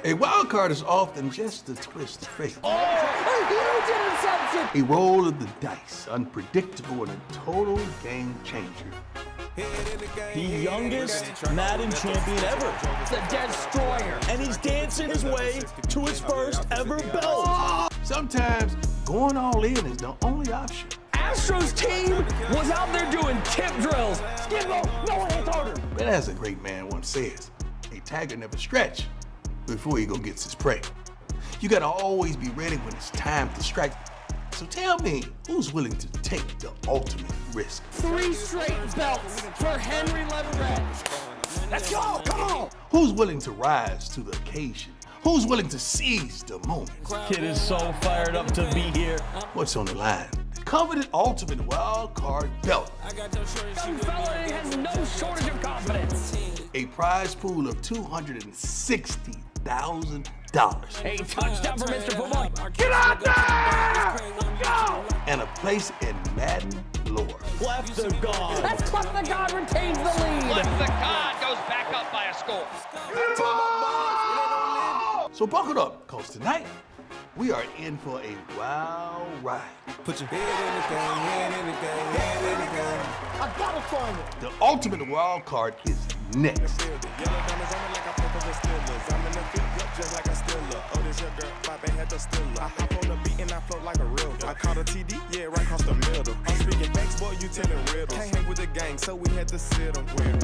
A wild card is often just a twist of fate. Oh, a huge interception! A roll of the dice, unpredictable and a total game changer. The youngest Madden champion ever. The Destroyer. And he's dancing his way to his first ever belt. Sometimes going all in is the only option. Astro's team was out there doing tip drills. Skip-o, no one hits harder. But as a great man once says, a tiger never stretch before he go gets his prey. You gotta always be ready when it's time to strike. So tell me, who's willing to take the ultimate risk? 3 straight belts for Henry Leverett. Let's go, come on. Who's willing to rise to the occasion? Who's willing to seize the moment? Kid is so fired up to be here. What's on the line? The coveted ultimate wild card belt. Young fella has no shortage of confidence. A prize pool of $260,000. A touchdown for Mr. Football. Get out there! Go! And a place in Madden lore. Clef the God. That's Clef the God retains the lead. Clef the God goes back up by a score. So buckle up, cause tonight we are in for a wild ride. Put your head in the game, head in the game, head in the game. I gotta find it. The ultimate wild card is next. Yellow diamonds on me like I put the Steelers. I'm in the field up just like a Steeler. Oh, this your girl, Bobby had the Steeler. I hop on the beat and I float like a real. I caught a TD, yeah, right across the middle. I'm speaking facts, boy, you telling riddles. Can't hang with the gang, so we had to sit them with.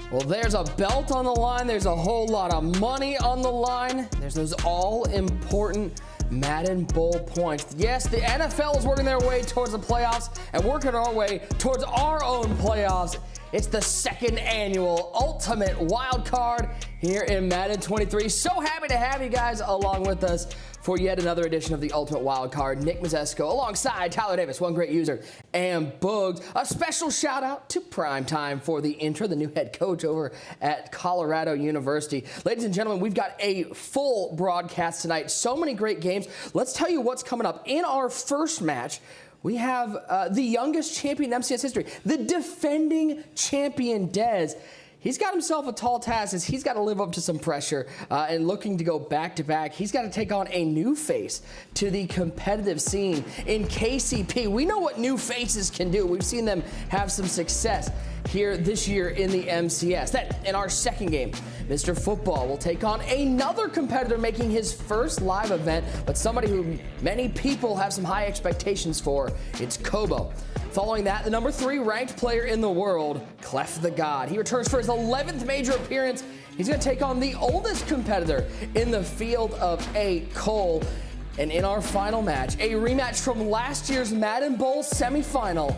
Well, there's a belt on the line. There's a whole lot of money on the line. There's those all-important Madden Bowl points. Yes, the NFL is working their way towards the playoffs and working our way towards our own playoffs. It's the 2nd annual Ultimate Wild Card here in Madden 23. So happy to have you guys along with us for yet another edition of the Ultimate Wild Card. Nick Mazesco alongside Tyler Davis, one great user, and Boogs. A special shout out to Primetime for the intro, the new head coach over at Colorado University. Ladies and gentlemen, we've got a full broadcast tonight. So many great games. Let's tell you what's coming up. In our first match, we have the youngest champion in MCS history, the defending champion Dez. He's got himself a tall task as he's got to live up to some pressure and looking to go back-to-back. He's got to take on a new face to the competitive scene in KCP. We know what new faces can do. We've seen them have some success here this year in the MCS. Then in our second game, Mr. Football will take on another competitor making his first live event, but somebody who many people have some high expectations for. It's Kobo. Following that, the number 3 ranked player in the world, Clef the God. He returns for his 11th major appearance. He's going to take on the oldest competitor in the field of A. Cole. And in our final match, a rematch from last year's Madden Bowl semifinal,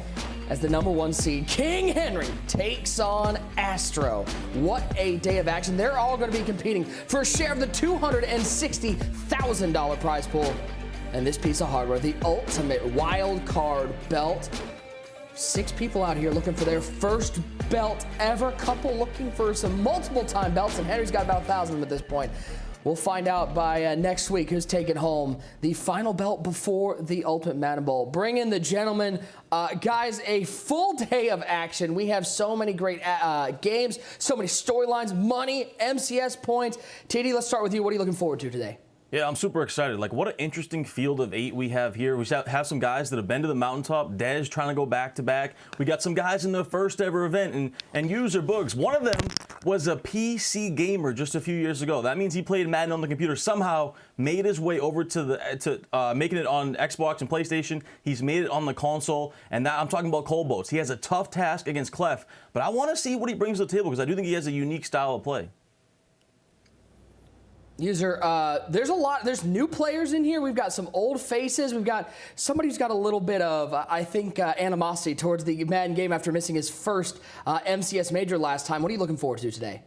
as the number 1 seed, King Henry, takes on Astro. What a day of action. They're all going to be competing for a share of the $260,000 prize pool. And this piece of hardware, the Ultimate Wild Card belt. 6 people out here looking for their first belt ever. Couple looking for some multiple-time belts, and Henry's got about 1,000 of them at this point. We'll find out by next week who's taking home the final belt before the Ultimate Madden Bowl. Bring in the gentlemen. Guys, a full day of action. We have so many great games, so many storylines, money, MCS points. TD, let's start with you. What are you looking forward to today? Yeah, I'm super excited. Like, what an interesting field of 8 we have here. We have some guys that have been to the mountaintop. Dez trying to go back-to-back. We got some guys in the first ever event, and user Boogs. One of them was a PC gamer just a few years ago. That means he played Madden on the computer, somehow made his way over to making it on Xbox and PlayStation. He's made it on the console, and now I'm talking about Kobo. He has a tough task against Clef, but I want to see what he brings to the table because I do think he has a unique style of play. User, there's new players in here. We've got some old faces. We've got somebody who's got a little bit of, I think, animosity towards the Madden game after missing his first MCS major last time. What are you looking forward to today?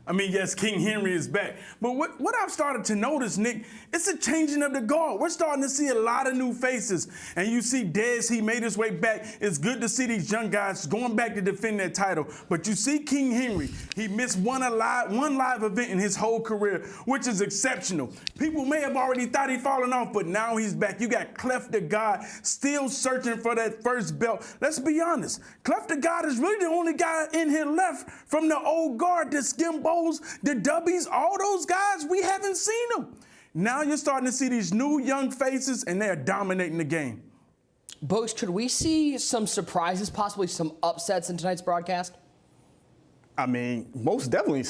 I mean, yes, King Henry is back. But what I've started to notice, Nick, it's a changing of the guard. We're starting to see a lot of new faces. And you see Dez, he made his way back. It's good to see these young guys going back to defend their title. But you see King Henry, he missed one live event in his whole career, which is exceptional. People may have already thought he'd fallen off, but now he's back. You got Clef the God still searching for that first belt. Let's be honest. Clef the God is really the only guy in here left from the old guard, the Campbells, the Dubbies, all those guys, we haven't seen them. Now you're starting to see these new young faces, and they're dominating the game. Books, could we see some surprises, possibly some upsets in tonight's broadcast? I mean, most definitely,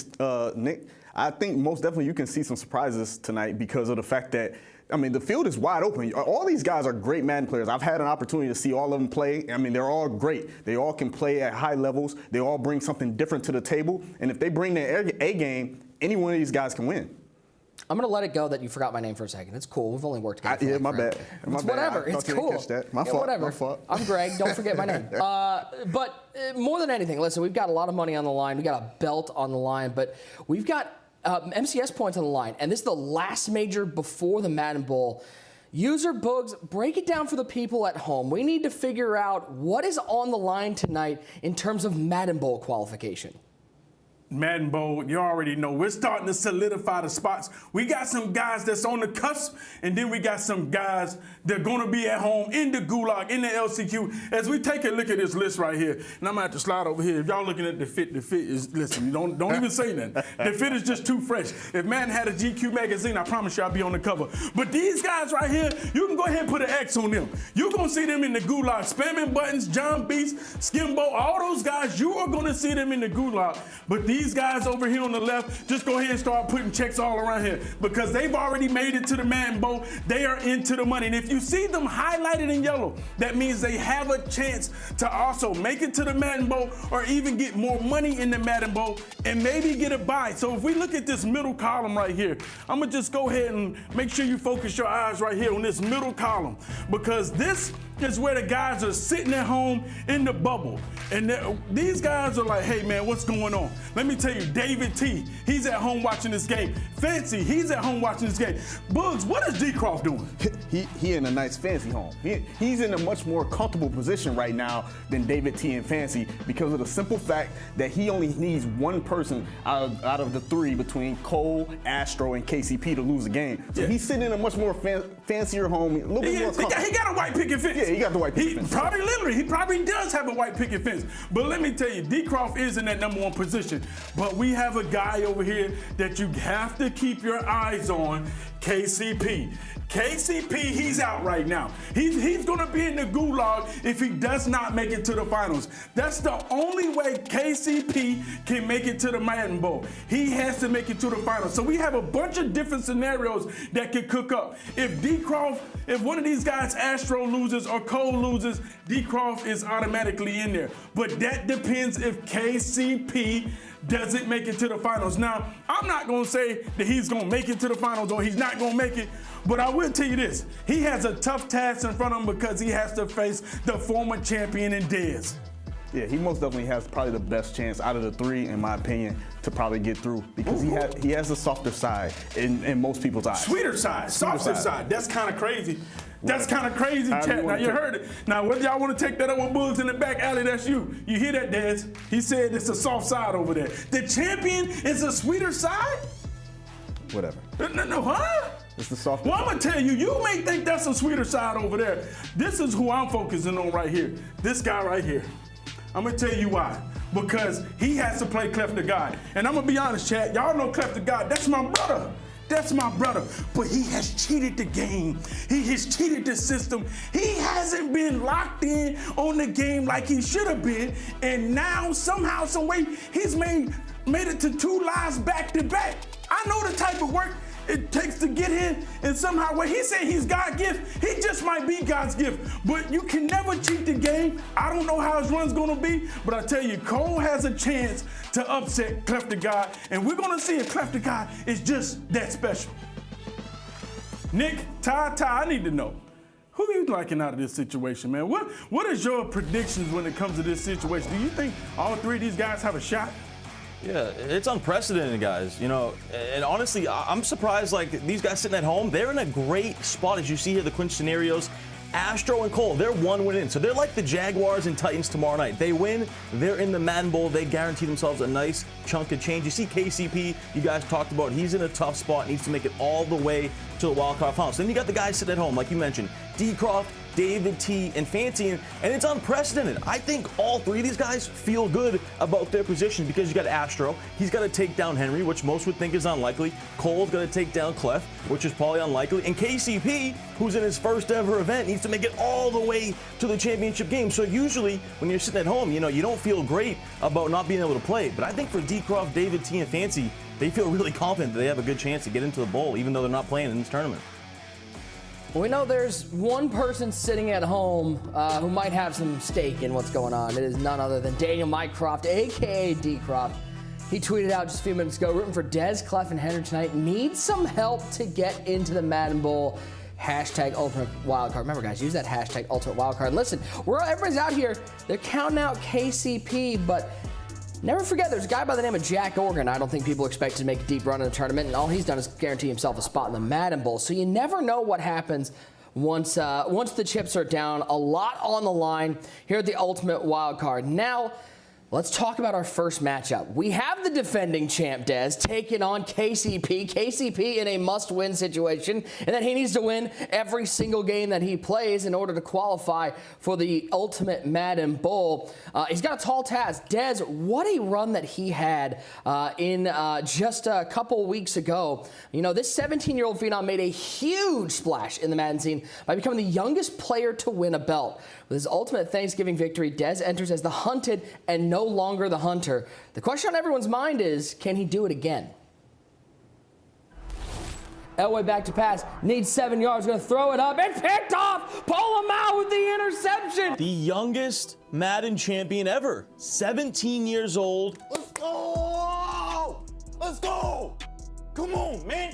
Nick. I think most definitely you can see some surprises tonight because of the fact that, I mean, the field is wide open. All these guys are great Madden players. I've had an opportunity to see all of them play. I mean, they're all great. They all can play at high levels. They all bring something different to the table. And if they bring their A game, any one of these guys can win. I'm going to let it go that you forgot my name for a second. It's cool. We've only worked together. Yeah, my bad. It's whatever. It's cool. My fault. Whatever. My fault. I'm Greg. Don't forget my name. But more than anything, listen, we've got a lot of money on the line. We've got a belt on the line. But we've got MCS points on the line. And this is the last major before the Madden Bowl. User Bugs, break it down for the people at home. We need to figure out what is on the line tonight in terms of Madden Bowl qualification. Madden Bowl, you already know, we're starting to solidify the spots. We got some guys that's on the cusp, and then we got some guys that are going to be at home in the gulag, in the LCQ. As we take a look at this list right here, and I'm going to have to slide over here. If y'all looking at the fit is, listen, don't even say nothing. The fit is just too fresh. If Madden had a GQ magazine, I promise you I'll be on the cover. But these guys right here, you can go ahead and put an X on them. You're going to see them in the gulag, spamming buttons, John Beast, Skimbo, all those guys, you are going to see them in the gulag. But these guys over here on the left, just go ahead and start putting checks all around here because they've already made it to the Madden Bowl. They are into the money. And if you see them highlighted in yellow, that means they have a chance to also make it to the Madden Bowl or even get more money in the Madden Bowl and maybe get a bye. So if we look at this middle column right here, I'm going to just go ahead and make sure you focus your eyes right here on this middle column because this is where the guys are sitting at home in the bubble. And these guys are like, hey, man, what's going on? Let me tell you, David T, he's at home watching this game. Fancy, he's at home watching this game. Bugs, what is D-Croft doing? He in a nice fancy home. He's in a much more comfortable position right now than David T and Fancy because of the simple fact that he only needs one person out of the three between Cole, Astro, and KCP to lose the game. So he's sitting in a much more fancier home, a little bit more comfortable. He got a white picket fence. Yeah, he got the white picket fence. He probably does have a white picket fence. But let me tell you, D-Croft is in that number one position. But we have a guy over here that you have to keep your eyes on, KCP. KCP, he's out right now. He's going to be in the gulag if he does not make it to the finals. That's the only way KCP can make it to the Madden Bowl. He has to make it to the finals. So we have a bunch of different scenarios that could cook up. If one of these guys, Astro, loses or Cole loses, D-Croft is automatically in there. But that depends if KCP doesn't make it to the finals. Now, I'm not going to say that he's going to make it to the finals or he's not going to make it, but I will tell you this. He has a tough task in front of him because he has to face the former champion in Dez. Yeah, he most definitely has probably the best chance out of the three, in my opinion, to probably get through because he has a softer side in most people's eyes. Sweeter side, softer side. That's kind of crazy. That's kind of crazy, chat. Now, you heard it. Now, whether y'all want to take that up with Bugs in the back alley, that's you. You hear that, Dez? He said it's a soft side over there. The champion is a sweeter side? Whatever. No, huh? It's the softer Well, I'm going to tell you, you may think that's a sweeter side over there. This is who I'm focusing on right here. This guy right here. I'm going to tell you why. Because he has to play Clef the God. And I'm going to be honest, chat. Y'all know Clef the God. That's my brother. That's my brother. But he has cheated the game. He has cheated the system. He hasn't been locked in on the game like he should have been. And now, somehow, some way, he's made it to 2 lives back to back. I know the type of work it takes to get here, and somehow, when he said he's God's gift, he just might be God's gift. But you can never cheat the game. I don't know how his run's gonna be, but I tell you, Cole has a chance to upset Clef the God, and we're gonna see if Clef the God is just that special. Nick, Ty, I need to know. Who are you liking out of this situation, man? What is your predictions when it comes to this situation? Do you think all three of these guys have a shot? Yeah, it's unprecedented, guys. You know, and honestly, I'm surprised. Like, these guys sitting at home, they're in a great spot. As you see here, the clinch scenarios. Astro and Cole, they're 1 win in. So they're like the Jaguars and Titans tomorrow night. They win, they're in the Madden Bowl. They guarantee themselves a nice chunk of change. You see KCP, you guys talked about, he's in a tough spot, needs to make it all the way to the wild card finals. Then you got the guys sitting at home, like you mentioned, D. Croft, David T, and Fancy, and it's unprecedented. I think all 3 of these guys feel good about their position because you got Astro. He's got to take down Henry, which most would think is unlikely. Cole's got to take down Clef, which is probably unlikely. And KCP, who's in his first ever event, needs to make it all the way to the championship game. So usually when you're sitting at home, you know, you don't feel great about not being able to play. But I think for D. Croft, David T, and Fancy, they feel really confident that they have a good chance to get into the bowl, even though they're not playing in this tournament. We know there's one person sitting at home who might have some stake in what's going on. It is none other than Daniel Mycroft, a.k.a. D. Croft. He tweeted out just a few minutes ago, rooting for Dez, Clef, and Henry tonight. Needs some help to get into the Madden Bowl. Hashtag Ultimate Wildcard. Remember, guys, use that hashtag Ultimate Wildcard. Listen, everybody's out here. They're counting out KCP, but never forget, there's a guy by the name of Jack Organ. I don't think people expect to make a deep run in the tournament, and all he's done is guarantee himself a spot in the Madden Bowl. So you never know what happens once the chips are down. A lot on the line here at the Ultimate Wildcard. Now, let's talk about our first matchup. We have the defending champ, Dez, taking on KCP. KCP in a must-win situation, and then he needs to win every single game that he plays in order to qualify for the Ultimate Madden Bowl. He's got a tall task. Dez, what a run that he had in just a couple weeks ago. You know, this 17-year-old phenom made a huge splash in the Madden scene by becoming the youngest player to win a belt. With his ultimate Thanksgiving victory, Dez enters as the hunted and no longer the hunter. The question on everyone's mind is, can he do it again? Elway back to pass, needs 7 yards, going to throw it up, and picked off! Pull him out with the interception! The youngest Madden champion ever, 17 years old. Let's go! Let's go! Come on, man!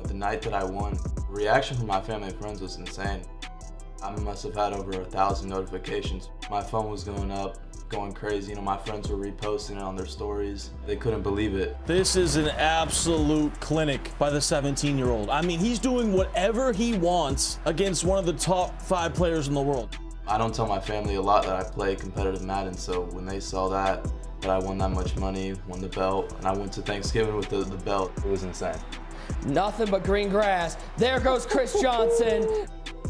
The night that I won, the reaction from my family and friends was insane. I must have had over 1,000 notifications. My phone was going up, going crazy. You know, my friends were reposting it on their stories. They couldn't believe it. This is an absolute clinic by the 17-year-old. I mean, he's doing whatever he wants against one of the top 5 players in the world. I don't tell my family a lot that I play competitive Madden, so when they saw that I won that much money, won the belt, and I went to Thanksgiving with the belt, it was insane. Nothing but green grass. There goes Chris Johnson.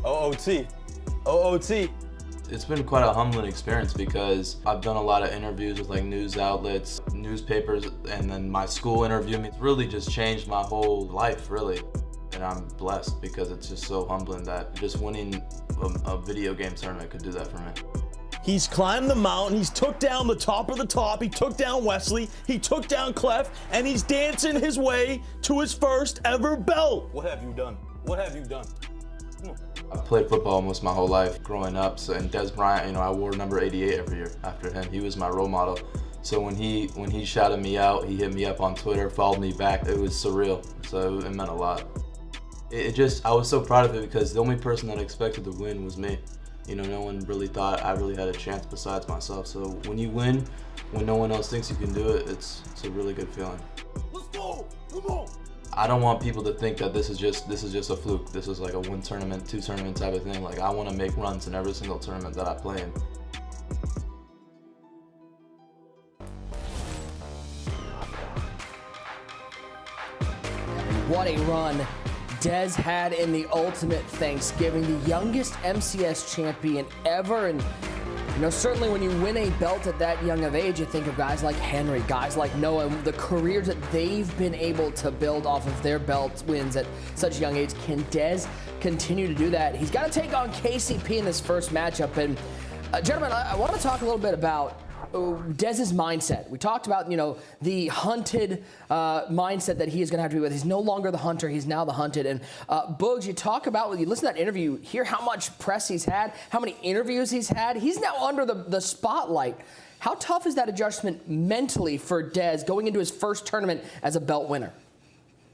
OOT. OOT. It's been quite a humbling experience because I've done a lot of interviews with like news outlets, newspapers, and then my school interviewed me. It's really just changed my whole life, really. And I'm blessed because it's just so humbling that just winning a video game tournament could do that for me. He's climbed the mountain, he's took down the top of the top, he took down Wesley, he took down Clef, and he's dancing his way to his first ever belt. What have you done? What have you done? Come on. I've played football almost my whole life growing up, so, and Des Bryant, you know, I wore number 88 every year after him. He was my role model. So when he shouted me out, he hit me up on Twitter, followed me back. It was surreal, so it meant a lot. I was so proud of it because the only person that expected to win was me. You know, no one really thought I really had a chance besides myself. So when you win, when no one else thinks you can do it, it's a really good feeling. Let's go! Come on! I don't want people to think that this is just a fluke. This is like a 1 tournament, 2 tournament type of thing. Like I want to make runs in every single tournament that I play in. What a run Dez had in the Ultimate Thanksgiving, the youngest MCS champion ever. And you know, certainly when you win a belt at that young of age, you think of guys like Henry, guys like Noah, the careers that they've been able to build off of their belt wins at such a young age. Can Dez continue to do that? He's got to take on KCP in this first matchup. And gentlemen, I want to talk a little bit about Dez's mindset. We talked about, you know, the hunted mindset that he is going to have to be with. He's no longer the hunter. He's now the hunted. And Boogs, you talk about, when you listen to that interview, hear how much press he's had, how many interviews he's had. He's now under the spotlight. How tough is that adjustment mentally for Dez going into his first tournament as a belt winner?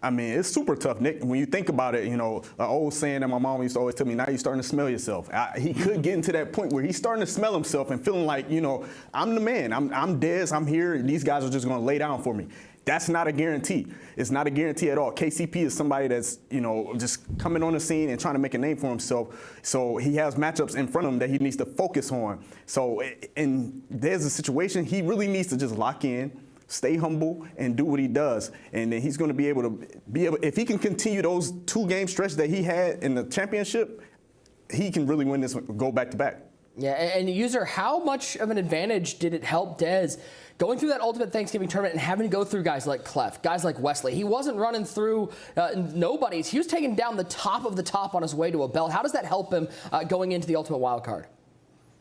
I mean, it's super tough, Nick. When you think about it, you know, an old saying that my mom used to always tell me, now you're starting to smell yourself. He could get into that point where he's starting to smell himself and feeling like, you know, I'm the man. I'm Dez. I'm here. And these guys are just going to lay down for me. That's not a guarantee. It's not a guarantee at all. KCP is somebody that's, you know, just coming on the scene and trying to make a name for himself. So he has matchups in front of him that he needs to focus on. So, and there's a situation he really needs to just lock in, stay humble, and do what he does. And then he's going to be able, if he can continue those 2-game stretch that he had in the championship, he can really win this, go back to back. Yeah, and user, how much of an advantage did it help Dez going through that Ultimate Thanksgiving tournament and having to go through guys like Clef, guys like Wesley? He wasn't running through nobodies. He was taking down the top of the top on his way to a belt. How does that help him going into the Ultimate Wildcard?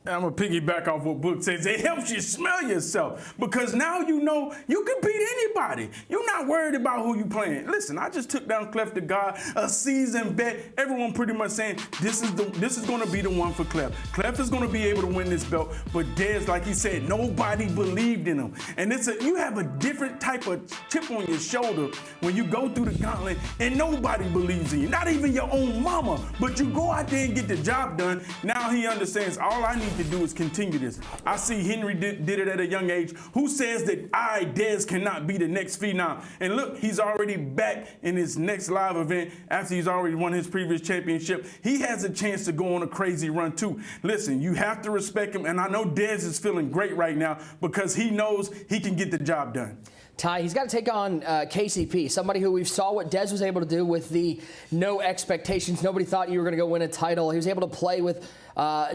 I'm going to piggyback off what Book says. It helps you smell yourself because now you know you can beat anybody. You're not worried about who you playing. Listen, I just took down Clef the God, a seasoned vet. Everyone pretty much saying this is going to be the one for Clef. Clef is going to be able to win this belt, but Dez, like he said, nobody believed in him. And you have a different type of chip on your shoulder when you go through the gauntlet and nobody believes in you, not even your own mama. But you go out there and get the job done. Now he understands all I need to do is continue this. I see Henry did it at a young age. Who says that Dez cannot be the next phenom? And look, he's already back in his next live event after he's already won his previous championship. He has a chance to go on a crazy run too. Listen, you have to respect him, and I know Dez is feeling great right now because he knows he can get the job done. Ty, he's got to take on KCP, somebody who we saw what Dez was able to do with the no expectations. Nobody thought you were going to go win a title. He was able to play with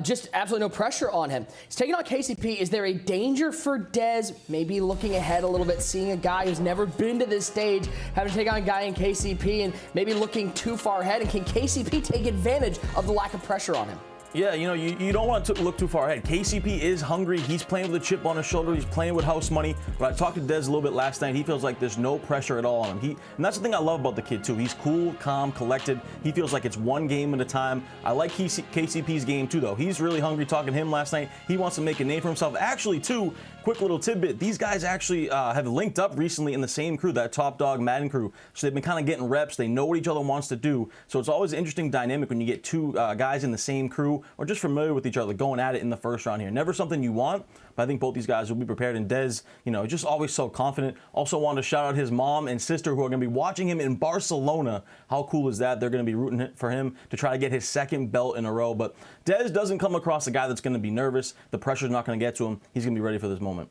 just absolutely no pressure on him. He's taking on KCP. Is there a danger for Dez maybe looking ahead a little bit, seeing a guy who's never been to this stage, having to take on a guy in KCP and maybe looking too far ahead? And can KCP take advantage of the lack of pressure on him? Yeah, you know, you don't want to look too far ahead. KCP is hungry. He's playing with a chip on his shoulder. He's playing with house money. But I talked to Dez a little bit last night. He feels like there's no pressure at all on him. And that's the thing I love about the kid, too. He's cool, calm, collected. He feels like it's one game at a time. I like KCP's game, too, though. He's really hungry. Talking to him last night, he wants to make a name for himself. Actually, too, quick little tidbit. These guys actually have linked up recently in the same crew, that Top Dog Madden crew. So they've been kind of getting reps. They know what each other wants to do. So it's always an interesting dynamic when you get two guys in the same crew or just familiar with each other going at it in the first round here. Never something you want, but I think both these guys will be prepared. And Dez, you know, just always so confident. Also wanted to shout out his mom and sister who are going to be watching him in Barcelona. How cool is that? They're going to be rooting for him to try to get his second belt in a row. But Dez doesn't come across a guy that's going to be nervous. The pressure's not going to get to him. He's going to be ready for this moment.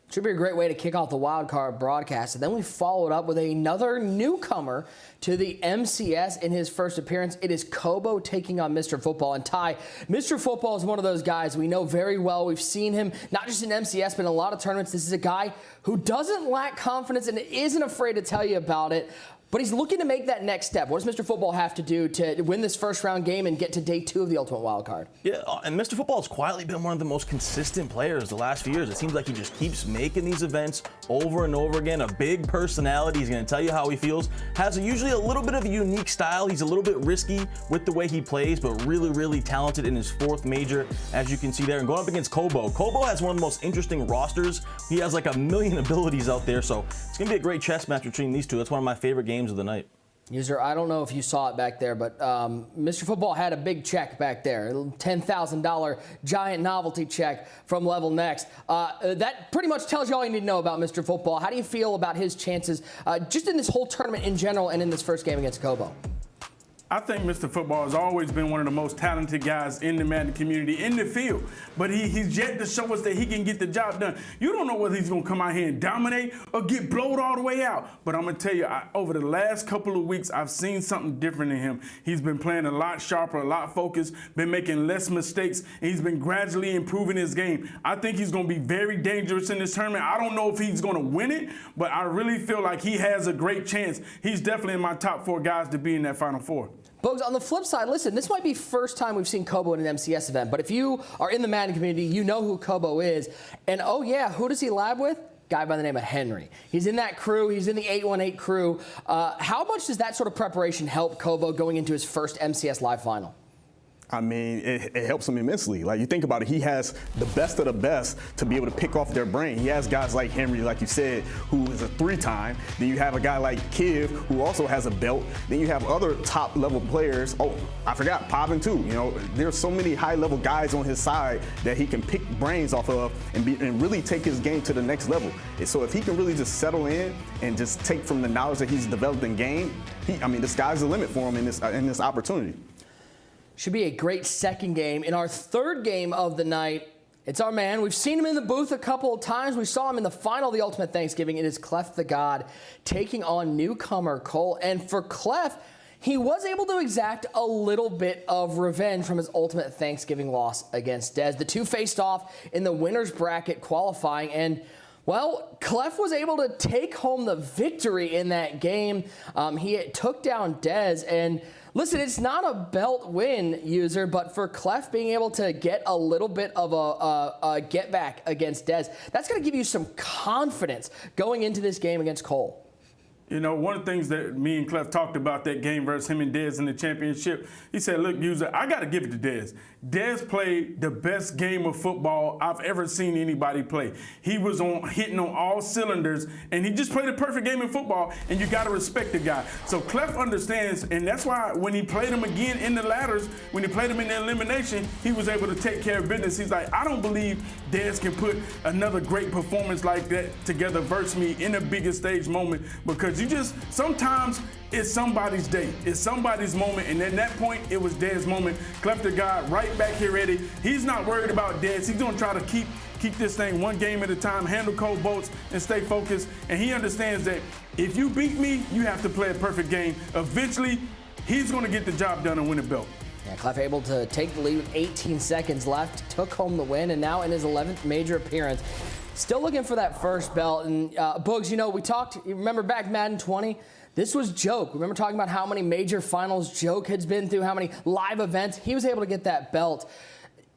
Should be a great way to kick off the wild card broadcast. And then we followed up with another newcomer to the MCS in his first appearance. It is Kobo taking on Mr. Football. And Ty, Mr. Football is one of those guys we know very well. We've seen him not just in MCS, but in a lot of tournaments. This is a guy who doesn't lack confidence and isn't afraid to tell you about it. But he's looking to make that next step. What does Mr. Football have to do to win this first round game and get to day 2 of the Ultimate Wildcard? Yeah, and Mr. Football has quietly been one of the most consistent players the last few years. It seems like he just keeps making these events over and over again. A big personality. He's going to tell you how he feels. Has usually a little bit of a unique style. He's a little bit risky with the way he plays, but really, really talented in his 4th major, as you can see there. And going up against Kobo. Kobo has one of the most interesting rosters. He has like a million abilities out there, so it's going to be a great chess match between these two. That's one of my favorite games of the night. User, I don't know if you saw it back there, but Mr. Football had a big check back there, a $10,000 giant novelty check from Level Next. That pretty much tells you all you need to know about Mr. Football. How do you feel about his chances just in this whole tournament in general and in this first game against Kobo? I think Mr. Football has always been one of the most talented guys in the Madden community, in the field. But he's yet to show us that he can get the job done. You don't know whether he's going to come out here and dominate or get blowed all the way out. But I'm going to tell you, over the last couple of weeks, I've seen something different in him. He's been playing a lot sharper, a lot focused, been making less mistakes, and he's been gradually improving his game. I think he's going to be very dangerous in this tournament. I don't know if he's going to win it, but I really feel like he has a great chance. He's definitely in my top 4 guys to be in that Final Four. Bugs, on the flip side, listen, this might be first time we've seen Kobo in an MCS event, but if you are in the Madden community, you know who Kobo is. And oh yeah, who does he lab with? Guy by the name of Henry. He's in that crew. He's in the 818 crew. How much does that sort of preparation help Kobo going into his first MCS live final? I mean, it helps him immensely. Like, you think about it, he has the best of the best to be able to pick off their brain. He has guys like Henry, like you said, who is a 3-time. Then you have a guy like Kiv, who also has a belt. Then you have other top-level players. Oh, I forgot, Pavin too. You know, there's so many high-level guys on his side that he can pick brains off of and really take his game to the next level. And so if he can really just settle in and just take from the knowledge that he's developed in game, the sky's the limit for him in this opportunity. Should be a great second game. In our third game of the night, it's our man. We've seen him in the booth a couple of times. We saw him in the final of the Ultimate Thanksgiving. It is Clef the God taking on newcomer Cole. And for Clef, he was able to exact a little bit of revenge from his Ultimate Thanksgiving loss against Dez. The two faced off in the winner's bracket qualifying, and well, Clef was able to take home the victory in that game. He took down Dez, and listen, it's not a belt win, user, but for Clef being able to get a little bit of a get back against Dez, that's going to give you some confidence going into this game against Cole. You know, one of the things that me and Clef talked about that game versus him and Dez in the championship, he said, look, user, I got to give it to Dez. Dez played the best game of football I've ever seen anybody play. He was hitting on all cylinders, and he just played a perfect game of football, and you got to respect the guy. So Clef understands, and that's why when he played him again in the ladders, when he played him in the elimination, he was able to take care of business. He's like, I don't believe Dez can put another great performance like that together versus me in a bigger stage moment, because sometimes it's somebody's day. It's somebody's moment. And at that point, it was Dez's moment. Clef the God right back here ready. He's not worried about Dez. He's going to try to keep this thing one game at a time, handle cold bolts, and stay focused. And he understands that if you beat me, you have to play a perfect game. Eventually, he's going to get the job done and win a belt. Yeah, Clef able to take the lead with 18 seconds left, took home the win, and now in his 11th major appearance, still looking for that first belt. And Boogs, you know, you remember back Madden 20? This was Joke. Remember talking about how many major finals Joke has been through, how many live events? He was able to get that belt.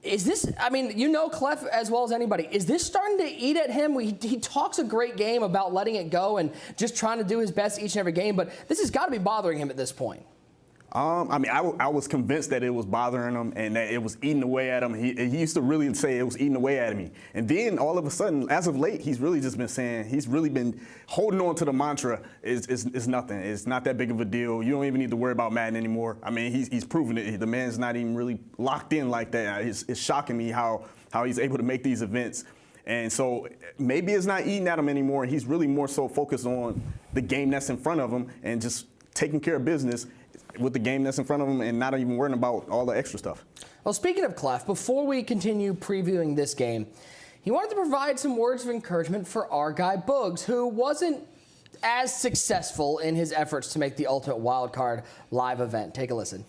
Is this, I mean, you know Clef as well as anybody. Is this starting to eat at him? He talks a great game about letting it go and just trying to do his best each and every game, but this has got to be bothering him at this point. I was convinced that it was bothering him and that it was eating away at him. He used to really say it was eating away at me. And then all of a sudden, as of late, he's really just been saying, he's really been holding on to the mantra, it's nothing. It's not that big of a deal. You don't even need to worry about Madden anymore. I mean, he's proven it. The man's not even really locked in like that. It's shocking me how he's able to make these events. And so maybe it's not eating at him anymore. He's really more so focused on the game that's in front of him and just taking care of business with the game that's in front of him and not even worrying about all the extra stuff. Well, speaking of Clef, before we continue previewing this game, he wanted to provide some words of encouragement for our guy Boogs, who wasn't as successful in his efforts to make the Ultimate Wildcard live event. Take a listen.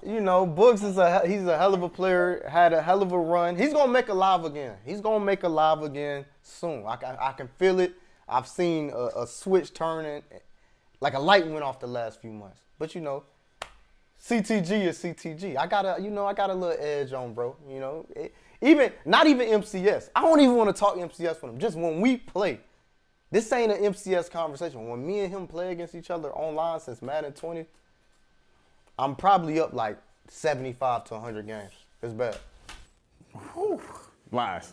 You know, Boogs he's a hell of a player, had a hell of a run. He's going to make a live again. He's going to make a live again soon. I can feel it. I've seen a switch turning. Like a light went off the last few months. But, you know, CTG is CTG. I got a little edge on, bro. You know, not even MCS. I don't even want to talk MCS with him. Just when we play. This ain't an MCS conversation. When me and him play against each other online since Madden 20, I'm probably up like 75 to 100 games. It's bad. Whew. Lies.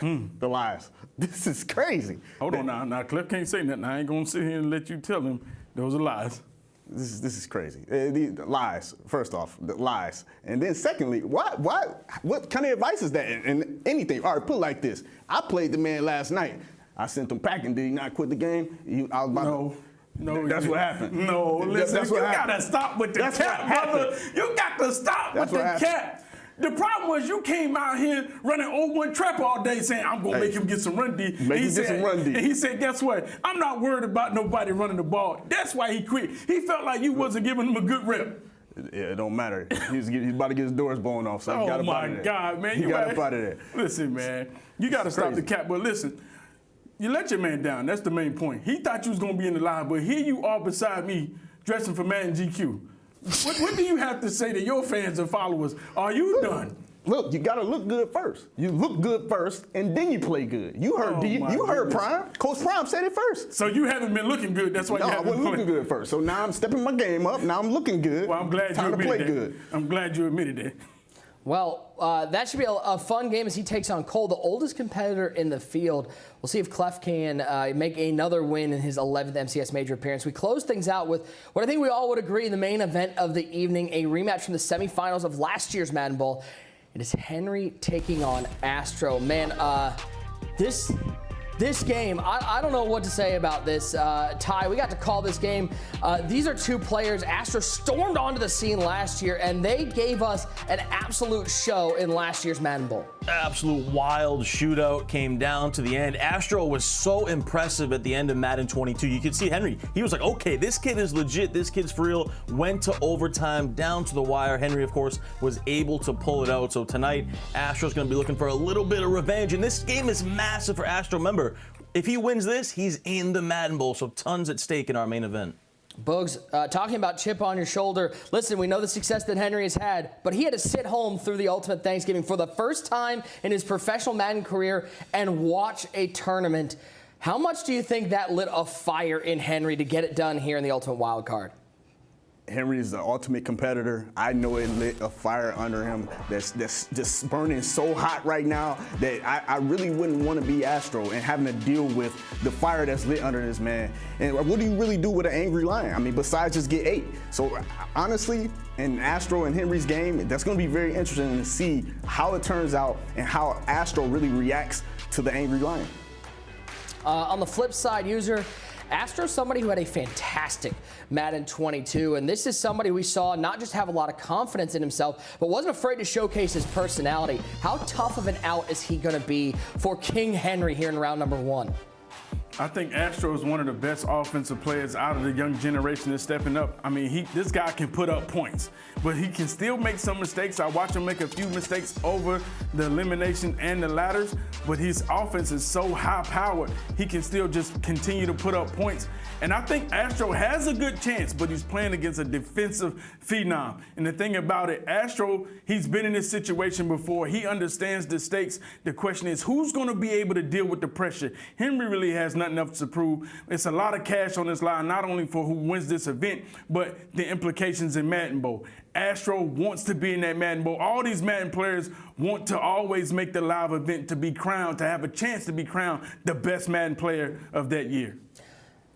The lies. This is crazy. Hold on now. Clef can't say nothing. I ain't gonna sit here and let you tell him those are lies. This is crazy. The lies. First off, the lies, and then secondly, what kind of advice is that in anything? All right, put it like this. I played the man last night. I sent him packing. Did he not quit the game? No, that's what happened. No, listen, that's what you happened. gotta stop with the That's cap, what happened. brother. You got to stop That's with what the happened. cap. The problem was you came out here running 0-1 trap all day saying, I'm going to make him get some run D. Make him get some run D. And he said, guess what? I'm not worried about nobody running the ball. That's why he quit. He felt like you wasn't giving him a good rep. Yeah, it don't matter. He's about to get his doors blown off, so he got up out of there. Oh, my God, man. He got up out of there. Listen, man. You got to stop the cap. But listen, you let your man down. That's the main point. He thought you was going to be in the line, but here you are beside me dressing for Madden GQ. What do you have to say to your fans and followers? Are you done? Look, you gotta look good first. You look good first, and then you play good. You heard Oh, heard Prime. Coach Prime said it first. So you haven't been looking good. That's why No, you I haven't wasn't looking good first. So now I'm stepping my game up. Now I'm looking good. Well, I'm glad Time you to admitted play that. good. I'm glad you admitted that. Well, that should be a fun game as he takes on Cole, the oldest competitor in the field. We'll see if Clef can make another win in his 11th MCS major appearance. We close things out with what I think we all would agree the main event of the evening, a rematch from the semifinals of last year's Madden Bowl. It is Henry taking on Astro. Man, this game, I don't know what to say about this. Ty, we got to call this game. These are two players. Astro stormed onto the scene last year, and they gave us an absolute show in last year's Madden Bowl. Absolute wild shootout came down to the end. Astro was so impressive at the end of Madden 22. You could see Henry. He was like, okay, this kid is legit. This kid's for real. Went to overtime, down to the wire. Henry, of course, was able to pull it out. So tonight, Astro's going to be looking for a little bit of revenge. And this game is massive for Astro. Remember, if he wins this, he's in the Madden Bowl. So tons at stake in our main event. Bugs, talking about chip on your shoulder. Listen, we know the success that Henry has had, but he had to sit home through the Ultimate Thanksgiving for the first time in his professional Madden career and watch a tournament. How much do you think that lit a fire in Henry to get it done here in the Ultimate Wildcard? Henry is the ultimate competitor. I know it lit a fire under him that's just burning so hot right now that I really wouldn't want to be Astro and having to deal with the fire that's lit under this man. And what do you really do with an angry lion? I mean, besides just get 8. So honestly, in Astro and Henry's game, that's going to be very interesting to see how it turns out and how Astro really reacts to the angry lion. On the flip side, user, Astro's somebody who had a fantastic Madden 22, and this is somebody we saw not just have a lot of confidence in himself, but wasn't afraid to showcase his personality. How tough of an out is he going to be for King Henry here in round number 1? I think Astro is one of the best offensive players out of the young generation that's stepping up. I mean, this guy can put up points, but he can still make some mistakes. I watch him make a few mistakes over the elimination and the ladders, but his offense is so high-powered, he can still just continue to put up points. And I think Astro has a good chance, but he's playing against a defensive phenom. And the thing about it, Astro, he's been in this situation before. He understands the stakes. The question is, who's going to be able to deal with the pressure? Henry really has nothing else to prove. It's a lot of cash on this line, not only for who wins this event, but the implications in Madden Bowl. Astro wants to be in that Madden Bowl. All these Madden players want to always make the live event to be crowned, to have a chance to be crowned the best Madden player of that year.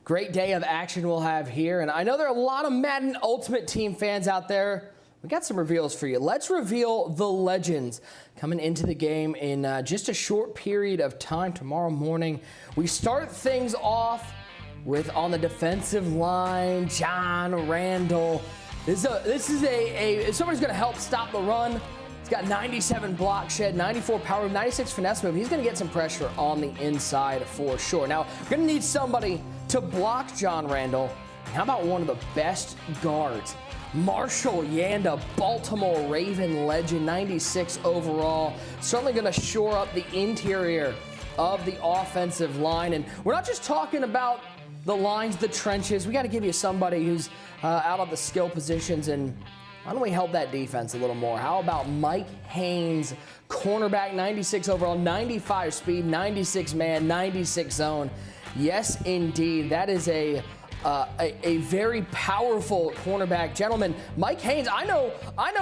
Great day of action we'll have here, and I know there are a lot of Madden Ultimate Team fans out there. We got some reveals for you. Let's reveal the legends coming into the game in just a short period of time tomorrow morning. We start things off with, on the defensive line, John Randall. This is somebody's going to help stop the run. He's got 97 block shed, 94 power move, 96 finesse move. He's going to get some pressure on the inside for sure. Now, we're going to need somebody to block John Randall. How about one of the best guards? Marshall Yanda, Baltimore Raven legend, 96 overall. Certainly going to shore up the interior of the offensive line. And we're not just talking about the lines, the trenches. We got to give you somebody who's out of the skill positions. And why don't we help that defense a little more? How about Mike Haynes, cornerback, 96 overall, 95 speed, 96 man, 96 zone. Yes, indeed. That is a very powerful cornerback. Gentlemen, Mike Haynes, I know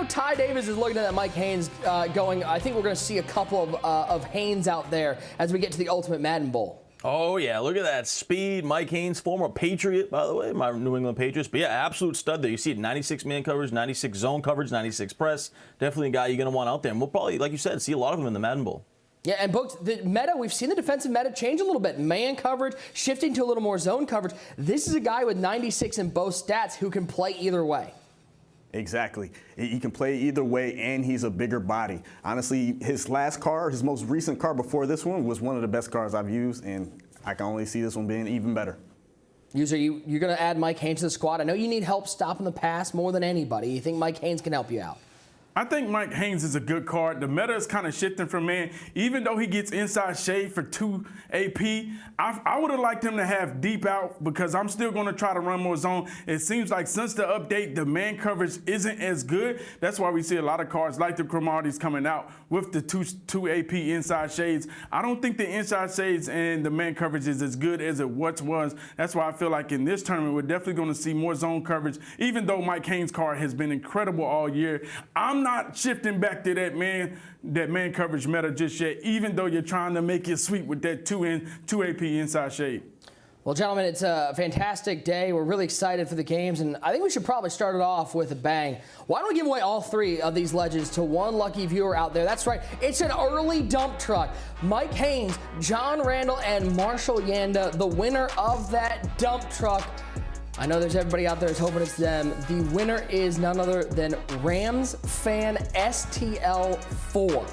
Ty Davis is looking at that Mike Haynes going, I think we're going to see a couple of Haynes out there as we get to the Ultimate Madden Bowl. Oh, yeah, look at that speed. Mike Haynes, former Patriot, by the way, my New England Patriots. But, yeah, absolute stud there. You see it, 96 man coverage, 96 zone coverage, 96 press. Definitely a guy you're going to want out there. And we'll probably, like you said, see a lot of them in the Madden Bowl. Yeah, and Books, the meta, we've seen the defensive meta change a little bit. Man coverage, shifting to a little more zone coverage. This is a guy with 96 in both stats who can play either way. Exactly. He can play either way, and he's a bigger body. Honestly, his last card, his most recent card before this one, was one of the best cards I've used, and I can only see this one being even better. User, you're going to add Mike Haynes to the squad. I know you need help stopping the pass more than anybody. You think Mike Haynes can help you out? I think Mike Haynes is a good card. The meta is kind of shifting from man. Even though he gets inside shade for 2 AP, I would have liked him to have deep out because I'm still going to try to run more zone. It seems like since the update, the man coverage isn't as good. That's why we see a lot of cards like the Cromarties coming out with the two AP inside shades. I don't think the inside shades and the man coverage is as good as it once was. That's why I feel like in this tournament, we're definitely going to see more zone coverage, even though Mike Haynes' card has been incredible all year. I'm not shifting back to that man coverage meta just yet, even though you're trying to make it sweet with that 2 AP inside shade. Well, gentlemen, it's a fantastic day. We're really excited for the games, and I think we should probably start it off with a bang. Why don't we give away all 3 of these legends to one lucky viewer out there? That's right, it's an early dump truck. Mike Haynes, John Randall, and Marshall Yanda, the winner of that dump truck. I know there's everybody out there who's hoping it's them. The winner is none other than Rams fan STL4.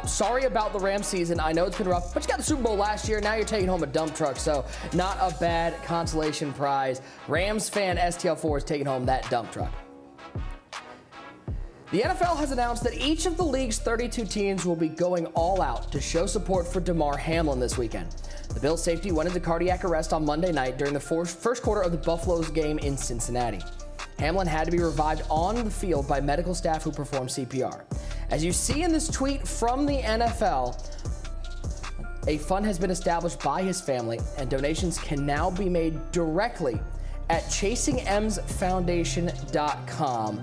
Sorry about the Rams season. I know it's been rough, but you got the Super Bowl last year. Now you're taking home a dump truck, so not a bad consolation prize. Rams fan STL4 is taking home that dump truck. The NFL has announced that each of the league's 32 teams will be going all out to show support for Damar Hamlin this weekend. The Bills safety went into cardiac arrest on Monday night during the first quarter of the Buffalo's game in Cincinnati. Hamlin had to be revived on the field by medical staff who performed CPR. As you see in this tweet from the NFL, a fund has been established by his family, and donations can now be made directly at chasingemsfoundation.com.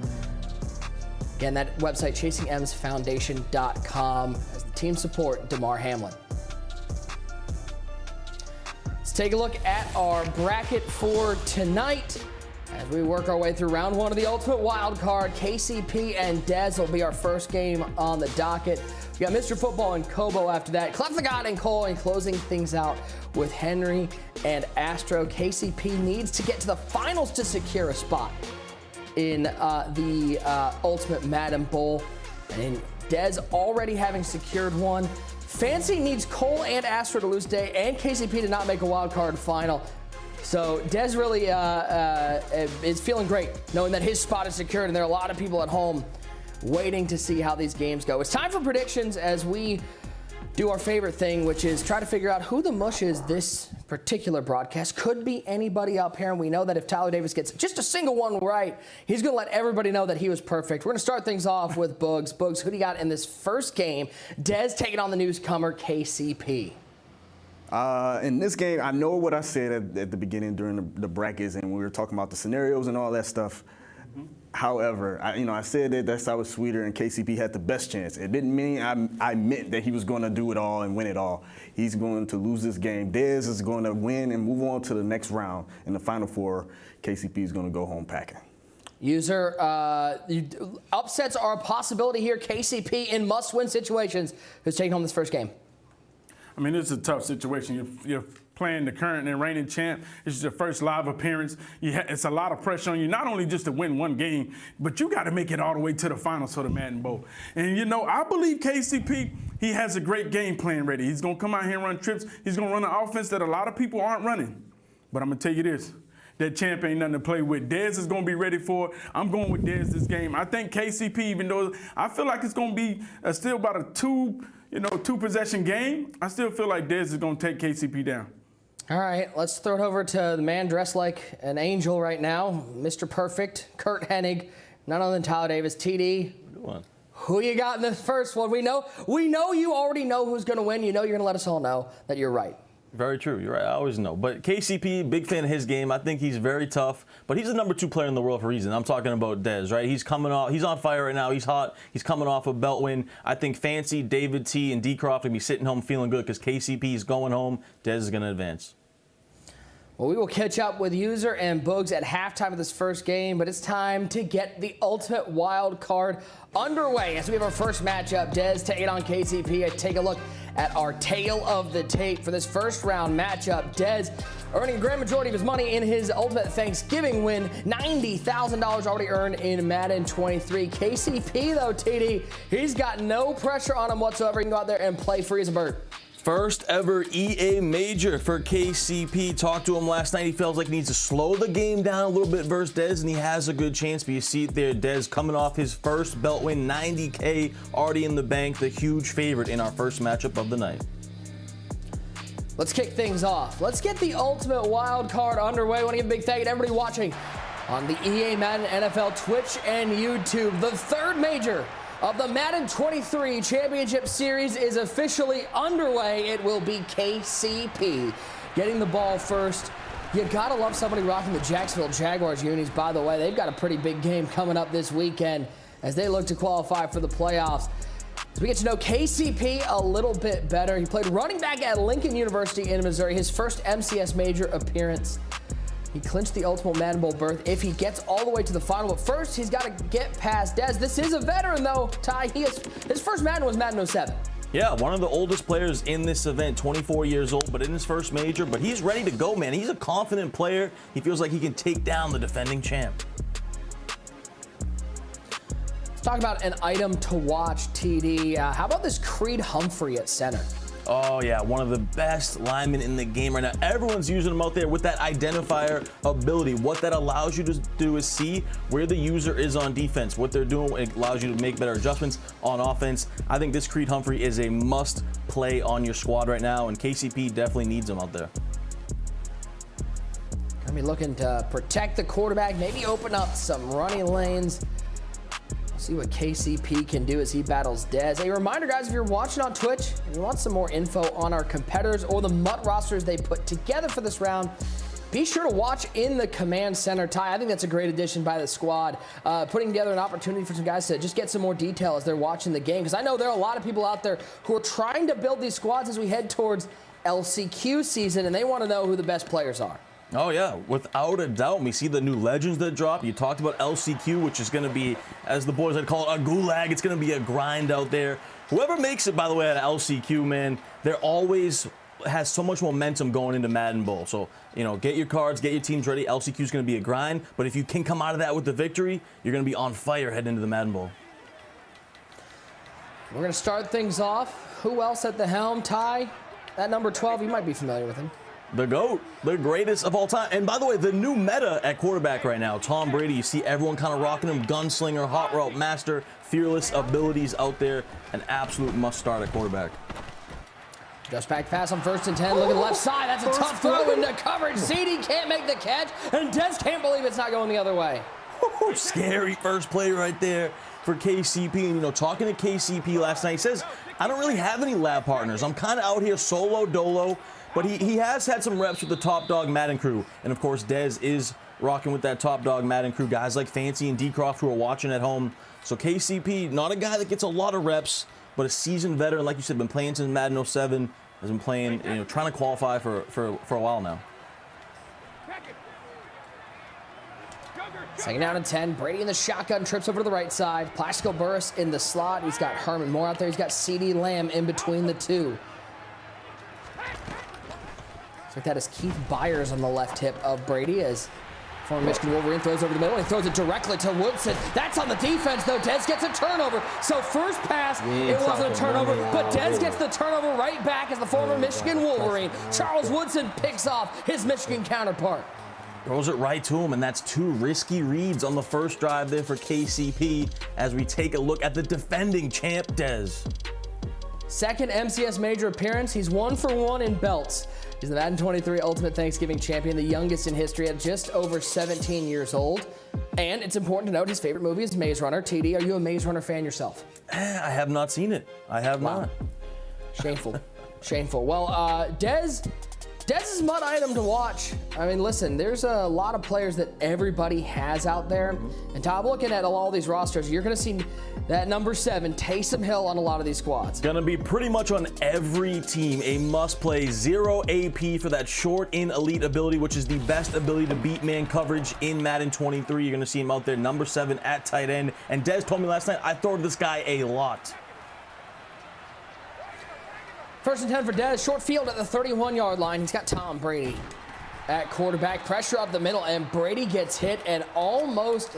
Again, that website, chasingemsfoundation.com, as the team support Damar Hamlin. Take a look at our bracket for tonight as we work our way through round 1 of the Ultimate Wild Card. KCP and Dez will be our first game on the docket. We got Mr. Football and Kobo after that. Clef the God and Cole, and closing things out with Henry and Astro. KCP needs to get to the finals to secure a spot in the Ultimate Madden Bowl. And Dez already having secured one. Fancy needs Cole and Astro to lose today, and KCP to not make a wild card final. So Dez really is feeling great, knowing that his spot is secured, and there are a lot of people at home waiting to see how these games go. It's time for predictions as we do our favorite thing, which is try to figure out who the mush is this particular broadcast. Could be anybody up here, and we know that if Tyler Davis gets just a single one right, he's going to let everybody know that he was perfect. We're going to start things off with Bugs. Bugs, who do you got in this first game? Dez taking on the newcomer, KCP. In this game, I know what I said at the beginning during the brackets, and we were talking about the scenarios and all that stuff. However, I said that I was sweeter and KCP had the best chance. It didn't mean I meant that he was going to do it all and win it all. He's going to lose this game. Dez is going to win and move on to the next round. In the Final Four, KCP is going to go home packing. User, upsets are a possibility here. KCP in must-win situations, who's taking home this first game? I mean, it's a tough situation. You're playing the current and reigning champ. This is your first live appearance. It's a lot of pressure on you, not only just to win one game, but you got to make it all the way to the finals for the Madden Bowl. And, I believe KCP, he has a great game plan ready. He's going to come out here and run trips. He's going to run an offense that a lot of people aren't running. But I'm going to tell you this. That champ ain't nothing to play with. Dez is going to be ready for it. I'm going with Dez this game. I think KCP, even though I feel like it's going to be still about a two-possession game, I still feel like Dez is going to take KCP down. All right, let's throw it over to the man dressed like an angel right now, Mr. Perfect, Kurt Hennig, none other than Tyler Davis. TD, who you got in this first one? We know you already know who's going to win. You know you're going to let us all know that you're right. Very true. You're right. I always know. But KCP, big fan of his game. I think he's very tough. But he's the number 2 player in the world for a reason. I'm talking about Dez, right? He's coming off. He's on fire right now. He's hot. He's coming off a belt win. I think Fancy, David T, and D. Croft will be sitting home feeling good because KCP is going home. Dez is going to advance. Well, we will catch up with User and Bugs at halftime of this first game, but it's time to get the Ultimate Wild Card underway as we have our first matchup. Dez taking on KCP. Take a look at our tail of the tape for this first round matchup. Dez earning a grand majority of his money in his Ultimate Thanksgiving win. $90,000 already earned in Madden 23. KCP, though, TD, he's got no pressure on him whatsoever. He can go out there and play free as a bird. First ever EA major for KCP. Talked to him last night. He feels like he needs to slow the game down a little bit versus Dez, and he has a good chance. But you see it there, Dez coming off his first belt win, 90K already in the bank, the huge favorite in our first matchup of the night. Let's kick things off. Let's get the ultimate wild card underway. I want to give a big thank you to everybody watching on the EA Madden NFL Twitch and YouTube. The third major of the Madden 23 Championship Series is officially underway. It will be KCP getting the ball first. You gotta love somebody rocking the Jacksonville Jaguars unis. By the way, they've got a pretty big game coming up this weekend as they look to qualify for the playoffs. As we get to know KCP a little bit better, he played running back at Lincoln University in Missouri, his first MCS major appearance. He clinched the ultimate Madden Bowl berth if he gets all the way to the final. But first, he's got to get past Dez. This is a veteran, though, Ty. His first Madden was Madden 07. Yeah, one of the oldest players in this event, 24 years old, but in his first major. But he's ready to go, man. He's a confident player. He feels like he can take down the defending champ. Let's talk about an item to watch, TD. How about this Creed Humphrey at center? Oh, yeah, one of the best linemen in the game right now. Everyone's using him out there with that identifier ability. What that allows you to do is see where the user is on defense, what they're doing. It allows you to make better adjustments on offense. I think this Creed Humphrey is a must play on your squad right now, and KCP definitely needs him out there. Gonna be looking to protect the quarterback, maybe open up some running lanes. See what KCP can do as he battles Dez. A reminder, guys, if you're watching on Twitch and you want some more info on our competitors or the MUT rosters they put together for this round, be sure to watch in the command center. Ty, I think that's a great addition by the squad, putting together an opportunity for some guys to just get some more detail as they're watching the game. Because I know there are a lot of people out there who are trying to build these squads as we head towards LCQ season, and they want to know who the best players are. Oh, yeah, without a doubt. We see the new legends that drop. You talked about LCQ, which is going to be, as the boys would call it, a gulag. It's going to be a grind out there. Whoever makes it, by the way, at LCQ, man, there always has so much momentum going into Madden Bowl. So, you know, get your cards, get your teams ready. LCQ is going to be a grind. But if you can come out of that with the victory, you're going to be on fire heading into the Madden Bowl. We're going to start things off. Who else at the helm? Ty, that number 12, you might be familiar with him. The GOAT, the greatest of all time. And by the way, the new meta at quarterback right now, Tom Brady, you see everyone kind of rocking him, gunslinger, hot route master, fearless abilities out there, an absolute must start at quarterback. Just back pass on 1st and 10, look at the left side, that's a tough throw into coverage. CD can't make the catch, and Dez can't believe it's not going the other way. Scary first play right there for KCP. And, you know, talking to KCP last night, he says, I don't really have any lab partners. I'm kind of out here solo dolo. But he has had some reps with the Top Dog Madden crew. And, of course, Dez is rocking with that Top Dog Madden crew. Guys like Fancy and D-Croft who are watching at home. So KCP, not a guy that gets a lot of reps, but a seasoned veteran. Like you said, been playing since Madden 07. Has been playing, you know, trying to qualify for a while now. 2nd down and 10. Brady in the shotgun, trips over to the right side. Plaxico Burress in the slot. He's got Herman Moore out there. He's got CD Lamb in between the two. Like that is Keith Byers on the left hip of Brady as former Michigan Wolverine throws over the middle. He throws it directly to Woodson. That's on the defense, though. Dez gets a turnover. So first pass, it wasn't a turnover, but Dez gets the turnover right back as the former Michigan Wolverine. Charles Woodson picks off his Michigan counterpart. Throws it right to him, and that's 2 risky reads on the first drive there for KCP as we take a look at the defending champ, Dez. 2nd MCS major appearance. He's 1 for 1 in belts. He's the Madden 23 Ultimate Thanksgiving Champion, the youngest in history at just over 17 years old. And it's important to note his favorite movie is Maze Runner. TD, are you a Maze Runner fan yourself? I have not seen it. I have not. Shameful. Shameful. Well, Dez's MUT item to watch. I mean, listen, there's a lot of players that everybody has out there. And Tom, looking at all these rosters, you're going to see that number 7, Taysom Hill, on a lot of these squads. Gonna be pretty much on every team. A must-play, 0 AP for that short-in elite ability, which is the best ability to beat man coverage in Madden 23. You're gonna see him out there, number 7 at tight end. And Dez told me last night, I throw to this guy a lot. 1st and 10 for Dez. Short field at the 31-yard line. He's got Tom Brady at quarterback. Pressure up the middle, and Brady gets hit and almost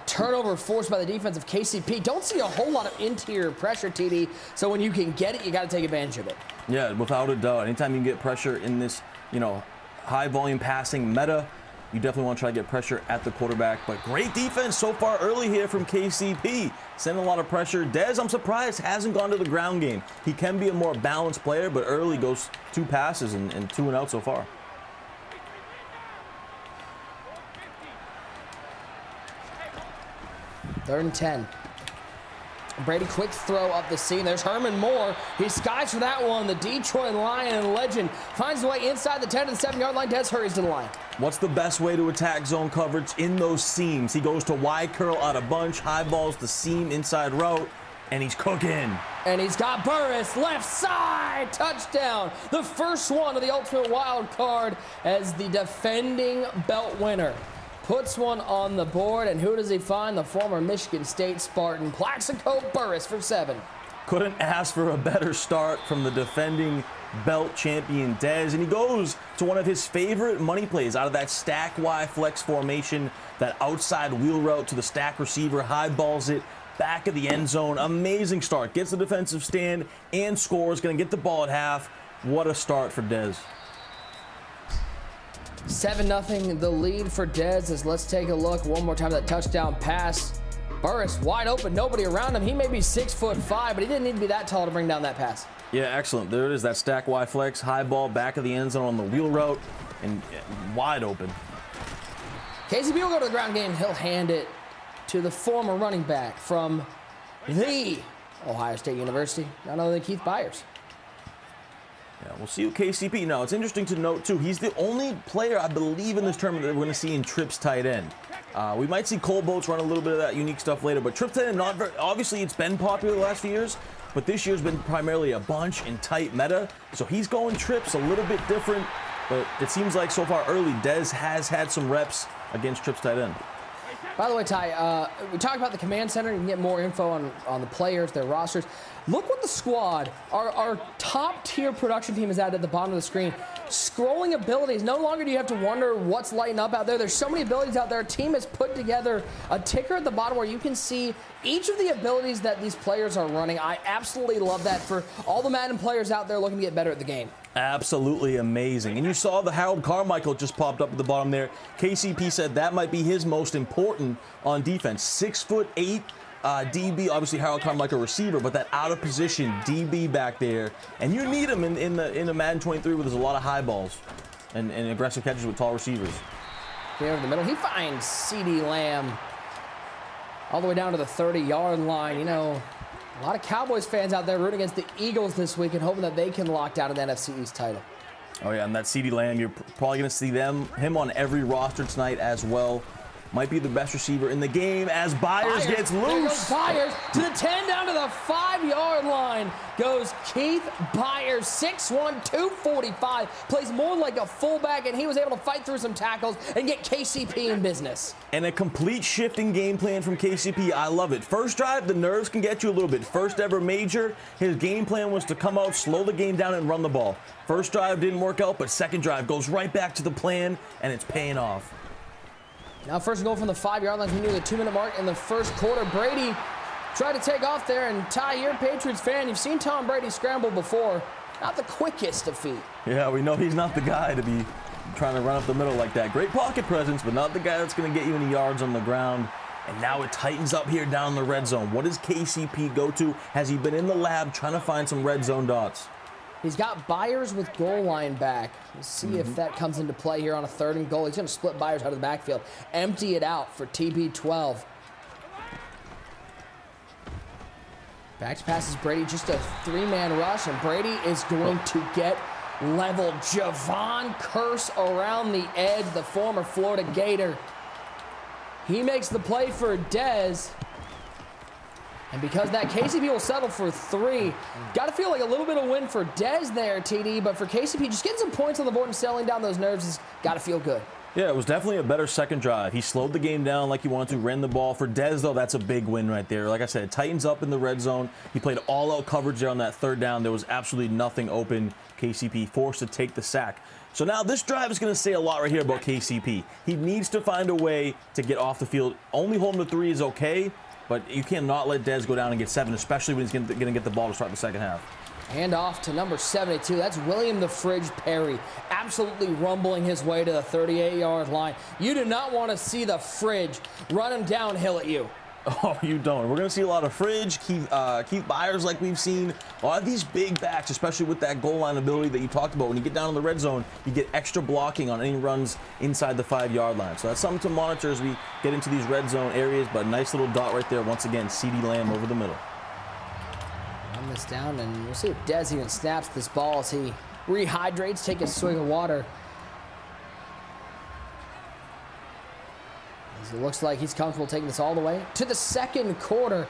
Turnover forced by the defense of KCP. Don't see a whole lot of interior pressure, TD. So when you can get it, you got to take advantage of it. Yeah, without a doubt. Anytime you can get pressure in this, high volume passing meta, you definitely want to try to get pressure at the quarterback. But great defense so far early here from KCP. Sending a lot of pressure. Dez, I'm surprised, hasn't gone to the ground game. He can be a more balanced player, but early goes 2 passes and 2 and out so far. Third and 10. Brady, quick throw up the seam. There's Herman Moore. He skies for that one. The Detroit Lion and legend finds his way inside the 10 to the 7-yard line. Dez hurries to the line. What's the best way to attack zone coverage in those seams? He goes to wide curl out of bunch, high balls the seam inside route, and he's cooking. And he's got Burris left side. Touchdown. The first one of the ultimate wild card as the defending belt winner. Puts one on the board, and who does he find? The former Michigan State Spartan, Plaxico Burris for 7. Couldn't ask for a better start from the defending belt champion Dez, and he goes to one of his favorite money plays out of that stack Y flex formation, that outside wheel route to the stack receiver, high balls it back of the end zone. Amazing start. Gets the defensive stand and scores. Going to get the ball at half. What a start for Dez. 7-0 the lead for Dez as let's take a look one more time at that touchdown pass. Burris wide open, nobody around him. He may be 6'5", but he didn't need to be that tall to bring down that pass. Yeah, excellent. There it is, that stack Y flex, high ball back of the end zone on the wheel route, and wide open. KCP will go to the ground game. He'll hand it to the former running back from the Ohio State University, none other than Keith Byers. Yeah, we'll see who KCP. Now, it's interesting to note, too, he's the only player, I believe, in this tournament that we're going to see in trips tight end. We might see Kobo run a little bit of that unique stuff later, but trips tight end, not very, obviously, it's been popular the last few years, but this year's been primarily a bunch and tight meta, so he's going trips a little bit different, but it seems like so far early, Dez has had some reps against trips tight end. By the way, Ty, we talked about the command center. You can get more info on the players, their rosters. Look what the squad, our top-tier production team is at the bottom of the screen. Scrolling abilities. No longer do you have to wonder what's lighting up out there. There's so many abilities out there. Our team has put together a ticker at the bottom where you can see each of the abilities that these players are running. I absolutely love that for all the Madden players out there looking to get better at the game. Absolutely amazing. And you saw the Harold Carmichael just popped up at the bottom there. KCP said that might be his most important on defense. 6'8" DB, obviously Harold Carmichael receiver, but that out of position DB back there. And you need him in the Madden 23 where there's a lot of high balls and aggressive catches with tall receivers. Here in the middle, he finds CeeDee Lamb all the way down to the 30-yard line. You know, a lot of Cowboys fans out there rooting against the Eagles this week and hoping that they can lock down an NFC East title. Oh yeah, and that CeeDee Lamb, you're probably going to see him on every roster tonight as well. Might be the best receiver in the game as Byers gets loose. There goes Byers to the 10 down to the 5-yard line. Goes Keith Byers, 6'1", 245. Plays more like a fullback, and he was able to fight through some tackles and get KCP in business. And a complete shifting game plan from KCP. I love it. First drive, the nerves can get you a little bit. First ever major, his game plan was to come out, slow the game down, and run the ball. First drive didn't work out, but second drive goes right back to the plan, and it's paying off. Now first goal from the 5-yard line. We knew the 2-minute mark in the first quarter. Brady tried to take off there, and Ty, you're a Patriots fan. You've seen Tom Brady scramble before. Not the quickest of feet. Yeah, we know he's not the guy to be trying to run up the middle like that. Great pocket presence, but not the guy that's going to get you any yards on the ground. And now it tightens up here down in the red zone. What does KCP go to? Has he been in the lab trying to find some red zone dots? He's got Byers with goal line back. Let's see if that comes into play here on a 3rd and goal. He's going to split Byers out of the backfield. Empty it out for TB12. Back to passes Brady, just a 3-man rush, and Brady is going to get leveled. Javon Curse around the edge, the former Florida Gator. He makes the play for Dez. And because that, KCP will settle for 3. Got to feel like a little bit of win for Dez there, TD, but for KCP, just getting some points on the board and selling down those nerves has got to feel good. Yeah, it was definitely a better second drive. He slowed the game down like he wanted to, ran the ball. For Dez, though, that's a big win right there. Like I said, it tightens up in the red zone. He played all-out coverage there on that third down. There was absolutely nothing open. KCP forced to take the sack. So now this drive is going to say a lot right here about KCP. He needs to find a way to get off the field. Only holding the 3 is okay, but you cannot let Dez go down and get 7, especially when he's going to get the ball to start the second half. Hand off to number 72. That's William the Fridge Perry, absolutely rumbling his way to the 38-yard line. You do not want to see the Fridge running downhill at you. Oh, you don't. We're going to see a lot of Fridge, Keith Byers like we've seen. A lot of these big backs, especially with that goal line ability that you talked about. When you get down in the red zone, you get extra blocking on any runs inside the 5-yard line. So that's something to monitor as we get into these red zone areas. But a nice little dot right there. Once again, CeeDee Lamb over the middle. Run this down, and we'll see if Dez even snaps this ball as he rehydrates, take a swig of water. As it looks like he's comfortable taking this all the way to the second quarter.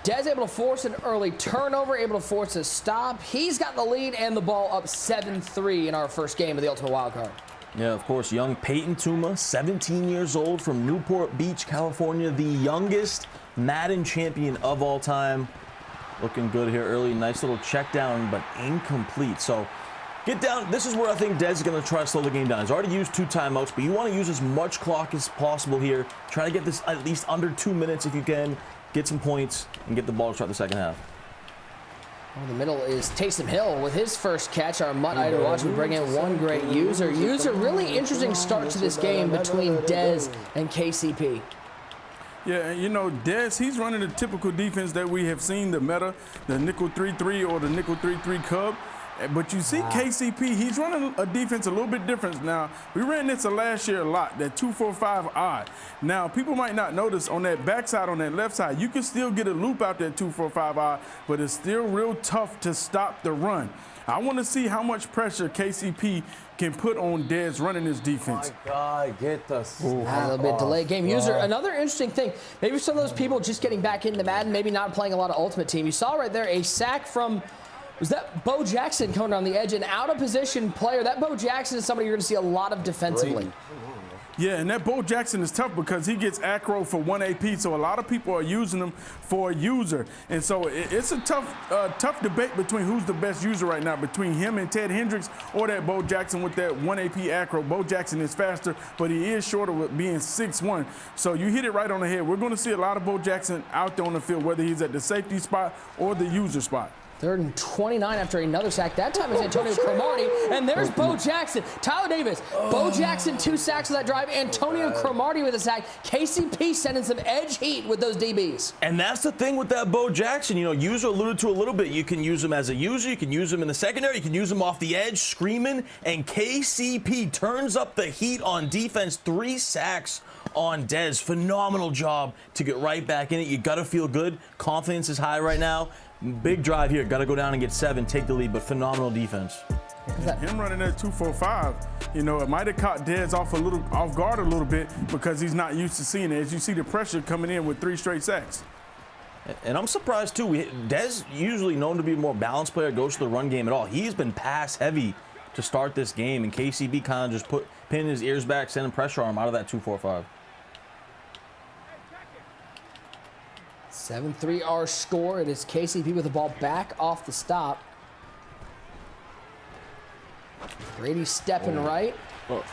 Dez able to force an early turnover, able to force a stop. He's got the lead and the ball up 7-3 in our first game of the Ultimate Wildcard. Yeah, of course, young Peyton Tuma, 17 years old from Newport Beach, California, the youngest Madden champion of all time. Looking good here early. Nice little check down, but incomplete. So get down. This is where I think Dez is going to try to slow the game down. He's already used 2 timeouts, but you want to use as much clock as possible here. Try to get this at least under 2 minutes if you can. Get some points and get the ball to start the second half. In the middle is Taysom Hill with his first catch. Our Mutt Ida watch will bring in one great user. Really interesting start to this game between Dez and KCP. Yeah, and you know, Dez, he's running the typical defense that we have seen, the meta, the nickel 3-3 or the nickel 3-3 cub. But you see KCP, he's running a defense a little bit different now. We ran this last year a lot, that 2-4-5 odd. Now, people might not notice on that backside, on that left side, you can still get a loop out that 2-4-5 odd, but it's still real tough to stop the run. I want to see how much pressure KCP can put on Dez running his defense. My God, get the A little bit delayed game user. Another interesting thing, maybe some of those people just getting back into Madden, maybe not playing a lot of Ultimate Team. You saw right there a sack from, was that Bo Jackson coming down the edge, an out of position player. That Bo Jackson is somebody you're going to see a lot of defensively. Yeah, and that Bo Jackson is tough because he gets acro for 1 AP, so a lot of people are using him for a user. And so it's a tough debate between who's the best user right now, between him and Ted Hendricks or that Bo Jackson with that 1 AP acro. Bo Jackson is faster, but he is shorter with being 6'1". So you hit it right on the head. We're going to see a lot of Bo Jackson out there on the field, whether he's at the safety spot or the user spot. 3rd and 29 after another sack. That time is Antonio Cromartie, and there's Bo Jackson. Tyler Davis, Bo Jackson, 2 sacks on that drive. Antonio Cromartie with a sack. KCP sending some edge heat with those DBs. And that's the thing with that Bo Jackson. You know, user alluded to a little bit. You can use him as a user. You can use him in the secondary. You can use him off the edge, screaming. And KCP turns up the heat on defense. 3 sacks on Dez. Phenomenal job to get right back in it. You got to feel good. Confidence is high right now. Big drive here. Got to go down and get 7, take the lead, but phenomenal defense. Him running that 2-4-5, you know, it might have caught Dez off guard a little bit because he's not used to seeing it. As you see the pressure coming in with 3 straight sacks. And I'm surprised, too. Dez, usually known to be a more balanced player, goes to the run game at all. He's been pass heavy to start this game, and KCP kind of just pinning his ears back, sending pressure on him out of that 2-4-5. 7-3 our score. It is KCP with the ball back off the stop. Brady stepping right.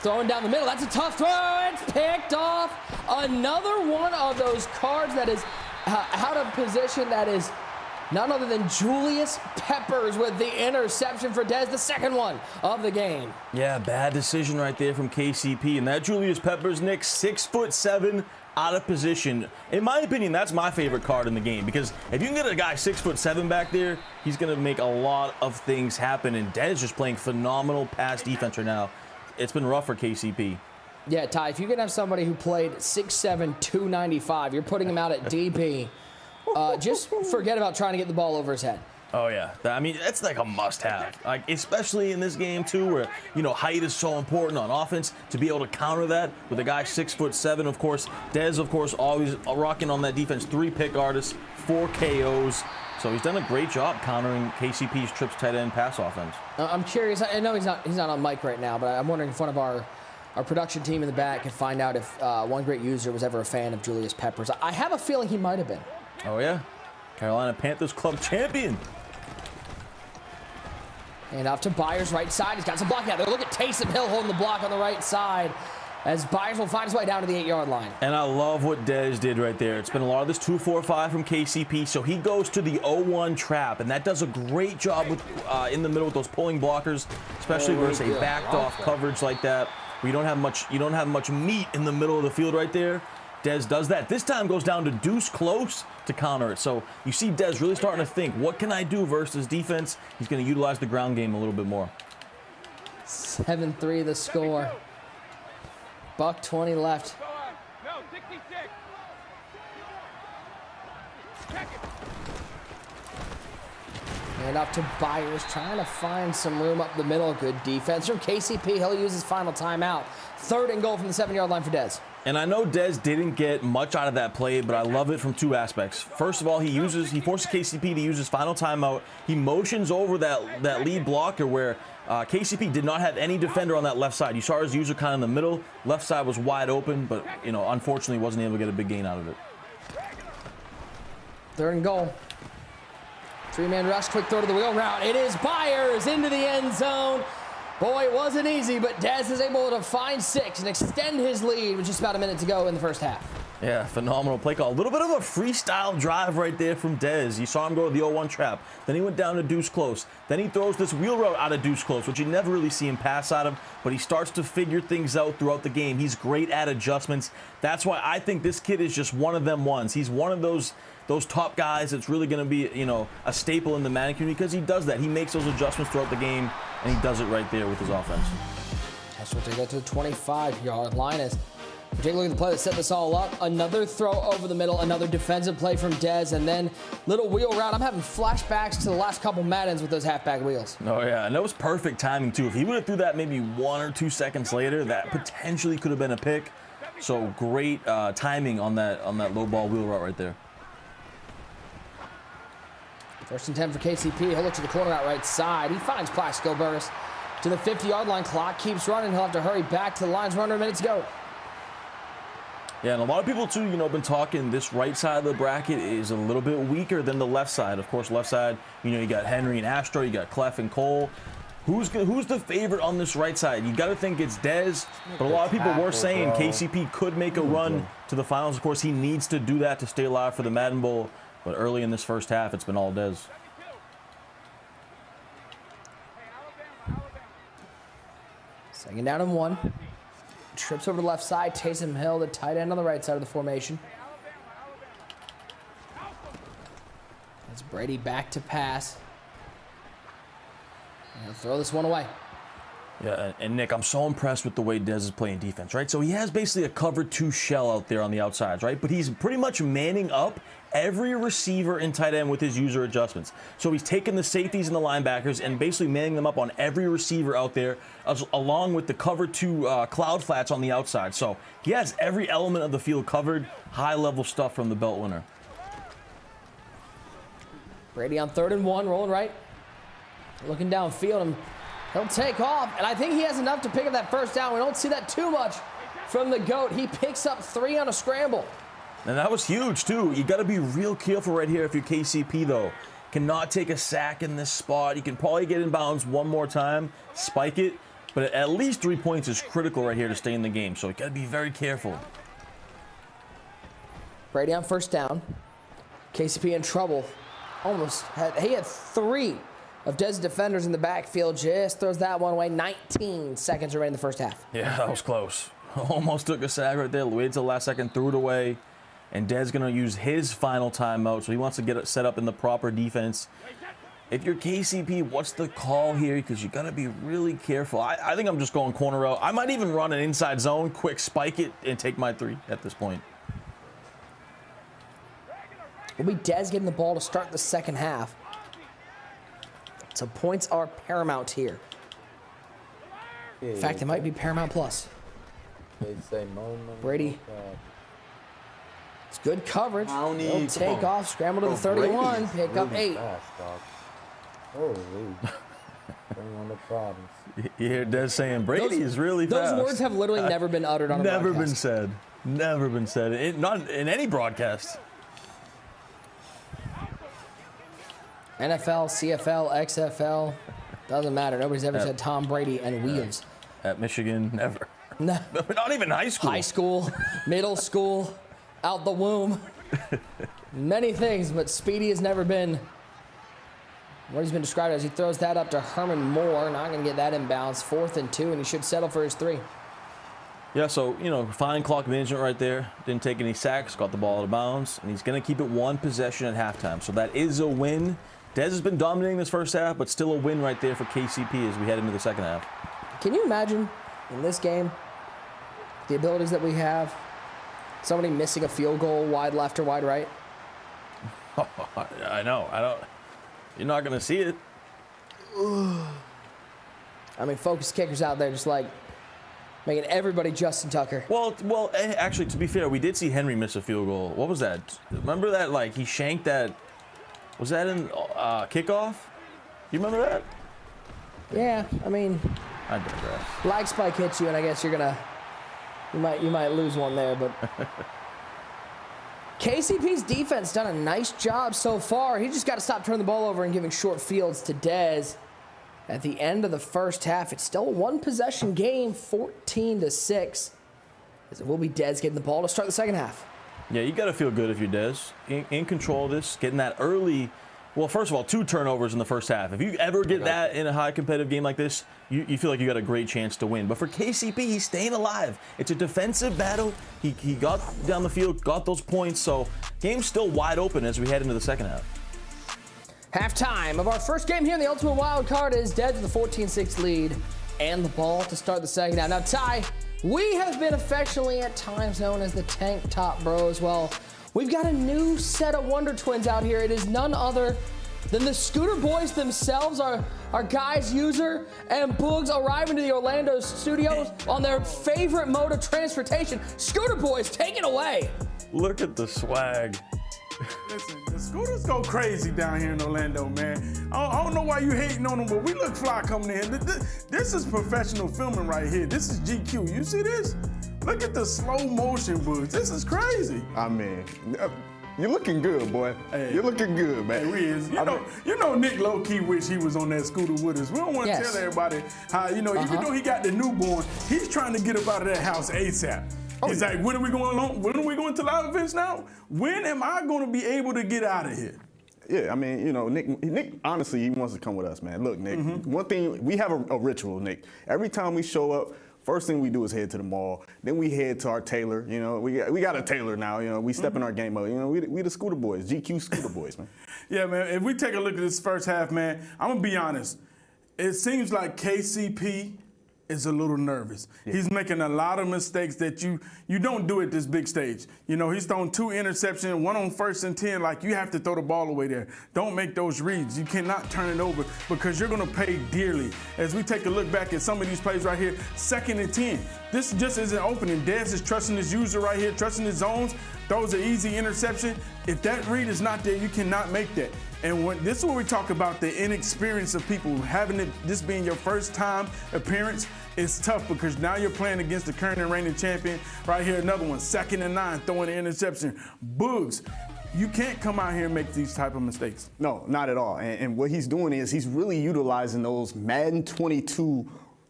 Throwing down the middle. That's a tough throw. It's picked off. Another one of those cards that is out of position. That is none other than Julius Peppers with the interception for Dez, the second one of the game. Yeah, bad decision right there from KCP. And that Julius Peppers, Nick, 6'7", out of position. In my opinion, that's my favorite card in the game, because if you can get a guy 6'7" back there, he's going to make a lot of things happen. And Dez just playing phenomenal pass defense right now. It's been rough for KCP. Yeah, Ty, if you can have somebody who played 6'7", 295, you're putting him out at DP. Just forget about trying to get the ball over his head. Oh, yeah. I mean, that's like a must-have. Like, especially in this game, too, where, you know, height is so important on offense, to be able to counter that with a guy 6'7", of course. Dez, of course, always rocking on that defense. 3 pick artists, 4 KOs. So he's done a great job countering KCP's trips tight end pass offense. I'm curious. I know he's not on mic right now, but I'm wondering if one of our our production team in the back could find out if one great user was ever a fan of Julius Peppers. I have a feeling he might have been. Oh, yeah. Carolina Panthers club champion. And off to Byers, right side. He's got some blocking out there. Look at Taysom Hill holding the block on the right side as Byers will find his way down to the 8-yard line. And I love what Dez did right there. It's been a lot of this 2-4-5 from KCP, so he goes to the 0-1 trap, and that does a great job with in the middle with those pulling blockers, especially versus a backed off coverage like that. Where you don't have much meat in the middle of the field right there. Dez does that. This time goes down to deuce close to counter it. So you see Dez really starting to think, what can I do versus defense? He's going to utilize the ground game a little bit more. 7-3 the score. $1:20 left. No, 66. And up to Byers, trying to find some room up the middle. Good defense from KCP. He'll use his final timeout. 3rd and goal from the 7-yard line for Dez. And I know Dez didn't get much out of that play, but I love it from 2 aspects. First of all, he forces KCP to use his final timeout. He motions over that lead blocker where KCP did not have any defender on that left side. You saw his user kind of in the middle. Left side was wide open, but unfortunately wasn't able to get a big gain out of it. 3rd and goal. 3-man rush, quick throw to the wheel route. It is Byers into the end zone. Boy, it wasn't easy, but Dez is able to find 6 and extend his lead with just about a minute to go in the first half. Yeah, phenomenal play call. A little bit of a freestyle drive right there from Dez. You saw him go to the 0-1 trap. Then he went down to deuce close. Then he throws this wheel route out of deuce close, which you never really see him pass out of, but he starts to figure things out throughout the game. He's great at adjustments. That's why I think this kid is just one of them ones. He's one of those top guys that's really going to be, a staple in the Madden community because he does that. He makes those adjustments throughout the game, and he does it right there with his offense. Astro take that to the 25-yard line as we take a look at the play that set this all up. Another throw over the middle, another defensive play from Dez, and then little wheel route. I'm having flashbacks to the last couple Maddens with those halfback wheels. Oh, yeah, and that was perfect timing, too. If he would have threw that maybe 1 or 2 seconds later, that potentially could have been a pick. So great timing on that low ball wheel route right there. 1st and 10 for KCP. He'll look to the corner out right side. He finds Plaxico Burris to the 50-yard line. Clock keeps running. He'll have to hurry back to the lines. Under a minute to go. Yeah, and a lot of people, too, been talking this right side of the bracket is a little bit weaker than the left side. Of course, left side, you got Henry and Astro. You got Clef and Cole. Who's the favorite on this right side? You got to think it's Dez, but a lot of people were saying KCP could make a run to the finals. Of course, he needs to do that to stay alive for the Madden Bowl. But early in this first half, it's been all Dez. 2nd down and 1. Trips over to the left side. Taysom Hill, the tight end on the right side of the formation. That's Brady back to pass. And he'll throw this one away. Yeah, and Nick, I'm so impressed with the way Dez is playing defense, right? So he has basically a cover 2 shell out there on the outsides, right? But he's pretty much manning up every receiver and tight end with his user adjustments. So he's taking the safeties and the linebackers and basically manning them up on every receiver out there, along with the cover 2 cloud flats on the outside. So he has every element of the field covered. High-level stuff from the belt winner. Brady on 3rd and 1, rolling right. Looking downfield, and he'll take off. And I think he has enough to pick up that 1st down. We don't see that too much from the GOAT. He picks up 3 on a scramble. And that was huge, too. You got to be real careful right here if you're KCP, though. Cannot take a sack in this spot. You can probably get in bounds one more time, spike it, but at least 3 points is critical right here to stay in the game. So you got to be very careful. Brady on 1st down. KCP in trouble. He had 3 of Dez's defenders in the backfield. Just throws that one away. 19 seconds remaining in the first half. Yeah, that was close. Almost took a sack right there. Waited till the last second, threw it away. And Dez going to use his final timeout, so he wants to get it set up in the proper defense. If you're KCP, what's the call here? Because you got to be really careful. I think I'm just going corner route. I might even run an inside zone, quick spike it, and take my 3 at this point. Will be Dez getting the ball to start the second half. So points are paramount here. In fact, it might be paramount plus. Brady. It's good coverage. He'll take off, scramble to the 31, pick up 8. Bring on the problems. You hear Des saying Brady is really fast. Those words have literally never been uttered on a Never broadcast. been said. Never been said. Not in any broadcast. NFL, CFL, XFL, doesn't matter. Nobody's ever said Tom Brady and wheels. At Michigan, never. No. Not even high school. High school, middle school, out the womb. Many things, but Speedy has never been what he's been described as. He throws that up to Herman Moore. Not going to get that inbounds. 4th and 2, and he should settle for his 3. Yeah, so, fine clock management right there. Didn't take any sacks, got the ball out of bounds, and he's going to keep it 1 possession at halftime. So that is a win. Dez has been dominating this first half, but still a win right there for KCP as we head into the second half. Can you imagine in this game the abilities that we have? Somebody missing a field goal wide left or wide right? I know. You're not going to see it. I mean, focus kickers out there just like making everybody Justin Tucker. Well, actually, to be fair, we did see Henry miss a field goal. What was that? Remember that, he shanked that? Was that in kickoff? You remember that? Yeah, I mean, I digress. lag spike hits you, and I guess you might lose one there, but KCP's defense done a nice job so far. He just got to stop turning the ball over and giving short fields to Dez. At the end of the first half, it's still a 1-possession game, 14-6. As it will be Dez getting the ball to start the second half. Yeah, you got to feel good if you're Dez. In control of this, getting that early. Well, first of all, 2 turnovers in the first half. If you ever get that in a high competitive game like this, you feel like you got a great chance to win. But for KCP, he's staying alive. It's a defensive battle. He got down the field, got those points. So game's still wide open as we head into the second half. Halftime of our first game here in the Ultimate Wild Card is Dez with a 14-6 lead and the ball to start the second half. Now, Ty, we have been affectionately at times known as the Tank Top Bros. Well, we've got a new set of Wonder Twins out here. It is none other than the Scooter Boys themselves, our guys, User and Boogs, arriving to the Orlando studios on their favorite mode of transportation. Scooter Boys, take it away. Look at the swag. Listen, the scooters go crazy down here in Orlando, man. I don't know why you hating on them, but we look fly coming in. This is professional filming right here. This is GQ. You see this? Look at the slow motion boots. This is crazy. I mean, you're looking good, boy. Hey. You're looking good, man. Hey, we is. You know, Nick low-key wish he was on that scooter with us. We don't want to tell everybody how, even though he got the newborn, he's trying to get up out of that house ASAP. He's like, when are we going along? When are we going to live events now? When am I going to be able to get out of here? Yeah, I mean, Nick, honestly, he wants to come with us, man. Look, Nick, one thing, we have a ritual, Nick. Every time we show up, first thing we do is head to the mall. Then we head to our tailor. We got a tailor now. We step in our game up. We the Scooter Boys, GQ Scooter Boys, man. Yeah, man, if we take a look at this first half, man, I'm going to be honest. It seems like KCP is a little nervous. Yeah. He's making a lot of mistakes that you don't do at this big stage. He's thrown 2 interceptions, 1 on 1st and 10. Like, you have to throw the ball away there. Don't make those reads. You cannot turn it over because you're going to pay dearly. As we take a look back at some of these plays right here, 2nd and 10. This just isn't opening. Dez is trusting his user right here, trusting his zones. Throws an easy interception. If that read is not there, you cannot make that. And this is where we talk about the inexperience of people. This being your first time appearance, it's tough because now you're playing against the current and reigning champion. Right here, another one, 2nd and 9, throwing an interception. Boogs, you can't come out here and make these type of mistakes. No, not at all. And what he's doing is he's really utilizing those Madden 22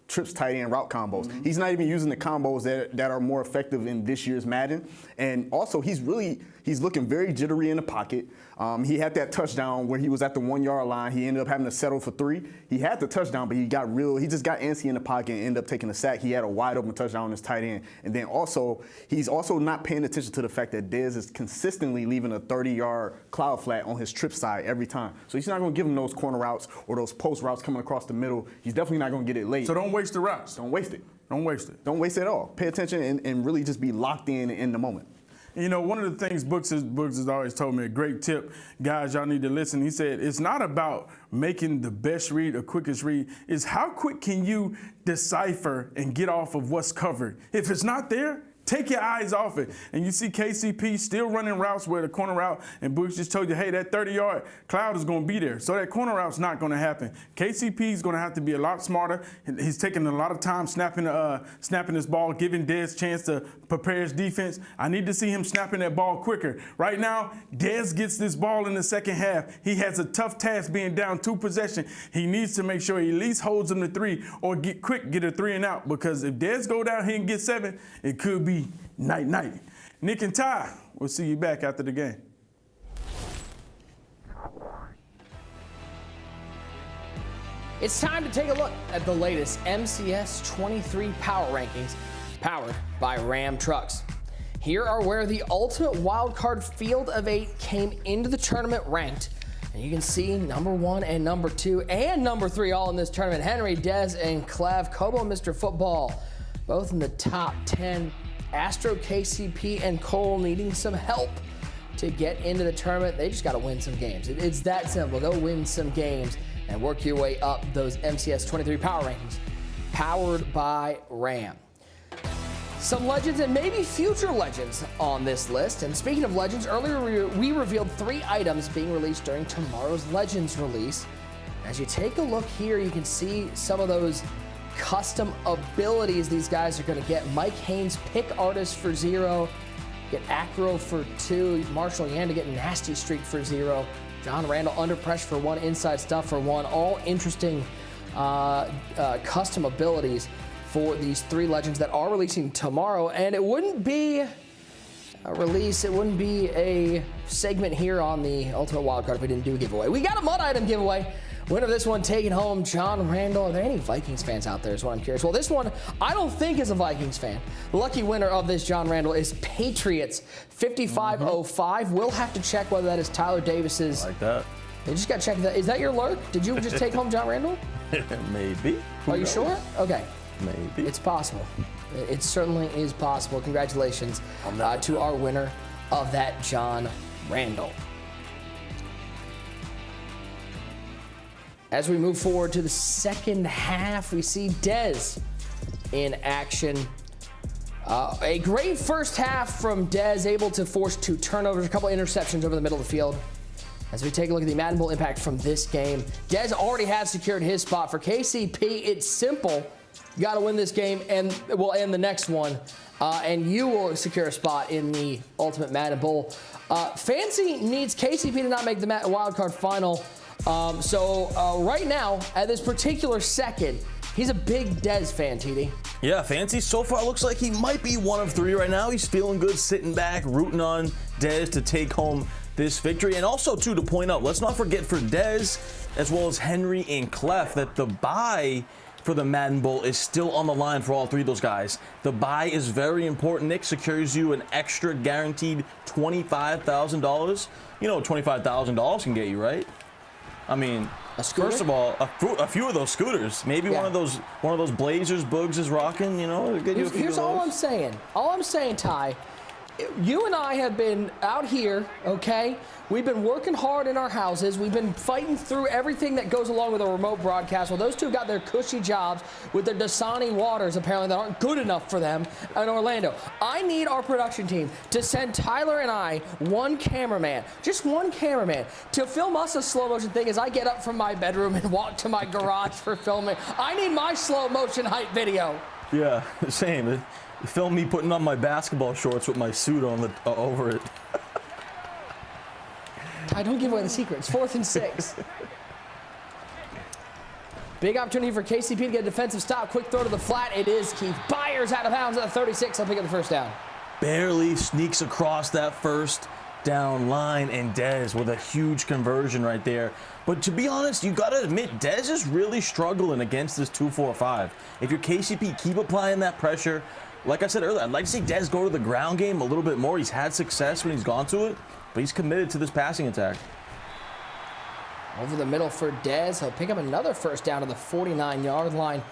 trips, tight end, route combos. He's not even using the combos that are more effective in this year's Madden. And also, he's looking very jittery in the pocket. He had that touchdown where he was at the 1-yard line. He ended up having to settle for 3. He had the touchdown, but he just got antsy in the pocket and ended up taking a sack. He had a wide open touchdown on his tight end. And then he's also not paying attention to the fact that Dez is consistently leaving a 30-yard cloud flat on his trip side every time. So he's not going to give him those corner routes or those post routes coming across the middle. He's definitely not going to get it late. So don't waste the routes. Don't waste it. Don't waste it. Don't waste it at all. Pay attention and really just be locked in the moment. One of the things Books has always told me, a great tip, guys, y'all need to listen. He said, it's not about making the best read or quickest read. It's how quick can you decipher and get off of what's covered. If it's not there, Take your eyes off it. And you see KCP still running routes where the corner route, and Books just told you, hey, that 30-yard cloud is going to be there. So that corner route's not going to happen. KCP is going to have to be a lot smarter. He's taking a lot of time snapping this ball, giving Dez a chance to prepare his defense. I need to see him snapping that ball quicker. Right now, Dez gets this ball in the second half. He has a tough task being down 2 possessions. He needs to make sure he at least holds him to 3 or get a 3 and out, because if Dez go down here and get 7, it could be night. Nick and Ty, we'll see you back after the game. It's time to take a look at the latest MCS 23 Power Rankings, powered by Ram Trucks. Here are where the ultimate wildcard field of 8 came into the tournament ranked. And you can see number 1 and number 2 and number 3 all in this tournament. Henry, Dez, and Clef, Kobo, Mr. Football, both in the top 10. Astro, KCP, and Cole needing some help to get into the tournament. They just got to win some games. It's that simple. Go win some games and work your way up those MCS 23 Power Rankings, powered by Ram. Some legends and maybe future legends on this list. And speaking of legends, earlier we revealed 3 items being released during tomorrow's Legends release. As you take a look here, you can see some of those custom abilities these guys are going to get. Mike Haynes, Pick Artist for 0. Get Acro for 2. Marshall Yanda get Nasty Streak for 0. John Randall, Under Pressure for 1. Inside Stuff for 1. All interesting custom abilities for these 3 legends that are releasing tomorrow. And it wouldn't be a release, it wouldn't be a segment here on the Ultimate Wildcard if we didn't do a giveaway. We got a mud item giveaway. Winner of this one taking home John Randall. Are there any Vikings fans out there is what I'm curious. Well, this one I don't think is a Vikings fan. The lucky winner of this John Randall is Patriots 5505. We'll have to check whether that is Tyler Davis's. I like that. You just got to check that. Is that your lurk? Did you just take home John Randall? Maybe. Are you sure? Okay. Maybe. It's possible. It certainly is possible. Congratulations to our winner of that John Randall. As we move forward to the second half, we see Dez in action. A great first half from Dez, able to force 2 turnovers, a couple interceptions over the middle of the field. As we take a look at the Madden Bowl impact from this game, Dez already has secured his spot. For KCP, it's simple. You got to win this game, and we'll end the next one, and you will secure a spot in the Ultimate Madden Bowl. Fancy needs KCP to not make the wildcard final. So right now, at this particular second, he's a big Dez fan, TD. Yeah, Fancy so far looks like he might be 1 of 3 right now. He's feeling good, sitting back, rooting on Dez to take home this victory. And also, too, to point out, let's not forget for Dez, as well as Henry and Clef, that the bye for the Madden Bowl is still on the line for all 3 of those guys. The bye is very important. Nick secures you an extra guaranteed $25,000. You know what $25,000 can get you, right? I mean, first of all, a few of those scooters. Maybe one of those Blazers Boogs is rocking. You know, get you a few here's of those. all I'm saying. All I'm saying, Ty, you and I have been out here, okay? We've been working hard in our houses. We've been fighting through everything that goes along with a remote broadcast. Well, those two got their cushy jobs with their Dasani waters, apparently, that aren't good enough for them in Orlando. I need our production team to send Tyler and I one cameraman, just one cameraman, to film us a slow motion thing as I get up from my bedroom and walk to my garage for filming. I need my slow motion hype video. Yeah, same. Film me putting on my basketball shorts with my suit on over it. I don't give away the secret. It's 4th and 6. Big opportunity for KCP to get a defensive stop. Quick throw to the flat. It is Keith Byers out of bounds at the 36. I'll pick up the first down. Barely sneaks across that first down line, and Dez with a huge conversion right there. But to be honest, you got to admit, Dez is really struggling against this 2-4-5. If you're KCP, keep applying that pressure. Like I said earlier, I'd like to see Dez go to the ground game a little bit more. He's had success when he's gone to it, but he's committed to this passing attack. Over the middle for Dez. He'll pick up another first down to the 49-yard line.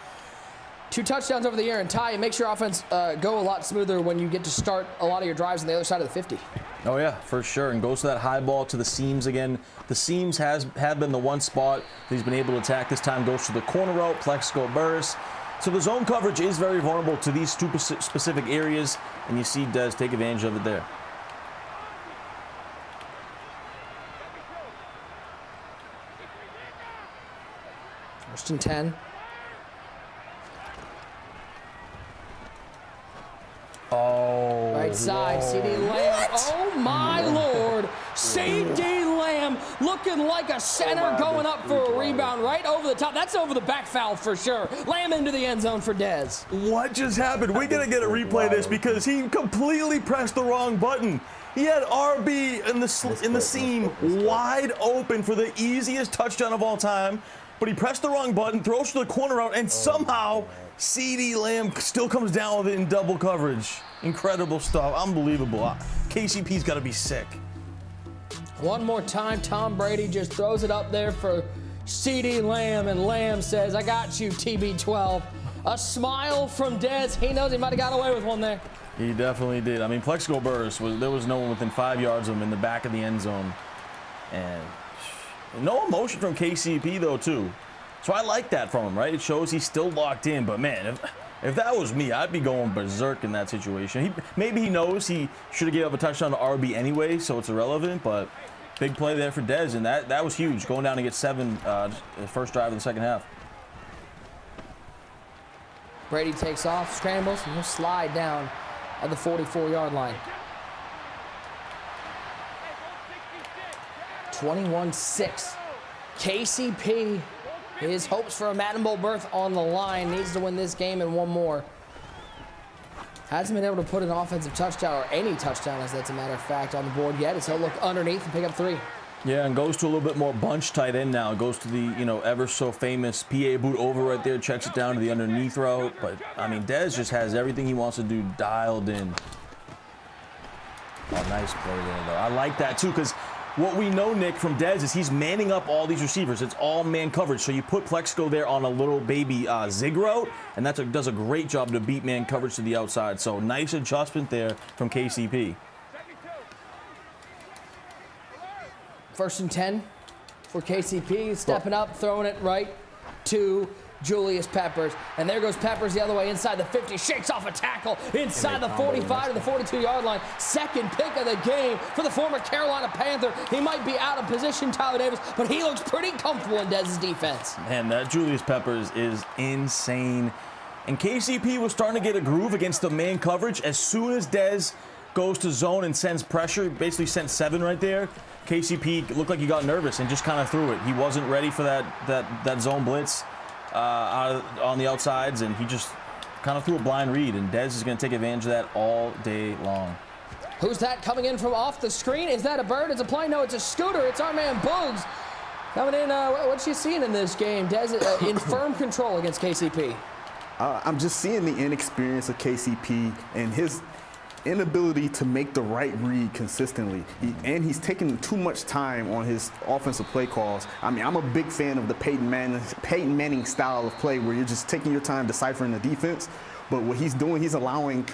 2 touchdowns over the air, and Ty, it makes your offense go a lot smoother when you get to start a lot of your drives on the other side of the 50. Oh yeah, for sure, and goes to that high ball to the seams again. The seams have been the one spot that he's been able to attack. This time goes to the corner route, Plexico burst. So the zone coverage is very vulnerable to these two specific areas, and you see Dez take advantage of it there. First and 10. Oh. Right side, CD Lamb. Oh my Lord. CD Lamb looking like a center going up for a rebound right over the top. That's over the back foul for sure. Lamb into the end zone for Dez. What just happened? We gotta get a replay of this because he completely pressed the wrong button. He had RB in the seam wide open for the easiest touchdown of all time, but he pressed the wrong button, throws to the corner route, and somehow CD Lamb still comes down with it in double coverage. Incredible stuff. Unbelievable. KCP's got to be sick. One more time, Tom Brady just throws it up there for CD Lamb, and Lamb says, I got you, TB12. A smile from Dez. He knows he might have got away with one there. He definitely did. I mean, Plexico Burris, there was no one within 5 yards of him in the back of the end zone. And no emotion from KCP, though, too. So I like that from him, right? It shows he's still locked in. But, man, if that was me, I'd be going berserk in that situation. Maybe he knows he should have gave up a touchdown to RB anyway, so it's irrelevant. But big play there for Dez, and that was huge, going down to get 7 the first drive of the second half. Brady takes off, scrambles, and he'll slide down at the 44-yard line. 21-6. KCP, his hopes for a Madden Bowl berth on the line, needs to win this game and one more. Hasn't been able to put an offensive touchdown, or any touchdown, as that's a matter of fact, on the board yet, as he'll look underneath and pick up 3. Yeah, and goes to a little bit more bunch tight end now. Goes to the, ever so famous PA boot over right there, checks it down to the underneath route. But, I mean, Dez just has everything he wants to do dialed in. Oh, nice play there, though. I like that, too, because what we know, Nick, from Dez is he's manning up all these receivers. It's all man coverage. So you put Plexico there on a little baby zig route, and that does a great job to beat man coverage to the outside. So nice adjustment there from KCP. First and 10 for KCP, stepping up, throwing it right to Julius Peppers. And there goes Peppers the other way inside the 50, shakes off a tackle inside the 45 to the 42-yard line. Second pick of the game for the former Carolina Panther. He might be out of position, Tyler Davis, but he looks pretty comfortable in Dez's defense. Man, that Julius Peppers is insane. And KCP was starting to get a groove against the man coverage. As soon as Dez goes to zone and sends pressure, basically sent 7 right there, KCP looked like he got nervous and just kind of threw it. He wasn't ready for that zone blitz on the outsides, and he just kind of threw a blind read, and Dez is going to take advantage of that all day long. Who's that coming in from off the screen? Is that a bird? It's a plane? No, it's a scooter. It's our man Bugs coming in. What's you seeing in this game? Dez in firm control against KCP. I'm just seeing the inexperience of KCP and his inability to make the right read consistently. He's taking too much time on his offensive play calls. I mean, I'm a big fan of the Peyton Manning style of play where you're just taking your time deciphering the defense. But what he's doing, he's allowing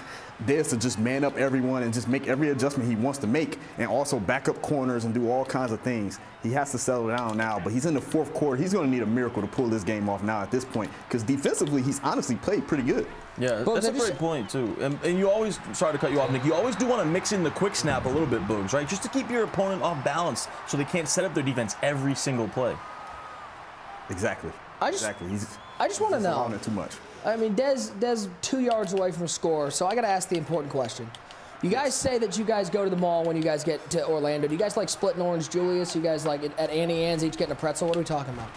Dez to just man up everyone and just make every adjustment he wants to make, and also back up corners and do all kinds of things. He has to settle down now, but he's in the fourth quarter. He's going to need a miracle to pull this game off now at this point, because defensively, he's honestly played pretty good. Yeah, that's a great point, too. And you always, sorry to cut you off, Nick, you always do want to mix in the quick snap a little bit, Boogs, right? Just to keep your opponent off balance so they can't set up their defense every single play. Exactly. I just want to know. Allowing it too much. I mean, Dez 2 yards away from a score, so I got to ask the important question. You guys say that you guys go to the mall when you guys get to Orlando. Do you guys like splitting Orange Julius? You guys like at Annie Ann's each getting a pretzel? What are we talking about?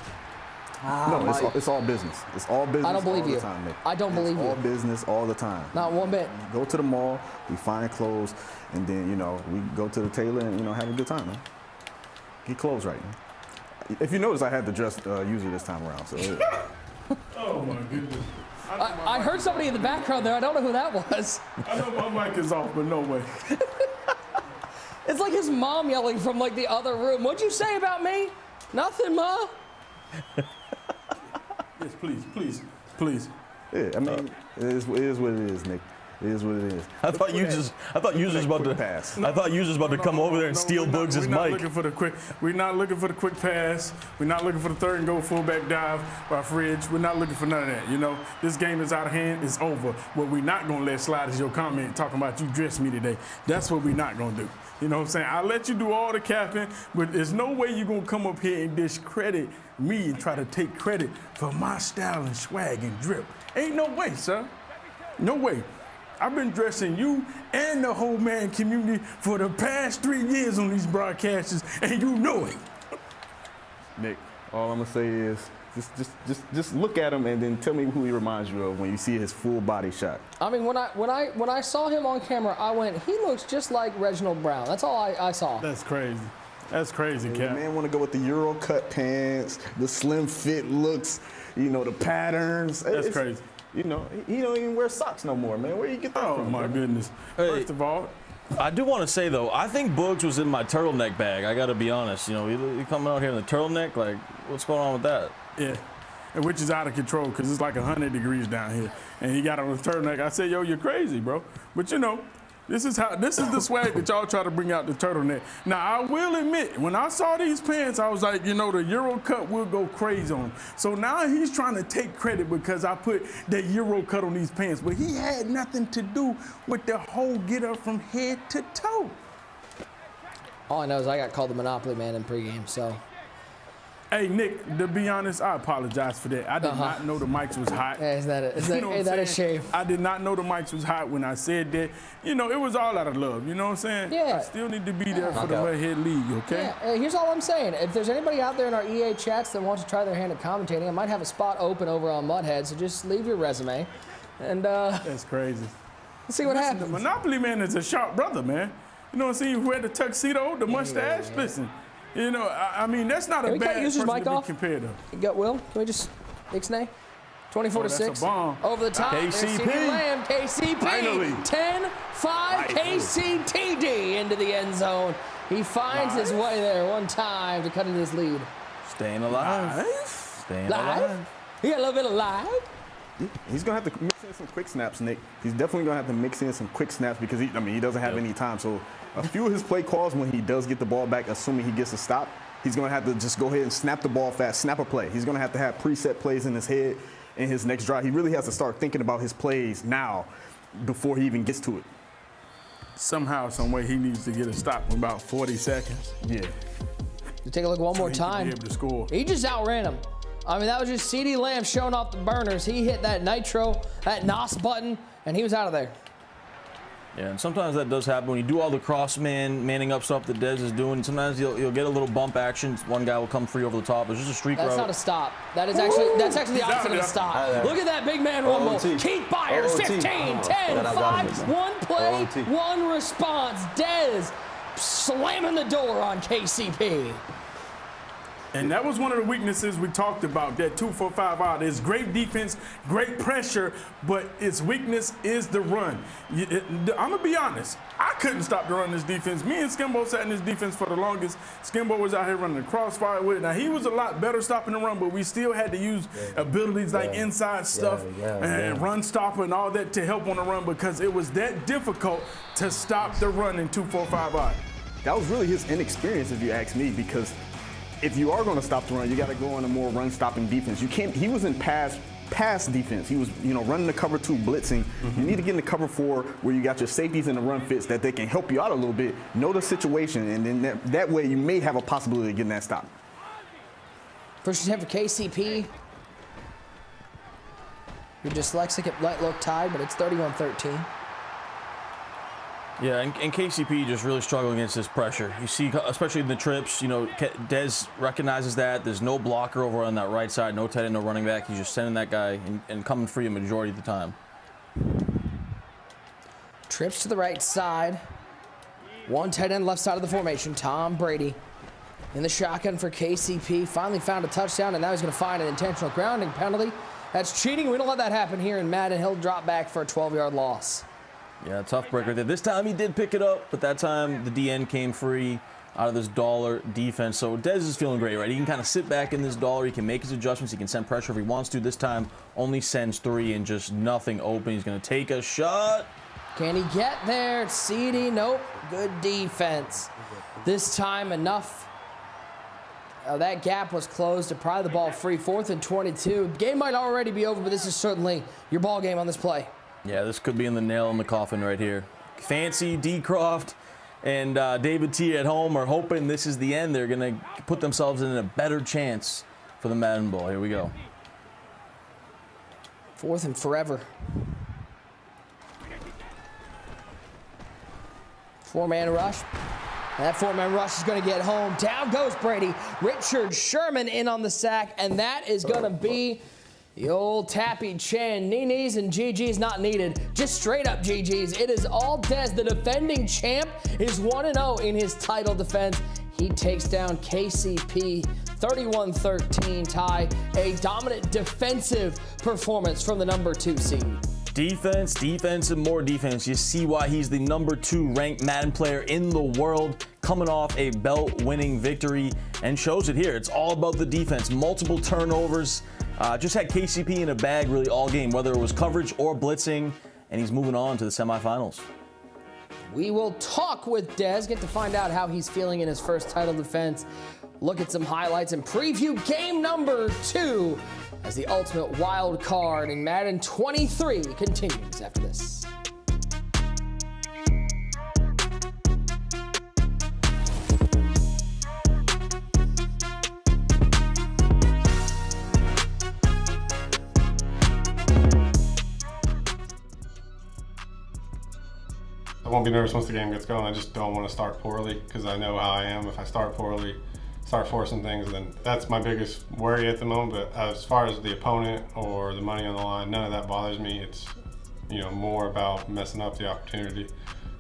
No, it's all business. It's all business. I don't believe all you. The time, Nick. I don't believe you. All business all the time. Not one bit. Go to the mall, we find clothes, and then we go to the tailor and have a good time, man. Get clothes right, man. If you notice, I had the dress user this time around. So. Oh my goodness. I heard somebody in the background there. I don't know who that was. I know my mic is off, but no way. It's like his mom yelling from like the other room. What'd you say about me? Nothing, Ma. Yes, please. Yeah, I mean, it is what it is, Nick. It is what it is. I thought you was about to pass. I thought you was about to come over there and steal Bugs' We're not mic. looking for the quick. We're not looking for the quick pass. We're not looking for the third and goal fullback dive by Fridge. We're not looking for none of that. You know, this game is out of hand. It's over. What we're not gonna let slide is your comment talking about you dressed me today. That's what we're not gonna do. You know what I'm saying? I'll let you do all the capping, but there's no way you're gonna come up here and discredit me and try to take credit for my style and swag and drip. Ain't no way, sir. No way. I've been dressing you and the whole man community for the past 3 years on these broadcasts, and you know it. Nick, all I'm gonna say is just look at him and then tell me who he reminds you of when you see his full body shot. I mean, when I saw him on camera, I went, he looks just like Reginald Brown. That's all I saw. That's crazy. That's crazy, The Cap. man want to go with the Euro cut pants, the slim fit looks, you know, the patterns. That's crazy. You know, he don't even wear socks no more, man. Where you get that Oh, from? my bro? goodness. Hey. First of all, I do want to say though, I think Bugs was in my turtleneck bag. I got to be honest. You know, he coming out here in the turtleneck. Like, what's going on with that? yeah, and which is out of control because it's like 100 degrees down here, and he got on the turtleneck. I said, yo, you're crazy, bro. But you know, this is the swag that y'all try to bring out the turtleneck. Now, I will admit, when I saw these pants, I was like, you know, the Euro cut will go crazy on him. So now he's trying to take credit because I put the Euro cut on these pants, but he had nothing to do with the whole get up from head to toe. All I know is I got called the Monopoly Man in pregame, so. Hey, Nick, to be honest, I apologize for that. I did not know the mics was hot. Yeah, is that it? You know what I'm That a saying? shame? I did not know the mics was hot when I said that. You know, it was all out of love. You know what I'm saying? Yeah. I still need to be there for the Redhead League, okay? Yeah, here's all I'm saying. If there's anybody out there in our EA chats that wants to try their hand at commentating, I might have a spot open over on Mudhead, so just leave your resume, and That's crazy. let's see what The happens. Monopoly Man is a sharp brother, man. You know what I'm saying? Who had the tuxedo, the mustache? Listen, you know, I mean, that's not Can a we bad cut User's person mic to be off? compared to. You got Will? Can we just ixnay? 24 to that's a 6. bomb. Over the top. There's KCP. CeeDee Lamb. KCP. Finally. 10-5. KCTD into the end zone. He finds his way there one time to cut in his lead. Staying alive. Staying alive. Live? You got a little bit of live? He's gonna have to mix in some quick snaps, Nick. He's definitely gonna have to mix in some quick snaps because he doesn't have any time. So a few of his play calls when he does get the ball back, assuming he gets a stop, he's gonna have to just go ahead and snap the ball fast, snap a play. He's gonna have to have preset plays in his head in his next drive. He really has to start thinking about his plays now before he even gets to it. Somehow, some way, he needs to get a stop in about 40 seconds. Yeah. To take a look one more He can time. be able to score. He just outran him. I mean, that was just CeeDee Lamb showing off the burners. He hit that nitro, that NOS button, and he was out of there. Yeah, and sometimes that does happen when you do all the manning up stuff that Dez is doing. Sometimes you'll get a little bump action. One guy will come free over the top. It's just a streak That's route. not a stop. That's actually the opposite of a stop. Look at that big man rumble. Keith Byers, 15, 10, 5, one play, one response. Dez slamming the door on KCP. And that was one of the weaknesses we talked about, that 2-4-5 out. It's great defense, great pressure, but its weakness is the run. I'm going to be honest. I couldn't stop the run in this defense. Me and Skimbo sat in this defense for the longest. Skimbo was out here running the crossfire with it. Now, he was a lot better stopping the run, but we still had to use abilities like inside stuff and run stopper and all that to help on the run because it was that difficult to stop the run in 2-4-5 out. That was really his inexperience, if you ask me, because if you are going to stop the run, you got to go on a more run-stopping defense. You can't. He was in pass defense. He was, running the cover 2, blitzing. You need to get in the cover 4 where you got your safeties and the run fits that they can help you out a little bit, know the situation, and then that way you may have a possibility of getting that stop. First attempt for KCP. You're dyslexic, it might look tied, but it's 31-13. Yeah, and KCP just really struggling against this pressure. You see, especially in the trips, Dez recognizes that. There's no blocker over on that right side, no tight end, no running back. He's just sending that guy and coming free a majority of the time. Trips to the right side. One tight end left side of the formation, Tom Brady. In the shotgun for KCP. Finally found a touchdown, and now he's going to find an intentional grounding penalty. That's cheating. We don't let that happen here in Madden. He'll drop back for a 12-yard loss. Yeah, tough break right there. This time he did pick it up, but that time the DN came free out of this dollar defense. So Dez is feeling great, right? He can kind of sit back in this dollar. He can make his adjustments. He can send pressure if he wants to. This time only sends 3 and just nothing open. He's going to take a shot. Can he get there? CD, nope. Good defense. This time enough. That gap was closed to pry the ball free. 4th and 22. Game might already be over, but this is certainly your ball game on this play. Yeah, this could be in the nail in the coffin right here. Fancy, D. Croft, and David T. at home are hoping this is the end. They're going to put themselves in a better chance for the Madden Bowl. Here we go. 4th and forever. 4-man rush. And that 4-man rush is going to get home. Down goes Brady. Richard Sherman in on the sack, and that is going to be the old Tappy Chan. Knee-knees and GG's not needed. Just straight up GG's. It is all Dez. The defending champ is 1-0 in his title defense. He takes down KCP 31-13 tie. A dominant defensive performance from the number 2 seed. Defense, defense, and more defense. You see why he's the number 2 ranked Madden player in the world, coming off a belt-winning victory, and shows it here. It's all about the defense. Multiple turnovers. Just had KCP in a bag really all game, whether it was coverage or blitzing, and he's moving on to the semifinals. We will talk with Dez, get to find out how he's feeling in his first title defense, look at some highlights, and preview game number 2 as the ultimate wild card in Madden 23 continues after this. I won't be nervous once the game gets going. I just don't want to start poorly because I know how I am. If I start poorly, start forcing things, then that's my biggest worry at the moment. But as far as the opponent or the money on the line, none of that bothers me. It's, you know, more about messing up the opportunity.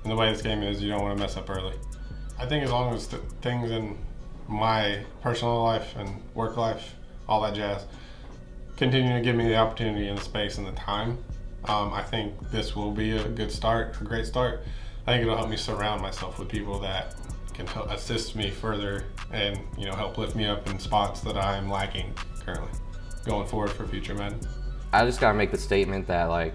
And the way this game is, you don't want to mess up early. I think as long as things in my personal life and work life, all that jazz, continue to give me the opportunity and the space and the time, I think this will be a good start, a great start. I think it'll help me surround myself with people that can assist me further and, you know, help lift me up in spots that I'm lacking currently going forward for future men. I just gotta make the statement that, like,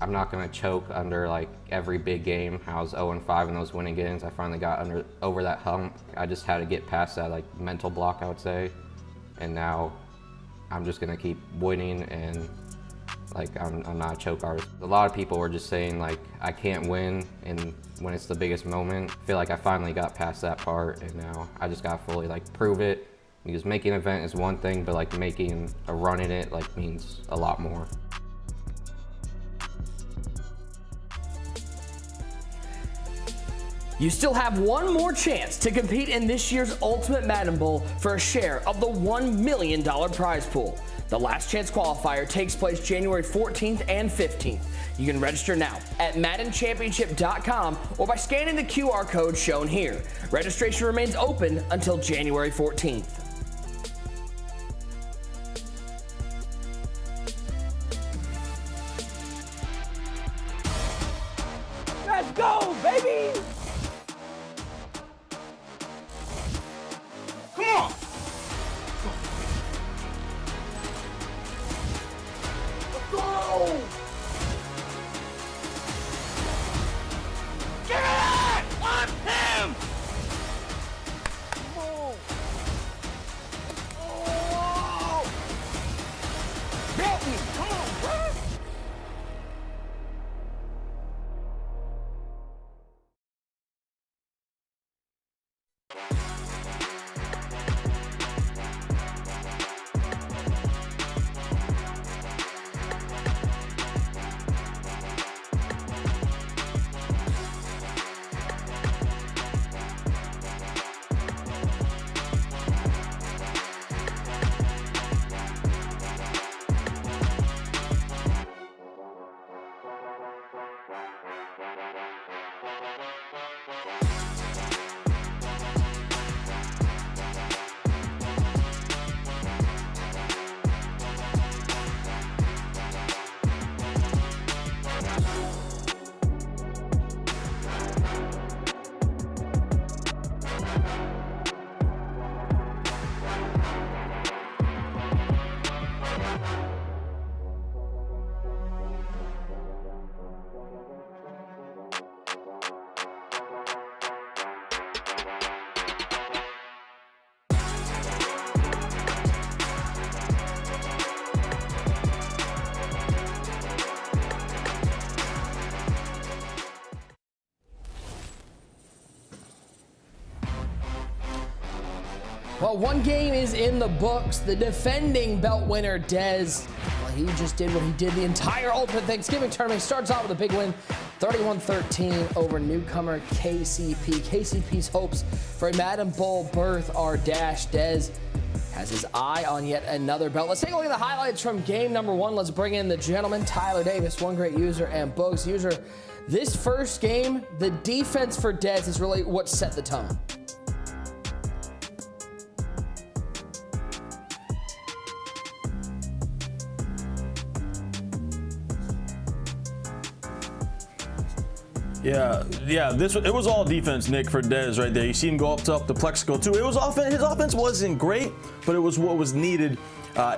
I'm not gonna choke under like every big game. I was 0-5 in those winning games. I finally got over that hump. I just had to get past that like mental block, I would say. And now I'm just gonna keep winning, and like I'm not a choke artist. A lot of people were just saying like I can't win, and when it's the biggest moment, I feel like I finally got past that part, and now I just gotta fully like prove it. Because making an event is one thing, but like making a run in it like means a lot more. You still have one more chance to compete in this year's Ultimate Madden Bowl for a share of the $1 million prize pool. The last chance qualifier takes place January 14th and 15th. You can register now at MaddenChampionship.com or by scanning the QR code shown here. Registration remains open until January 14th. Let's go, baby! Come on! Let's go! Get it! On him! Come on! Oh! Help me! Come on, bro! Well, one game is in the books. The defending belt winner, Dez, well, he just did what he did the entire Ultimate Thanksgiving tournament. He starts off with a big win, 31-13 over newcomer KCP. KCP's hopes for a Madden Bowl berth are dashed. Dez has his eye on yet another belt. Let's take a look at the highlights from game number 1. Let's bring in the gentleman, Tyler Davis, one great user, and Boogs. User, this first game, the defense for Dez is really what set the tone. Yeah, it was all defense, Nick, for Dez right there. You see him go up the Plexico too. It was offense. His offense wasn't great, but it was what was needed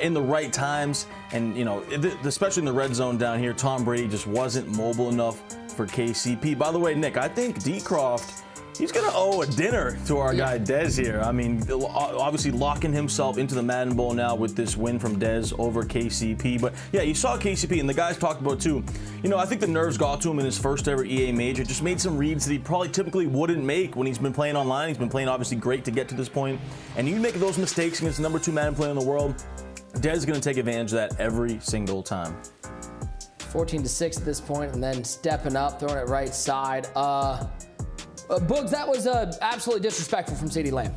in the right times. And you know, especially in the red zone down here, Tom Brady just wasn't mobile enough for KCP. By the way, Nick, I think D. Croft, he's gonna owe a dinner to our guy Dez here. I mean, obviously locking himself into the Madden Bowl now with this win from Dez over KCP. But yeah, you saw KCP, and the guys talked about it too. You know, I think the nerves got to him in his first ever EA major. Just made some reads that he probably typically wouldn't make when he's been playing online. He's been playing obviously great to get to this point. And you make those mistakes against the number 2 Madden player in the world, Dez is gonna take advantage of that every single time. 14-6 at this point, and then stepping up, throwing it right side. Boogs, that was absolutely disrespectful from CeeDee Lamb.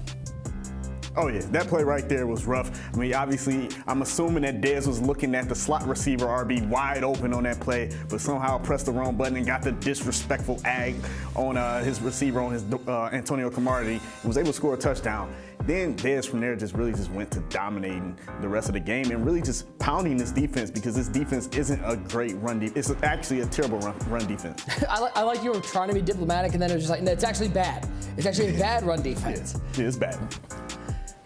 Oh yeah, that play right there was rough. I mean, obviously, I'm assuming that Dez was looking at the slot receiver RB wide open on that play, but somehow pressed the wrong button and got the disrespectful ag on his receiver, on his Antonio Cromartie, and was able to score a touchdown. Then Dez from there just went to dominating the rest of the game and really just pounding this defense, because this defense isn't a great run defense. It's actually a terrible run defense. I like you were trying to be diplomatic, and then it was just like, no, it's actually bad. It's actually a bad run defense. Yeah, it's bad.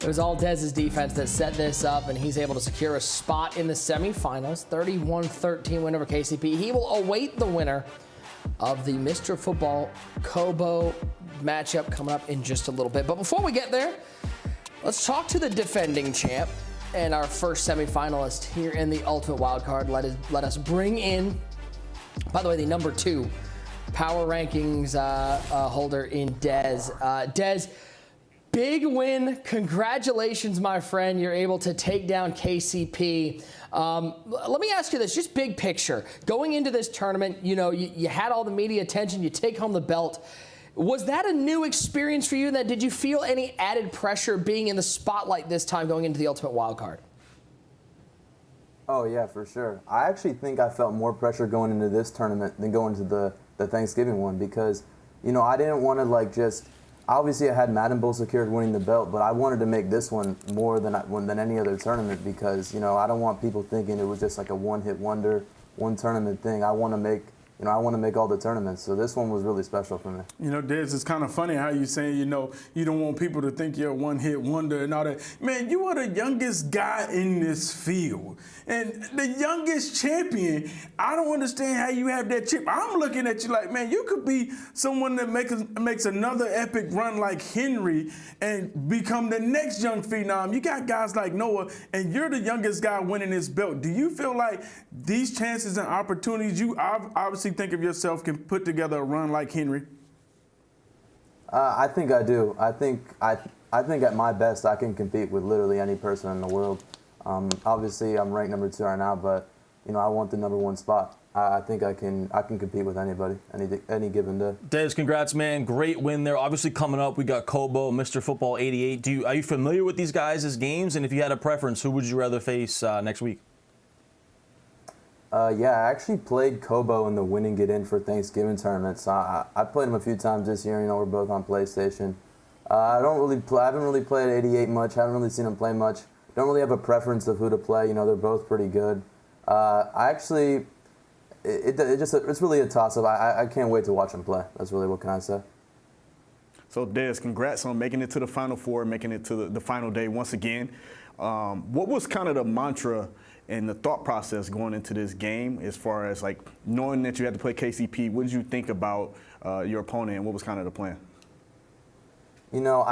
It was all Dez's defense that set this up, and he's able to secure a spot in the semifinals. 31-13 win over KCP. He will await the winner of the Mr. Football Kobo matchup coming up in just a little bit. But before we get there, let's talk to the defending champ and our first semifinalist here in the Ultimate Wildcard. Let us bring in, by the way, the number 2 power rankings holder in Dez. Dez, big win. Congratulations, my friend. You're able to take down KCP. Let me ask you this, just big picture. Going into this tournament, you know, you had all the media attention, you take home the belt. Was that a new experience for you? And did you feel any added pressure being in the spotlight this time going into the Ultimate Wildcard? Oh, yeah, for sure. I actually think I felt more pressure going into this tournament than going to the Thanksgiving one, because, you know, I didn't want to obviously I had Madden Bowl secured winning the belt, but I wanted to make this one more than any other tournament, because, you know, I don't want people thinking it was just like a one-hit wonder, one tournament thing. I want to make all the tournaments, so this one was really special for me. You know, Dez, it's kind of funny how you saying, you know, you don't want people to think you're a one-hit wonder and all that. Man, you are the youngest guy in this field and the youngest champion. I don't understand how you have that chip. I'm looking at you like, man, you could be someone that makes another epic run like Henry and become the next young phenom. You got guys like Noah, and you're the youngest guy winning this belt. Do you feel like these chances and opportunities, you obviously think of yourself, can put together a run like Henry? I think I do. I think at my best I can compete with literally any person in the world. Obviously I'm ranked number 2 right now, but you know, I want the number 1 spot. I think I can compete with anybody any given day. Dez, congrats, man. Great win there. Obviously coming up, we got Kobo, Mr. Football 88. Are you familiar with these guys' games? And if you had a preference, who would you rather face next week? Yeah, I actually played Kobo in the Win and Get In for Thanksgiving tournament. So I played him a few times this year. You know, we're both on PlayStation. I haven't really played 88 much. Haven't really seen him play much. Don't really have a preference of who to play. You know, they're both pretty good. It's really a toss-up. I can't wait to watch him play. That's really what can I say. So Dez, congrats on making it to the Final Four, making it to the final day once again. What was kind of the mantra and the thought process going into this game, as far as like knowing that you had to play KCP? What did you think about your opponent, and what was kind of the plan? You know,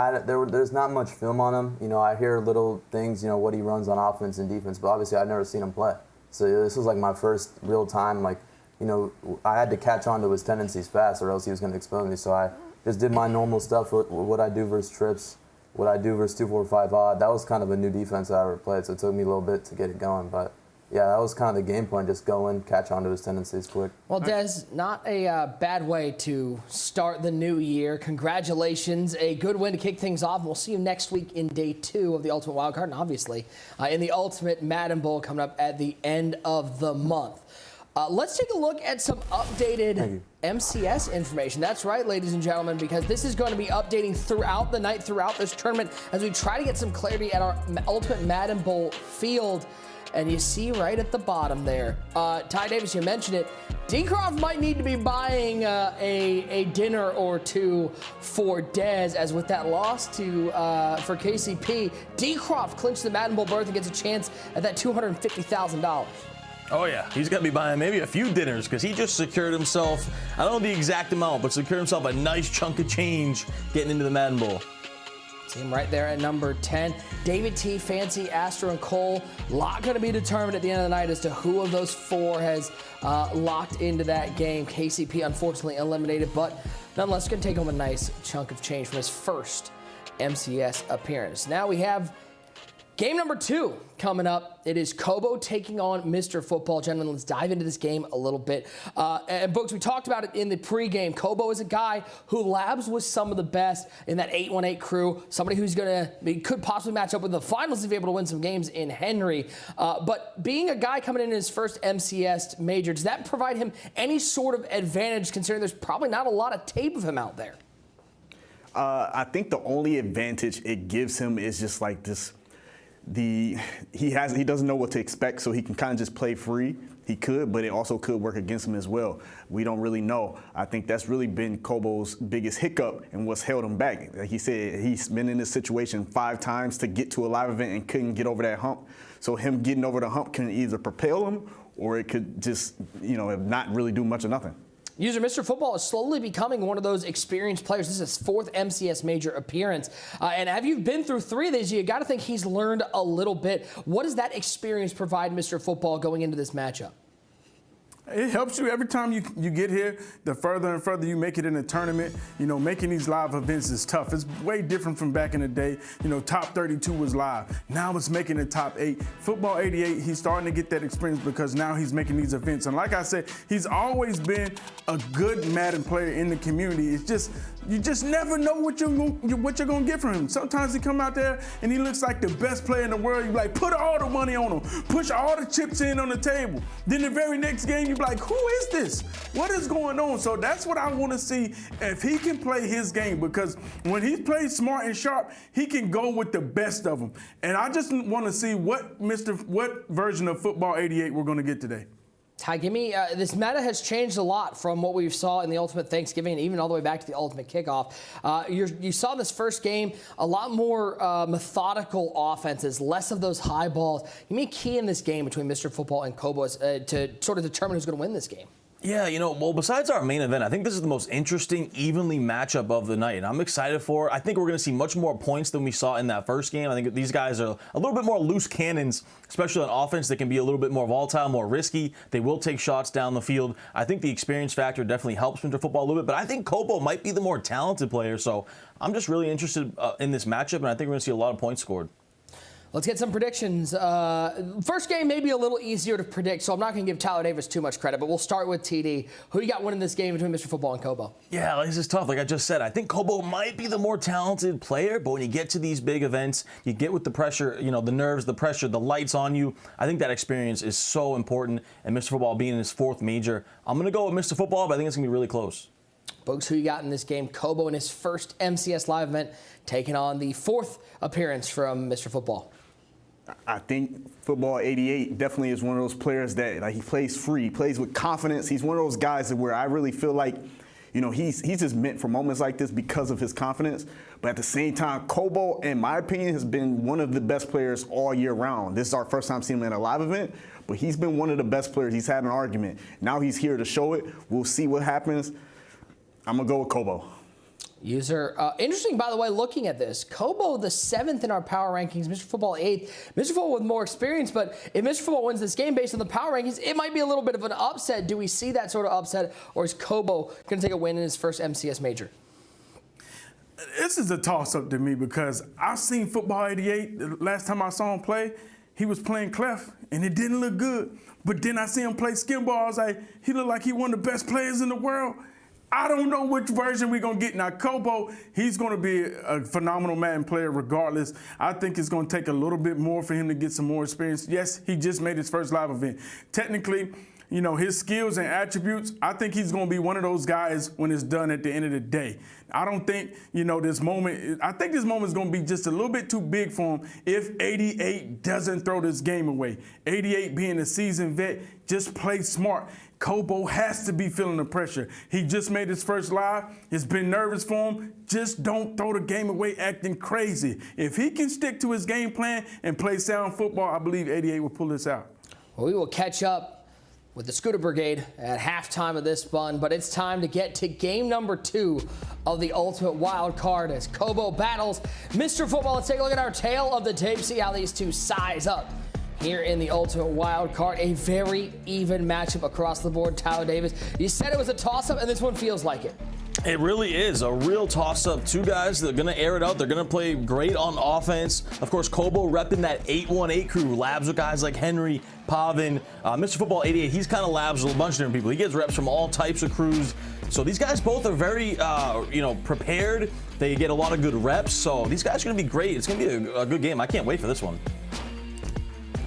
there's not much film on him. You know, I hear little things, you know, what he runs on offense and defense, but obviously I've never seen him play. So this was like my first real time, like, you know, I had to catch on to his tendencies fast or else he was going to expose me. So I just did my normal stuff, what I do versus trips. what I do versus 245 odd. That was kind of a new defense that I ever played, so it took me a little bit to get it going. But yeah, that was kind of the game plan, just go in, catch on to his tendencies quick. Well, Des, not a bad way to start the new year. Congratulations, a good win to kick things off. And we'll see you next week in day 2 of the Ultimate Wildcard, and obviously in the Ultimate Madden Bowl coming up at the end of the month. Let's take a look at some updated MCS information. That's right, ladies and gentlemen, because this is going to be updating throughout the night, throughout this tournament, as we try to get some clarity at our Ultimate Madden Bowl field. And you see right at the bottom there, Ty Davis, you mentioned it, D-Croft might need to be buying a dinner or two for Dez, as with that loss for KCP, D-Croft clinched the Madden Bowl berth and gets a chance at that $250,000. Oh, yeah. He's going to be buying maybe a few dinners because he just secured himself, I don't know the exact amount, but secured himself a nice chunk of change getting into the Madden Bowl. See him right there at number 10. David T, Fancy, Astro, and Cole. A lot going to be determined at the end of the night as to who of those 4 has locked into that game. KCP unfortunately eliminated, but nonetheless going to take home a nice chunk of change from his first MCS appearance. Now we have game number 2 coming up. It is Kobo taking on Mr. Football. Gentlemen, let's dive into this game a little bit. And Books, we talked about it in the pregame. Kobo is a guy who labs with some of the best in that 818 crew. Somebody who's could possibly match up with the finals if he's able to win some games in Henry. But being a guy coming in his first MCS major, does that provide him any sort of advantage, considering there's probably not a lot of tape of him out there? I think the only advantage it gives him is just like this. He doesn't know what to expect, so he can kind of just play free. He could, but it also could work against him as well. We don't really know. I think that's really been Kobo's biggest hiccup and what's held him back. Like he said, he's been in this situation 5 times to get to a live event and couldn't get over that hump. So him getting over the hump can either propel him or it could just, not really do much of nothing. User Mr. Football is slowly becoming one of those experienced players. This is his 4th MCS major appearance. And have you been through 3 of these? You got to think he's learned a little bit. What does that experience provide Mr. Football going into this matchup? It helps you every time you get here. The further and further you make it in the tournament, making these live events is tough. It's way different from back in the day. Top 32 was live. Now it's making the top 8. Football 88, he's starting to get that experience because now he's making these events. And like I said, he's always been a good Madden player in the community. It's just, you just never know what you're gonna get from him. Sometimes he come out there and he looks like the best player in the world. You're like, put all the money on him, push all the chips in on the table. Then the very next game, you're like, who is this? What is going on? So that's what I want to see, if he can play his game, because when he plays smart and sharp, he can go with the best of them. And I just want to see what version of Football 88 we're going to get today. Ty, give me, this meta has changed a lot from what we saw in the Ultimate Thanksgiving and even all the way back to the Ultimate Kickoff. You saw this first game, a lot more methodical offenses, less of those high balls. Give me a key in this game between Mr. Football and Kobo to sort of determine who's going to win this game. Yeah, besides our main event, I think this is the most interesting, evenly matchup of the night. And I'm excited for it. I think we're going to see much more points than we saw in that first game. I think these guys are a little bit more loose cannons, especially on offense. They can be a little bit more volatile, more risky. They will take shots down the field. I think the experience factor definitely helps Mr. Football a little bit, but I think Kobo might be the more talented player. So I'm just really interested in this matchup, and I think we're going to see a lot of points scored. Let's get some predictions. First game may be a little easier to predict, so I'm not going to give Tyler Davis too much credit, but we'll start with TD. Who you got winning this game between Mr. Football and Kobo? Yeah, this is tough. Like I just said, I think Kobo might be the more talented player, but when you get to these big events, you get with the pressure, the nerves, the pressure, the lights on you. I think that experience is so important, and Mr. Football being in his 4th major, I'm going to go with Mr. Football, but I think it's going to be really close. Folks, who you got in this game? Kobo in his first MCS live event, taking on the 4th appearance from Mr. Football. I think Football 88 definitely is one of those players that he plays free, he plays with confidence. He's one of those guys where I really feel like, he's just meant for moments like this because of his confidence. But at the same time, Kobo, in my opinion, has been one of the best players all year round. This is our first time seeing him at a live event, but he's been one of the best players. He's had an argument. Now he's here to show it. We'll see what happens. I'm going to go with Kobo. User, interesting, by the way, looking at this. Kobo, the 7th in our power rankings, Mr. Football 8th. Mr. Football with more experience, but if Mr. Football wins this game based on the power rankings, it might be a little bit of an upset. Do we see that sort of upset, or is Kobo going to take a win in his first MCS major? This is a toss-up to me because I've seen Football 88. The last time I saw him play, he was playing Clef, and it didn't look good. But then I see him play skimbo. I was like, he looked like he one of the best players in the world. I don't know which version we're going to get. Now, Kobo, he's going to be a phenomenal Madden player regardless. I think it's going to take a little bit more for him to get some more experience. Yes, he just made his first live event. Technically, you know, his skills and attributes, I think he's going to be one of those guys when it's done at the end of the day. I don't think, you know, this moment, I think this moment is going to be just a little bit too big for him if 88 doesn't throw this game away. 88 being a seasoned vet, just play smart. Kobo has to be feeling the pressure. He just made his first live. It's been nervous for him. Just don't throw the game away acting crazy. If he can stick to his game plan and play sound football, I believe 88 will pull this out. Well, we will catch up with the Scooter Brigade at halftime of this fun, but it's time to get to game number 2 of the Ultimate Wild Card as Kobo battles Mr. Football. Let's take a look at our tail of the tape, see how these two size up here in the Ultimate Wild Card. A very even matchup across the board. Tyler Davis, you said it was a toss-up, and this one feels like it. It really is a real toss-up. Two guys that are going to air it out. They're going to play great on offense. Of course, Kobo repping that 818 crew. Labs with guys like Henry, Pavin. Mr. Football 88, he's kind of labs with a bunch of different people. He gets reps from all types of crews. So these guys both are very, prepared. They get a lot of good reps. So these guys are going to be great. It's going to be a good game. I can't wait for this one.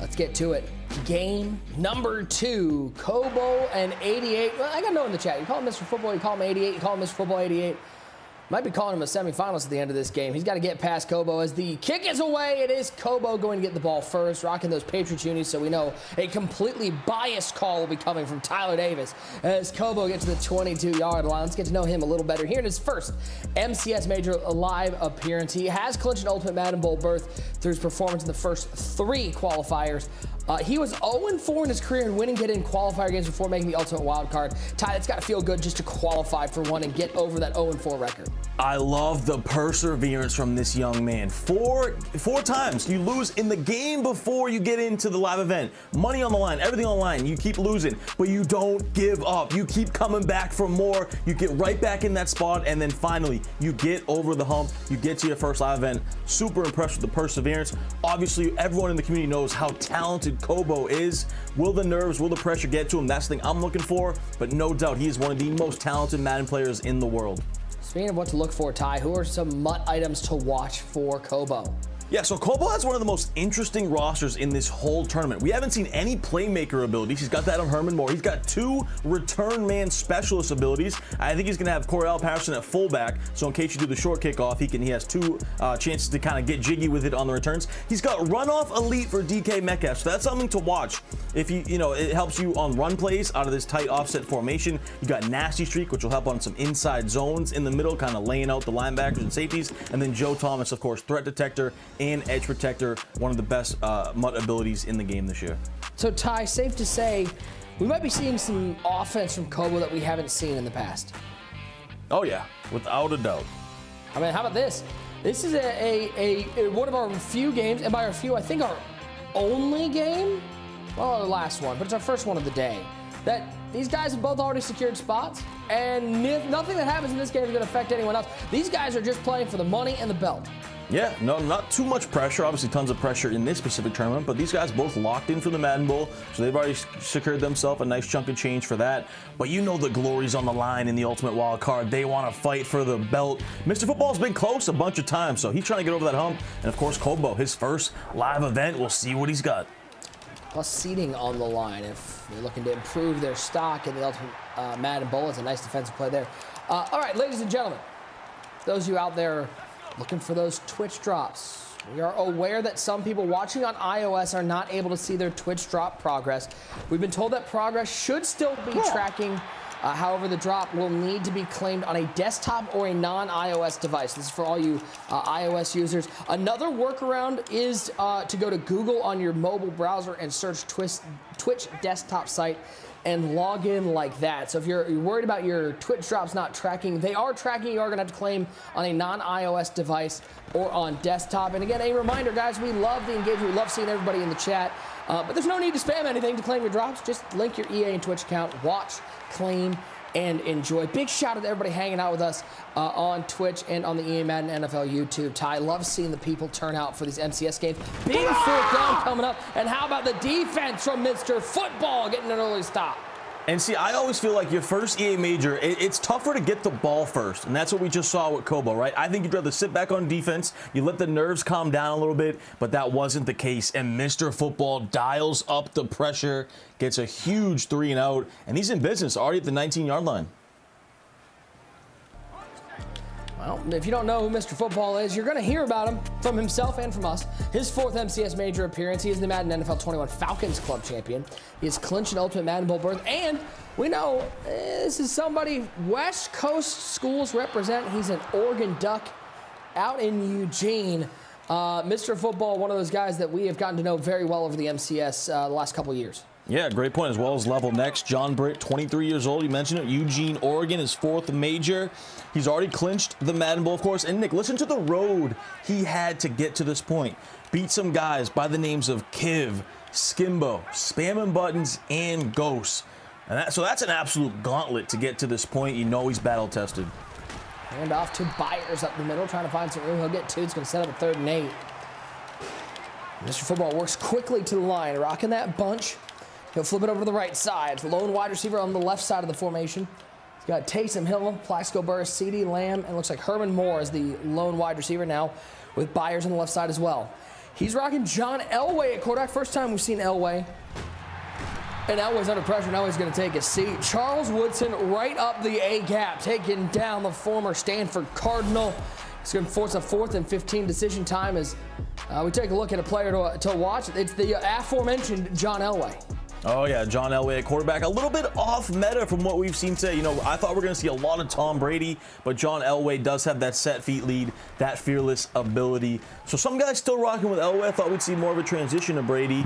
Let's get to it. Game number 2, Kobo and 88. Well, I got no in the chat. You call him Mr. Football, you call him 88, you call him Mr. Football 88. Might be calling him a semifinalist at the end of this game. He's got to get past Kobo as the kick is away. It is Kobo going to get the ball first, rocking those Patriots unis, so we know a completely biased call will be coming from Tyler Davis as Kobo gets to the 22-yard line. Let's get to know him a little better here in his first MCS Major Live appearance. He has clinched an Ultimate Madden Bowl berth through his performance in the first 3 qualifiers. He was 0-4 in his career and winning get in qualifier games before making the Ultimate Wild Card. Ty, it's got to feel good just to qualify for one and get over that 0-4 record. I love the perseverance from this young man. Four times you lose in the game before you get into the live event. Money on the line, everything on the line. You keep losing, but you don't give up. You keep coming back for more. You get right back in that spot, and then finally you get over the hump. You get to your first live event. Super impressed with the perseverance. Obviously, everyone in the community knows how talented Kobo is. Will the nerves, will the pressure get to him? That's the thing I'm looking for, but no doubt he is one of the most talented Madden players in the world. Speaking of what to look for, Ty, who are some MUT items to watch for Kobo? Yeah, so Kobo has one of the most interesting rosters in this whole tournament. We haven't seen any playmaker abilities. He's got that on Herman Moore. He's got 2 return man specialist abilities. I think he's going to have Cordell Patterson at fullback, so in case you do the short kickoff, he has 2 chances to kind of get jiggy with it on the returns. He's got runoff elite for DK Metcalf, so that's something to watch. If it helps you on run plays out of this tight offset formation. You got Nasty Streak, which will help on some inside zones in the middle, kind of laying out the linebackers and safeties. And then Joe Thomas, of course, threat detector and edge protector, one of the best MUT abilities in the game this year. So Ty, safe to say, we might be seeing some offense from Kobo that we haven't seen in the past. Oh yeah, without a doubt. I mean, how about this? This is a one of our few games, and by our few, I think our only game, well, our last one, but it's our first one of the day, that these guys have both already secured spots, and nothing that happens in this game is going to affect anyone else. These guys are just playing for the money and the belt. Yeah, no, not too much pressure. Obviously, tons of pressure in this specific tournament, but these guys both locked in for the Madden Bowl, so they've already secured themselves a nice chunk of change for that. But you know the glory's on the line in the Ultimate Wild Card. They want to fight for the belt. Mr. Football's been close a bunch of times, so he's trying to get over that hump. And of course, Kobo, his first live event, we'll see what he's got. Plus seating on the line if they're looking to improve their stock in the Ultimate Madden Bowl. It's a nice defensive play there. All right, ladies and gentlemen, those of you out there looking for those Twitch drops, we are aware that some people watching on iOS are not able to see their Twitch drop progress. We've been told that progress should still be tracking. However, the drop will need to be claimed on a desktop or a non-iOS device. This is for all you iOS users. Another workaround is to go to Google on your mobile browser and search Twitch desktop site and log in like that. So if you're worried about your Twitch drops not tracking, they are tracking. You are going to have to claim on a non-iOS device or on desktop. And again, a reminder, guys, we love the engagement. We love seeing everybody in the chat. But there's no need to spam anything to claim your drops. Just link your EA and Twitch account, watch, claim, and enjoy. Big shout out to everybody hanging out with us on Twitch and on the EA Madden NFL YouTube. Ty, love seeing the people turn out for these MCS games. Big fourth down coming up. And how about the defense from Mr. Football getting an early stop? And see, I always feel like your first EA major, it's tougher to get the ball first. And that's what we just saw with Kobo, right? I think you'd rather sit back on defense. You let the nerves calm down a little bit, but that wasn't the case. And Mr. Football dials up the pressure, gets a huge 3-and-out, and he's in business already at the 19-yard line. Well, if you don't know who Mr. Football is, you're going to hear about him from himself and from us. His 4th MCS major appearance. He is the Madden NFL 21 Falcons Club champion. He has clinched an Ultimate Madden Bowl berth. And we know this is somebody West Coast schools represent. He's an Oregon Duck out in Eugene. Mr. Football, one of those guys that we have gotten to know very well over the MCS the last couple of years. Yeah, great point, as well as level next. John Britt, 23 years old. You mentioned it. Eugene, Oregon, his 4th major. He's already clinched the Madden Bowl, of course. And, Nick, listen to the road he had to get to this point. Beat some guys by the names of Kiv, Skimbo, Spamming Buttons, and Ghost. And so that's an absolute gauntlet to get to this point. You know he's battle-tested. Hand off to Byers up the middle, trying to find some room. He'll get 2. It's going to set up a 3rd and 8. Mr. Football works quickly to the line, rocking that bunch. He'll flip it over to the right side. Lone wide receiver on the left side of the formation. He's got Taysom Hill, Plaxico Burress, CeeDee Lamb, and it looks like Herman Moore is the lone wide receiver now, with Byers on the left side as well. He's rocking John Elway at quarterback. First time we've seen Elway. And Elway's under pressure. Now he's going to take a seat. Charles Woodson right up the A-gap, taking down the former Stanford Cardinal. It's going to force a 4th and 15 decision time as we take a look at a player to watch. It's the aforementioned John Elway. Oh, yeah, John Elway at quarterback. A little bit off meta from what we've seen today. You know, I thought we were going to see a lot of Tom Brady, but John Elway does have that set feet lead, that fearless ability. So some guys still rocking with Elway. I thought we'd see more of a transition to Brady,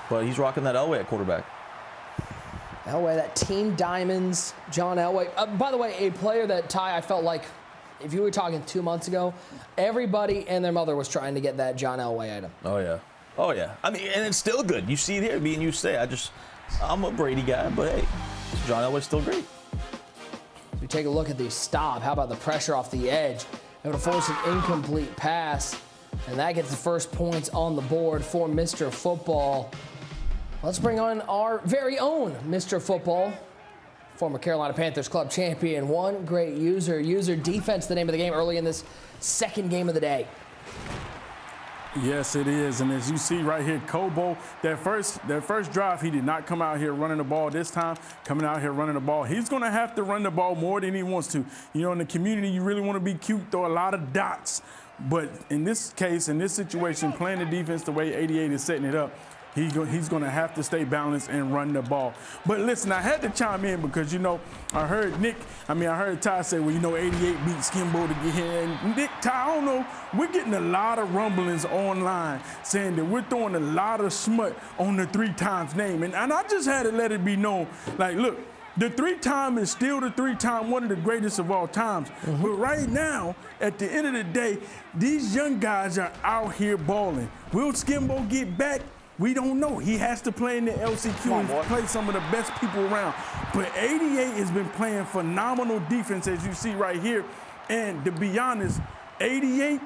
but he's rocking that Elway at quarterback. Elway, that Team Diamonds, John Elway. By the way, a player that, Ty, I felt like, if you were talking 2 months ago, everybody and their mother was trying to get that John Elway item. Oh, yeah. Oh, yeah. I mean, and it's still good. You see it here, me and you say, I'm a Brady guy, but hey, John Elway's still great. We take a look at the stop. How about the pressure off the edge? Able to force an incomplete pass, and that gets the first points on the board for Mr. Football. Let's bring on our very own Mr. Football, former Carolina Panthers Club champion. One great user defense, the name of the game early in this second game of the day. Yes, it is. And as you see right here, Kobo, that first drive, he did not come out here running the ball this time, coming out here running the ball. He's going to have to run the ball more than he wants to. You know, in the community, you really want to be cute, throw a lot of dots. But in this case, in this situation, playing the defense the way 88 is setting it up, he's going to have to stay balanced and run the ball. But listen, I had to chime in because, you know, I heard Ty say, well, you know, 88 beat Skimbo to get here. And Nick, Ty, I don't know, we're getting a lot of rumblings online saying that we're throwing a lot of smut on the 3-times name. And I just had to let it be known, like, look, the 3-time is still the 3-time, one of the greatest of all times. Mm-hmm. But right now, at the end of the day, these young guys are out here balling. Will Skimbo get back? We don't know. He has to play in the LCQ and play some of the best people around. But 88 has been playing phenomenal defense, as you see right here. And to be honest, 88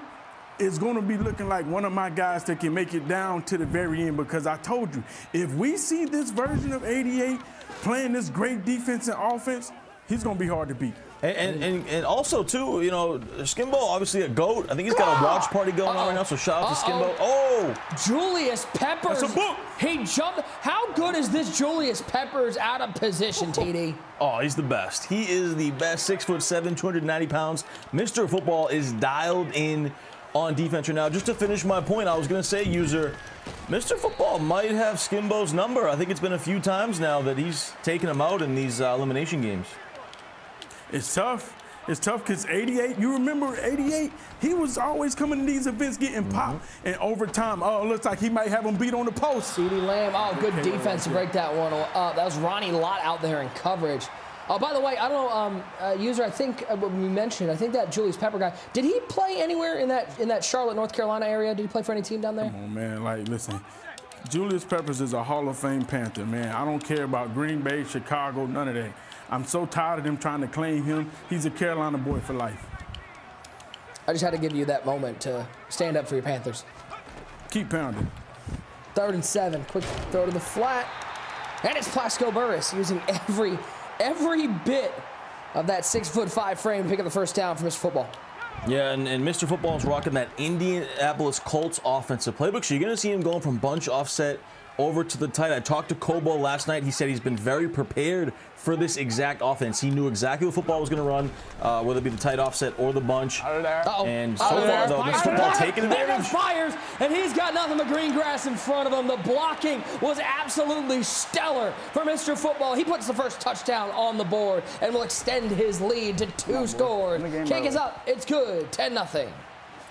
is going to be looking like one of my guys that can make it down to the very end, because I told you, if we see this version of 88 playing this great defense and offense, he's going to be hard to beat. And also, too, you know, Skimbo, obviously a GOAT. I think he's got a watch party going on right now, so shout out to Skimbo. Oh! Julius Peppers. That's a book. He jumped. How good is this Julius Peppers out of position, TD? Oh, he's the best. He is the best. 6'7", 290 pounds. Mr. Football is dialed in on defense right now. Just to finish my point, I was going to say, user, Mr. Football might have Skimbo's number. I think it's been a few times now that he's taken him out in these elimination games. It's tough. It's tough because 88, you remember 88, he was always coming to these events getting popped. And over time, it looks like he might have him beat on the post. CeeDee Lamb, good defense to break that one up. That was Ronnie Lott out there in coverage. By the way, I don't know, user, I think we mentioned, I think that Julius Pepper guy, did he play anywhere in that Charlotte, North Carolina area? Did he play for any team down there? Come on, man. Like, listen, Julius Peppers is a Hall of Fame Panther, man. I don't care about Green Bay, Chicago, none of that. I'm so tired of them trying to claim him. He's a Carolina boy for life. I just had to give you that moment to stand up for your Panthers. Keep pounding. 3rd and 7. Quick throw to the flat. And it's Plaxico Burress using every bit of that 6'5" frame to pick up the first down for Mr. Football. Yeah, and Mr. Football is rocking that Indianapolis Colts offensive playbook. So you're going to see him going from bunch offset over to the tight. I talked to Kobo last night. He said he's been very prepared for this exact offense. He knew exactly what football was going to run, whether it be the tight offset or the bunch. And so far, though, Mr. Football taking advantage. There goes Byers, and he's got nothing but green grass in front of him. The blocking was absolutely stellar for Mr. Football. He puts the first touchdown on the board and will extend his lead to 2 scores. Kick is up. It's good. 10-0.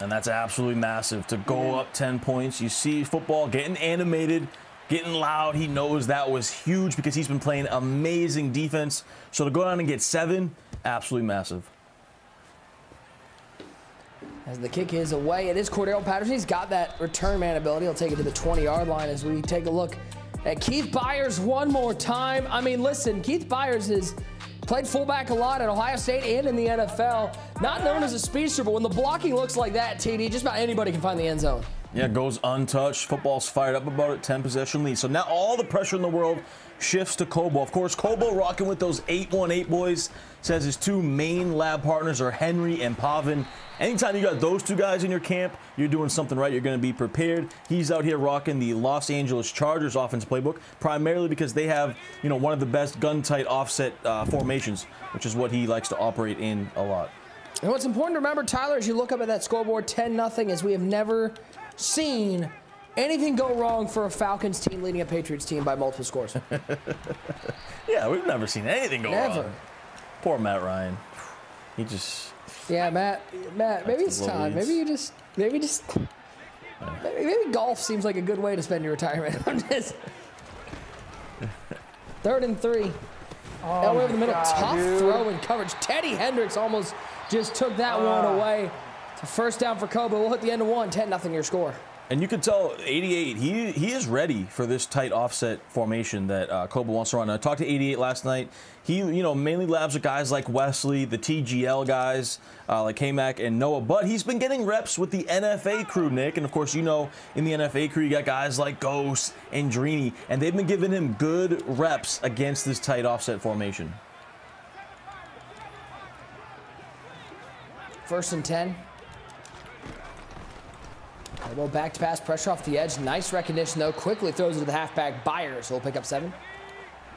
And that's absolutely massive to go up 10 points. You see Football getting animated, getting loud. He knows that was huge because he's been playing amazing defense. So to go down and get 7, absolutely massive. As the kick is away, it is Cordero Patterson. He's got that return man ability. He'll take it to the 20-yard line as we take a look at Keith Byers one more time. I mean, listen, Keith Byers has played fullback a lot at Ohio State and in the NFL. Not known as a speedster, but when the blocking looks like that, TD, just about anybody can find the end zone. Yeah, goes untouched. Football's fired up about it. 10-possession lead. So now all the pressure in the world shifts to Kobo. Of course, Kobo rocking with those 818 boys. Says his 2 main lab partners are Henry and Pavin. Anytime you got those 2 guys in your camp, you're doing something right. You're going to be prepared. He's out here rocking the Los Angeles Chargers offense playbook, primarily because they have, one of the best gun-tight offset formations, which is what he likes to operate in a lot. And what's important to remember, Tyler, as you look up at that scoreboard, 10-0, is we have never seen anything go wrong for a Falcons team leading a Patriots team by multiple scores. Yeah, we've never seen anything go Never. wrong. Poor Matt Ryan. He just... Yeah, Matt, maybe it's time. Maybe golf seems like a good way to spend your retirement. I'm just 3rd and 3. Elway over the middle, tough throw in coverage. Teddy Hendricks almost just took that one away. It's a first down for Kobo. We'll hit the end of 1. 10-0 your score. And you can tell 88, he is ready for this tight offset formation that Kobo wants to run. I talked to 88 last night. He, mainly labs with guys like Wesley, the TGL guys, like K-Mac and Noah. But he's been getting reps with the NFA crew, Nick. And, of course, in the NFA crew, you got guys like Ghost and Drini. And they've been giving him good reps against this tight offset formation. 1st and 10. Kobo back to pass, pressure off the edge. Nice recognition, though. Quickly throws it to the halfback, Byers. He'll pick up 7.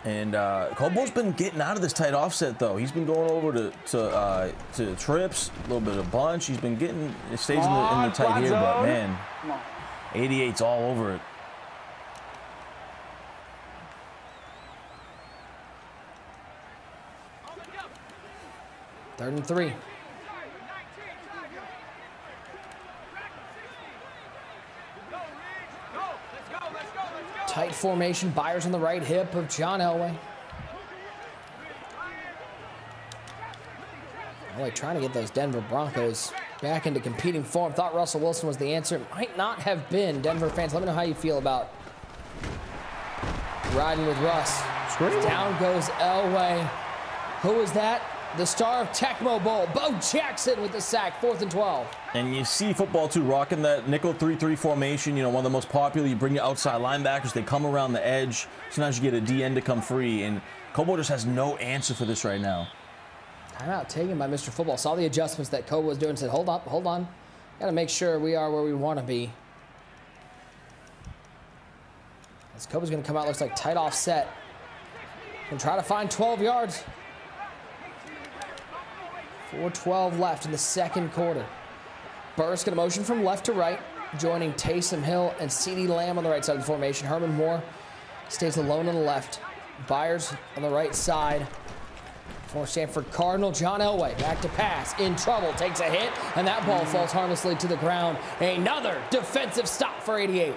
And Kobo's been getting out of this tight offset, though. He's been going over to trips, a little bit of bunch. He's been getting, it stays in the tight here, but man, 88's all over it. Third and 3. Tight formation, Byers on the right hip of John Elway. Elway trying to get those Denver Broncos back into competing form. Thought Russell Wilson was the answer. It might not have been. Denver fans, let me know how you feel about riding with Russ. Down goes Elway. Who is that? The star of Tecmo Bowl, Bo Jackson with the sack, 4th and 12. And you see Football, too, rocking that nickel 3-3 formation. One of the most popular. You bring your outside linebackers. They come around the edge. Sometimes you get a DN to come free. And Kobo just has no answer for this right now. Timeout taken by Mr. Football. Saw the adjustments that Kobo was doing and said, hold on. Got to make sure we are where we want to be. As Kobo's going to come out, looks like tight offset. And try to find 12 yards. 4:12 left in the second quarter. Burris going to motion from left to right, joining Taysom Hill and CeeDee Lamb on the right side of the formation. Herman Moore stays alone on the left. Byers on the right side. For Stanford Cardinal, John Elway back to pass. In trouble, takes a hit, and that ball falls harmlessly to the ground. Another defensive stop for 88.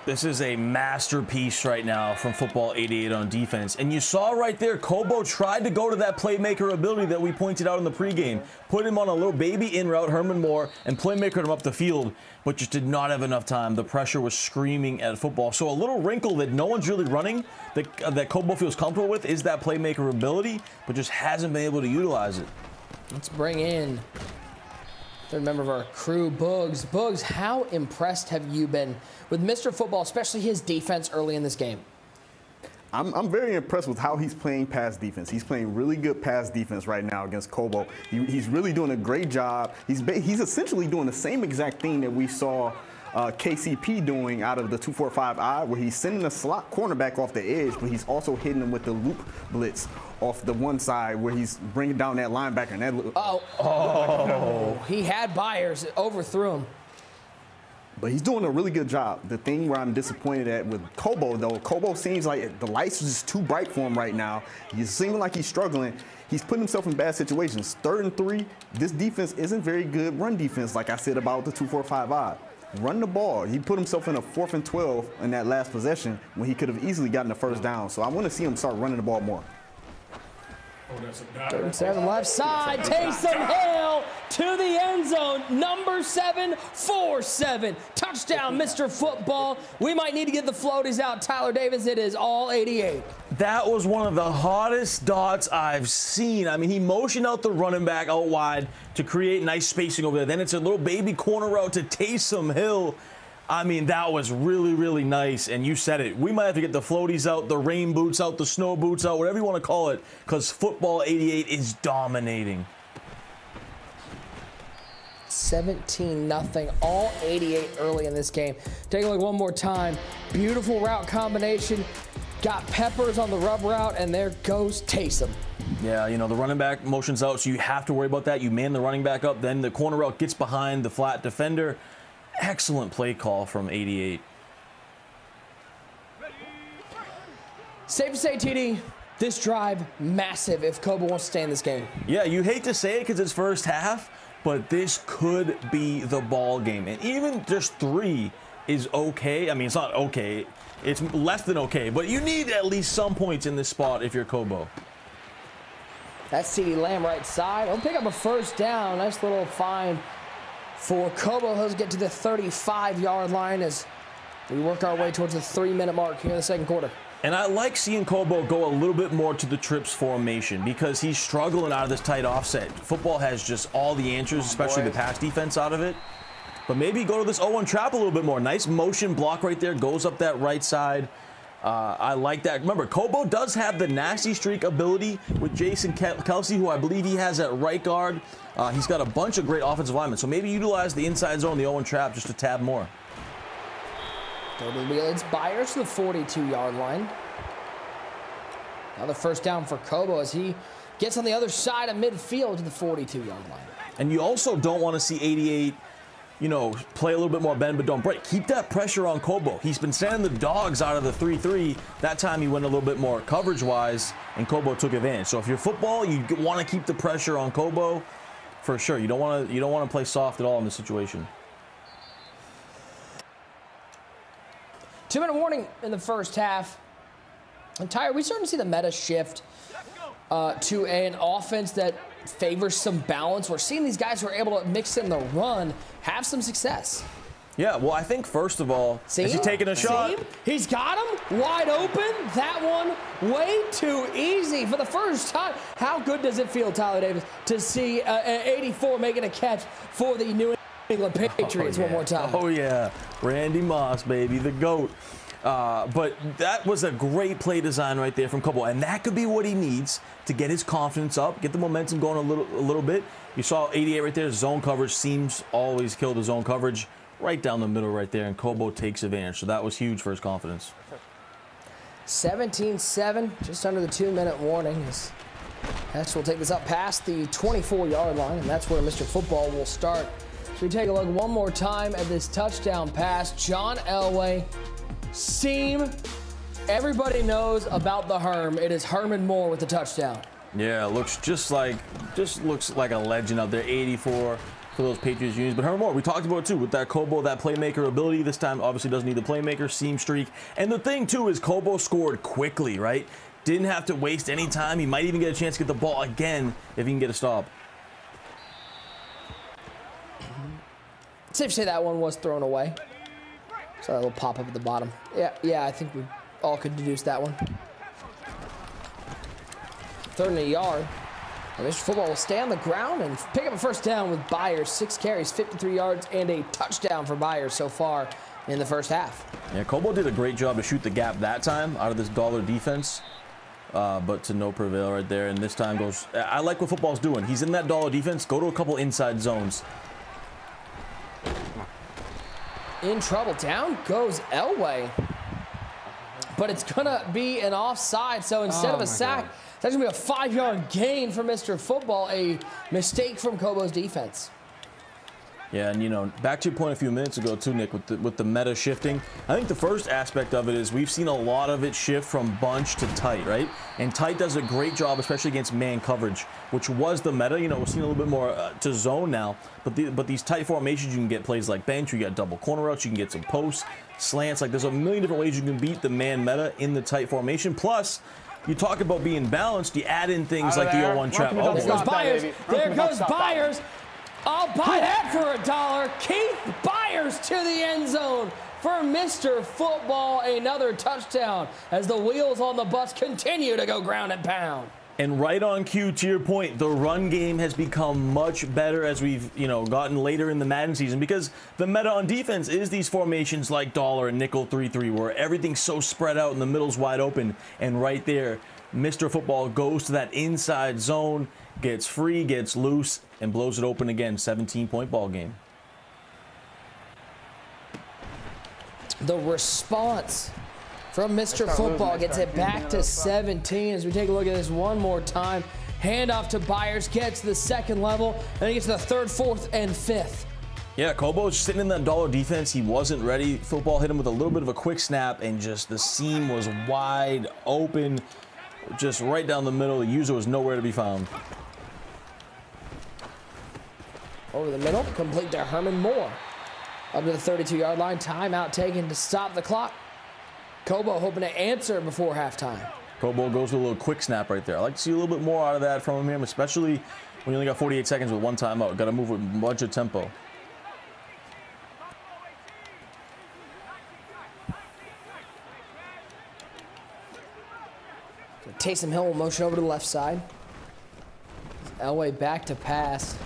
This is a masterpiece right now from Football 88 on defense. And you saw right there, Kobo tried to go to that playmaker ability that we pointed out in the pregame. Put him on a little baby in route, Herman Moore, and playmakered him up the field, but just did not have enough time. The pressure was screaming at football. So a little wrinkle that no one's really running, that Kobo feels comfortable with, is that playmaker ability, but just hasn't been able to utilize it. Let's bring in third member of our crew, Bugs. Bugs, how impressed have you been with Mr. Football, especially his defense early in this game? I'm very impressed with how he's playing pass defense. He's playing really good pass defense right now against Kobo. He's really doing a great job. He's essentially doing the same exact thing that we saw KCP doing out of the 2-4-5-I, where he's sending a slot cornerback off the edge, but he's also hitting him with the loop blitz off the one side where he's bringing down that linebacker. And that he had Byers, overthrew him. But he's doing a really good job. The thing where I'm disappointed at with Kobo, though, Kobo seems like the lights are just too bright for him right now. He's seeming like he's struggling. He's putting himself in bad situations. 3rd and 3, this defense isn't very good run defense, like I said about the 2-4-5-I. Run the ball. He put himself in a 4th and 12 in that last possession when he could have easily gotten the first down. So I want to see him start running the ball more. 3rd and 7, left side. Taysom Hill to the end zone. Number 747. Touchdown, Mr. Football. We might need to get the floaties out. Tyler Davis, it is all 88. That was one of the hottest dots I've seen. I mean, he motioned out the running back out wide to create nice spacing over there. Then it's a little baby corner route to Taysom Hill. I mean, that was really, really nice. And you said it. We might have to get the floaties out, the rain boots out, the snow boots out, whatever you want to call it, because Football 88 is dominating. 17-0, all 88 early in this game. Take a look one more time. Beautiful route combination. Got Peppers on the rub route, and there goes Taysom. Yeah, you know, the running back motions out, so you have to worry about that. You man the running back up, then the corner route gets behind the flat defender. Excellent play call from 88. Safe to say, TD, this drive, massive if Kobo wants to stay in this game. Yeah, you hate to say it because it's first half, but this could be the ball game. And even just 3 is okay. I mean, it's not okay. It's less than okay, but you need at least some points in this spot if you're Kobo. That's CeeDee Lamb right side. He'll pick up a first down. Nice little find for Kobo. He'll get to the 35-yard line as we work our way towards the 3-minute mark here in the second quarter. And I like seeing Kobo go a little bit more to the trips formation because he's struggling out of this tight offset. Football has just all the answers, especially the pass defense out of it. But maybe go to this 0-1 trap a little bit more. Nice motion block right there, goes up that right side. I like that. Remember, Kobo does have the nasty streak ability with Jason Kelsey, who I believe he has at right guard. He's got a bunch of great offensive linemen, so maybe utilize the inside zone, the 0-1 trap, just a tad more. Go to the wheel. It's Byers to the 42-yard line. Another first down for Kobo as he gets on the other side of midfield to the 42-yard line. And you also don't want to see 88, you know, play a little bit more bend but don't break. Keep that pressure on Kobo. He's been sending the dogs out of the 3-3. That time he went a little bit more coverage-wise, and Kobo took advantage. So if you're Football, you want to keep the pressure on Kobo for sure. You don't want to play soft at all in this situation. 2-minute warning in the first half. And Tyre, we starting to see the meta shift to an offense that favors some balance. We're seeing these guys who are able to mix in the run have some success. Yeah, well, I think first of all, is he taking a shot? He's got him wide open. That one way too easy for the first time. How good does it feel, Tyler Davis, to see 84 making a catch for the New England Patriots one more time? Oh, yeah. Randy Moss, baby, the GOAT. But that was a great play design right there from Kobo, and that could be what he needs to get his confidence up, get the momentum going a little bit. You saw 88 right there. Zone coverage seems always kill the zone coverage right down the middle right there, and Kobo takes advantage. So that was huge for his confidence. 17-7, just under the 2-minute warning. Astro will take this up past the 24-yard line, and that's where Mr. Football will start. So we take a look one more time at this touchdown pass. John Elway. Seam. Everybody knows about the Herm. It is Herman Moore with the touchdown. Yeah, looks like a legend out there. 84 for those Patriots units. But Herman Moore, we talked about it too, with that Kobo, that playmaker ability. This time, obviously, doesn't need the playmaker, seam streak. And the thing, too, is Kobo scored quickly, right? Didn't have to waste any time. He might even get a chance to get the ball again if he can get a stop. Safe to say that one was thrown away. Saw a little pop up at the bottom. Yeah, I think we all could deduce that one. 3rd and a yard. And Mr. Football will stay on the ground and pick up a first down with Byers. 6 carries, 53 yards, and a touchdown for Byers so far in the first half. Yeah, Kobo did a great job to shoot the gap that time out of this dollar defense, but to no prevail right there. And this time goes, I like what Football's doing. He's in that dollar defense. Go to a couple inside zones. In trouble. Down goes Elway. But it's going to be an offside, so instead of a sack, it's actually going to be a 5-yard gain for Mr. Football, a mistake from Kobo's defense. Yeah, and you know, back to your point a few minutes ago too, Nick, with the meta shifting. I think the first aspect of it is we've seen a lot of it shift from bunch to tight, right? And tight does a great job, especially against man coverage, which was the meta. You know, we're seeing a little bit more to zone now, but these tight formations, you can get plays like bench, you got double corner routes, you can get some posts, slants. Like there's a million different ways you can beat the man meta in the tight formation. Plus, you talk about being balanced, you add in things like the 0-1 trap. Oh, there goes Byers. There goes Byers. I'll buy that for $1. Keith Byers to the end zone for Mr. Football. Another touchdown as the wheels on the bus continue to go ground and pound. And right on cue, to your point, the run game has become much better as we've, gotten later in the Madden season, because the meta on defense is these formations like dollar and nickel 3-3, where everything's so spread out and the middle's wide open. And right there, Mr. Football goes to that inside zone, gets free, gets loose, and blows it open again. 17-point ball game. The response from Mr. Football gets it back to 17 as we take a look at this one more time. Handoff to Byers, gets to the second level, and he gets to the 3rd, 4th, and 5th. Yeah, Kobo's sitting in that dollar defense. He wasn't ready. Football hit him with a little bit of a quick snap, and just the seam was wide open, just right down the middle. The user was nowhere to be found. Over the middle, complete to Herman Moore. Up to the 32-yard line, timeout taken to stop the clock. Kobo hoping to answer before halftime. Kobo goes with a little quick snap right there. I like to see a little bit more out of that from him, especially when you only got 48 seconds with one timeout. Got to move with a bunch of tempo. Taysom Hill will motion over to the left side. Elway back to pass.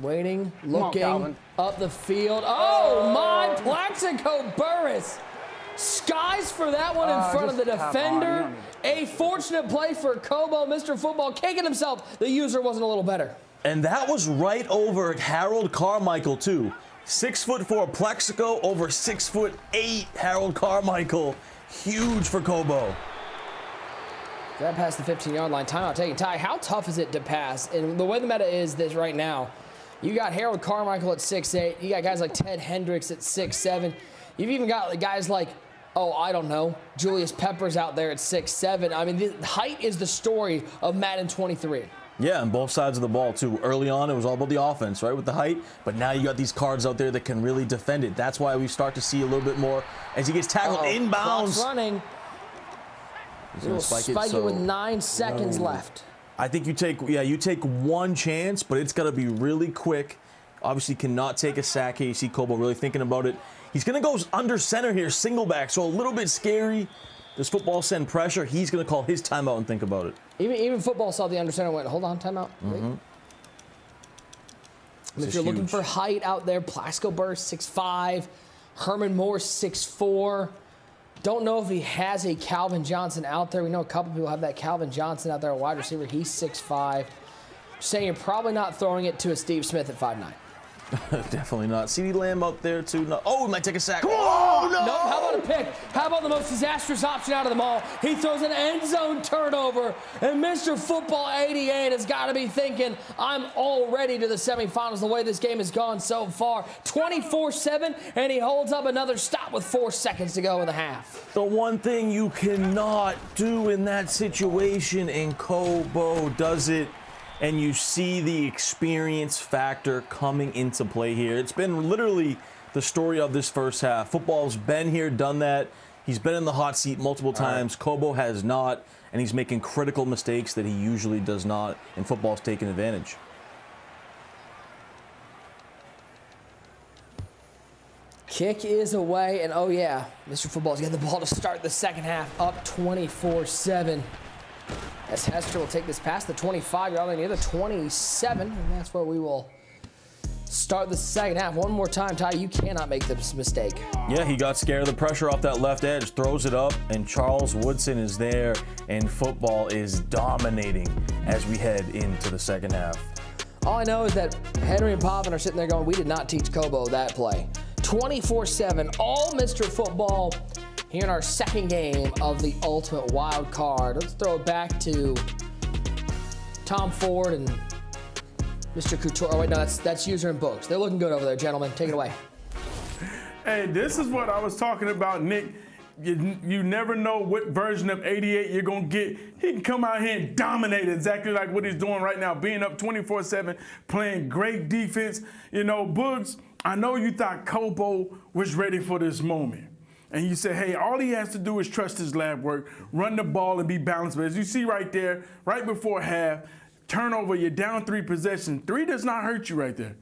Waiting, looking, up the field. Oh, my Plaxico Burris. Skies for that one in front of the defender. A fortunate play for Kobo. Mr. Football kicking himself. The user wasn't a little better. And that was right over Harold Carmichael, too. 6'4" Plaxico over 6'8" Harold Carmichael. Huge for Kobo. That past the 15-yard line. Timeout taken. Ty, how tough is it to pass? And the way the meta is this right now, you got Harold Carmichael at 6'8". You got guys like Ted Hendricks at 6'7". You've even got guys like, Julius Peppers out there at 6'7". I mean, the height is the story of Madden 23. Yeah, on both sides of the ball, too. Early on, it was all about the offense, right, with the height. But now you got these cards out there that can really defend it. That's why we start to see a little bit more as he gets tackled inbounds. Clock's running. He's going to spike it with 9 seconds left. I think you take one chance, but it's got to be really quick. Obviously cannot take a sack here. You see Kobo really thinking about it. He's going to go under center here, single back, so a little bit scary. Does Football send pressure? He's going to call his timeout and think about it. Even Football saw the under center and went, hold on, timeout. If you're looking for height out there, Plaxico Burris 6'5", Herman Moore 6'4". Don't know if he has a Calvin Johnson out there. We know a couple people have that Calvin Johnson out there, a wide receiver. He's 6'5". Saying you're probably not throwing it to a Steve Smith at 5'9". Definitely not. CeeDee Lamb up there, too. No. Oh, he might take a sack. Come on! No! Nope. How about a pick? How about the most disastrous option out of them all? He throws an end zone turnover, and Mr. Football 88 has got to be thinking, I'm already to the semifinals the way this game has gone so far. 24-7, and he holds up another stop with 4 seconds to go in the half. The one thing you cannot do in that situation, and Kobo does it, and you see the experience factor coming into play here. It's been literally the story of this first half. Football's been here, done that. He's been in the hot seat multiple times. Kobo has not, and he's making critical mistakes that he usually does not, and football's taking advantage. Kick is away, and oh yeah, Mr. Football's getting the ball to start the second half, up 24-7. As Hester will take this past the 25-yard line near the 27, and that's where we will start the second half. One more time, Ty, you cannot make this mistake. Yeah, he got scared of the pressure off that left edge, throws it up, and Charles Woodson is there, and football is dominating as we head into the second half. All I know is that Henry and Potvin are sitting there going, we did not teach Kobo that play. 24-7, all Mr. Football here in our second game of the Ultimate Wild Card. Let's throw it back to Tom Ford and Mr. Couture. Oh, wait, no, that's User and Books. They're looking good over there, gentlemen. Take it away. Hey, this is what I was talking about, Nick. You never know what version of 88 you're going to get. He can come out here and dominate exactly like what he's doing right now, being up 24-7, playing great defense. You know, Boogs, I know you thought Kobo was ready for this moment. And you said, hey, all he has to do is trust his lab work, run the ball and be balanced. But as you see right there, right before half, turnover, you're down 3 possessions. 3 does not hurt you right there.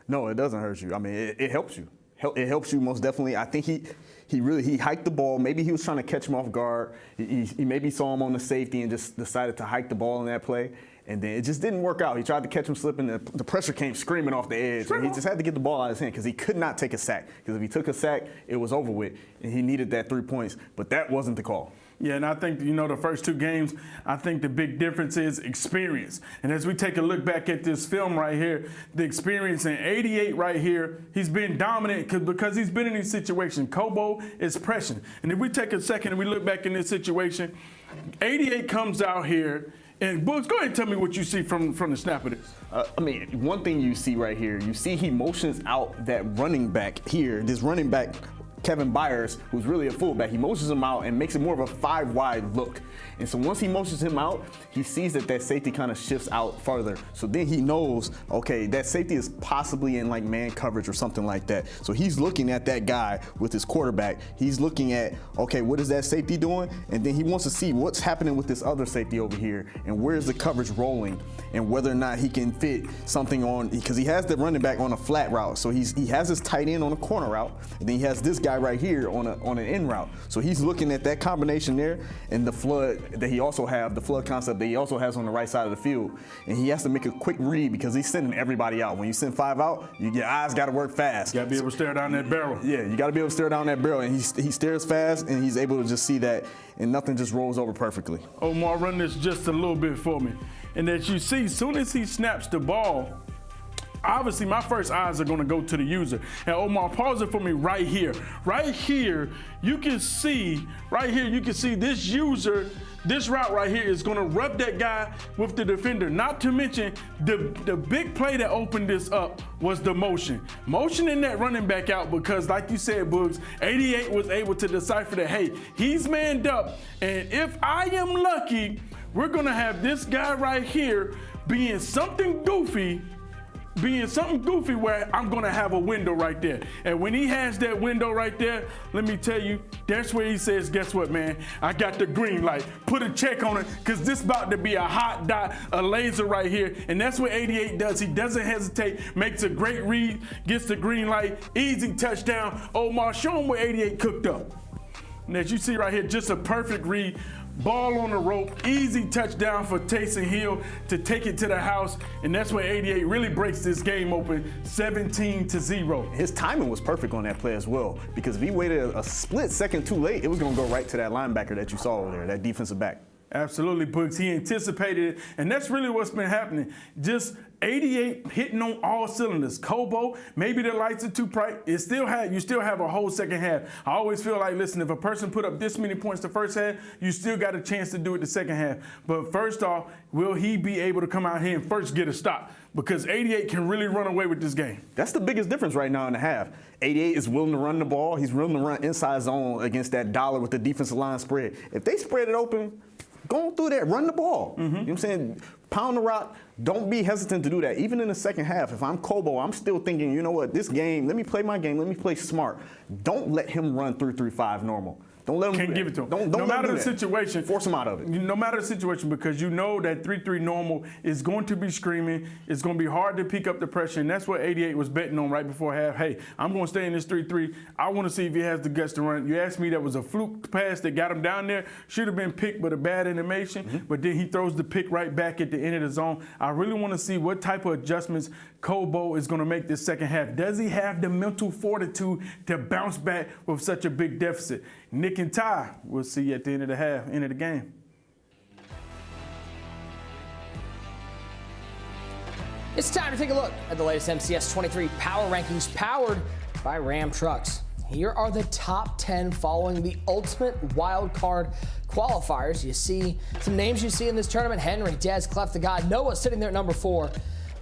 No, it doesn't hurt you. I mean, it helps you. It helps you most definitely. I think he hiked the ball. Maybe he was trying to catch him off guard. He maybe saw him on the safety and just decided to hike the ball in that play. And then it just didn't work out. He tried to catch him slipping. The pressure came screaming off the edge. And he just had to get the ball out of his hand because he could not take a sack. Because if he took a sack, it was over with. And he needed that 3 points. But that wasn't the call. Yeah, and I think, you know, the first 2 games, I think the big difference is experience. And as we take a look back at this film right here, the experience in 88 right here, he's been dominant because he's been in these situations. Kobo is pressing. And if we take a second and we look back in this situation, 88 comes out here. And Books, go ahead and tell me what you see from the snap of this. I mean, one thing you see right here, you see he motions out that running back here, this running back, Kevin Byers, who's really a fullback, he motions him out and makes it more of a 5-wide look. And so once he motions him out, he sees that safety kind of shifts out farther. So then he knows, okay, that safety is possibly in like man coverage or something like that. So he's looking at that guy with his quarterback. He's looking at, okay, what is that safety doing? And then he wants to see what's happening with this other safety over here and where's the coverage rolling and whether or not he can fit something on, because he has the running back on a flat route. So he has his tight end on a corner route, and then he has this guy right here on an in route. So he's looking at that combination there and the flood that he also have, the flood concept that he also has on the right side of the field. And he has to make a quick read because he's sending everybody out. When you send 5 out, your eyes got to work fast. You got to be able to stare down that barrel. Yeah, you got to be able to stare down that barrel. And he stares fast, and he's able to just see that, and nothing just rolls over perfectly. Omar, run this just a little bit for me. And as you see, as soon as he snaps the ball, obviously my first eyes are going to go to the user. And Omar, pause it for me right here. Right here, you can see this user, this route right here is going to rub that guy with the defender. Not to mention the big play that opened this up was the motion. Motioning that running back out because, like you said, Boogs, 88 was able to decipher that, hey, he's manned up. And if I am lucky, we're going to have this guy right here being something goofy where I'm gonna have a window right there. And when he has that window right there, let me tell you, that's where he says, guess what, man? I got the green light. Put a check on it, because this about to be a hot dot, a laser right here. And that's what 88 does. He doesn't hesitate, makes a great read, gets the green light, easy touchdown. Omar, show him where 88 cooked up. And as you see right here, just a perfect read. Ball on the rope, easy touchdown for Taysom Hill to take it to the house, and that's where 88 really breaks this game open, 17-0. His timing was perfect on that play as well, because if he waited a split second too late, it was going to go right to that linebacker that you saw over there, that defensive back. Absolutely, Books. He anticipated it, and that's really what's been happening. Just 88 hitting on all cylinders. Kobo, maybe the lights are too bright. You still have a whole second half. I always feel like, listen, if a person put up this many points the first half, you still got a chance to do it the second half. But first off, will he be able to come out here and first get a stop? Because 88 can really run away with this game. That's the biggest difference right now in the half. 88 is willing to run the ball. He's willing to run inside zone against that dollar with the defensive line spread. If they spread it open, go through there, run the ball. You know what I'm saying? Pound the rock. Don't be hesitant to do that. Even in the second half, if I'm Kobo, I'm still thinking, you know what, this game, let me play my game, let me play smart. Don't let him run 3-3-5 normal. Don't let him Can't do give that. it to him. Don't no let matter him the do that. situation. Force him out of it. No matter the situation, because you know that 3-3 normal is going to be screaming. It's going to be hard to pick up the pressure, and that's what 88 was betting on right before half. Hey, I'm going to stay in this 3-3. I want to see if he has the guts to run. You asked me, that was a fluke pass that got him down there. Should have been picked, but a bad animation. But then he throws the pick right back at the end of the zone. I really want to see what type of adjustments Kobo is going to make this second half. Does he have the mental fortitude to bounce back with such a big deficit? Nick and Ty, we'll see you at the end of the half, end of the game. It's time to take a look at the latest MCS 23 Power Rankings powered by Ram Trucks. Here are the top 10 following the ultimate wild card qualifiers. You see some names you see in this tournament: Henry, Dez, Clef the God, Noah sitting there at number 4.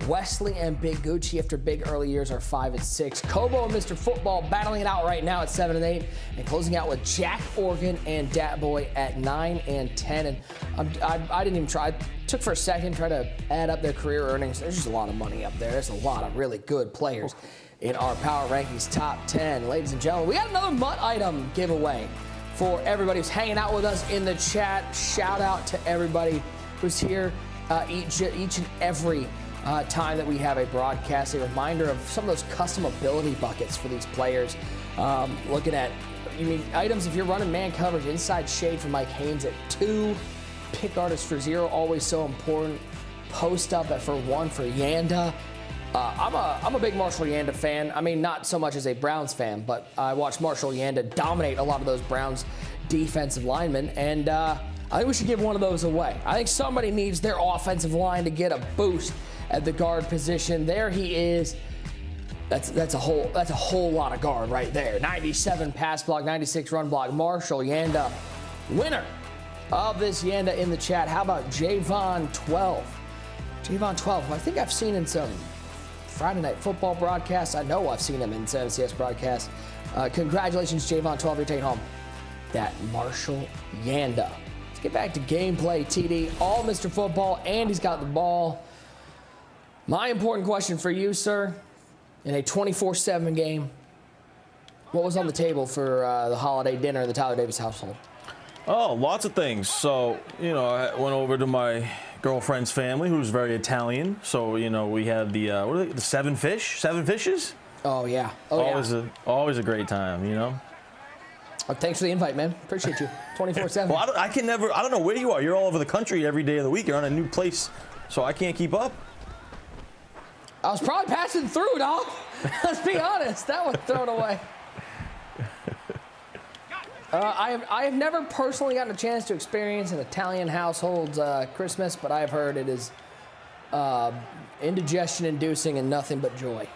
Wesley and Big Gucci, after big early years, are 5 and 6. Kobo and Mr. Football battling it out right now at 7 and 8, and closing out with Jack Organ and Dat Boy at 9 and 10. And I didn't even try. I took for a second, try to add up their career earnings. There's just a lot of money up there. There's a lot of really good players in our Power Rankings top 10. Ladies and gentlemen, we got another MUT item giveaway for everybody who's hanging out with us in the chat. Shout out to everybody who's here each and every time that we have a broadcast. A reminder of some of those custom ability buckets for these players. Looking at, items if you're running man coverage, inside shade for Mike Haynes at 2, pick artist for 0, always so important. Post up for 1 for Yanda. I'm a big Marshall Yanda fan. I mean, not so much as a Browns fan, but I watched Marshall Yanda dominate a lot of those Browns defensive linemen, and I think we should give one of those away. I think somebody needs their offensive line to get a boost at the guard position. There he is. That's a whole lot of guard right there. 97 pass block, 96 run block. Marshall Yanda, winner of this Yanda in the chat. How about Javon 12? Javon 12, who I think I've seen in some Friday Night Football broadcasts. I know I've seen him in some MCS broadcasts. Congratulations, Javon 12. You're taking home that Marshall Yanda. Let's get back to gameplay, TD. All Mr. Football, and he's got the ball. My important question for you, sir, in a 24/7 game, what was on the table for the holiday dinner in the Tyler Davis household? Oh, lots of things. So, I went over to my girlfriend's family, who's very Italian. So, we had the, what are they, the 7 fishes? Oh, yeah. Always a great time, Thanks for the invite, man. Appreciate you. 24/7. Well, I don't know where you are. You're all over the country every day of the week. You're on a new place, so I can't keep up. I was probably passing through, dog. Let's be honest. That was thrown away. I have never personally gotten a chance to experience an Italian household's Christmas, but I've heard it is indigestion-inducing and nothing but joy.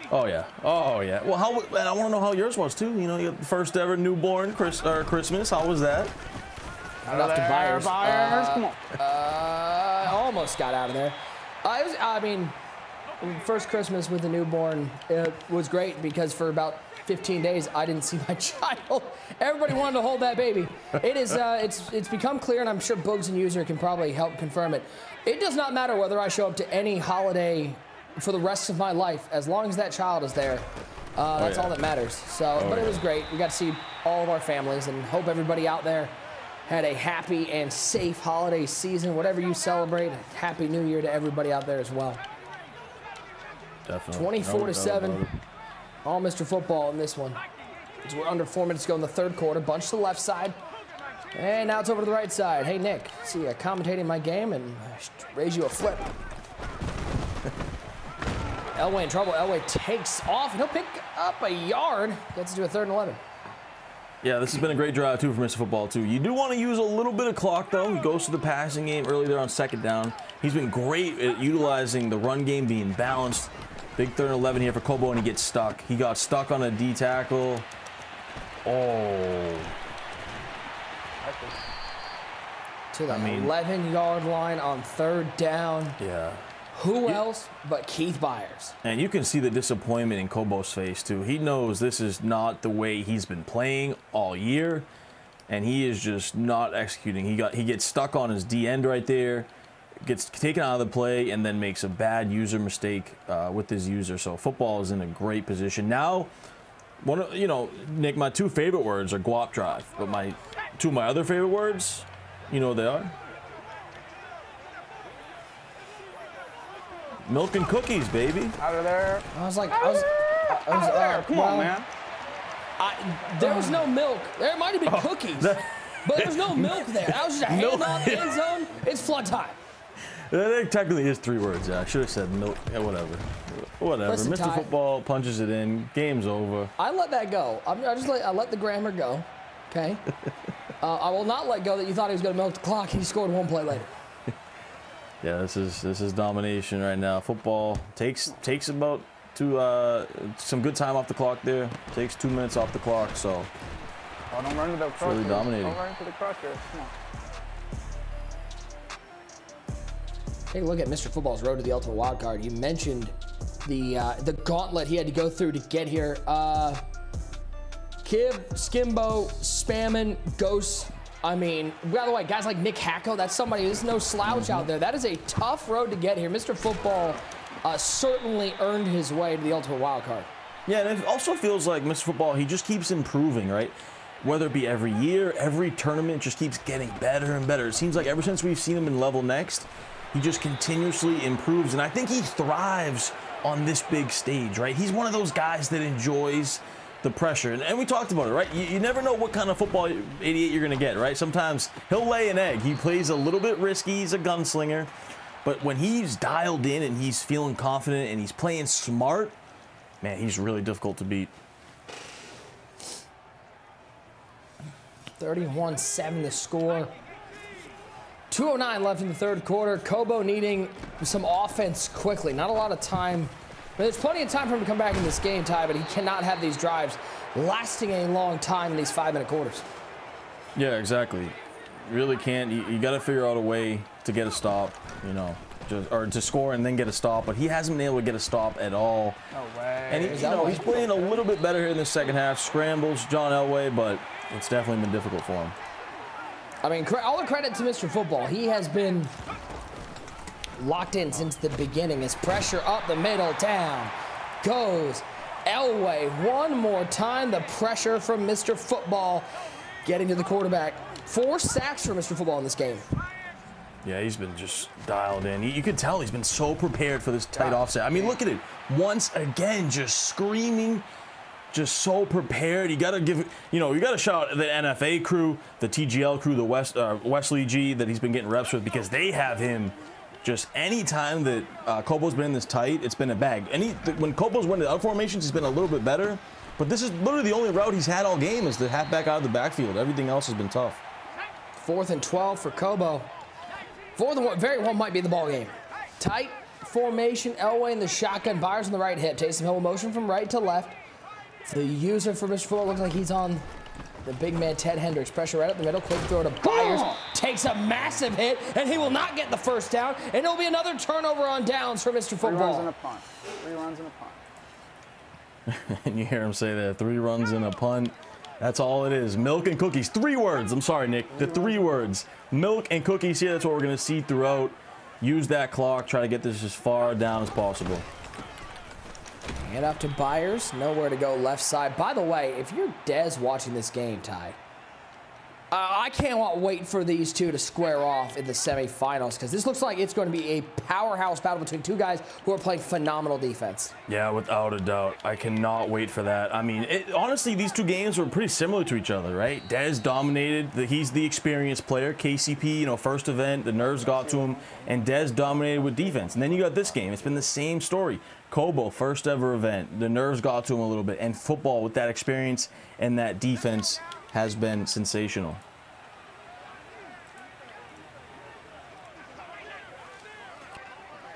Oh yeah. Well, I want to know how yours was too. You got the first ever newborn Christmas. How was that? Got off to Byers. Come on. I almost got out of there. First Christmas with a newborn, it was great because for about 15 days I didn't see my child. Everybody wanted to hold that baby. It is it's become clear, and I'm sure Boogs and User can probably help confirm it. It does not matter whether I show up to any holiday for the rest of my life, as long as that child is there. That's all that matters. So, but it was great. We got to see all of our families, and hope everybody out there had a happy and safe holiday season. Whatever you celebrate, Happy New Year to everybody out there as well. Definitely. 24/7. All Mr. Football in this one. As we're under 4 minutes to go in the third quarter. Bunch to the left side. And now it's over to the right side. Hey, Nick, see you commentating my game and raise you a flip. Elway in trouble. Elway takes off, and he'll pick up a yard. Gets it to a 3rd and 11. Yeah, this has been a great drive, too, for Mr. Football, too. You do want to use a little bit of clock, though. He goes to the passing game early there on 2nd down. He's been great at utilizing the run game, being balanced. Big 3rd and 11 here for Kobo, and he gets stuck. He got stuck on a D tackle. Oh. To the 11-yard line on 3rd down. Yeah. Who else but Keith Byers? And you can see the disappointment in Kobo's face, too. He knows this is not the way he's been playing all year. and he is just not executing. He gets stuck on his D end right there, gets taken out of the play, and then makes a bad user mistake with his user. So football is in a great position now. Nick, my two favorite words are guap drive, but two of my other favorite words, you know what they are? Milk and cookies, baby. Out of there. Come on, man. There was no milk. There might have been cookies, but there's no milk there. That was just a handoff end zone. It's flood time. That technically is 3 words. Yeah, I should have said milk. Yeah, whatever. Listen, Mr. Ty, Football punches it in. Game's over. I let that go. I let the grammar go. Okay. I will not let go that you thought he was going to milk the clock. He scored 1 play later. Yeah, this is domination right now. Football takes about some good time off the clock there. Takes 2 minutes off the clock, so don't run to the crutches. really dominating. Don't run to the crutches. Come on. Take a look at Mr. Football's road to the Ultimate Wild Card. You mentioned the gauntlet he had to go through to get here. Kib, Skimbo, Spammin, Ghost. I mean, by the way, guys like Nick Hacko, that's somebody, there's no slouch out there. That is a tough road to get here. Mr. Football certainly earned his way to the Ultimate Wild Card. Yeah, and it also feels like Mr. Football, he just keeps improving, right? Whether it be every year, every tournament just keeps getting better and better. It seems like ever since we've seen him in Level Next, he just continuously improves, and I think he thrives on this big stage, right? He's one of those guys that enjoys the pressure, and we talked about it, right? You never know what kind of football 88 you're going to get, right? Sometimes he'll lay an egg. He plays a little bit risky. He's a gunslinger, but when he's dialed in and he's feeling confident and he's playing smart, man, he's really difficult to beat. 31-7 the score. 2:09 left in the third quarter. Kobo needing some offense quickly. Not a lot of time. There's plenty of time for him to come back in this game, Ty, but he cannot have these drives lasting a long time in these 5-minute quarters. Yeah, exactly. Really can't. You got to figure out a way to get a stop, or to score and then get a stop. But he hasn't been able to get a stop at all. No way. And he's playing a little bit better here in the second half. Scrambles, John Elway, but it's definitely been difficult for him. I mean, all the credit to Mr. Football. He has been locked in since the beginning. His pressure up the middle, down goes Elway. One more time, the pressure from Mr. Football getting to the quarterback. 4 sacks for Mr. Football in this game. Yeah, he's been just dialed in. You could tell he's been so prepared for this tight offset. I mean, look at it. Once again, just screaming, just so prepared. You got to give, you got to shout out the NFA crew, the TGL crew, the Wesley G that he's been getting reps with, because they have him just any time that Kobo's been this tight, it's been a bag. When Kobo's went to out formations, he's been a little bit better, but this is literally the only route he's had all game is the halfback out of the backfield. Everything else has been tough. 4th and 12 for Kobo. 4th and 1, very well might be the ball game. Tight formation, Elway in the shotgun, Byers on the right hip. Taysom Hill motion from right to left. The user for Mr. Football looks like he's on the big man, Ted Hendricks. Pressure right up the middle. Quick throw to Byers. Takes a massive hit, and he will not get the first down. And it'll be another turnover on downs for Mr. Football. 3 runs and a punt. 3 runs and a punt. And you hear him say that, 3 runs and a punt. That's all it is. Milk and cookies. 3 words. I'm sorry, Nick. The 3 words. Milk and cookies here. That's what we're going to see throughout. Use that clock. Try to get this as far down as possible. Hand up to Byers. Nowhere to go left side. By the way, if you're Dez watching this game, Ty, I can't wait for these two to square off in the semifinals, because this looks like it's going to be a powerhouse battle between 2 guys who are playing phenomenal defense. Yeah, without a doubt. I cannot wait for that. I mean, honestly, these 2 games were pretty similar to each other, right? Dez dominated. He's the experienced player. KCP, first event, the nerves got to him, and Dez dominated with defense. And then you got this game. It's been the same story. Kobo, first ever event. The nerves got to him a little bit. And football, with that experience and that defense, has been sensational.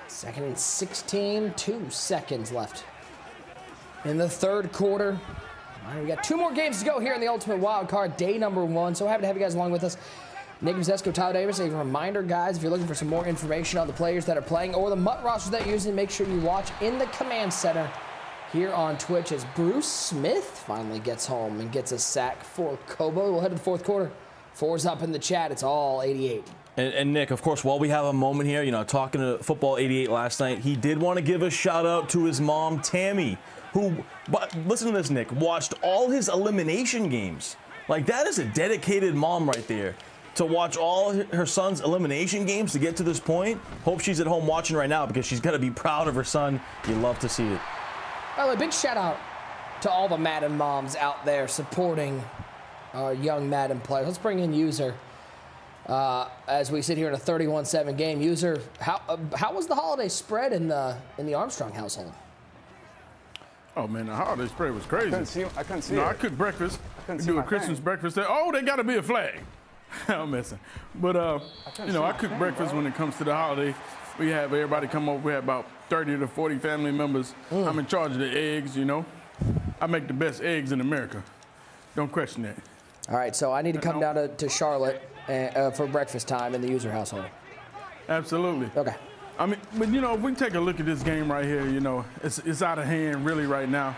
Second and 16, 2 seconds left in the third quarter. All right, we got 2 more games to go here in the Ultimate Wild Card, day number 1. So happy to have you guys along with us. Nick Mazesko, Tyler Davis. A reminder, guys, if you're looking for some more information on the players that are playing or the MUT rosters that you're using, make sure you watch in the command center here on Twitch as Bruce Smith finally gets home and gets a sack for Kobo. We'll head to the fourth quarter. 4's up in the chat. It's all 88. And Nick, of course, while we have a moment here, talking to Football 88 last night, he did want to give a shout out to his mom, Tammy, who, but listen to this, Nick, watched all his elimination games. Like, that is a dedicated mom right there. To watch all her son's elimination games to get to this point. Hope she's at home watching right now because she's got to be proud of her son. You love to see it. By the way, big shout out to all the Madden moms out there supporting our young Madden players. Let's bring in User. As we sit here in a 31-7 game, User, how was the holiday spread in the Armstrong household? Oh man, the holiday spread was crazy. I couldn't see it. I cooked breakfast. couldn't We see do a my Christmas thing. breakfast there. Oh, they got to be a flag. I'm messing. But I cook breakfast when it comes to the holiday. We have everybody come over. We have about 30 to 40 family members. I'm in charge of the eggs. I make the best eggs in America. Don't question that. All right, so I need to come down to Charlotte for breakfast time in the User household. Absolutely. Okay. I mean, but if we take a look at this game right here, it's out of hand really right now.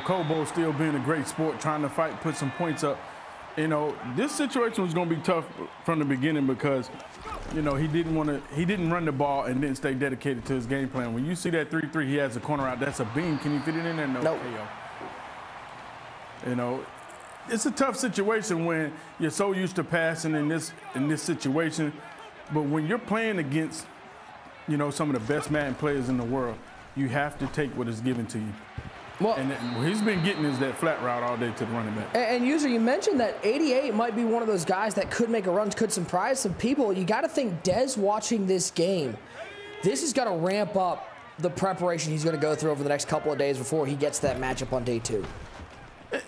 Kobo still being a great sport, trying to fight, put some points up. This situation was going to be tough from the beginning because, he didn't run the ball and didn't stay dedicated to his game plan. When you see that 3-3, he has a corner out. That's a beam. Can you fit it in there? No. Nope. It's a tough situation when you're so used to passing in this situation, but when you're playing against, some of the best Madden players in the world, you have to take what is given to you. Well, and what he's been getting is that flat route all day to the running back. And User, you mentioned that 88 might be one of those guys that could make a run, could surprise some people. You got to think Dez watching this game, this is going to ramp up the preparation he's going to go through over the next couple of days before he gets that matchup on day 2.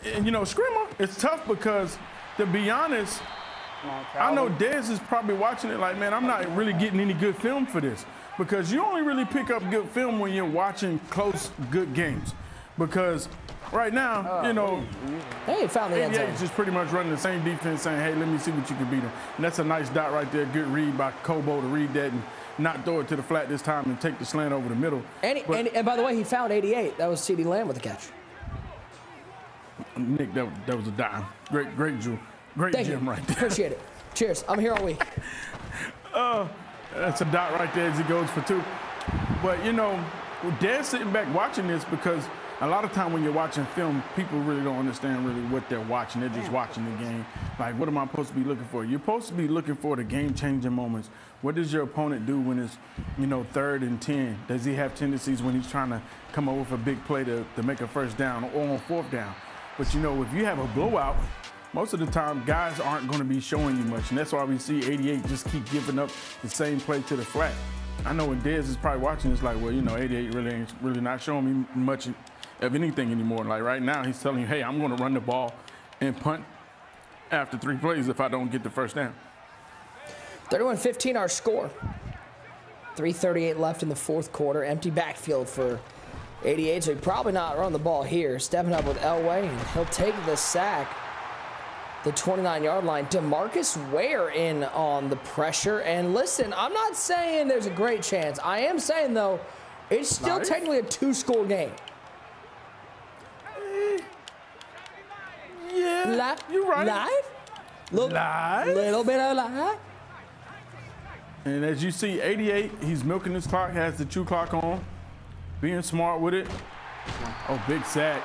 And Screamer, it's tough because, to be honest, I know Dez is probably watching it like, man, I'm not really getting any good film for this. Because you only really pick up good film when you're watching close, good games. Because right now, Hey, found the end zone. 88 is just pretty much running the same defense, saying, hey, let me see what you can beat them. And that's a nice dot right there. Good read by Kobo to read that and not throw it to the flat this time and take the slant over the middle. And by the way, he found 88. That was CeeDee Lamb with the catch. Nick, that was a dime. Great Drew. Great Thank Jim you. right there. Appreciate it. Cheers. I'm here all week. That's a dot right there as he goes for 2. But, Dad's sitting back watching this because a lot of time when you're watching film, people really don't understand really what they're watching. They're just watching the game. Like, what am I supposed to be looking for? You're supposed to be looking for the game-changing moments. What does your opponent do when it's, 3rd and 10? Does he have tendencies when he's trying to come up with a big play to make a first down or on 4th down? But, if you have a blowout, most of the time, guys aren't going to be showing you much. And that's why we see 88 just keep giving up the same play to the flat. I know when Dez is probably watching, it's like, well, 88 really ain't not showing me much of anything anymore. Like right now, he's telling you, hey, I'm going to run the ball and punt after 3 plays if I don't get the first down. 31-15 our score. 3:38 left in the 4th quarter. Empty backfield for 88, so he probably not run the ball here. Stepping up with Elway, and he'll take the sack. The 29-yard line. DeMarcus Ware in on the pressure. And listen, I'm not saying there's a great chance. I am saying, though, it's still technically a 2-score game. Yeah, you're right. Live? Little bit of live. And as you see, 88, he's milking his clock, has the chew clock on, being smart with it. Oh, big sack.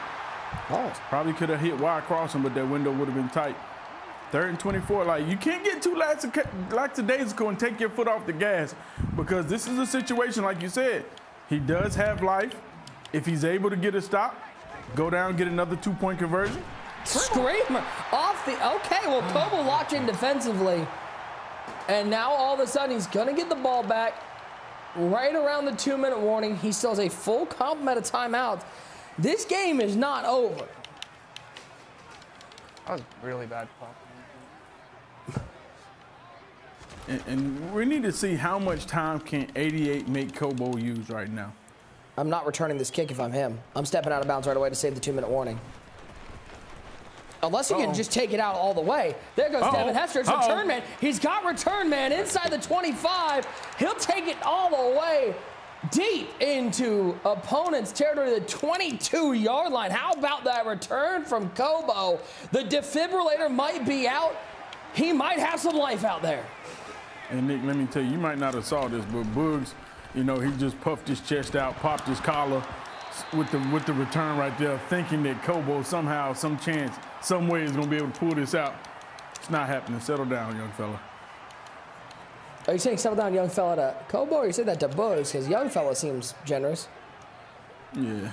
Oh. Probably could have hit wide crossing, but that window would have been tight. 3rd and 24. Like, you can't get too lackadaisical and take your foot off the gas because this is a situation, like you said, he does have life. If he's able to get a stop, go down, get another 2-point conversion. Screamer off the. Okay, well, Kobo locked in defensively. And now all of a sudden he's going to get the ball back right around the 2-minute warning. He still has a full complement of timeouts. This game is not over. That was really bad call. And we need to see how much time can 88 make Kobo use right now. I'm not returning this kick if I'm him. I'm stepping out of bounds right away to save the 2-minute warning. Unless he can just take it out all the way. There goes Devin Hester. It's return man. He's got return man inside the 25. He'll take it all the way deep into opponent's territory, the 22-yard line. How about that return from Kobo? The defibrillator might be out. he might have some life out there. And Nick, let me tell you, you might not have saw this, but Boogs, you know, he just puffed his chest out, popped his collar with the return right there, thinking that Kobo somehow, some chance, some way is going to be able to pull this out. It's not happening. Settle down, young fella. Are you saying settle down, young fella, to Kobo, or you said that to Boogs? Because young fella seems generous. Yeah.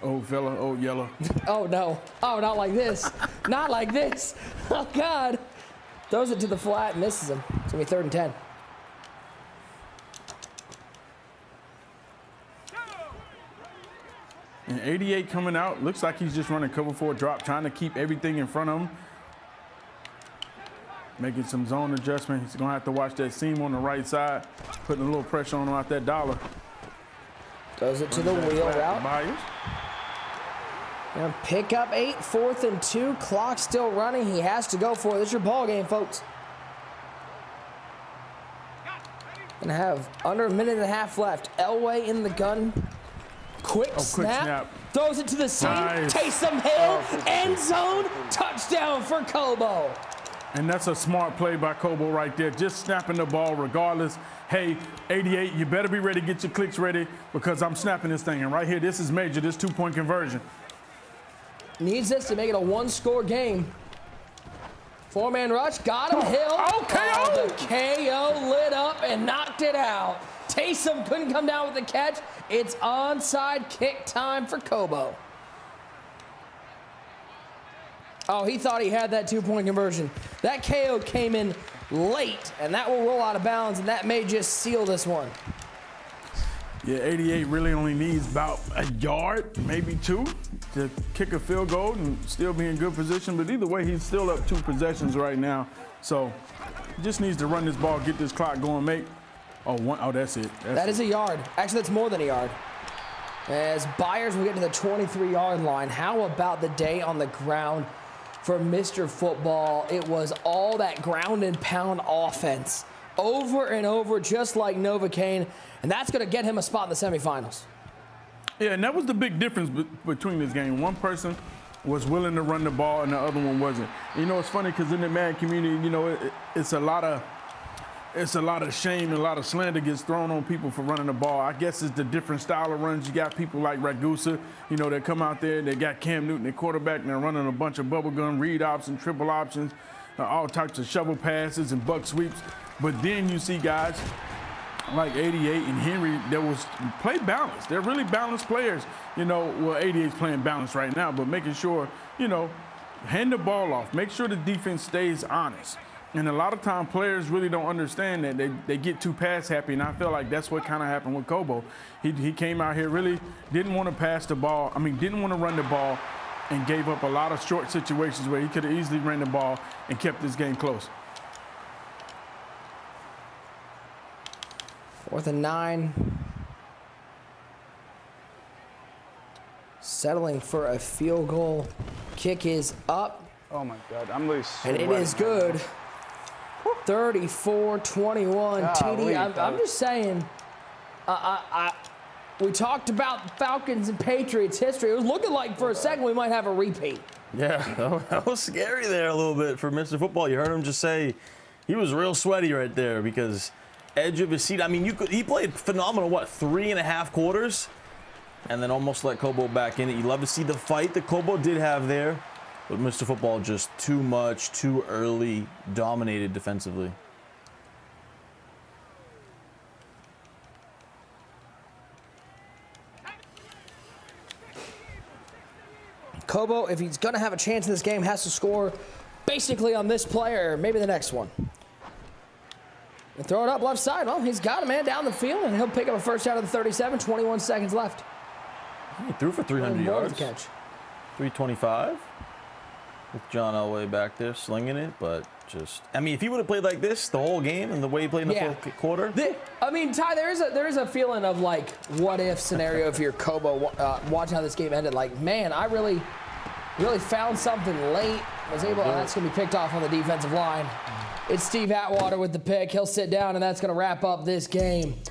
Old fella, old yellow. Oh, no. Oh, not like this. Not like this. Oh, God. Throws it to the flat, misses him. It's going to be 3rd and 10. And 88 coming out. Looks like he's just running cover 4 drop, trying to keep everything in front of him. Making some zone adjustment. He's going to have to watch that seam on the right side, putting a little pressure on him out that dollar. Throws it to the wheel route. Gonna pick up 8, 4th and 2. Clock still running. He has to go for it. This is your ball game, folks. Gonna have under a minute and a half left. Elway in the gun. Quick snap. Throws it to the seam. Nice. Taysom Hill. End zone. Touchdown for Kobo. And that's a smart play by Kobo right there. Just snapping the ball regardless. Hey, 88, you better be ready to get your clicks ready because I'm snapping this thing. And right here, this is major, this 2-point conversion. Needs this to make it a 1-score game. 4-man rush, got him, Hill. Oh, KO! The KO lit up and knocked it out. Taysom couldn't come down with the catch. It's onside kick time for Kobo. Oh, he thought he had that 2-point conversion. That KO came in late, and that will roll out of bounds, and that may just seal this one. Yeah, 88 really only needs about a yard, maybe 2, to kick a field goal and still be in good position. But either way, he's still up 2 possessions right now. So he just needs to run this ball, get this clock going, make. Oh, that's it. That is a yard. Actually, that's more than a yard. As Byers will get to the 23-yard line. How about the day on the ground for Mr. Football? It was all that ground and pound offense over and over, just like Novocaine, and that's going to get him a spot in the semifinals. Yeah, and that was the big difference between this game. One person was willing to run the ball and the other one wasn't. You know, it's funny because in the Madden community, you know, it's a lot of shame and a lot of slander gets thrown on people for running the ball. I guess it's the different style of runs. You got people like Ragusa, you know, that come out there, they got Cam Newton, their quarterback, and they're running a bunch of bubble gun read options, triple options, all types of shovel passes and buck sweeps. But then you see guys like 88 and Henry that was play balanced. They're really balanced players. You know, well, 88's playing balanced right now, but making sure, you know, hand the ball off. Make sure the defense stays honest. And a lot of time players really don't understand that. They get too pass happy, and I feel like that's what kind of happened with Kobo. He came out here, really didn't want to pass the ball. I mean, didn't want to run the ball and gave up a lot of short situations where he could have easily ran the ball and kept this game close. 4th and 9. Settling for a field goal. Kick is up. Oh my God, I'm really sweating. And it is good. 34-21. TD, I'm just saying, we talked about Falcons and Patriots history. It was looking like for a second we might have a repeat. Yeah, that was scary there a little bit for Mr. Football. You heard him just say he was real sweaty right there because edge of his seat. I mean, he played phenomenal, 3.5 quarters? And then almost let Kobo back in it. You love to see the fight that Kobo did have there. But Mr. Football just too much, too early, dominated defensively. Kobo, if he's going to have a chance in this game, has to score basically on this play or maybe the next one. And throw it up left side. Well, he's got a man down the field, and he'll pick up a first out of the 37. 21 seconds left. He threw for 300 yards. Catch. 325. With John Elway back there slinging it, but just, I mean, if he would have played like this the whole game and the way he played in the fourth quarter. I mean, Ty, there is a feeling of like what if scenario if you're Kobo watching how this game ended. Like, man, I really found something late. Was able. That's going to be picked off on the defensive line. It's Steve Atwater with the pick. He'll sit down, and that's going to wrap up this game.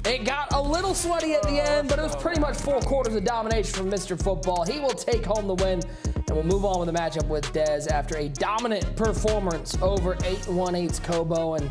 It got a little sweaty at the end, but it was pretty much 4 quarters of domination from Mr. Football. He will take home the win, and we'll move on with the matchup with Dez after a dominant performance over 818's Kobo. And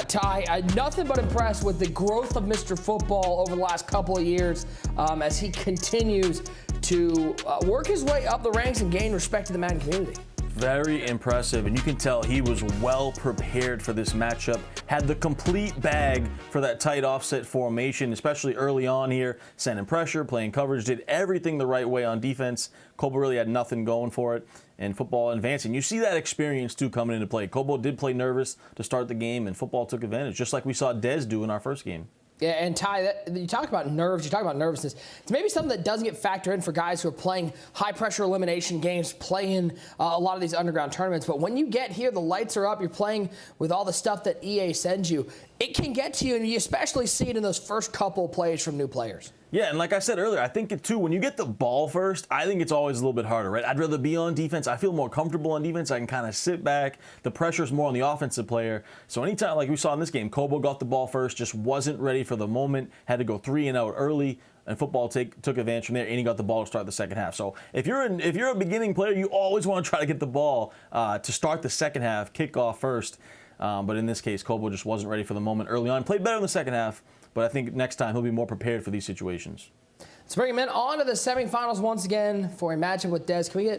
Ty, nothing but impressed with the growth of Mr. Football over the last couple of years as he continues to work his way up the ranks and gain respect to the Madden community. Very impressive, and you can tell he was well prepared for this matchup. Had the complete bag for that tight offset formation, especially early on here. Sending pressure, playing coverage, did everything the right way on defense. Kobo really had nothing going for it, and Football advancing. You see that experience, too, coming into play. Kobo did play nervous to start the game, and Football took advantage, just like we saw Dez do in our first game. Yeah, and Ty, you talk about nerves, you talk about nervousness. It's maybe something that doesn't get factored in for guys who are playing high-pressure elimination games, playing a lot of these underground tournaments. But when you get here, the lights are up, you're playing with all the stuff that EA sends you, it can get to you, and you especially see it in those first couple plays from new players. Yeah, and like I said earlier, I think, too, when you get the ball first, I think it's always a little bit harder, right? I'd rather be on defense. I feel more comfortable on defense. I can kind of sit back. The pressure's more on the offensive player. So anytime, like we saw in this game, Kobo got the ball first, just wasn't ready for the moment, had to go 3 and out early, and Football took advantage from there, and he got the ball to start the second half. So if you're a beginning player, you always want to try to get the ball to start the second half, kick off first. But in this case, Kobo just wasn't ready for the moment early on. Played better in the second half, but I think next time he'll be more prepared for these situations. Let's bring him in on to the semifinals once again for a matchup with Dez. Can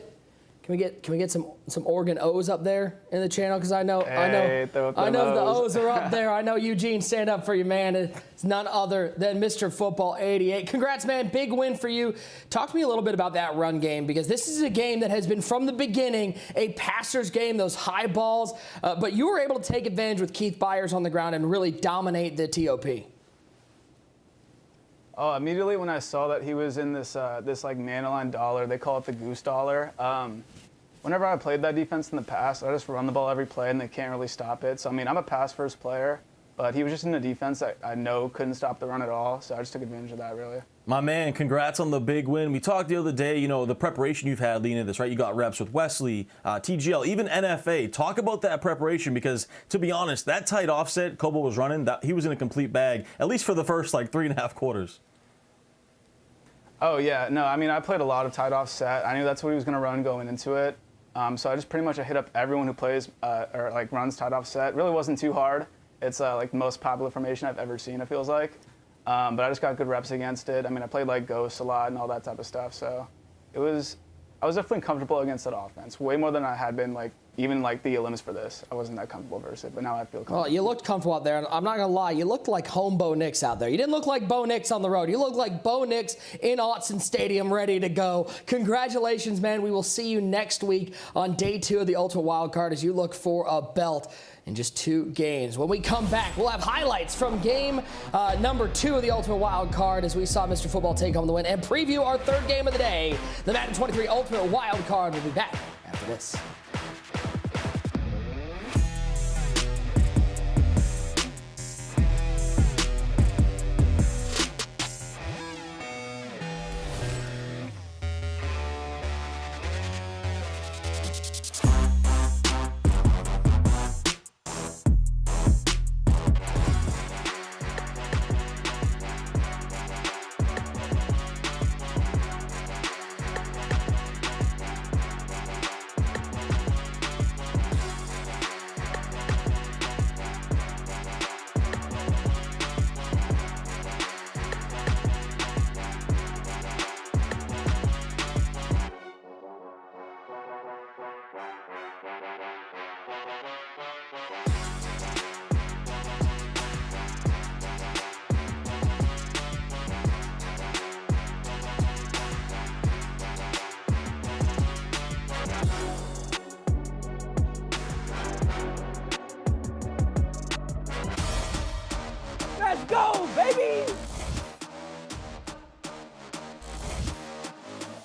we get some Oregon O's up there in the channel? Because I know the O's are up there. I know Eugene, stand up for you, man. It's none other than Mr. Football 88. Congrats, man. Big win for you. Talk to me a little bit about that run game, because this is a game that has been from the beginning a passer's game, those high balls. But you were able to take advantage with Keith Byers on the ground and really dominate the TOP. Oh, immediately when I saw that he was in this like man-aligned dollar, they call it the goose dollar. Whenever I played that defense in the past, I just run the ball every play and they can't really stop it. So I mean, I'm a pass-first player, but he was just in a defense that I know couldn't stop the run at all. So I just took advantage of that, really. My man, congrats on the big win. We talked the other day, you know, the preparation you've had leading into this, right? You got reps with Wesley, TGL, even NFA. Talk about that preparation, because to be honest, that tight offset Kobo was running, he was in a complete bag, at least for the first like 3.5 quarters. Oh, yeah. No, I mean, I played a lot of tight offset. I knew that's what he was going to run going into it. So I just pretty much hit up everyone who plays or like runs tight offset. It really wasn't too hard. It's like the most popular formation I've ever seen, it feels like. But I just got good reps against it. I mean, I played like Ghost a lot and all that type of stuff. So I was definitely comfortable against that offense, way more than I had been like even like the elims for this. I wasn't that comfortable versus it, but now I feel comfortable. Well, you looked comfortable out there, and I'm not going to lie, you looked like home Bo Nix out there. You didn't look like Bo Nix on the road. You looked like Bo Nix in Autzen Stadium ready to go. Congratulations, man. We will see you next week on day 2 of the Ultimate Wildcard as you look for a belt in just 2 games. When we come back, we'll have highlights from game number 2 of the Ultimate Wildcard as we saw Mr. Football take home the win, and preview our 3rd game of the day, the Madden 23 Ultimate Wildcard. We'll be back after this. Let's go, baby!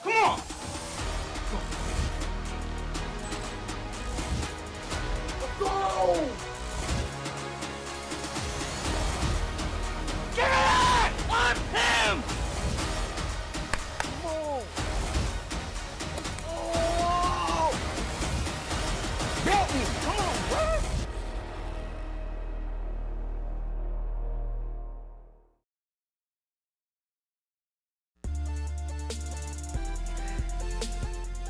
Come on! Let's go! Get it! I'm him! Oh! Oh! Get me! Come on, bro!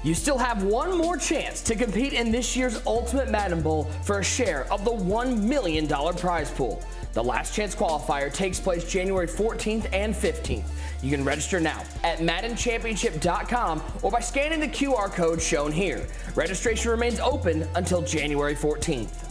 You still have one more chance to compete in this year's Ultimate Madden Bowl for a share of the $1 million prize pool. The last chance qualifier takes place January 14th and 15th. You can register now at MaddenChampionship.com or by scanning the QR code shown here. Registration remains open until January 14th.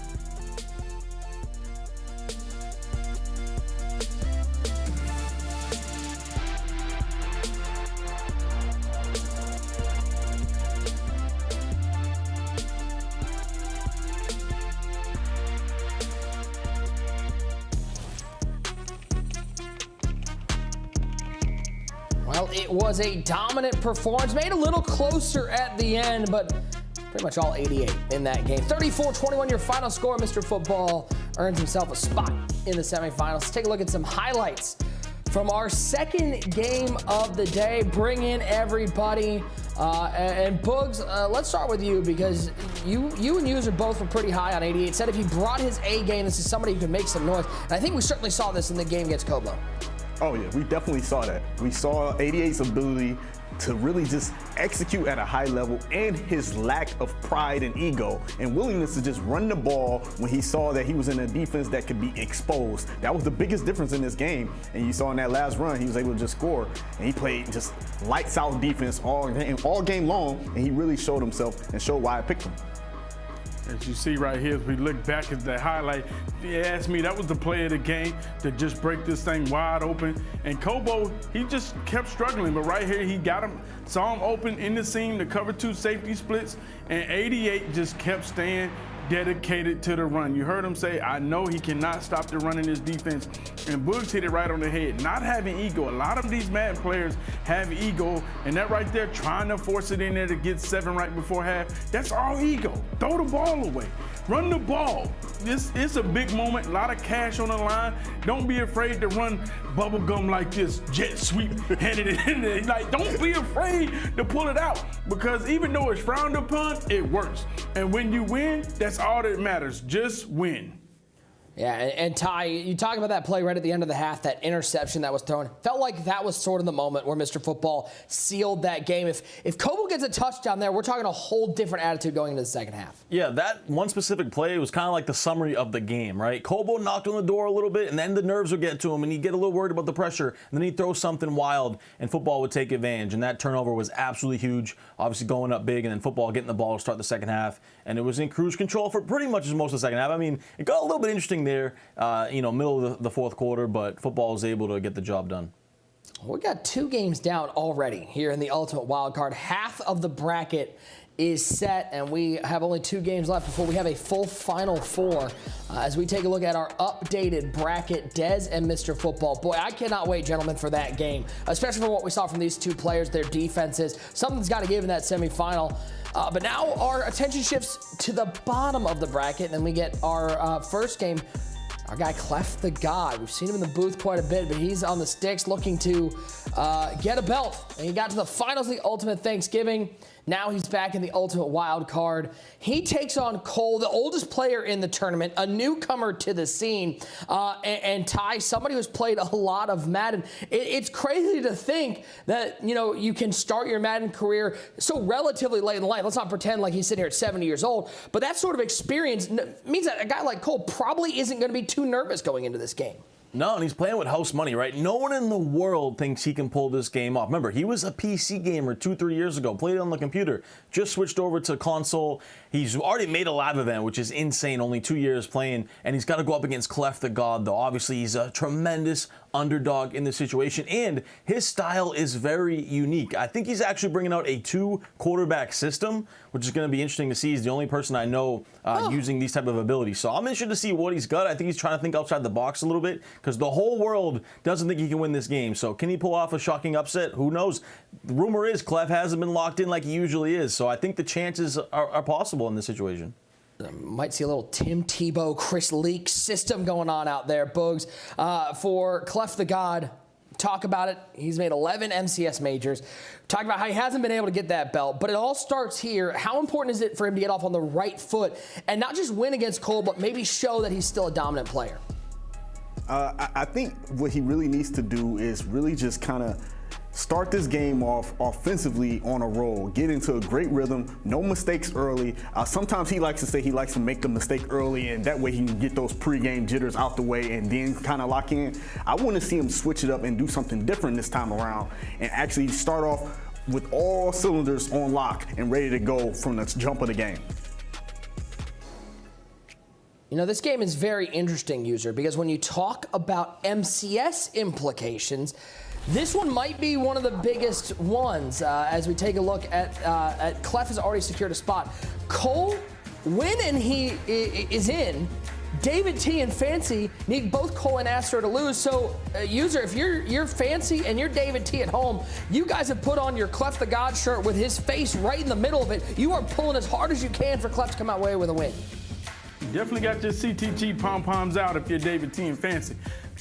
Well, it was a dominant performance, made a little closer at the end, but pretty much all 88 in that game. 34-21 your final score. Mr. Football earns himself a spot in the semifinals. Let's take a look at some highlights from our second game of the day. Bring in everybody. And Boogs, let's start with you because you and User both were pretty high on 88. Said if he brought his A game, this is somebody who can make some noise. And I think we certainly saw this in the game against Kobo. Oh yeah, we definitely saw that. We saw 88's ability to really just execute at a high level and his lack of pride and ego and willingness to just run the ball when he saw that he was in a defense that could be exposed. That was the biggest difference in this game. And you saw in that last run, he was able to just score. And he played just lights out defense all game long, and he really showed himself and showed why I picked him. As you see right here, as we look back at that highlight, if you ask me, that was the play of the game to just break this thing wide open. And Kobo, he just kept struggling, but right here, he got him, saw him open in the seam to cover 2 safety splits, and 88 just kept staying dedicated to the run. You heard him say, I know he cannot stop the run in this defense, and Boogs hit it right on the head. Not having ego. A lot of these Madden players have ego, and that right there, trying to force it in there to get 7 right before half, that's all ego. Throw the ball away. Run the ball. It's a big moment, a lot of cash on the line. Don't be afraid to run bubble gum like this, jet sweep, headed it in there. Like, don't be afraid to pull it out, because even though it's frowned upon, it works. And when you win, that's all that matters. Just win. Yeah, and Ty, you talk about that play right at the end of the half, that interception that was thrown. Felt like that was sort of the moment where Mr. Football sealed that game. If Kobo gets a touchdown there, we're talking a whole different attitude going into the second half. Yeah, that one specific play was kind of like the summary of the game, right? Kobo knocked on the door a little bit, and then the nerves would get to him, and he'd get a little worried about the pressure, and then he'd throw something wild, and Football would take advantage, and that turnover was absolutely huge, obviously going up big, and then Football getting the ball to start the second half, and it was in cruise control for pretty much most of the second half. I mean, it got a little bit interesting there, middle of the fourth quarter, but Football was able to get the job done. We got 2 games down already here in the Ultimate Wildcard. Half of the bracket is set, and we have only 2 games left before we have a full Final Four. As we take a look at our updated bracket, Dez and Mr. Football. Boy, I cannot wait, gentlemen, for that game, especially for what we saw from these 2 players, their defenses. Something's got to give in that semifinal. But now our attention shifts to the bottom of the bracket, and then we get our first game. Our guy Clef the God. We've seen him in the booth quite a bit, but he's on the sticks looking to get a belt. And he got to the finals of the Ultimate Thanksgiving. Now he's back in the Ultimate Wild Card. He takes on Cole, the oldest player in the tournament, a newcomer to the scene, and Ty, somebody who's played a lot of Madden. It's crazy to think that, you can start your Madden career so relatively late in life. Let's not pretend like he's sitting here at 70 years old, but that sort of experience means that a guy like Cole probably isn't going to be too nervous going into this game. No, and he's playing with house money, right? No one in the world thinks he can pull this game off. Remember, he was a PC gamer 2-3 years ago, played it on the computer, just switched over to console. He's already made a live event, which is insane, only 2 years playing, and he's got to go up against Clef the God, though. Obviously, he's a tremendous underdog in this situation, and his style is very unique. I think he's actually bringing out a 2-quarterback system, which is going to be interesting to see. He's the only person I know using these type of abilities. So I'm interested to see what he's got. I think he's trying to think outside the box a little bit, because the whole world doesn't think he can win this game. So can he pull off a shocking upset? Who knows? The rumor is Clef hasn't been locked in like he usually is. So I think the chances are possible in this situation. Might see a little Tim Tebow, Chris Leak system going on out there, Boogs. For Clef the God, talk about it. He's made 11 MCS majors. Talk about how he hasn't been able to get that belt, but it all starts here. How important is it for him to get off on the right foot and not just win against Cole, but maybe show that he's still a dominant player? I think what he really needs to do is really just kind of Start this game off offensively on a roll. Get into a great rhythm. No mistakes early. Sometimes he likes to say he likes to make the mistake early, and that way he can get those pregame jitters out the way and then kind of lock in. I want to see him switch it up and do something different this time around and actually start off with all cylinders on lock and ready to go from the jump of the game. You know, this game is very interesting, user, because when you talk about MCS implications, this one might be one of the biggest ones as we take a look at Clef has already secured a spot. Cole, when and he is in, David T and Fancy need both Cole and Astro to lose. So, user, if you're Fancy and you're David T at home, you guys have put on your Clef the God shirt with his face right in the middle of it. You are pulling as hard as you can for Clef to come out away with a win. You definitely got your CTG pom-poms out if you're David T and Fancy.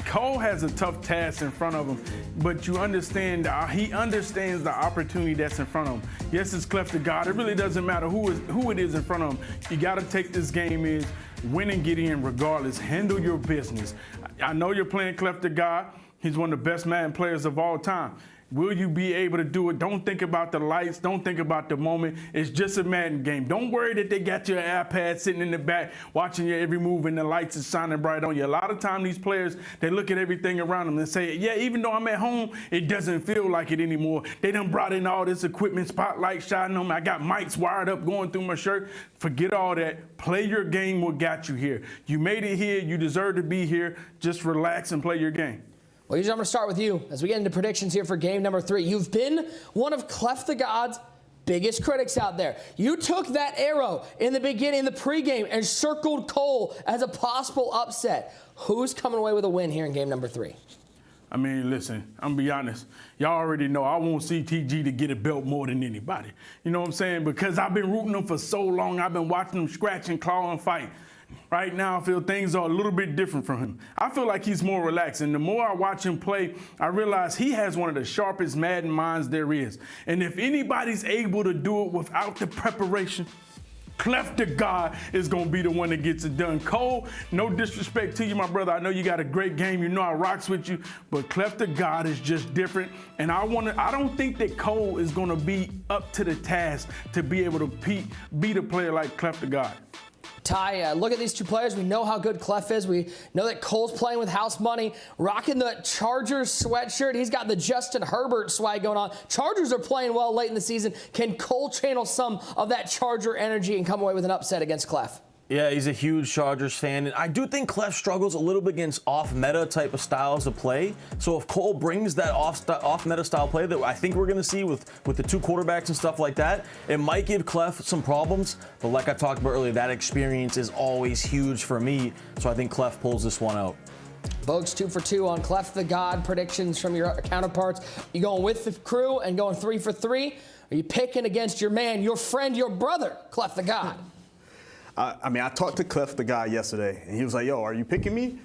Cole has a tough task in front of him, but you understand, he understands the opportunity that's in front of him. Yes, it's Clef the God. It really doesn't matter who it is in front of him. You got to take this game as win and get in regardless. Handle your business. I know you're playing Clef the God. He's one of the best Madden players of all time. Will you be able to do it? Don't think about the lights. Don't think about the moment. It's just a Madden game. Don't worry that they got your iPad sitting in the back watching your every move and the lights is shining bright on you. A lot of time these players, they look at everything around them and say, yeah, even though I'm at home, it doesn't feel like it anymore. They done brought in all this equipment, spotlight shining on me. I got mics wired up going through my shirt. Forget all that. Play your game what got you here. You made it here. You deserve to be here. Just relax and play your game. Well, usually I'm going to start with you as we get into predictions here for game number 3. You've been one of Clef the God's biggest critics out there. You took that arrow in the beginning, in the pregame, and circled Cole as a possible upset. Who's coming away with a win here in game number 3? I mean, listen, I'm going to be honest. Y'all already know I want CTG to get a belt more than anybody. You know what I'm saying? Because I've been rooting them for so long. I've been watching them scratch and claw and fight. Right now, I feel things are a little bit different from him. I feel like he's more relaxed, and the more I watch him play, I realize he has one of the sharpest Madden minds there is. And if anybody's able to do it without the preparation, Clef the God is going to be the one that gets it done. Cole, no disrespect to you, my brother. I know you got a great game. You know I rocks with you, but Clef the God is just different. And I don't think that Cole is going to be up to the task to be able to beat a player like Clef the God. Ty, look at these two players. We know how good Clef is. We know that Cole's playing with house money, rocking the Chargers sweatshirt. He's got the Justin Herbert swag going on. Chargers are playing well late in the season. Can Cole channel some of that Charger energy and come away with an upset against Clef? Yeah, he's a huge Chargers fan, and I do think Clef struggles a little bit against off-meta type of styles of play. So if Cole brings that off-meta style play that I think we're going to see with the two quarterbacks and stuff like that, it might give Clef some problems. But like I talked about earlier, that experience is always huge for me. So I think Clef pulls this one out. Folks, 2 for 2 on Clef the God predictions from your counterparts. You going with the crew and going 3 for 3? Are you picking against your man, your friend, your brother, Clef the God? I mean, I talked to Clef the guy yesterday, and he was like, yo, are you picking me?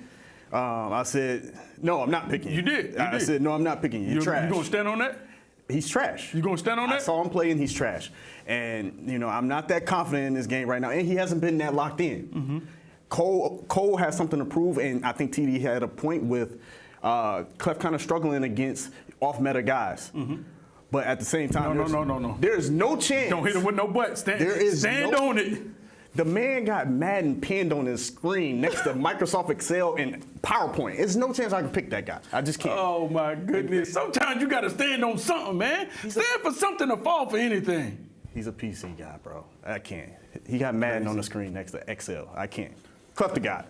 I said, no, I'm not picking you. You did. I said, no, I'm not picking you. You're trash. You going to stand on that? He's trash. You going to stand on that? I saw him play, and he's trash. And, you know, I'm not that confident in this game right now, and he hasn't been that locked in. Mm-hmm. Cole has something to prove, and I think TD had a point with Clef kind of struggling against off-meta guys. Mm-hmm. But at the same time, no. There's no chance. Don't hit him with no butt. Stand on it. The man got Madden pinned on his screen next to Microsoft Excel and PowerPoint. There's no chance I can pick that guy. I just can't. Oh, my goodness. Sometimes you got to stand on something, man. Stand for something to fall for anything. He's a PC guy, bro. I can't. He got Madden on the screen next to Excel. I can't. Clef the God.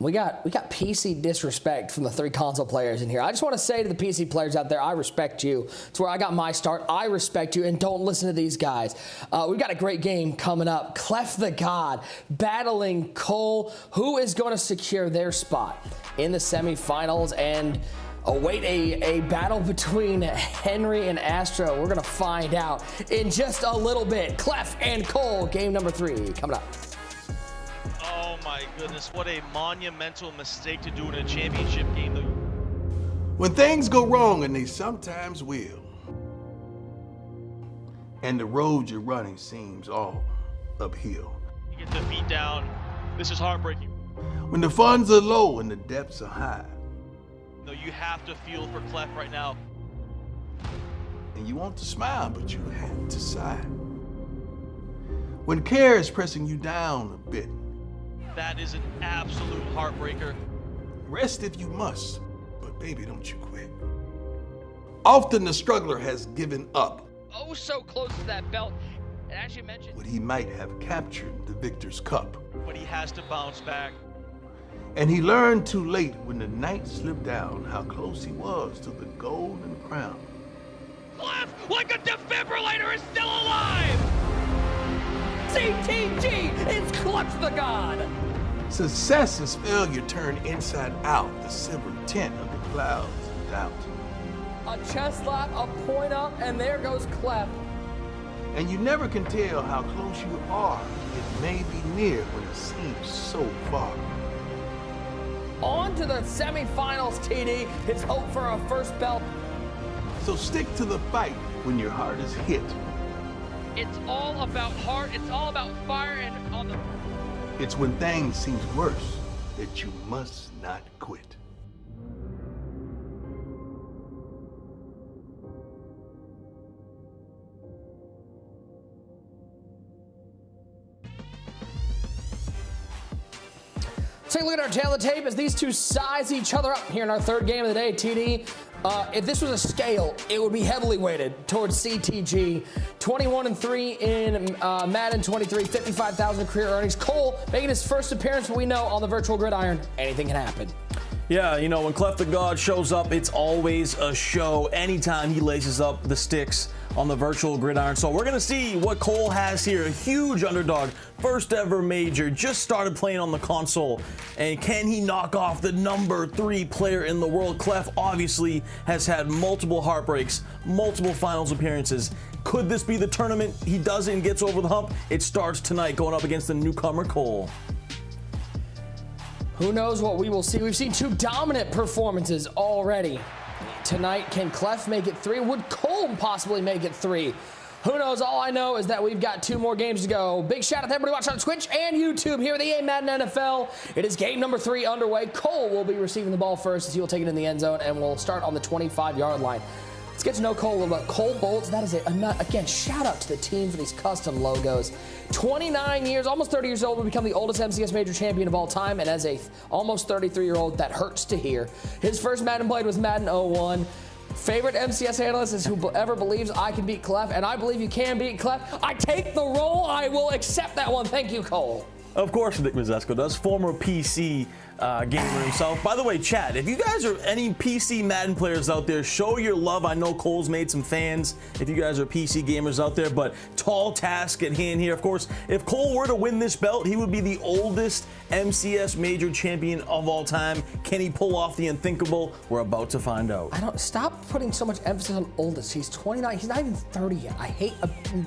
We got PC disrespect from the 3 console players in here. I just want to say to the PC players out there, I respect you. It's where I got my start. I respect you, and don't listen to these guys. We've got a great game coming up. Clef the God battling Cole. Who is going to secure their spot in the semifinals and await a battle between Henry and Astro? We're going to find out in just a little bit. Clef and Cole, game number 3 coming up. Oh my goodness, what a monumental mistake to do in a championship game. When things go wrong, and they sometimes will, and the road you're running seems all uphill. You get the beat down. This is heartbreaking. When the funds are low and the depths are high. No, you have to feel for Clef right now. And you want to smile, but you have to sigh. When care is pressing you down a bit, That is an absolute heartbreaker. rest if you must, but baby, don't you quit. Often the struggler has given up, Oh, so close to that belt. And as you mentioned, but he might have captured the victor's cup. But he has to bounce back. And he learned too late when the night slipped down how close he was to the golden crown. Clef, like a defibrillator, is still alive! CTG is Clef the God! Success is failure turned inside out, the silver tint of the clouds of doubt. a chest lap, a point up, and there goes Clef. And you never can tell how close you are. It may be near when it seems so far. On to the semifinals, TD. His hope for a first belt. So stick to the fight when your heart is hit. It's all about heart. It's all about fire and on the... It's when things seem worse that you must not quit. Take a look at our tail of the tape as these two size each other up here in our third game of the day, TD. If this was a scale, it would be heavily weighted towards CTG. 21-3 in Madden 23, 55,000 career earnings. Cole making his first appearance, we know, on the virtual gridiron. Anything can happen. Yeah, you know, when Clef the God shows up, it's always a show anytime he laces up the sticks on the virtual gridiron. So we're going to see what Cole has here. A huge underdog, first ever major, just started playing on the console. And can he knock off the #3 player in the world? Clef obviously has had multiple heartbreaks, multiple finals appearances. Could this be the tournament he does it and gets over the hump? It starts tonight going up against the newcomer Cole. Who knows what we will see? We've seen two dominant performances already. Tonight, can Clef make it 3? Would Cole possibly make it 3? Who knows? All I know is that we've got 2 more games to go. Big shout out to everybody watching on Twitch and YouTube here at the Madden NFL. It is game number 3 underway. Cole will be receiving the ball first as he will take it in the end zone, and we'll start on the 25-yard line. Let's get to know Cole a little bit. Cole Bolts, that is again, shout out to the team for these custom logos. 29 years, almost 30 years old, will become the oldest MCS major champion of all time, and as a almost 33-year-old, that hurts to hear. His first Madden played was Madden 01. Favorite MCS analyst is whoever believes I can beat Clef, and I believe you can beat Clef. I take the role. I will accept that one. Thank you, Cole. Of course, Nick Mazesco does, former PC gamer himself. By the way, chat, if you guys are any PC Madden players out there, show your love. I know Cole's made some fans if you guys are PC gamers out there, but tall task at hand here. Of course, if Cole were to win this belt, he would be the oldest MCS major champion of all time. Can he pull off the unthinkable? We're about to find out. Stop putting so much emphasis on oldest. He's 29. He's not even 30 yet. I hate.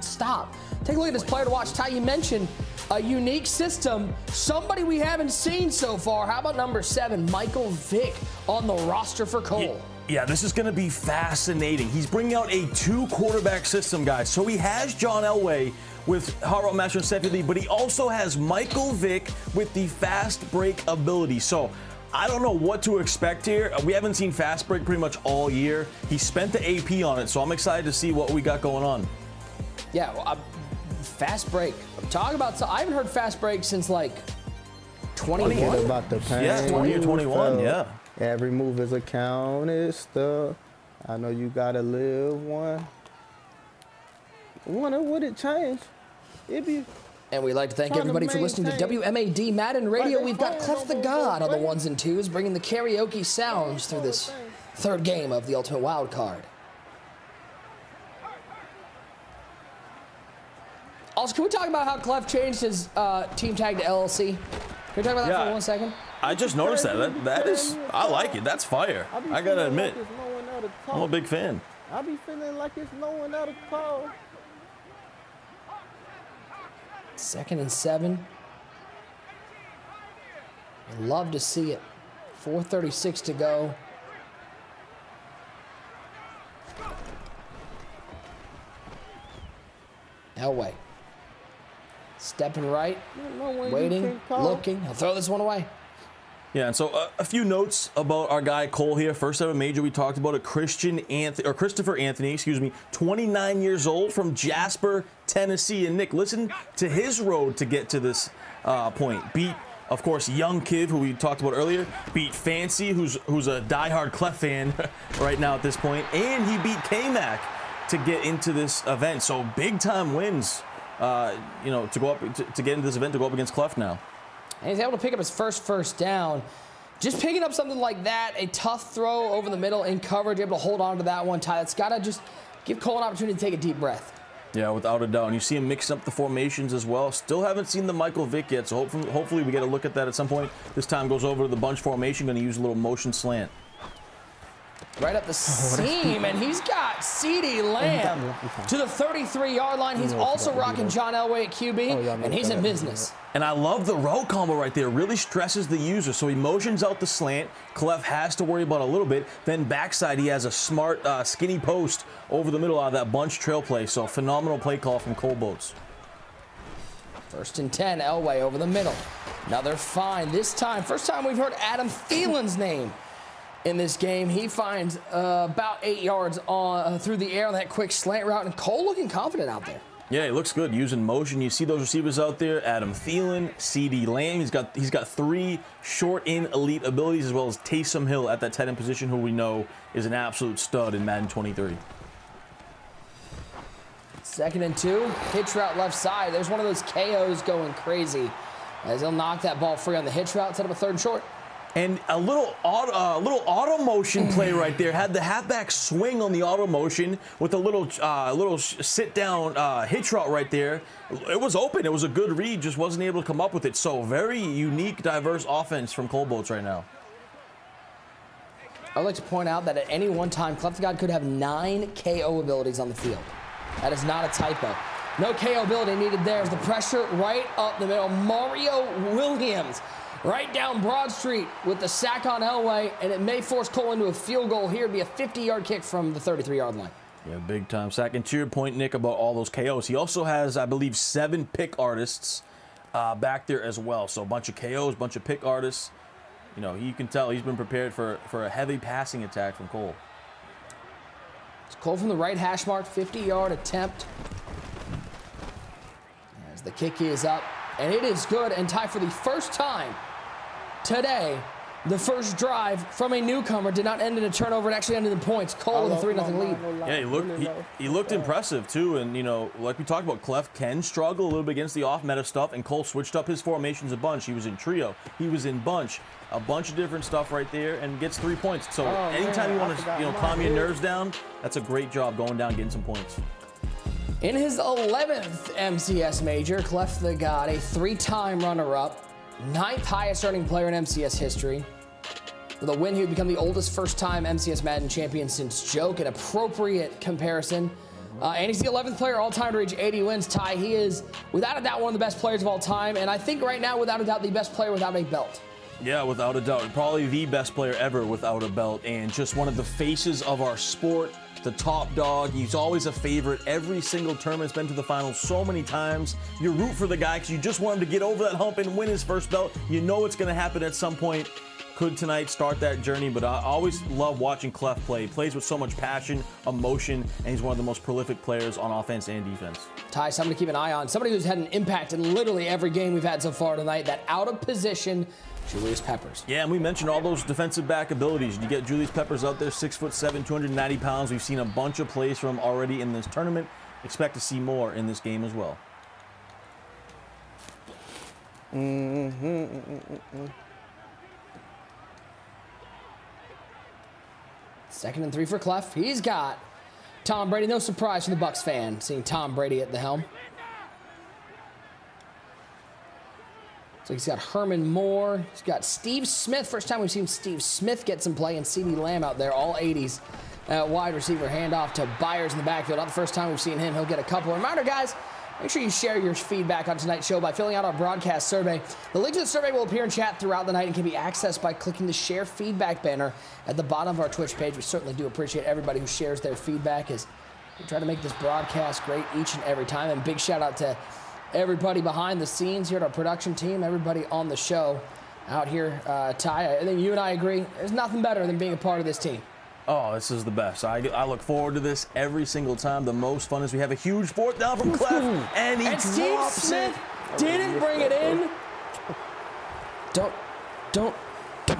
Stop. Take a look at this player to watch. Ty, you mentioned a unique system. Somebody we haven't seen so far. How about number 7, Michael Vick, on the roster for Cole? Yeah, this is going to be fascinating. He's bringing out a 2-quarterback system, guys. So he has John Elway with Hot Route Master Secretary, but he also has Michael Vick with the fast break ability. So I don't know what to expect here. We haven't seen fast break pretty much all year. He spent the AP on it, so I'm excited to see what we got going on. Yeah, well, fast break. I'm talking about. I haven't heard fast break since like 21. About the pain. Yeah, 20 or 21. Yeah. Every move is a count. It's stuff. I know you gotta live one. Wonder would it change? It'd be. And we'd like to thank everybody for listening to WMAD Madden Radio. We've got Clef the God on the 1s and 2s, bringing the karaoke sounds through this third game of the Ultimate Wild Card. Also, can we talk about how Clef changed his team tag to LLC? Can we talk about that for 1 second? I just noticed that. That is, I like it. That's fire. I gotta admit, I'm a big fan. I be feeling like it's no one out of call. 2nd and 7. I'd love to see it. 4:36 to go. Elway. Stepping right, waiting, looking. He'll throw this one away. Yeah, and so a few notes about our guy Cole here. First ever major we talked about it, Christopher Anthony, 29 years old from Jasper, Tennessee. And Nick, listen to his road to get to this point. Beat, of course, Young Kid, who we talked about earlier. Beat Fancy, who's a diehard Clef fan right now at this point, and he beat K-Mac to get into this event. So big time wins, to go up to get into this event, to go up against Clef now. And he's able to pick up his first down. Just picking up something like that, a tough throw over the middle in coverage, able to hold on to that one, Ty. That's got to just give Cole an opportunity to take a deep breath. Yeah, without a doubt. And you see him mix up the formations as well. Still haven't seen the Michael Vick yet, so hopefully we get a look at that at some point. This time goes over to the bunch formation, going to use a little motion slant. Right up the seam, and he's got CeeDee Lamb to the 33-yard line. He's also rocking John Elway at QB, and he's in business. And I love the route combo right there. Really stresses the user. So he motions out the slant. Clef has to worry about a little bit. Then backside, he has a smart skinny post over the middle out of that bunch trail play. So phenomenal play call from Kobo. 1st and 10, Elway over the middle. Another find. This time, first time we've heard Adam Thielen's name in this game. He finds about 8 yards through the air on that quick slant route, and Cole looking confident out there. Yeah, he looks good using motion. You see those receivers out there: Adam Thielen, CeeDee Lamb. He's got 3 short-in elite abilities, as well as Taysom Hill at that tight end position, who we know is an absolute stud in Madden 23. 2nd and 2, hitch route left side. There's one of those KOs going crazy as he'll knock that ball free on the hitch route, set up a 3rd and short. And a little auto motion play right there. Had the halfback swing on the auto motion with a little sit down hitch route right there. It was open. It was a good read. Just wasn't able to come up with it. So very unique, diverse offense from Kobo right now. I'd like to point out that at any one time, Clef the God could have 9 KO abilities on the field. That is not a typo. No KO ability needed there. As the pressure right up the middle. Mario Williams right down Broad Street with the sack on Elway, and it may force Cole into a field goal here. It'd be a 50-yard kick from the 33-yard line. Yeah, big time sack. And to your point, Nick, about all those KOs, he also has, I believe, 7 pick artists back there as well. So a bunch of KOs, bunch of pick artists. You know, you can tell he's been prepared for a heavy passing attack from Cole. It's Cole from the right hash mark, 50-yard attempt. As the kick is up, and it is good. And Ty, for the first time today, the first drive from a newcomer did not end in a turnover. It actually ended in points. Cole with a 3-0 lead. Yeah, he looked impressive too. And you know, like we talked about, Clef can struggle a little bit against the off-meta stuff. And Cole switched up his formations a bunch. He was in trio. He was in bunch. A bunch of different stuff right there, and gets 3 points. So anytime you want to, calm your nerves down, that's a great job going down, getting some points. In his 11th MCS major, Clef the God, a 3-time runner-up, 9th highest earning player in MCS history. With a win, he would become the oldest first-time MCS Madden champion since Joke, an appropriate comparison. And he's the 11th player all-time to reach 80 wins. Ty, he is, without a doubt, one of the best players of all time, and I think right now, without a doubt, the best player without a belt. Yeah, without a doubt. Probably the best player ever without a belt, and just one of the faces of our sport. The top dog. He's always a favorite. Every single tournament's been to the finals so many times. You root for the guy because you just want him to get over that hump and win his first belt. You know it's going to happen at some point. Could tonight start that journey, but I always love watching Clef play. He plays with so much passion, emotion, and he's one of the most prolific players on offense and defense. Ty, somebody to keep an eye on. Somebody who's had an impact in literally every game we've had so far tonight. That out of position Julius Peppers. Yeah, and we mentioned all those defensive back abilities. You get Julius Peppers out there, 6'7", 290 pounds. We've seen a bunch of plays from him already in this tournament. Expect to see more in this game as well. 2nd and 3 for Clef. He's got Tom Brady. No surprise from the Bucs fan seeing Tom Brady at the helm. So he's got Herman Moore. He's got Steve Smith. First time we've seen Steve Smith get some play, and CeeDee Lamb out there, all 80s. Wide receiver handoff to Byers in the backfield. Not the first time we've seen him. He'll get a couple. Reminder, guys, make sure you share your feedback on tonight's show by filling out our broadcast survey. The link to the survey will appear in chat throughout the night and can be accessed by clicking the share feedback banner at the bottom of our Twitch page. We certainly do appreciate everybody who shares their feedback as we try to make this broadcast great each and every time. And big shout out to everybody behind the scenes here at our production team, everybody on the show, out here. Ty, I think you and I agree. There's nothing better than being a part of this team. Oh, this is the best. I look forward to this every single time. The most fun is we have a huge fourth down from Clef, and he Steve drops Smith it. didn't bring it in. Don't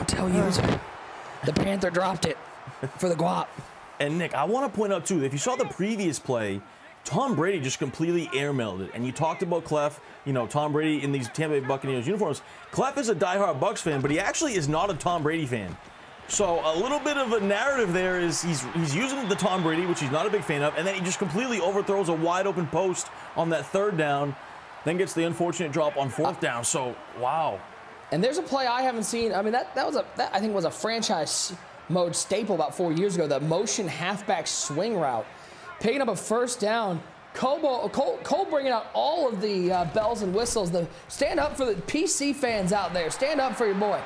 tell user. The Panther dropped it for the guap. And Nick, I want to point out too, if you saw the previous play, Tom Brady just completely airmailed it. And you talked about Clef, you know, Tom Brady in these Tampa Bay Buccaneers uniforms. Clef is a diehard Bucs fan, but he actually is not a Tom Brady fan. So a little bit of a narrative there is he's using the Tom Brady, which he's not a big fan of, and then he just completely overthrows a wide open post on that third down, then gets the unfortunate drop on fourth down. So, wow. And there's a play I haven't seen. I mean, that I think was a franchise mode staple about 4 years ago, the motion halfback swing route. Picking up a first down. Cole bringing out all of the bells and whistles. Stand up for the PC fans out there. Stand up for your boy.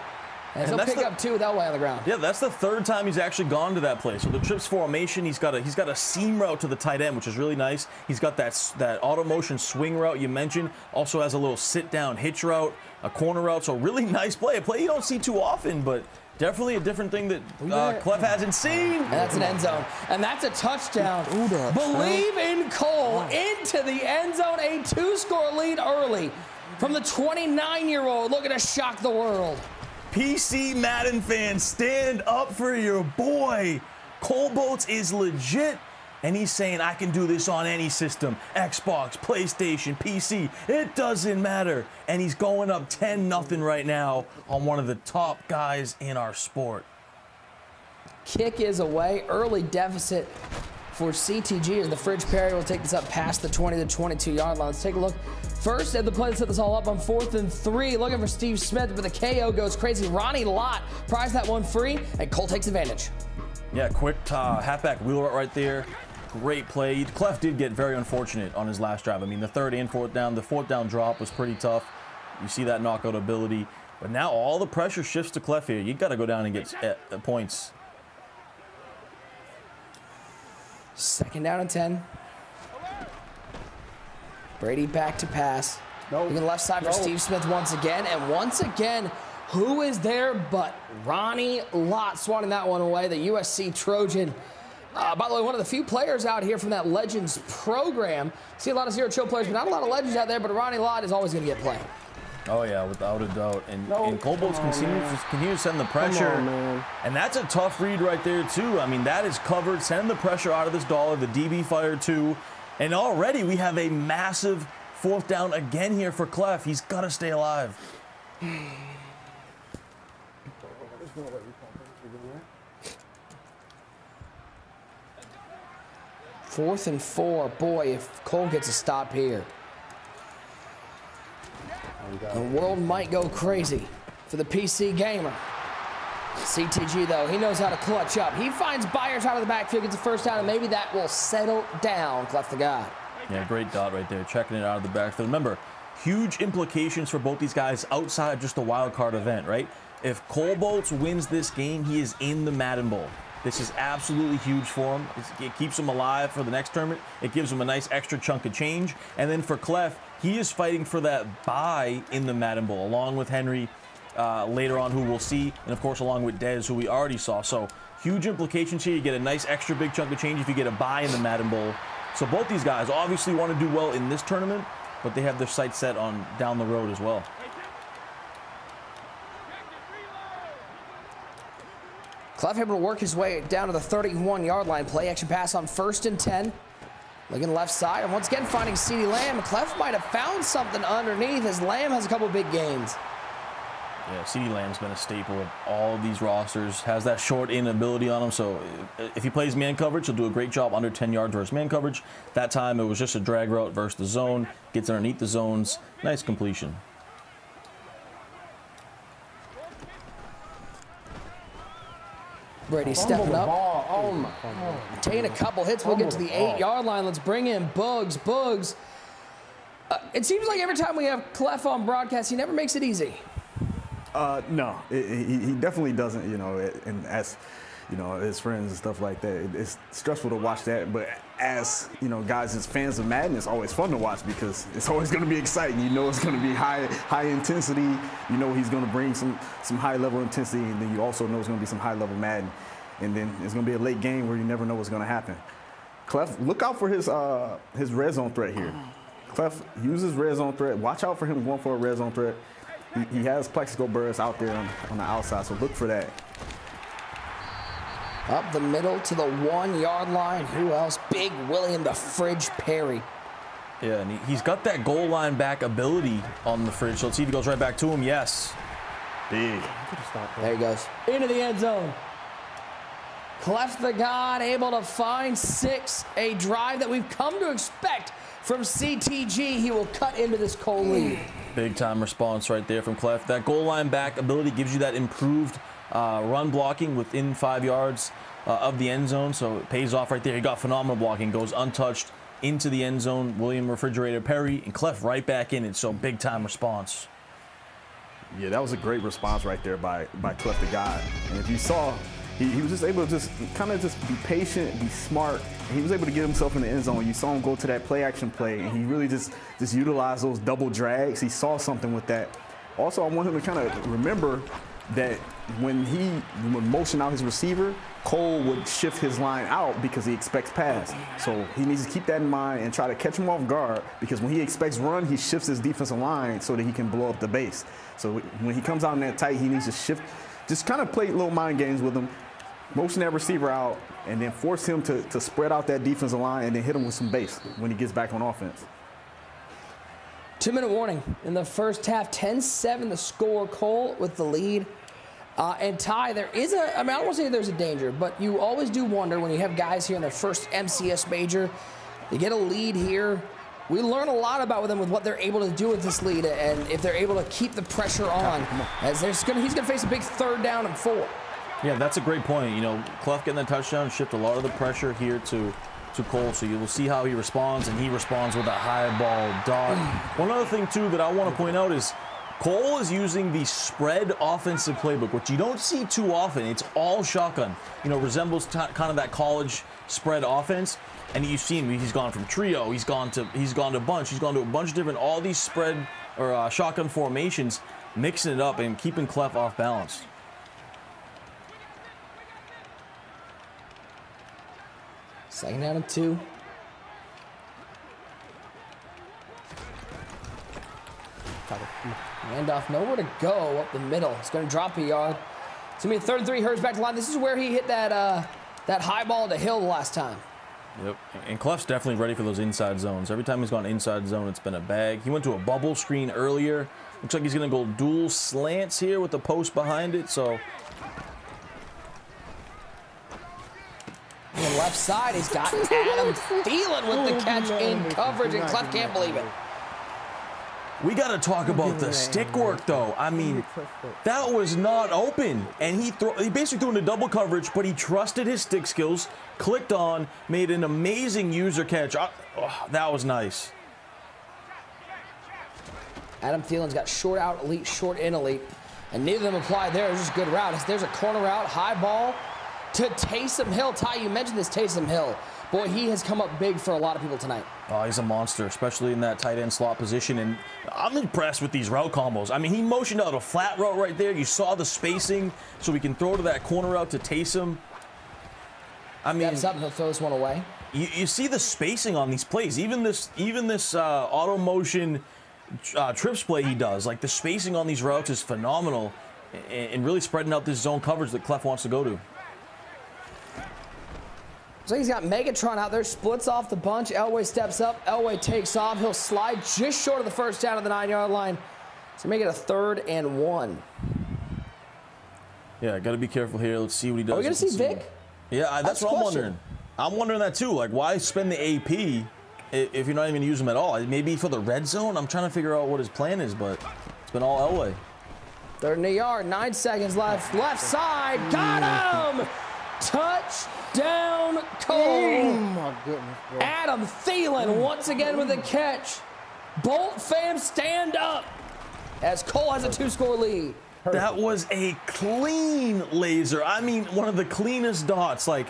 And he'll pick up 2 with Elway on the ground. Yeah, that's the third time he's actually gone to that play. So the trips formation, he's got a seam route to the tight end, which is really nice. He's got that auto motion swing route you mentioned. Also has a little sit down hitch route, a corner route. So really nice play. A play you don't see too often, but definitely a different thing that Clef hasn't seen. And that's an end zone. And that's a touchdown. Believe in Cole into the end zone. A 2-score lead early from the 29-year-old looking to shock the world. PC Madden fans, stand up for your boy. Cole Boats is legit, and he's saying, I can do this on any system. Xbox, PlayStation, PC, it doesn't matter. And he's going up 10-0 right now on one of the top guys in our sport. Kick is away. Early deficit for CTG as the Fridge Perry will take this up past the 20 to 22-yard line. Let's take a look first at the play that set this all up on 4th and 3. Looking for Steve Smith, but the KO goes crazy. Ronnie Lott pries that one free, and Cole takes advantage. Yeah, quick halfback wheel route right there. Great play. Clef did get very unfortunate on his last drive. I mean, the third and fourth down, the fourth down drop was pretty tough. You see that knockout ability. But now all the pressure shifts to Clef here. You got to go down and get points. 2nd down and 10. Brady back to pass. Looking left side for Steve Smith once again. And once again, who is there but Ronnie Lott swatting that one away, the USC Trojan. By the way, one of the few players out here from that Legends program. See a lot of Zero Chill players, but not a lot of Legends out there, but Ronnie Lott is always going to get play. Oh, yeah, without a doubt. And Cole Boats continues to send the pressure. And that's a tough read right there, too. I mean, that is covered. Send the pressure out of this dollar. The DB fired, too. And already we have a massive 4th down again here for Clef. He's got to stay alive. 4th and 4. Boy, if Cole gets a stop here, the world might go crazy for the PC gamer. CTG, though, he knows how to clutch up. He finds Byers out of the backfield, gets a first down, and maybe that will settle down Clef the God. Yeah, great dot right there, checking it out of the backfield. Remember, huge implications for both these guys outside just a wild card event, right? If Cole Boats wins this game, he is in the Madden Bowl. This is absolutely huge for him. It keeps him alive for the next tournament. It gives him a nice extra chunk of change. And then for Clef, he is fighting for that bye in the Madden Bowl, along with Henry later on, who we'll see, and of course along with Dez, who we already saw. So huge implications here. You get a nice extra big chunk of change if you get a bye in the Madden Bowl. So both these guys obviously want to do well in this tournament, but they have their sights set on down the road as well. Clef able to work his way down to the 31-yard line. Play action pass on 1st and 10. Looking left side, and once again finding CeeDee Lamb. Clef might have found something underneath as Lamb has a couple big gains. Yeah, CeeDee Lamb's been a staple of all of these rosters. Has that short in ability on him, so if he plays man coverage, he'll do a great job under 10 yards versus man coverage. That time it was just a drag route versus the zone. Gets underneath the zones. Nice completion. Brady stepping up. Taking a couple hits. We'll get to the 8-yard line. Let's bring in Bugs. Bugs. It seems like every time we have Clef on broadcast, he never makes it easy. No, he definitely doesn't, you know, and as, you know, his friends and stuff like that, it's stressful to watch that. But as you know, guys, as fans of Madden, it's always fun to watch because it's always going to be exciting. You know, it's going to be high intensity. You know, he's going to bring some high level intensity, and then you also know it's going to be some high level Madden. And then it's going to be a late game where you never know what's going to happen. Clef, look out for his red zone threat here. Clef uses red zone threat. Watch out for him going for a red zone threat. He has Plexico bursts out there on the outside, so look for that. Up the middle to the 1 yard line. Who else? Big William the Fridge Perry. Yeah, and he's got that goal line back ability on the Fridge. So let's see if he goes right back to him. Yes. Big. There he goes. Into the end zone. Clef the God able to find 6. A drive that we've come to expect from CTG. He will cut into this Cole lead. Big time response right there from Clef. That goal line back ability gives you that improved run blocking within 5 yards of the end zone, so it pays off right there. He got phenomenal blocking, goes untouched into the end zone. William Refrigerator Perry and Clef right back in it, so big time response. Yeah, that was a great response right there by Clef the God. And if you saw, he was just able to just kind of just be patient, be smart. He was able to get himself in the end zone. You saw him go to that play action play, and he really just utilized those double drags. He saw something with that. Also, I want him to kind of remember that when he would motion out his receiver, Cole would shift his line out because he expects pass. So he needs to keep that in mind and try to catch him off guard, because when he expects run, he shifts his defensive line so that he can blow up the base. So when he comes out in that tight, he needs to shift, just kind of play little mind games with him, motion that receiver out, and then force him to spread out that defensive line and then hit him with some base when he gets back on offense. 2-minute warning in the first half. 10-7 the score. Cole with the lead. And Ty, there is I don't want to say there's a danger, but you always do wonder when you have guys here in their first MCS major. They get a lead here. We learn a lot about them with what they're able to do with this lead, and if they're able to keep the pressure on, as he's going to face a big 3rd down and 4. Yeah, that's a great point. You know, Clef getting the touchdown, shift a lot of the pressure here to Cole, so you will see how he responds, and he responds with a high ball dot. One other thing, too, that I want to point out is Cole is using the spread offensive playbook, which you don't see too often. It's all shotgun. You know, resembles kind of that college spread offense. And you've seen he's gone from trio, he's gone to bunch, he's gone to a bunch of different, all these spread or shotgun formations, mixing it up and keeping Clef off balance. Second down and 2. Handoff, nowhere to go up the middle. It's going to drop a yard. It's going to be a 3rd and 3. Hurts back to line. This is where he hit that high ball to Hill last time. Yep, and Clef's definitely ready for those inside zones. Every time he's gone inside zone, it's been a bag. He went to a bubble screen earlier. Looks like he's going to go dual slants here with the post behind it, so. On the left side, he's got Adam Thielen with the catch in coverage, and Clef can't believe it. We got to talk about the stick work, though. I mean, that was not open, and he basically threw into double coverage, but he trusted his stick skills, clicked on, made an amazing user catch. That was nice. Adam Thielen's got short out elite, short in elite, and neither of them applied there. It was just a good route. There's a corner route, high ball to Taysom Hill. Ty, you mentioned this Taysom Hill. Boy, he has come up big for a lot of people tonight. Oh, he's a monster, especially in that tight end slot position, and I'm impressed with these route combos. I mean, he motioned out a flat route right there. You saw the spacing, so we can throw to that corner route to Taysom. I mean, he'll throw this one away. You see the spacing on these plays. Even this auto motion trips play he does. Like, the spacing on these routes is phenomenal, and really spreading out this zone coverage that Clef wants to go to. So he's got Megatron out there, splits off the bunch. Elway steps up. Elway takes off. He'll slide just short of the first down at the 9-yard line. So make it a 3rd and 1. Yeah, got to be careful here. Let's see what he does. Are we going to see Vic? Yeah, that's what I'm wondering. I'm wondering that too. Like, why spend the AP if you're not even going to use him at all? Maybe for the red zone? I'm trying to figure out what his plan is, but it's been all Elway. 3rd and a yard, 9 seconds left. Left side, got him! Touchdown, Cole. Oh, my goodness, bro. Adam Thielen once again with a catch. Bolt fam, stand up as Cole has a 2-score lead. That was a clean laser. I mean, one of the cleanest dots. Like,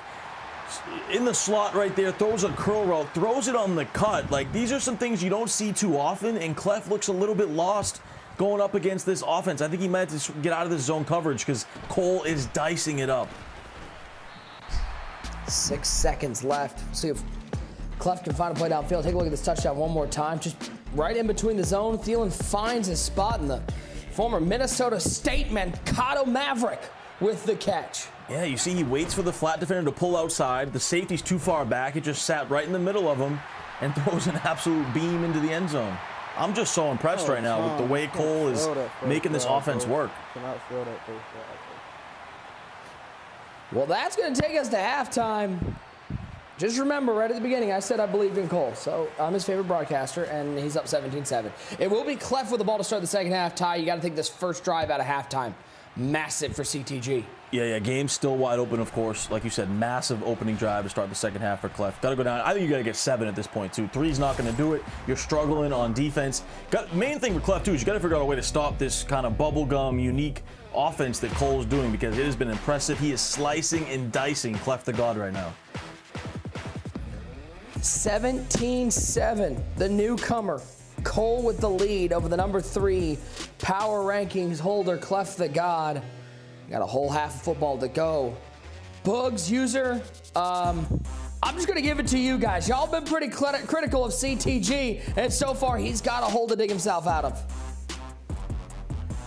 in the slot right there, throws a curl route, throws it on the cut. Like, these are some things you don't see too often, and Clef looks a little bit lost going up against this offense. I think he might have to get out of this zone coverage because Cole is dicing it up. 6 seconds left. See if Clef can find a play downfield. Take a look at this touchdown one more time. Just right in between the zone. Thielen finds his spot in the former Minnesota State Mankato Maverick with the catch. Yeah, you see he waits for the flat defender to pull outside. The safety's too far back. It just sat right in the middle of him and throws an absolute beam into the end zone. I'm just so impressed right now with the way Cole is making this offense work. Well, that's going to take us to halftime. Just remember, right at the beginning, I said I believed in Cole. So I'm his favorite broadcaster, and he's up 17-7. It will be Clef with the ball to start the second half. Ty, you got to take this first drive out of halftime. Massive for CTG. Yeah, game's still wide open, of course. Like you said, massive opening drive to start the second half for Clef. Got to go down. I think you got to get 7 at this point, too. 3's not going to do it. You're struggling on defense. Main thing with Clef, too, is you got to figure out a way to stop this kind of bubblegum, unique offense that Cole's doing because it has been impressive. He is slicing and dicing Clef the God right now. 17-7, the newcomer. Cole with the lead over the number 3 power rankings holder, Clef the God. Got a whole half of football to go. Bugs user, I'm just going to give it to you guys. Y'all been pretty critical of CTG, and so far he's got a hole to dig himself out of.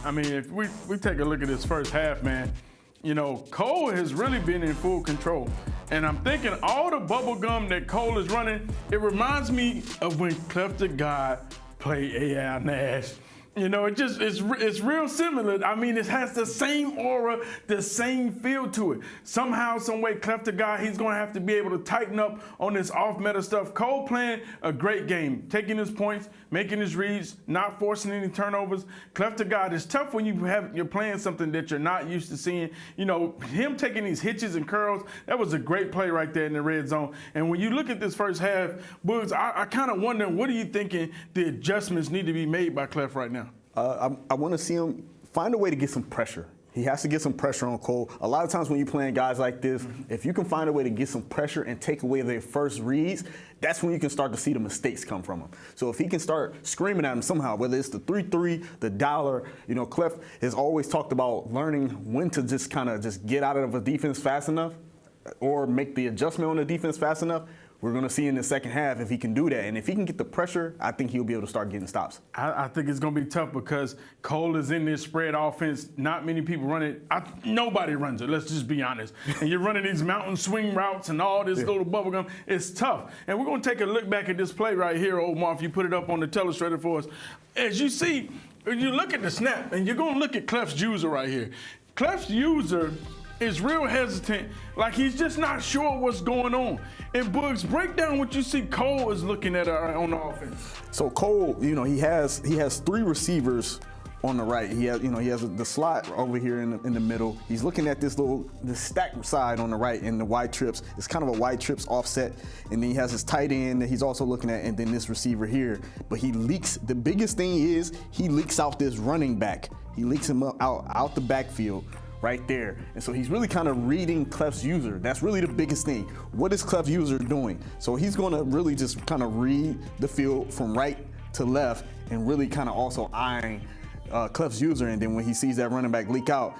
I mean, if we take a look at this first half, man, you know, Cole has really been in full control. And I'm thinking all the bubble gum that Cole is running, it reminds me of when Clef the God played A.I. Nash. You know, it's real similar. I mean, it has the same aura, the same feel to it. Somehow, some way, Clef the God, he's going to have to be able to tighten up on this off-meta stuff. Cole playing a great game, taking his points, making his reads, not forcing any turnovers. Clef the God is tough when you're playing something that you're not used to seeing. You know, him taking these hitches and curls, that was a great play right there in the red zone. And when you look at this first half, Boogs, I kind of wonder, what are you thinking the adjustments need to be made by Clef right now? I want to see him find a way to get some pressure. He has to get some pressure on Cole. A lot of times when you're playing guys like this, if you can find a way to get some pressure and take away their first reads, that's when you can start to see the mistakes come from him. So if he can start screaming at him somehow, whether it's the 3-3, the dollar, you know, Clef has always talked about learning when to just kind of just get out of a defense fast enough or make the adjustment on the defense fast enough. We're going to see in the second half if he can do that. And if he can get the pressure, I think he'll be able to start getting stops. I think it's going to be tough because Cole is in this spread offense. Not many people run it. Nobody runs it, let's just be honest. And you're running these mountain swing routes and all this little bubble gum. It's tough. And we're going to take a look back at this play right here, Omar, if you put it up on the telestrator for us. As you see, you look at the snap, and you're going to look at Clef's user right here. Clef's user is real hesitant, like he's just not sure what's going on. And Boogs, break down what you see Cole is looking at on the offense. So Cole, you know, he has 3 receivers on the right. He has the slot over here in the middle. He's looking at this stack side on the right in the wide trips. It's kind of a wide trips offset. And then he has his tight end that he's also looking at, and then this receiver here. But he leaks, the biggest thing is he leaks out this running back. He leaks him out the backfield right there. And so he's really kind of reading Clef's user. That's really the biggest thing. What is Clef's user doing? So he's going to really just kind of read the field from right to left and really kind of also eyeing Clef's user. And then when he sees that running back leak out,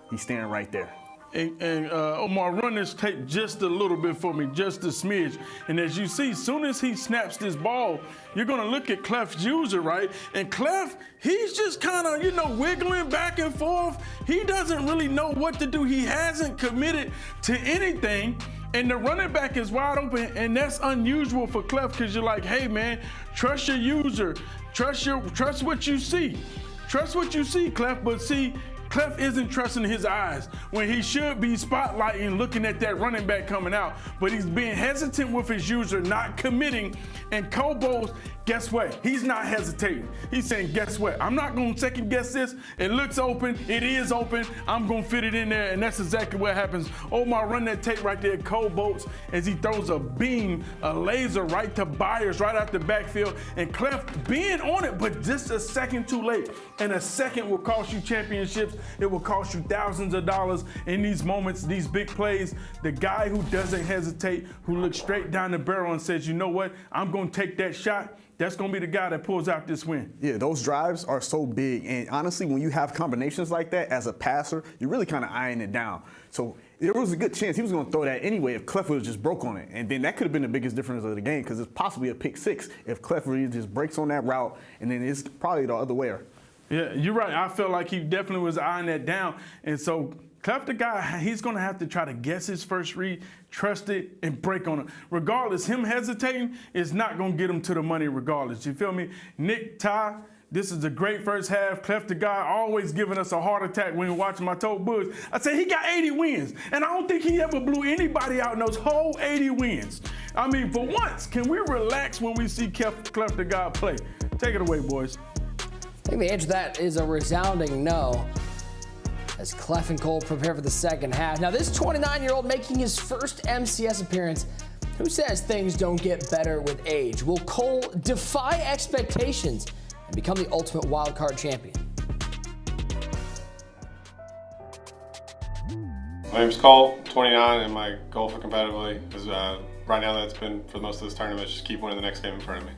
he's standing right there. And Omar, run this tape just a little bit for me, just a smidge. And as you see, as soon as he snaps this ball, you're going to look at Clef's user, right? And Clef, he's just kind of, you know, wiggling back and forth. He doesn't really know what to do. He hasn't committed to anything. And the running back is wide open, and that's unusual for Clef because you're like, hey, man, trust your user. Trust what you see. Trust what you see, Clef. But see, Clef isn't trusting his eyes when he should be spotlighting, looking at that running back coming out. But he's being hesitant with his user, not committing. And Kobo, guess what? He's not hesitating. He's saying, guess what? I'm not going to second guess this. It looks open. It is open. I'm going to fit it in there. And that's exactly what happens. Omar, run that tape right there. Kobo as he throws a beam, a laser right to Byers, right out the backfield. And Clef being on it, but just a second too late. And a second will cost you championships. It will cost you thousands of dollars in these moments, these big plays. The guy who doesn't hesitate, who looks straight down the barrel and says, you know what, I'm going to take that shot, that's going to be the guy that pulls out this win. Yeah, those drives are so big. And honestly, when you have combinations like that as a passer, you're really kind of eyeing it down. So there was a good chance he was going to throw that anyway if Clef was just broke on it. And then that could have been the biggest difference of the game because it's possibly a pick six if Clef really just breaks on that route, and then it's probably the other way. Yeah, you're right. I felt like he definitely was eyeing that down. And so Clef the guy, he's going to have to try to guess his first read, trust it, and break on it. Regardless, him hesitating is not going to get him to the money regardless. You feel me? Nick, Ty, this is a great first half. Clef the guy always giving us a heart attack when we're watching my toe Bugs. I say he got 80 wins, and I don't think he ever blew anybody out in those whole 80 wins. I mean, for once, can we relax when we see Clef the guy play? Take it away, boys. I think the answer to that is a resounding no, as Clef and Cole prepare for the second half. Now, this 29-year-old making his first MCS appearance, who says things don't get better with age? Will Cole defy expectations and become the ultimate wildcard champion? My name's Cole, 29, and my goal for competitively is right now that's been for most of this tournament, just keep winning the next game in front of me.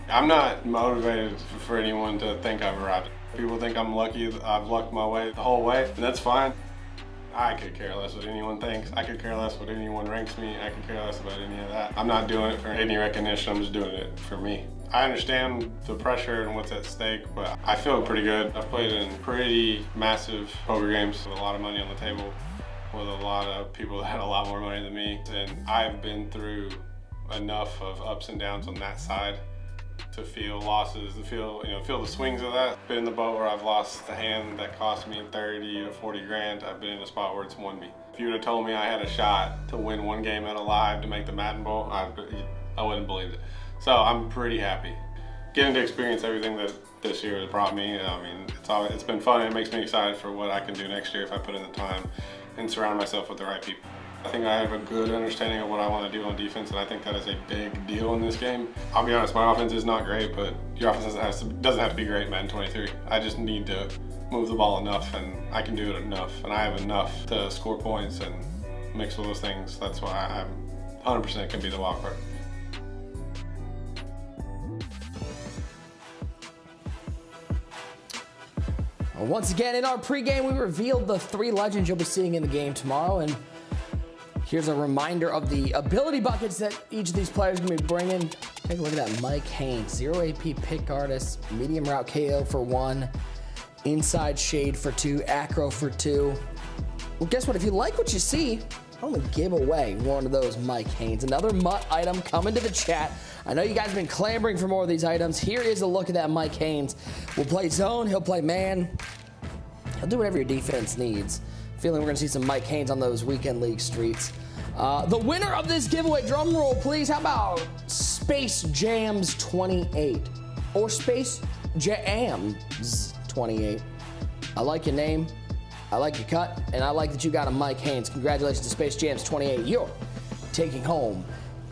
I'm not motivated for anyone to think I've arrived. People think I'm lucky, I've lucked my way the whole way, and that's fine. I could care less what anyone thinks. I could care less what anyone ranks me. I could care less about any of that. I'm not doing it for any recognition, I'm just doing it for me. I understand the pressure and what's at stake, but I feel pretty good. I've played in pretty massive poker games with a lot of money on the table, with a lot of people that had a lot more money than me, and I've been through enough of ups and downs on that side to feel losses, to feel the swings of that. Been in the boat where I've lost the hand that cost me 30 to 40 grand. I've been in a spot where it's won me. If you would have told me I had a shot to win one game at a live to make the Madden Bowl, I wouldn't believe it. So I'm pretty happy. Getting to experience everything that this year has brought me, I mean, it's been fun. It makes me excited for what I can do next year if I put in the time and surround myself with the right people. I think I have a good understanding of what I want to do on defense, and I think that is a big deal in this game. I'll be honest, my offense is not great, but your offense doesn't have to be great in Madden 23. I just need to move the ball enough, and I can do it enough, and I have enough to score points and mix with those things. That's why I'm 100% can be the wild card. Once again, in our pregame, we revealed the 3 legends you'll be seeing in the game tomorrow, and here's a reminder of the ability buckets that each of these players are going to be bringing. Take a look at that. Mike Haynes, 0 AP pick artist, medium route KO for 1, inside shade for 2, acro for 2. Well, guess what? If you like what you see, I'm going to give away one of those Mike Haynes. Another MUT item coming to the chat. I know you guys have been clamoring for more of these items. Here is a look at that Mike Haynes. We'll play zone, he'll play man. He'll do whatever your defense needs. Feeling we're going to see some Mike Haynes on those weekend league streets. The winner of this giveaway, drum roll please. How about Space Jams 28 or Space Jams 28? I like your name, I like your cut, and I like that you got a Mike Haynes. Congratulations to Space Jams 28. You're taking home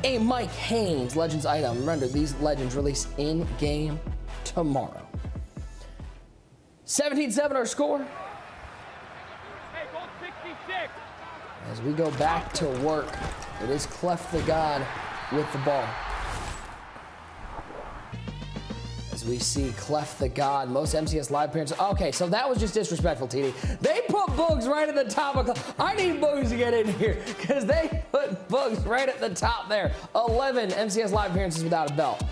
a Mike Haynes Legends item. Remember, these legends release in game tomorrow. 17-7 our score. As we go back to work, it is Clef the God with the ball. As we see Clef the God, most MCS live appearances. Okay, so that was just disrespectful, TD. They put Boogs right at the top of Clef. I need Boogs to get in here because they put Boogs right at the top there. 11 MCS live appearances without a belt.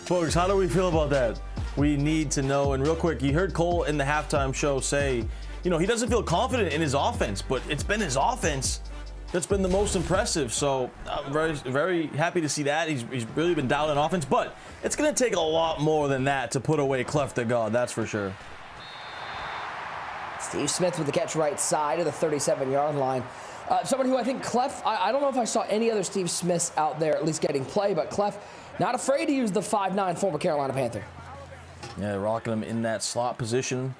Boogs, how do we feel about that? We need to know. And real quick, you heard Cole in the halftime show say, you know, he doesn't feel confident in his offense, but it's been his offense that's been the most impressive. So I'm very, very happy to see that. He's really been dialed in offense, but it's going to take a lot more than that to put away Clef the God, that's for sure. Steve Smith with the catch right side of the 37-yard line. Somebody who I think Clef, I don't know if I saw any other Steve Smiths out there at least getting play, but Clef not afraid to use the 5'9" former Carolina Panther. Yeah, rocking him in that slot position,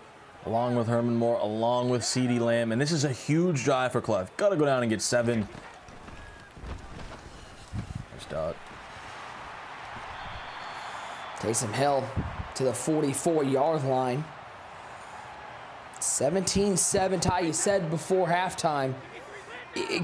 along with Herman Moore, along with CeeDee Lamb. And this is a huge drive for Clef. Got to go down and get 7. Nice dot. Taysom Hill to the 44-yard line. 17-7, Ty, you said before halftime.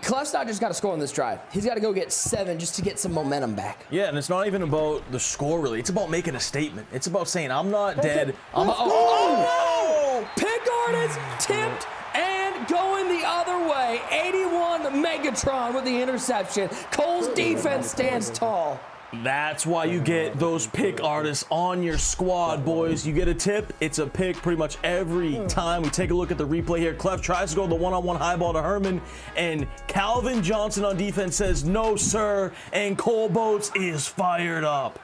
Clef's not just got to score on this drive. He's got to go get 7 just to get some momentum back. Yeah, and it's not even about the score, really. It's about making a statement. It's about saying, I'm not dead. I'm Oh, no! Pick artist tipped and going the other way. 81 Megatron with the interception. Cole's defense stands tall. That's why you get those pick artists on your squad, boys. You get a tip, it's a pick pretty much every time. We take a look at the replay here. Clef tries to go the one-on-one high ball to Herman, and Calvin Johnson on defense says, no, sir, and Cole Boats is fired up.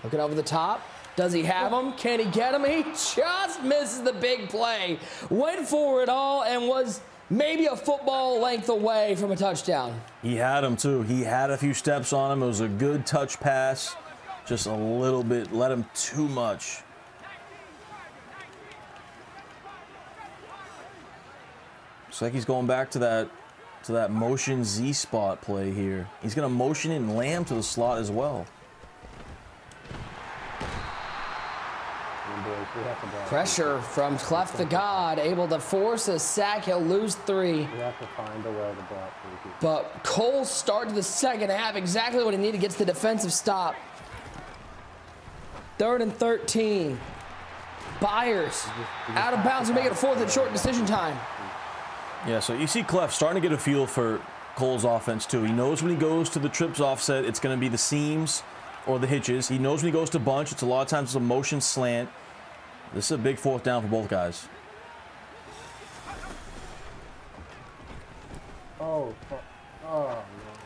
Looking over the top. Does he have him? Can he get him? He just misses the big play. Went for it all and was maybe a football length away from a touchdown. He had him too. He had a few steps on him. It was a good touch pass. Just a little bit, let him too much. Looks like he's going back to that motion Z spot play here. He's gonna motion in Lamb to the slot as well. Pressure from Clef the God, able to force a sack. He'll lose 3. You have to find a way to block. But Cole started the second half exactly what he needed, gets the defensive stop. 3rd and 13. Byers out of bounds and make it a 4th and short decision time. Yeah, so you see Clef starting to get a feel for Cole's offense too. He knows when he goes to the trips offset, it's going to be the seams or the hitches. He knows when he goes to bunch, it's a lot of times it's a motion slant. This is a big 4th down for both guys.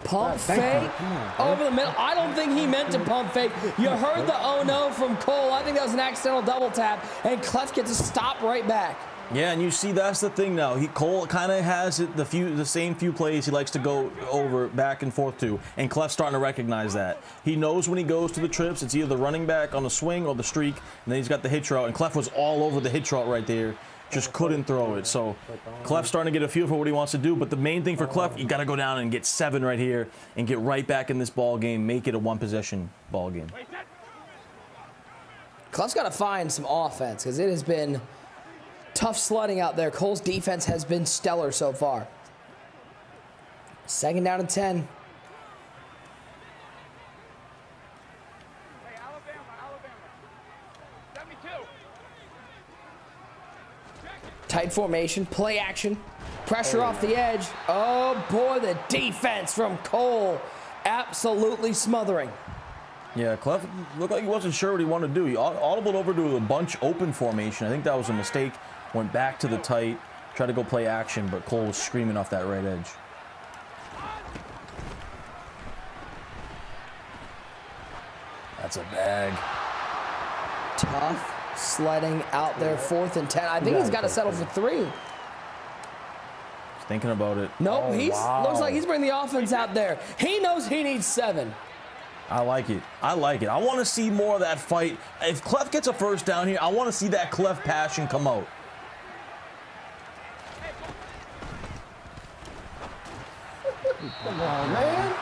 Pump fake over the middle. I don't think he meant to pump fake. You heard the oh no from Cole. I think that was an accidental double tap, and Clef gets a stop right back. Yeah, and you see that's the thing now. Cole kind of has it, the same few plays he likes to go over back and forth to, and Clef's starting to recognize that. He knows when he goes to the trips, it's either the running back on the swing or the streak, and then he's got the hitch route, and Clef was all over the hitch route right there. Just couldn't throw it. So Clef's starting to get a feel for what he wants to do, but the main thing for Clef, you got to go down and get 7 right here and get right back in this ball game, make it a 1-possession ball game. Clef's got to find some offense because it has been tough sledding out there. Cole's defense has been stellar so far. 2nd down and 10. Tight formation, play action, pressure off the edge. Oh boy, the defense from Cole absolutely smothering. Yeah, Clef looked like he wasn't sure what he wanted to do. He audibled over to a bunch open formation. I think that was a mistake. Went back to the tight, tried to go play action, but Cole was screaming off that right edge. That's a bag. Tough sledding out there, 4th and 10. I think he's got to settle for 3. He's thinking about it. Nope, looks like he's bringing the offense out there. He knows he needs 7. I like it. I like it. I want to see more of that fight. If Clef gets a 1st down here, I want to see that Clef passion come out. Come on, man.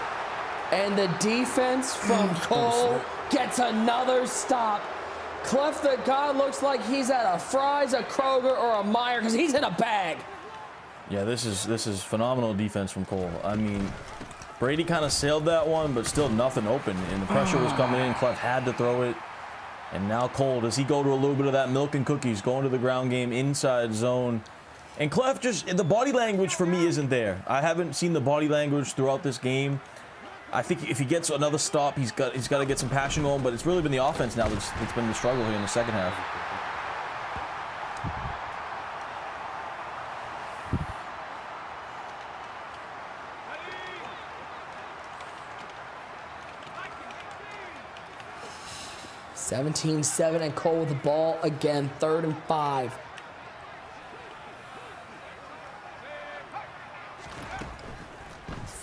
And the defense from Cole gets another stop. Clef the God looks like he's at a Fry's, a Kroger, or a Meijer because he's in a bag. Yeah, this is phenomenal defense from Cole. I mean, Brady kind of sailed that one, but still nothing open, and the pressure was coming in. Clef had to throw it, and now Cole, does he go to a little bit of that milk and cookies, going to the ground game, inside zone? And Clef the body language for me isn't there. I haven't seen the body language throughout this game. I think if he gets another stop, he's got to get some passion going, but it's really been the offense now that's been the struggle here in the 2nd half. (17-7) and Cole with the ball again, 3rd and 5.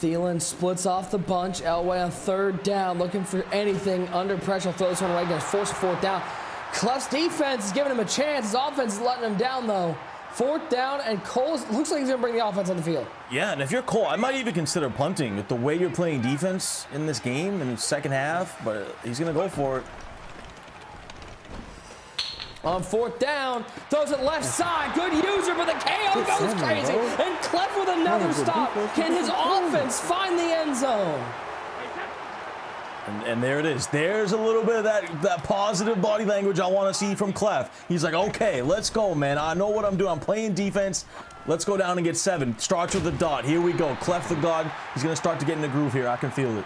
Thielen splits off the bunch. Elway on 3rd down, looking for anything under pressure. Throws one away, going to force a 4th down. Clef's defense is giving him a chance. His offense is letting him down, though. 4th down, and Cole looks like he's going to bring the offense on the field. Yeah, and if you're Cole, I might even consider punting with the way you're playing defense in this game in the second half, but he's going to go for it. On 4th down, throws it left side. Good user, but the KO goes crazy. And Clef with another stop. Can his offense find the end zone? And there it is. There's a little bit of that positive body language I want to see from Clef. He's like, okay, let's go, man. I know what I'm doing. I'm playing defense. Let's go down and get 7. Starts with a dot. Here we go. Clef the God. He's going to start to get in the groove here. I can feel it.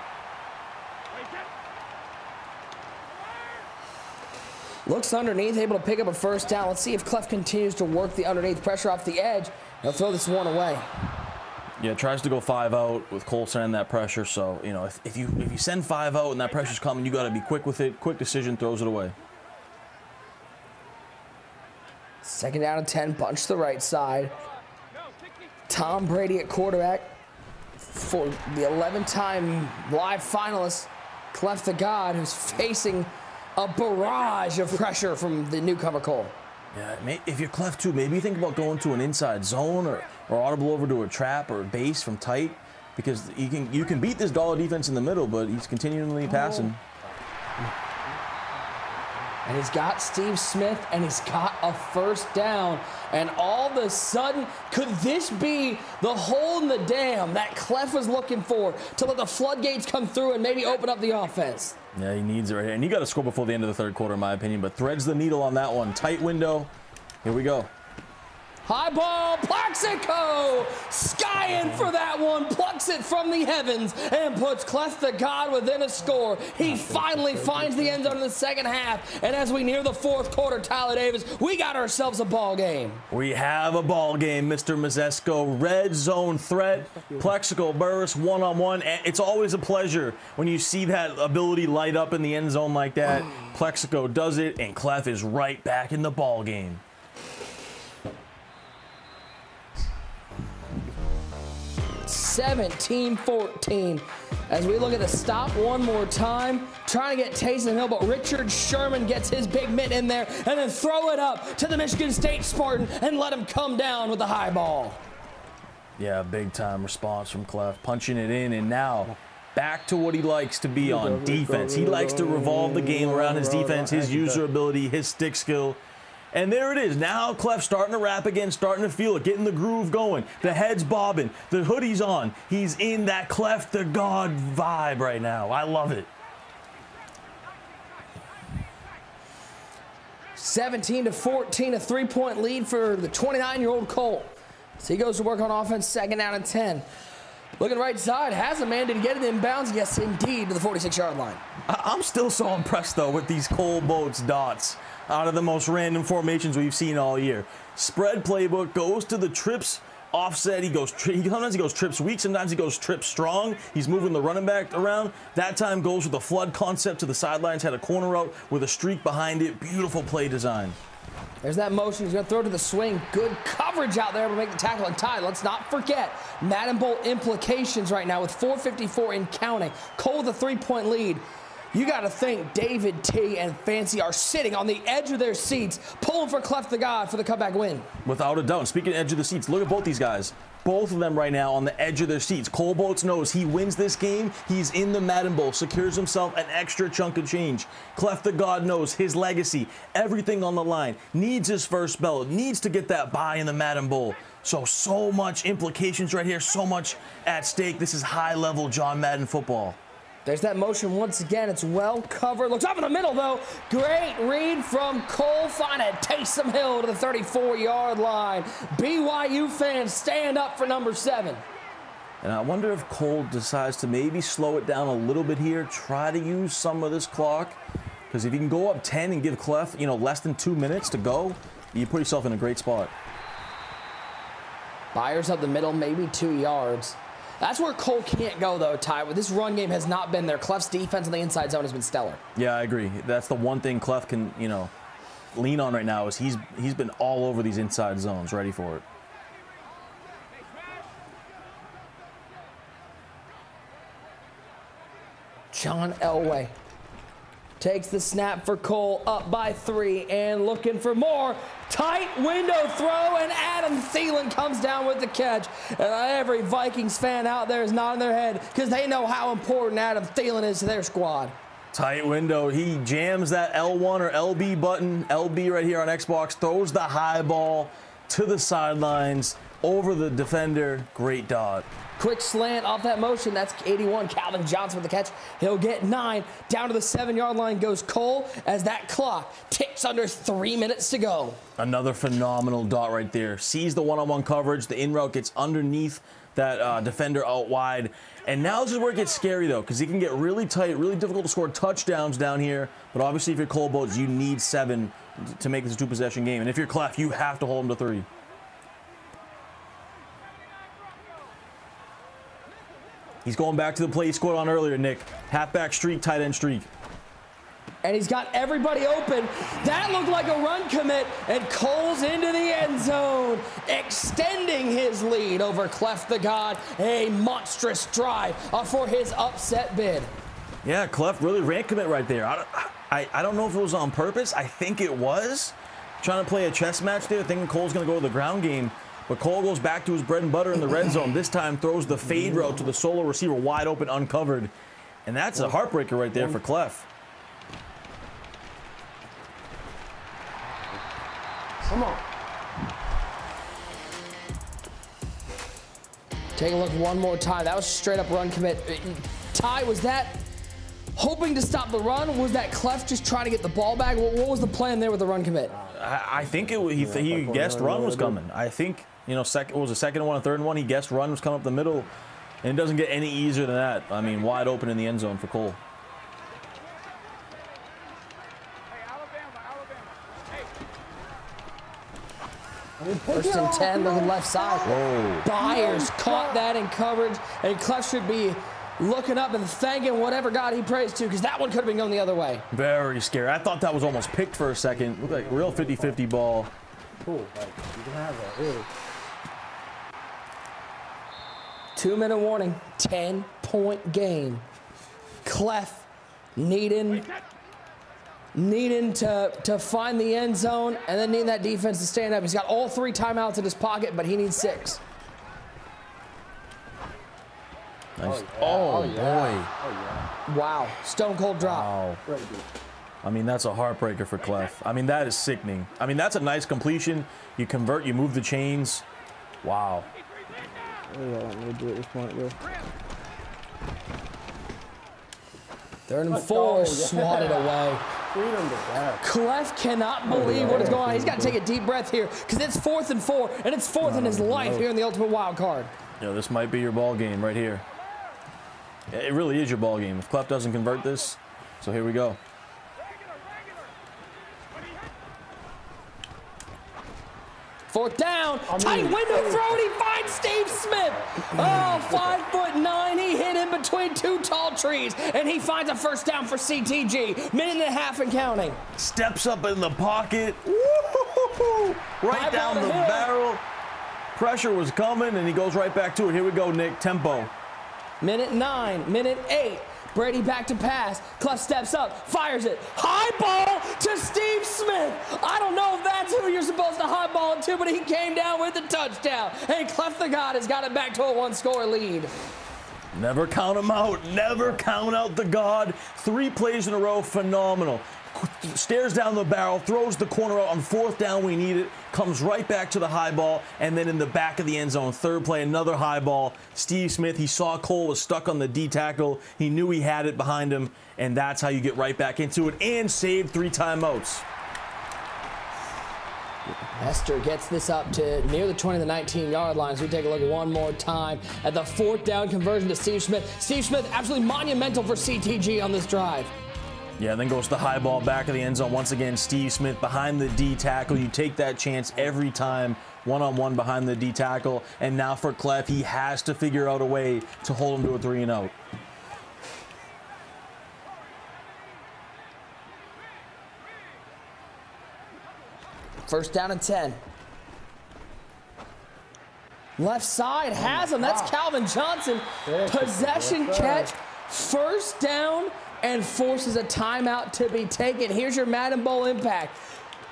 Looks underneath, able to pick up a 1st down. Let's see if Clef continues to work the underneath pressure off the edge. He'll throw this one away. Yeah, tries to go 5 out with Cole sending that pressure. So, you know, if you send 5 out and that pressure's coming, you got to be quick with it. Quick decision, throws it away. 2nd down and 10, bunch to the right side. Tom Brady at quarterback for the 11-time live finalist, Clef the God, who's facing a barrage of pressure from the newcomer Cole. Yeah, if you're Clef too, maybe think about going to an inside zone or audible over to a trap or a base from tight, because you can beat this dollar defense in the middle, but he's continually passing. And he's got Steve Smith, and he's got a 1st down. And all of a sudden, could this be the hole in the dam that Clef was looking for to let the floodgates come through and maybe open up the offense? Yeah, he needs it right here. And you got to score before the end of the 3rd quarter, in my opinion, but threads the needle on that one. Tight window. Here we go. High ball, Plaxico skying for that one, plucks it from the heavens and puts Clef the God within a score. He finally finds the end zone in the 2nd half, and as we near the 4th quarter, Tyler Davis, we got ourselves a ball game. We have a ball game, Mr. Mazesko. Red zone threat, Plexico burst, one-on-one. It's always a pleasure when you see that ability light up in the end zone like that. Plexico does it, and Clef is right back in the ball game. 17-14. As we look at the stop one more time, trying to get Taysom Hill, but Richard Sherman gets his big mitt in there and then throw it up to the Michigan State Spartan and let him come down with the high ball. Yeah, big time response from Clef, punching it in, and now back to what he likes to be on, defense. He likes to revolve the game around his defense, his user ability, his stick skill. And there it is. Now Clef starting to rap again, starting to feel it, getting the groove going. The head's bobbing, the hoodie's on. He's in that Clef the God vibe right now. I love it. 17-14, a 3-point lead for the 29-year-old Cole. So he goes to work on offense, 2nd down and 10. Looking right side, has a man, did he get it inbounds? Yes, indeed, to the 46-yard line. I'm still so impressed, though, with these Cole Boats dots out of the most random formations we've seen all year. Spread playbook, goes to the trips offset. Sometimes he goes trips weak, sometimes he goes trips strong. He's moving the running back around. That time goes with the flood concept to the sidelines, had a corner route with a streak behind it. Beautiful play design. There's that motion. He's going to throw to the swing. Good coverage out there to make the tackle and tie. Let's not forget Madden Bowl implications right now with 4:54 in counting. Cole with a 3-point lead. You got to think David T and Fancy are sitting on the edge of their seats, pulling for Clef the God for the comeback win. Without a doubt. Speaking of edge of the seats, look at both these guys. Both of them right now on the edge of their seats. Cole Boats knows he wins this game. He's in the Madden Bowl, secures himself an extra chunk of change. Clef the God knows his legacy, everything on the line, needs his first belt, needs to get that bye in the Madden Bowl. So much implications right here, so much at stake. This is high-level John Madden football. There's that motion once again. It's well covered. Looks up in the middle, though. Great read from Cole. Find it. Taysom Hill to the 34-yard line. BYU fans stand up for number 7. And I wonder if Cole decides to maybe slow it down a little bit here, try to use some of this clock. Because if you can go up 10 and give Clef, less than 2 minutes to go, you put yourself in a great spot. Byers up the middle, maybe 2 yards. That's where Cole can't go, though, Ty. This run game has not been there. Clef's defense on the inside zone has been stellar. Yeah, I agree. That's the one thing Clef can, lean on right now is he's been all over these inside zones, ready for it. John Elway Takes the snap for Cole, up by 3 and looking for more. Tight window throw, and Adam Thielen comes down with the catch. And every Vikings fan out there is nodding their head because they know how important Adam Thielen is to their squad. Tight window. He jams that L1 or LB button, LB right here on Xbox, throws the high ball to the sidelines, over the defender. Great dot. Quick slant off that motion. That's 81. Calvin Johnson with the catch. He'll get 9. Down to the 7-yard line goes Cole as that clock ticks under 3 minutes to go. Another phenomenal dot right there. Sees the one-on-one coverage. The in route gets underneath that defender out wide. And now this is where it gets scary, though, because he can get really tight, really difficult to score touchdowns down here. But obviously, if you're Kobo, you need 7 to make this a 2-possession game. And if you're Clef, you have to hold him to 3. He's going back to the play he scored on earlier, Nick. Halfback streak, tight end streak. And he's got everybody open. That looked like a run commit, and Cole's into the end zone, extending his lead over Clef the God. A monstrous drive for his upset bid. Yeah, Clef really ran commit right there. I don't know if it was on purpose. I think it was. Trying to play a chess match there, thinking Cole's going to go to the ground game. But Cole goes back to his bread and butter in the red zone. This time throws the fade route to the solo receiver, wide open, uncovered. And that's a heartbreaker right there for Clef. Come on. Take a look one more time. That was straight up run commit. Ty, was that hoping to stop the run? Was that Clef just trying to get the ball back? What was the plan there with the run commit? I think he guessed run was coming. I think, you know, it was a second one, a third one. He guessed run was coming up the middle. And it doesn't get any easier than that. I mean, wide open in the end zone for Cole. First and 10, looking left side. Whoa. Byers caught that in coverage, and Clef should be looking up and thanking whatever God he prays to, because that one could have been going the other way. Very scary. I thought that was almost picked for a second. Looked like real 50-50 ball. Cool. Like, you can have that, really. 2-minute warning, 10-point game. Clef needing to find the end zone and then needing that defense to stand up. He's got all 3 timeouts in his pocket, but he needs 6. Nice. Oh, boy. Oh, wow. Stone cold drop. Wow. I mean, that's a heartbreaker for Clef. I mean, that is sickening. I mean, that's a nice completion. You convert, you move the chains. Wow. Let me do it this point, though. 3rd and 4, swatted away. Freedom to death. Clef cannot believe what is going on. He's got to take a deep breath here because it's 4th and 4, and it's 4th in his life here in the Ultimate Wild Card. Yeah, this might be your ball game right here. It really is your ball game. If Clef doesn't convert this, so here we go. Fourth down, tight window throw, and he finds Steve Smith. Oh, 5'9", he hit in between 2 tall trees, and he finds a first down for CTG. Minute and a half and counting. Steps up in the pocket. Woo-hoo-hoo-hoo. Right down the barrel. Pressure was coming, and he goes right back to it. Here we go, Nick. Tempo. Minute 9, minute 8. Brady back to pass. Clef steps up, fires it. High ball to Steve Smith. I don't know if that's who you're supposed to high ball to, but he came down with the touchdown. And Clef the God has got it back to a 1-score lead. Never count him out. Never count out the God. 3 plays in a row. Phenomenal. Stares down the barrel, throws the corner out on 4th down. We need it. Comes right back to the high ball, and then in the back of the end zone, 3rd play, another high ball. Steve Smith, he saw Cole was stuck on the D tackle. He knew he had it behind him, and that's how you get right back into it and save 3 timeouts. Hester gets this up to near the 20 to 19-yard line. So we take a look one more time at the 4th down conversion to Steve Smith. Steve Smith, absolutely monumental for CTG on this drive. Yeah, then goes the high ball back of the end zone. Once again, Steve Smith behind the D tackle. You take that chance every time, one-on-one behind the D tackle. And now for Clef, he has to figure out a way to hold him to a 3-and-out. First down and 10. Left side has him. That's Calvin Johnson. Possession catch. First down and forces a timeout to be taken. Here's your Madden Bowl impact.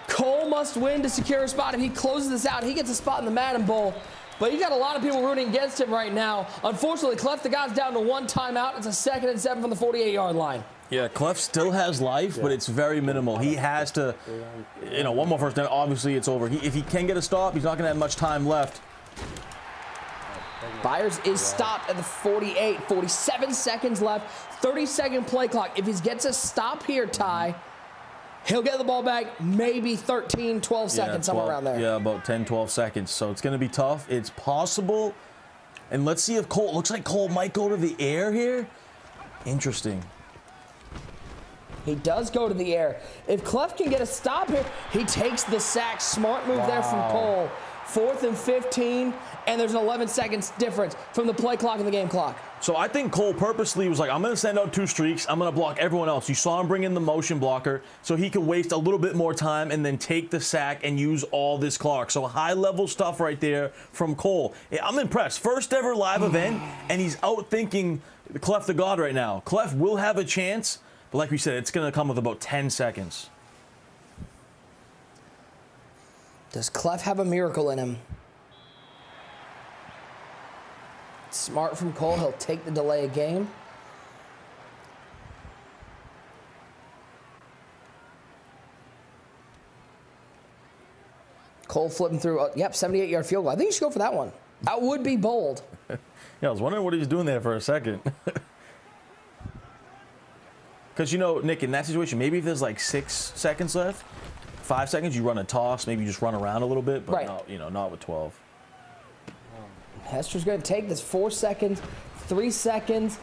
Cole must win to secure a spot. If he closes this out, he gets a spot in the Madden Bowl. But you got a lot of people rooting against him right now. Unfortunately, Clef the God's down to 1 timeout. It's a 2nd and 7 from the 48-yard line. Yeah, Clef still has life, but it's very minimal. He has to, one more first down. Obviously, it's over. If he can get a stop, he's not going to have much time left. Byers is stopped at the 48. 47 seconds left. 30-second play clock. If he gets a stop here, Ty, he'll get the ball back maybe 13, 12 seconds, somewhere around there. Yeah, about 10, 12 seconds. So it's going to be tough. It's possible. And let's see if Cole, looks like Cole might go to the air here. Interesting. He does go to the air. If Clef can get a stop here, he takes the sack. Smart move there from Cole. 4th and 15, and there's an 11 seconds difference from the play clock and the game clock. So I think Cole purposely was like, I'm going to send out 2 streaks. I'm going to block everyone else. You saw him bring in the motion blocker so he could waste a little bit more time and then take the sack and use all this clock. So high-level stuff right there from Cole. I'm impressed. First ever live event, and he's outthinking Clef the God right now. Clef will have a chance, but like we said, it's going to come with about 10 seconds. Does Clef have a miracle in him? Smart from Cole. He'll take the delay of game. Cole flipping through. Yep, 78-yard field goal. I think you should go for that one. That would be bold. Yeah, I was wondering what he was doing there for a second. Because, Nick, in that situation, maybe if there's like 6 seconds left, 5 seconds, you run a toss, maybe you just run around a little bit, but not with 12. Hester's going to take this 4 seconds, 3 seconds.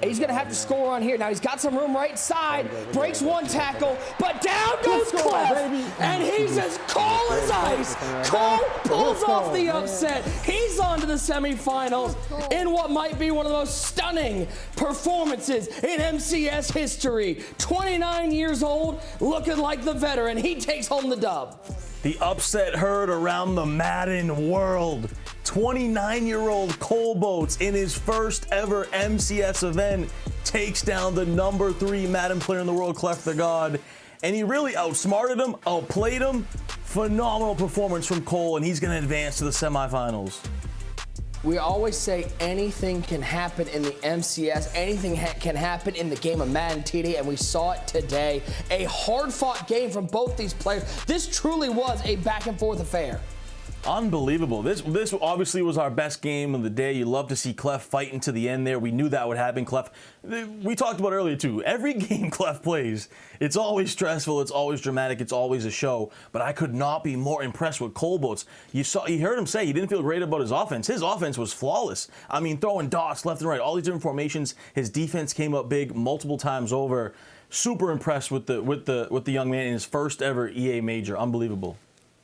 He's going to have to score on here. Now he's got some room right side, breaks 1 tackle, but down goes Clef, and he's as cold as ice. Cole pulls off the upset. He's on to the semifinals in what might be one of the most stunning performances in MCS history. 29 years old, looking like the veteran. He takes home the dub. The upset heard around the Madden world. 29-year-old Kobo in his first ever MCS event takes down the number 3 Madden player in the world, Clef the God. And he really outsmarted him, outplayed him. Phenomenal performance from Cole, and he's going to advance to the semifinals. We always say anything can happen in the MCS, anything can happen in the game of Madden TD, and we saw it today. A hard-fought game from both these players. This truly was a back-and-forth affair. Unbelievable. This obviously was our best game of the day. You love to see Clef fighting to the end there. We knew that would happen. Clef, we talked about earlier too. Every game Clef plays, it's always stressful, it's always dramatic, it's always a show. But I could not be more impressed with Kobo. You heard him say he didn't feel great about his offense. His offense was flawless. I mean, throwing dots left and right, all these different formations. His defense came up big multiple times over. Super impressed with the young man in his first ever EA major. Unbelievable.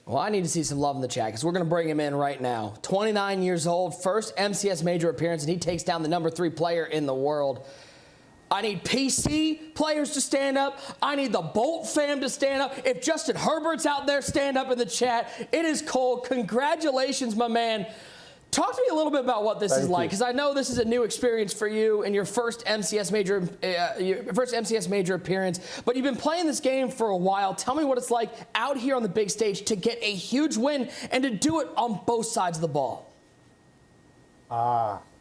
Well, I need to see some love in the chat because we're going to bring him in right now. 29 years old, first MCS major appearance, and he takes down the number 3 player in the world. I need PC players to stand up. I need the Bolt fam to stand up. If Justin Herbert's out there, stand up in the chat. It is Cole. Congratulations, my man. Talk to me a little bit about what this is like, because I know this is a new experience for you and your first MCS major appearance. But you've been playing this game for a while. Tell me what it's like out here on the big stage to get a huge win and to do it on both sides of the ball.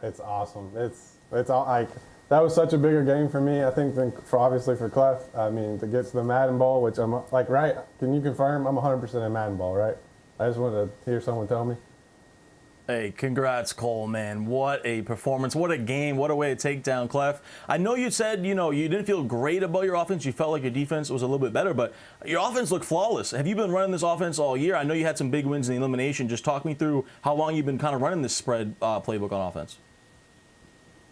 It's awesome. It's all like that was such a bigger game for me. I think than obviously for Clef. I mean, to get to the Madden Bowl, which I'm like, right? Can you confirm I'm 100% in Madden Bowl, right? I just wanted to hear someone tell me. Hey, congrats, Cole, man. What a performance. What a game. What a way to take down Clef. I know you said, you didn't feel great about your offense. You felt like your defense was a little bit better, but your offense looked flawless. Have you been running this offense all year? I know you had some big wins in the elimination. Just talk me through how long you've been kind of running this spread playbook on offense.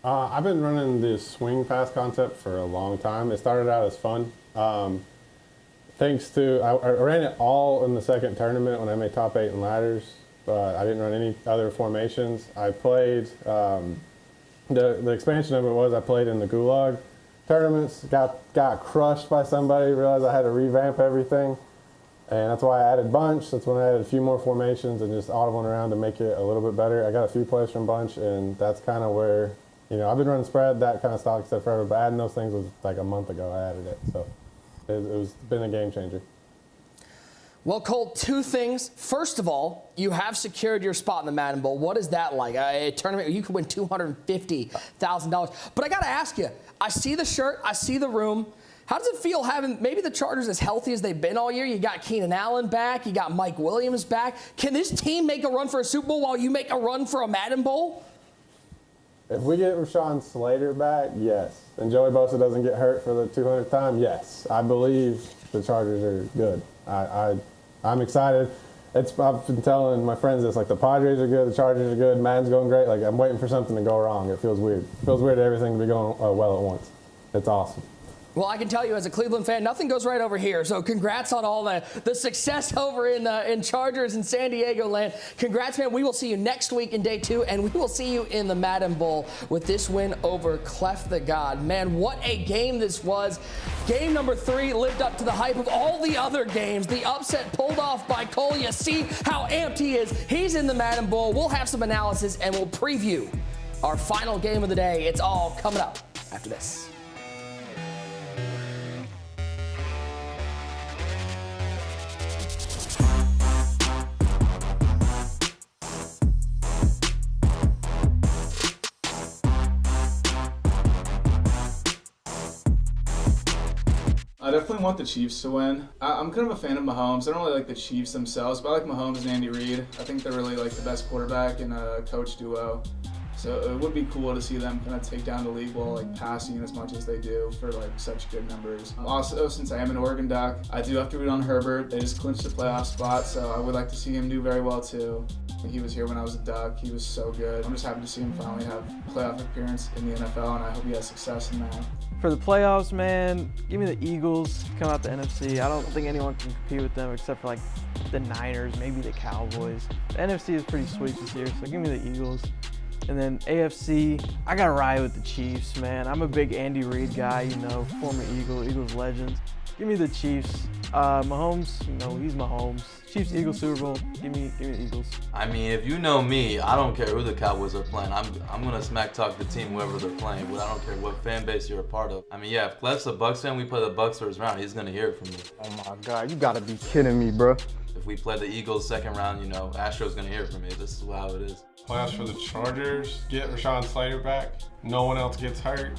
I've been running this swing pass concept for a long time. It started out as fun. Thanks to, I ran it all in the second tournament when I made top 8 in ladders. But I didn't run any other formations. I played, the expansion of it was I played in the Gulag tournaments, got crushed by somebody, realized I had to revamp everything. And that's why I added Bunch. That's when I added a few more formations and just audibled around to make it a little bit better. I got a few plays from Bunch, and that's kind of where You know, I've been running spread, that kind of stock stuff forever, but adding those things was like a month ago I added it. So it's been a game changer. Well, Colt, two things. First of all, you have secured your spot in the Madden Bowl. What is that like? A tournament where you could win $250,000. But I got to ask you, I see the shirt, I see the room. How does it feel having maybe the Chargers as healthy as they've been all year? You got Keenan Allen back, you got Mike Williams back. Can this team make a run for a Super Bowl while you make a run for a Madden Bowl? If we get Rashawn Slater back, yes. And Joey Bosa doesn't get hurt for the 200th time, yes. I believe the Chargers are good. I'm excited. I've been telling my friends this, like the Padres are good, the Chargers are good, Madden's going great. Like I'm waiting for something to go wrong. It feels weird. It feels weird everything to be going well at once. It's awesome. Well, I can tell you as a Cleveland fan, nothing goes right over here. So congrats on all the success over in Chargers and San Diego land. Congrats, man. We will see you next week in day 2, and we will see you in the Madden Bowl with this win over Clef the God. Man, what a game this was. Game number 3 lived up to the hype of all the other games. The upset pulled off by Cole. You see how amped he is. He's in the Madden Bowl. We'll have some analysis, and we'll preview our final game of the day. It's all coming up after this. I definitely want the Chiefs to win. I'm kind of a fan of Mahomes. I don't really like the Chiefs themselves, but I like Mahomes and Andy Reid. I think they're really like the best quarterback and coach duo. So it would be cool to see them kind of take down the league while like passing as much as they do for like such good numbers. Also, since I am an Oregon Duck, I do have to root on Herbert. They just clinched the playoff spot, so I would like to see him do very well too. He was here when I was a Duck. He was so good. I'm just happy to see him finally have a playoff appearance in the NFL, and I hope he has success in that. For the playoffs, man, give me the Eagles, come out the NFC. I don't think anyone can compete with them except for like the Niners, maybe the Cowboys. The NFC is pretty sweet this year, so give me the Eagles. And then AFC, I gotta ride with the Chiefs, man. I'm a big Andy Reid guy, you know, former Eagles legend. Give me the Chiefs. Mahomes, you know, he's Mahomes. Chiefs, Eagles, Super Bowl. Give me the Eagles. I mean, if you know me, I don't care who the Cowboys are playing. I'm gonna smack talk the team whoever they're playing, but I don't care what fan base you're a part of. I mean, yeah, if Clef's a Bucks fan, we play the Bucks first round. He's gonna hear it from me. Oh my God, you gotta be kidding me, bro. If we play the Eagles second round, you know, Astro's gonna hear it from me. This is how it is. Playoffs for the Chargers, get Rashawn Slater back. No one else gets hurt.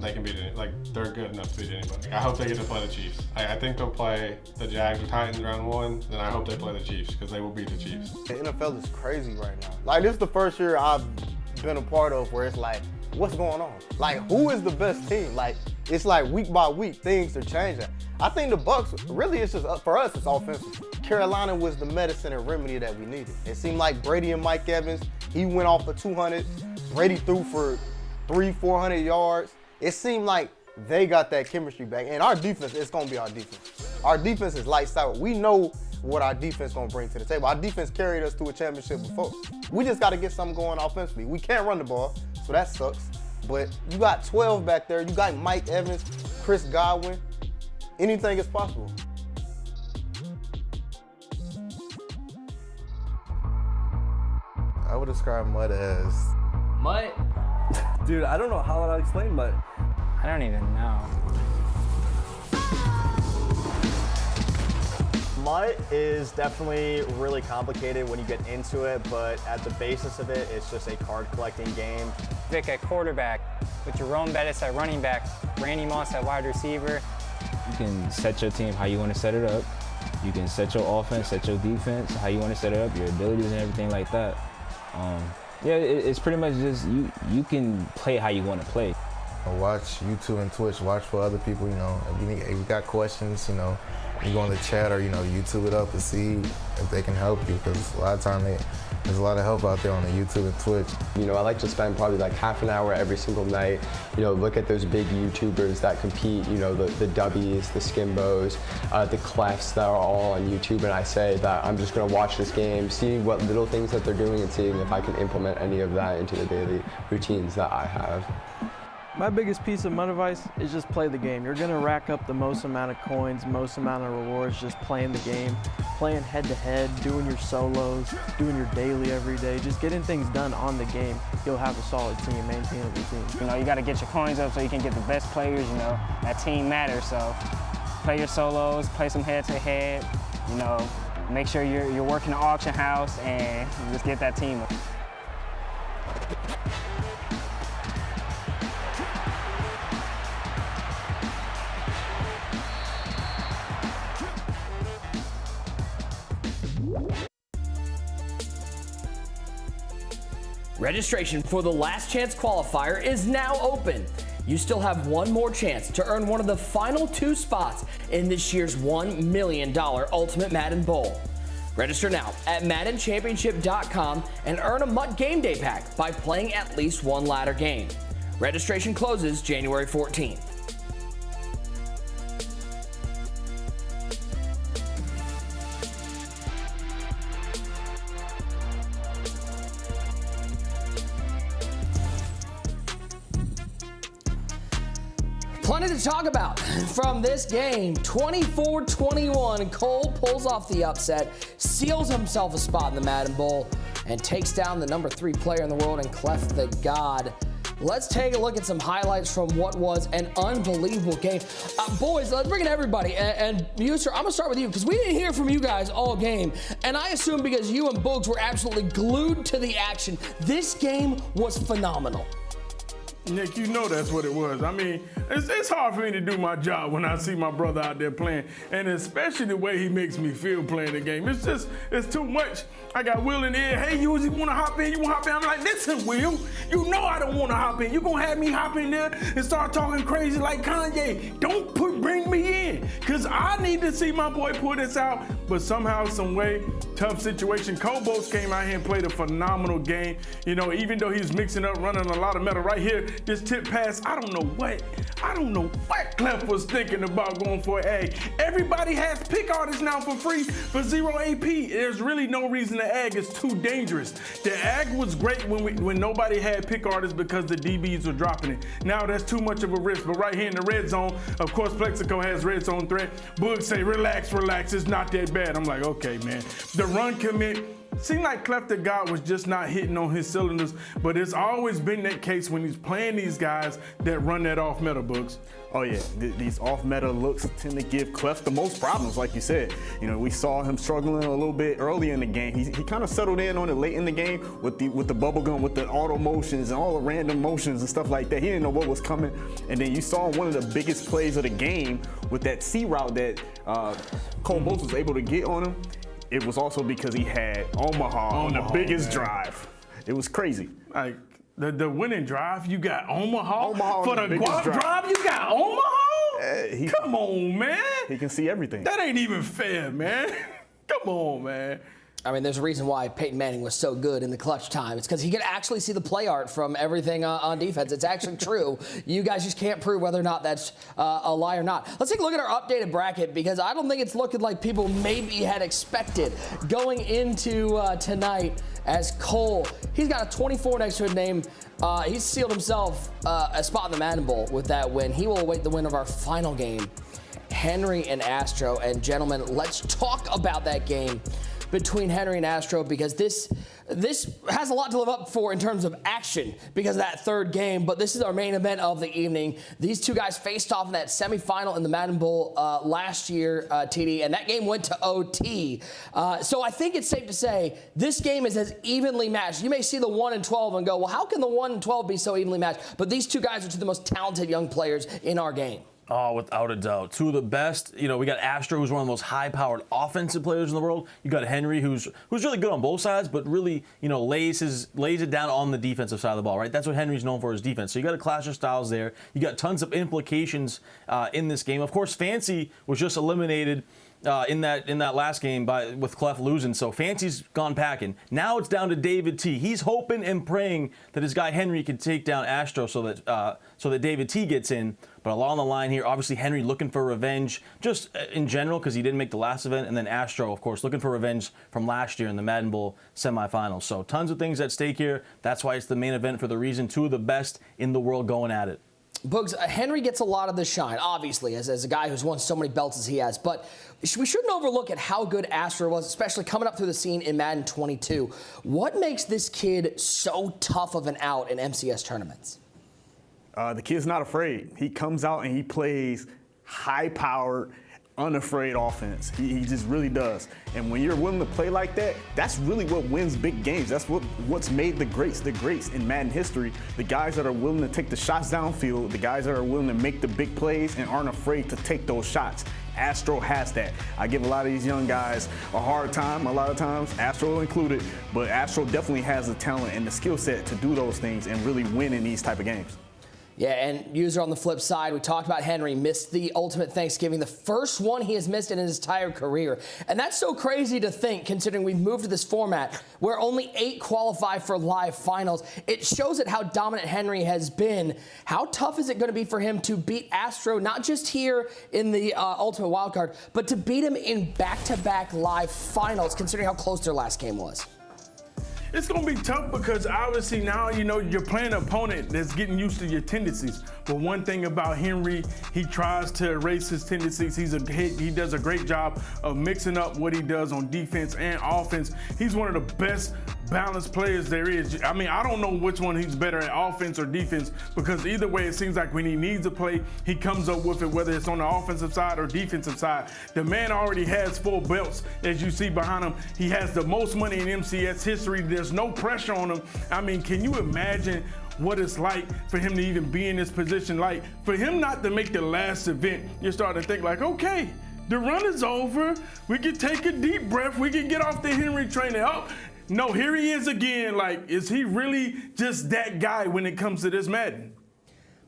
They can beat it. Like, they're good enough to beat anybody. I hope they get to play the Chiefs. I think they'll play the Jags or Titans round 1. Then I hope they play the Chiefs because they will beat the Chiefs. The NFL is crazy right now. Like, this is the first year I've been a part of where it's like, what's going on? Like, who is the best team? Like, it's like week by week, things are changing. I think the Bucks, really, it's just, for us, it's offensive. Carolina was the medicine and remedy that we needed. It seemed like Brady and Mike Evans, he went off for 200. Brady threw for 300-400 yards. It seemed like they got that chemistry back. And our defense, it's going to be our defense. Our defense is lights out. We know what our defense going to bring to the table. Our defense carried us to a championship before. We just got to get something going offensively. We can't run the ball, so that sucks. But you got 12 back there. You got Mike Evans, Chris Godwin. Anything is possible. I would describe mud as... Mud? Dude, I don't know how I'll explain mud. I don't even know. Mud is definitely really complicated when you get into it, but at the basis of it, it's just a card collecting game. Vic at quarterback, with Jerome Bettis at running back, Randy Moss at wide receiver. You can set your team how you want to set it up. You can set your offense, set your defense, how you want to set it up, your abilities and everything like that. Yeah, it's pretty much just you can play how you want to play. Watch YouTube and Twitch, watch for other people, you know. If you got questions, you know, you go in the chat or, you know, YouTube it up to see if they can help you, because a lot of time there's a lot of help out there on the YouTube and Twitch. You know, I like to spend probably like half an hour every single night, you know, look at those big YouTubers that compete, you know, the W's, the Skimbos, the Clefs that are all on YouTube, and I say that I'm just gonna watch this game, see what little things that they're doing and seeing if I can implement any of that into the daily routines that I have. My biggest piece of advice is just play the game. You're gonna rack up the most amount of coins, most amount of rewards just playing the game, playing head-to-head, doing your solos, doing your daily every day, just getting things done on the game. You'll have a solid team, maintainable team. You know, you gotta get your coins up so you can get the best players, you know. That team matters, so play your solos, play some head-to-head, you know, make sure you're working the auction house and just get that team up. Registration for the Last Chance Qualifier is now open. You still have one more chance to earn one of the final 2 spots in this year's $1 million Ultimate Madden Bowl. Register now at MaddenChampionship.com and earn a MUT Game Day Pack by playing at least one ladder game. Registration closes January 14th. Plenty to talk about from this game. 24-21, Cole pulls off the upset, seals himself a spot in the Madden Bowl, and takes down the number 3 player in the world in Clef the God. Let's take a look at some highlights from what was an unbelievable game. Boys, let's bring in everybody. And User, I'm going to start with you because we didn't hear from you guys all game. And I assume because you and Boogs were absolutely glued to the action, this game was phenomenal. Nick, you know that's what it was. I mean, it's hard for me to do my job when I see my brother out there playing, and especially the way he makes me feel playing the game. It's too much. I got Will in there. Hey, you want to hop in? You want to hop in? I'm like, listen, Will, you know I don't want to hop in. You going to have me hop in there and start talking crazy like Kanye. Don't bring me in, because I need to see my boy pull this out. But somehow, some way, tough situation. Kobo came out here and played a phenomenal game. You know, even though he's mixing up, running a lot of metal right here, this tip pass, I don't know what Clef was thinking about going for. Hey, everybody has pick artists now for free for 0 AP. There's really no reason the ag is too dangerous. The ag was great when nobody had pick artists because the DBs were dropping it. Now that's too much of a risk. But right here in the red zone, of course, Plexico has red zone threat. Boog say, relax, it's not that bad. I'm like, okay, man. The run commit, seemed like Clef the God was just not hitting on his cylinders, but it's always been that case when he's playing these guys that run that off-meta, Books. Oh yeah, these off-meta looks tend to give Clef the most problems, like you said. You know, we saw him struggling a little bit early in the game. He kind of settled in on it late in the game with the bubble gun, with the auto motions and all the random motions and stuff like that. He didn't know what was coming. And then you saw one of the biggest plays of the game with that C route that Kobo was able to get on him. It was also because he had Omaha on the biggest drive. It was crazy. Like the winning drive, you got Omaha for the biggest drive. You got Omaha? Come on, man. He can see everything. That ain't even fair, man. Come on, man. I mean, there's a reason why Peyton Manning was so good in the clutch time. It's because he could actually see the play art from everything on defense. It's actually true. You guys just can't prove whether or not that's a lie or not. Let's take a look at our updated bracket because I don't think it's looking like people maybe had expected going into tonight as Cole. He's got a 24 next to his name. He's sealed himself a spot in the Madden Bowl with that win. He will await the win of our final game, Henry and Astro. And gentlemen, let's talk about that game between Henry and Astro because this has a lot to live up for in terms of action because of that third game, but this is our main event of the evening. These two guys faced off in that semifinal in the Madden Bowl last year, TD, and that game went to OT. So I think it's safe to say this game is as evenly matched. You may see the 1-12 and go, well, how can the 1-12 be so evenly matched? But these two guys are two of the most talented young players in our game. Oh, without a doubt. Two of the best. You know, we got Astro, who's one of the most high-powered offensive players in the world. You got Henry, who's really good on both sides, but really, you know, lays it down on the defensive side of the ball, right? That's what Henry's known for, his defense. So you got a clash of styles there. You got tons of implications in this game. Of course, Fancy was just eliminated in that last game with Clef losing. So Fancy's gone packing. Now it's down to David T. He's hoping and praying that his guy Henry can take down Astro so that David T gets in. But along the line here, obviously Henry looking for revenge just in general because he didn't make the last event. And then Astro, of course, looking for revenge from last year in the Madden Bowl semifinals. So tons of things at stake here. That's why it's the main event for the reason two of the best in the world going at it. Boogs, Henry gets a lot of the shine, obviously, as a guy who's won so many belts as he has. But we shouldn't overlook at how good Astro was, especially coming up through the scene in Madden 22. What makes this kid so tough of an out in MCS tournaments? The kid's not afraid. He comes out and he plays high-powered, unafraid offense. He just really does. And when you're willing to play like that, that's really what wins big games. That's what's made the greats in Madden history. The guys that are willing to take the shots downfield, the guys that are willing to make the big plays and aren't afraid to take those shots. Astro has that. I give a lot of these young guys a hard time a lot of times, Astro included, but Astro definitely has the talent and the skill set to do those things and really win in these type of games. Yeah, and user on the flip side, we talked about Henry missed the Ultimate Thanksgiving, the first one he has missed in his entire career. And that's so crazy to think, considering we've moved to this format where only 8 qualify for live finals. It shows it how dominant Henry has been. How tough is it going to be for him to beat Astro, not just here in the Ultimate Wildcard, but to beat him in back-to-back live finals, considering how close their last game was? It's going to be tough because obviously now, you're playing an opponent that's getting used to your tendencies. But one thing about Henry, he tries to erase his tendencies. He does a great job of mixing up what he does on defense and offense. He's one of the best balanced players there is. I mean, I don't know which one he's better at, offense or defense, because either way, it seems like when he needs a play, he comes up with it, whether it's on the offensive side or defensive side. The man already has 4 belts, as you see behind him. He has the most money in MCS history. There's no pressure on him. I mean, can you imagine what it's like for him to even be in this position? Like, for him not to make the last event, you're starting to think like, okay, the run is over. We can take a deep breath. We can get off the Henry train. Oh, no, here he is again. Like, is he really just that guy when it comes to this Madden?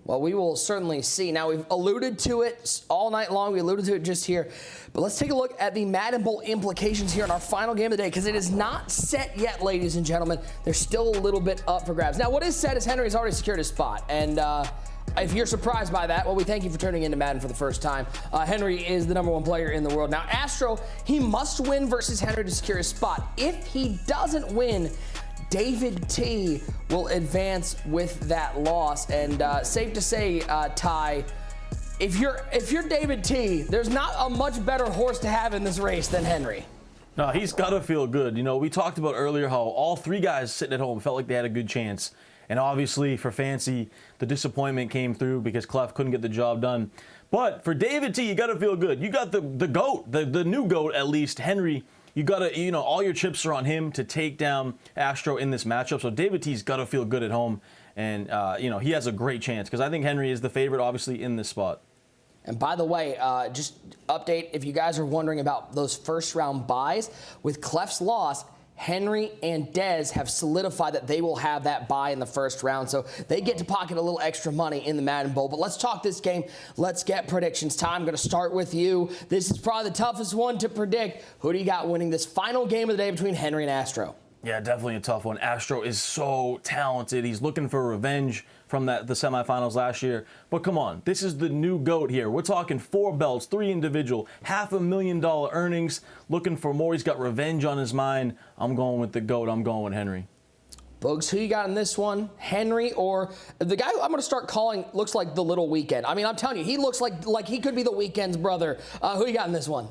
Well, we will certainly see. Now, we've alluded to it all night long. We alluded to it just here. But let's take a look at the Madden Bowl implications here in our final game of the day, because it is not set yet, ladies and gentlemen. There's still a little bit up for grabs. Now, what is set is Henry's already secured his spot. And if you're surprised by that, well, we thank you for turning into Madden for the first time. Henry is the #1 player in the world. Now, Astro, he must win versus Henry to secure his spot. If he doesn't win, David T will advance with that loss. And safe to say, Ty, if you're David T, there's not a much better horse to have in this race than Henry. No, he's got to feel good. We talked about earlier how all 3 guys sitting at home felt like they had a good chance. And obviously for Fancy, the disappointment came through because Clef couldn't get the job done. But for David T, you got to feel good. You got the GOAT, the new GOAT at least, Henry. You got to, all your chips are on him to take down Astro in this matchup. So David T's got to feel good at home. And, he has a great chance because I think Henry is the favorite, obviously, in this spot. And by the way, just update, if you guys are wondering about those first-round buys, with Clef's loss, Henry and Dez have solidified that they will have that bye in the first round, so they get to pocket a little extra money in the Madden Bowl. But let's talk this game. Let's get predictions. Ty, I'm going to start with you. This is probably the toughest one to predict. Who do you got winning this final game of the day between Henry and Astro? Yeah, definitely a tough one. Astro is so talented. He's looking for revenge from the semifinals last year. But come on, this is the new GOAT here. We're talking 4 belts, 3 individual, $500,000 earnings, looking for more. He's got revenge on his mind. I'm going with the GOAT. I'm going with Henry. Boogs, who you got in this one? Henry or the guy I'm going to start calling looks like the Little Weekend. I mean, I'm telling you, he looks like he could be the Weekend's brother. Who you got in this one?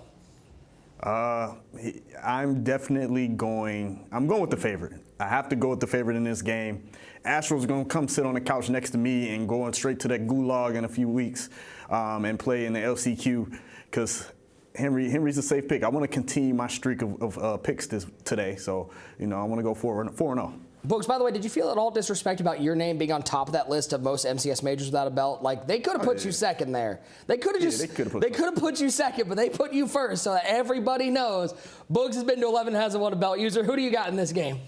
I'm definitely going with the favorite. I have to go with the favorite in this game. Astro's going to come sit on the couch next to me and going straight to that gulag in a few weeks and play in the LCQ because Henry's a safe pick. I want to continue my streak of picks today. So, I want to go 4-0. Books, by the way, did you feel at all disrespect about your name being on top of that list of most MCS majors without a belt? Like, they could have put you second there. They could have put you second, but they put you first so that everybody knows Boogs has been to 11 and hasn't won a belt. User, who do you got in this game?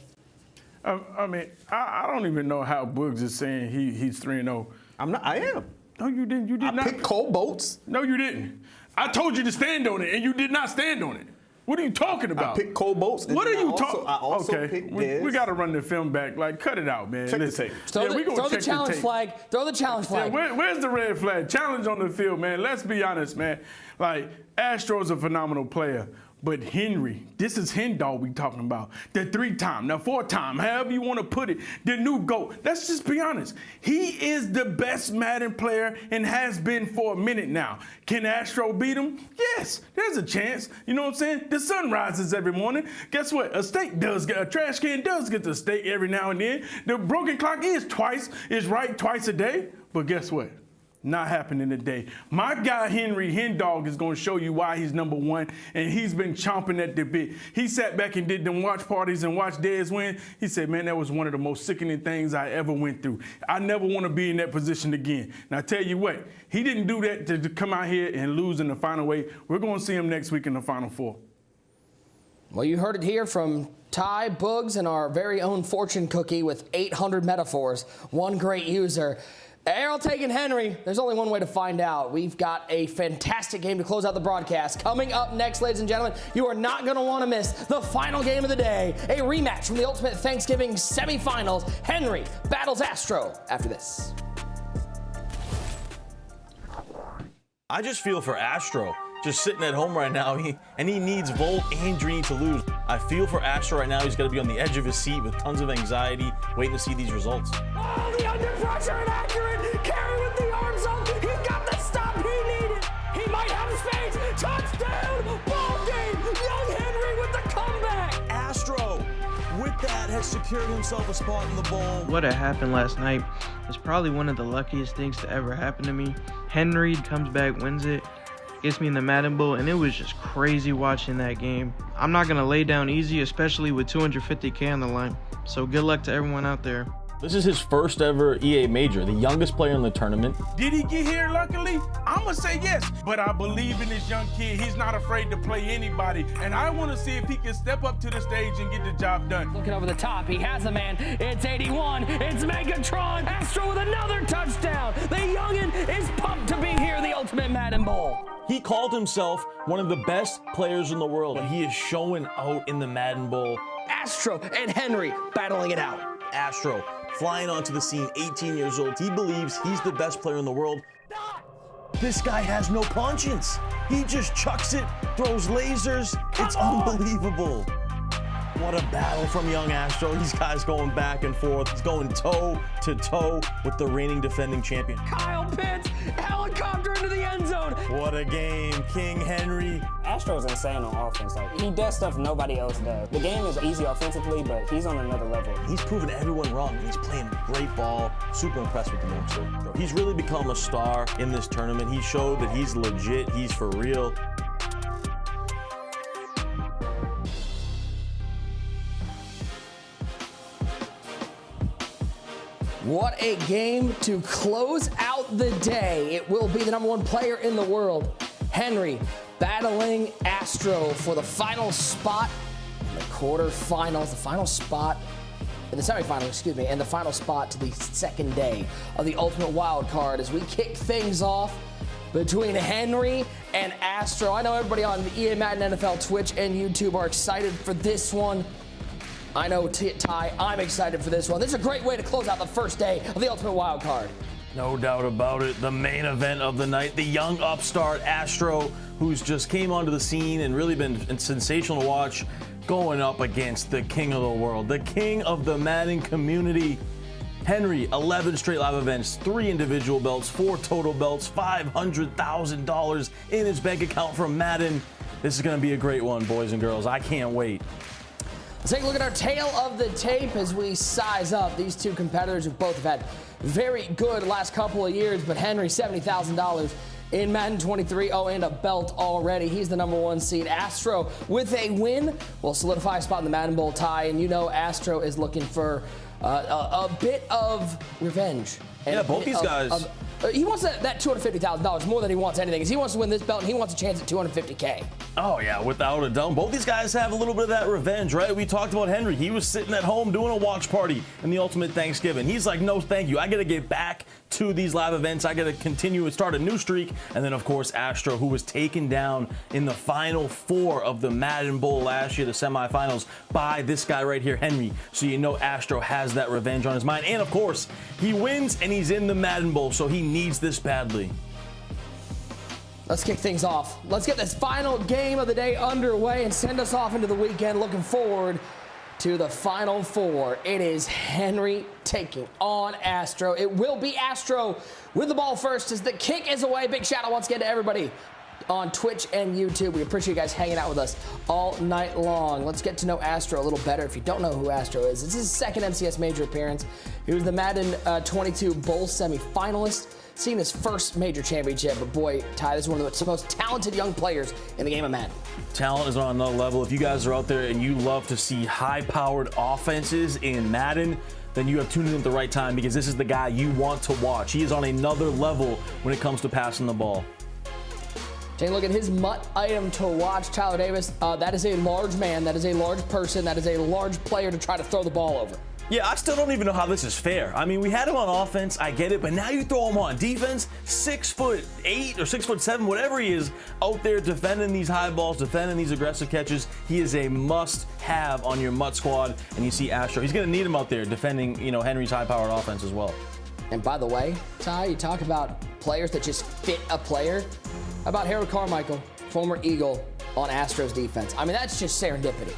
I mean, I don't even know how Boogs is saying he's 3-0. I am. No, you didn't. You did not. I picked Kobo. No, you didn't. I told you to stand on it, and you did not stand on it. What are you talking about? I picked Kobo. What are you talking? I also picked Dez. We got to run the film back. Like, cut it out, man. Check the tape. Throw the challenge flag. Throw the challenge flag. Yeah, where's the red flag? Challenge on the field, man. Let's be honest, man. Like, Astro's a phenomenal player. But Henry, this is Hen Dog we talking about. The 3-time, the 4-time, however you want to put it, the new GOAT. Let's just be honest. He is the best Madden player and has been for a minute now. Can Astro beat him? Yes, there's a chance. You know what I'm saying? The sun rises every morning. Guess what? A trash can does get the steak every now and then. The broken clock is right twice a day. But guess what? Not happening today. My guy Henry Hen Dog is going to show you why he's #1, and he's been chomping at the bit. He sat back and did them watch parties and watched Dez win. He said, man, that was one of the most sickening things I ever went through. I never want to be in that position again. Now, I tell you what, he didn't do that to come out here and lose in the final way. We're going to see him next week in the Final Four. Well, you heard it here from Ty, Boogs, and our very own fortune cookie with 800 metaphors, one great user. Errol taking Henry. There's only one way to find out. We've got a fantastic game to close out the broadcast. Coming up next, ladies and gentlemen, you are not going to want to miss the final game of the day, a rematch from the Ultimate Thanksgiving semifinals. Henry battles Astro after this. I just feel for Astro. Just sitting at home right now, he needs Volt and Dream to lose. I feel for Astro right now. He's got to be on the edge of his seat with tons of anxiety, waiting to see these results. Oh, the under pressure and accurate carry with the arms up. He got the stop he needed. He might have space. Touchdown, ball game. Young Henry with the comeback. Astro, with that, has secured himself a spot in the bowl. What had happened last night is probably one of the luckiest things to ever happen to me. Henry comes back, wins it, gets me in the Madden Bowl, and it was just crazy watching that game. I'm not going to lay down easy, especially with $250K on the line. So good luck to everyone out there. This is his first ever EA Major, the youngest player in the tournament. Did he get here luckily? I'm going to say yes. But I believe in this young kid. He's not afraid to play anybody. And I want to see if he can step up to the stage and get the job done. Looking over the top, he has a man. It's 81. It's Megatron. Astro with another touchdown. The youngin' is pumped to be here, the Ultimate Madden Bowl. He called himself one of the best players in the world, but he is showing out in the Madden Bowl. Astro and Henry battling it out. Astro flying onto the scene, 18 years old. He believes he's the best player in the world. This guy has no conscience. He just chucks it, throws lasers. It's unbelievable. What a battle from young Astro. These guys going back and forth. He's going toe to toe with the reigning defending champion. Kyle Pitts, helicopter into the end zone. What a game, King Henry. Astro's insane on offense. Like, he does stuff nobody else does. The game is easy offensively, but he's on another level. He's proven everyone wrong. He's playing great ball. Super impressed with the youngster. He's really become a star in this tournament. He showed that he's legit. He's for real. What a game to close out the day. It will be the #1 player in the world, Henry, battling Astro for the final spot in the quarterfinals, the final spot in the semifinal, excuse me, and the final spot to the second day of the Ultimate Wild Card as we kick things off between Henry and Astro. I know everybody on the EA Madden NFL Twitch and YouTube are excited for this one. I know, Ty, I'm excited for this one. This is a great way to close out the first day of the Ultimate Wild Card. No doubt about it. The main event of the night, the young upstart Astro, who's just came onto the scene and really been sensational to watch, going up against the king of the world, the king of the Madden community. Henry, 11 straight live events, 3 individual belts, 4 total belts, $500,000 in his bank account from Madden. This is going to be a great one, boys and girls. I can't wait. Let's take a look at our tail of the tape as we size up these two competitors who both have had very good last couple of years, but Henry, $70,000 in Madden 23. Oh, and a belt already. He's the #1 seed. Astro, with a win, will solidify a spot in the Madden Bowl tie, and you know Astro is looking for a bit of revenge. Yeah, both these guys. He wants that $250,000 more than he wants anything, because he wants to win this belt and he wants a chance at $250K. Oh, yeah, without a doubt. Both these guys have a little bit of that revenge, right? We talked about Henry. He was sitting at home doing a watch party in the Ultimate Thanksgiving. He's like, no, thank you. I got to get back to these live events. I got to continue and start a new streak. And then, of course, Astro, who was taken down in the Final Four of the Madden Bowl last year, the semifinals, by this guy right here, Henry. So you know Astro has that revenge on his mind. And, of course, he wins and he's in the Madden Bowl, so he needs this badly. Let's kick things off. Let's get this final game of the day underway and send us off into the weekend. Looking forward to the Final Four. It is Henry taking on Astro. It will be Astro with the ball first as the kick is away. Big shout out once again to everybody on Twitch and YouTube. We appreciate you guys hanging out with us all night long. Let's get to know Astro a little better. If you don't know who Astro is, this is his second MCS major appearance. He was the Madden 22 Bowl semifinalist, seeing his first major championship. But boy, Ty, this is one of the most talented young players in the game of Madden. Talent is on another level. If you guys are out there and you love to see high-powered offenses in Madden, then you have tuned in at the right time, because this is the guy you want to watch. He is on another level when it comes to passing the ball. Take a look at his MUT item to watch, Tyler Davis. That is a large man. That is a large person. That is a large player to try to throw the ball over. Yeah, I still don't even know how this is fair. I mean, we had him on offense, I get it, but now you throw him on defense, 6'8" or 6'7", whatever he is, out there defending these high balls, defending these aggressive catches. He is a must-have on your MUT squad, and you see Astro. He's going to need him out there defending, Henry's high-powered offense as well. And by the way, Ty, you talk about players that just fit a player. How about Harold Carmichael, former Eagle, on Astro's defense? I mean, that's just serendipity.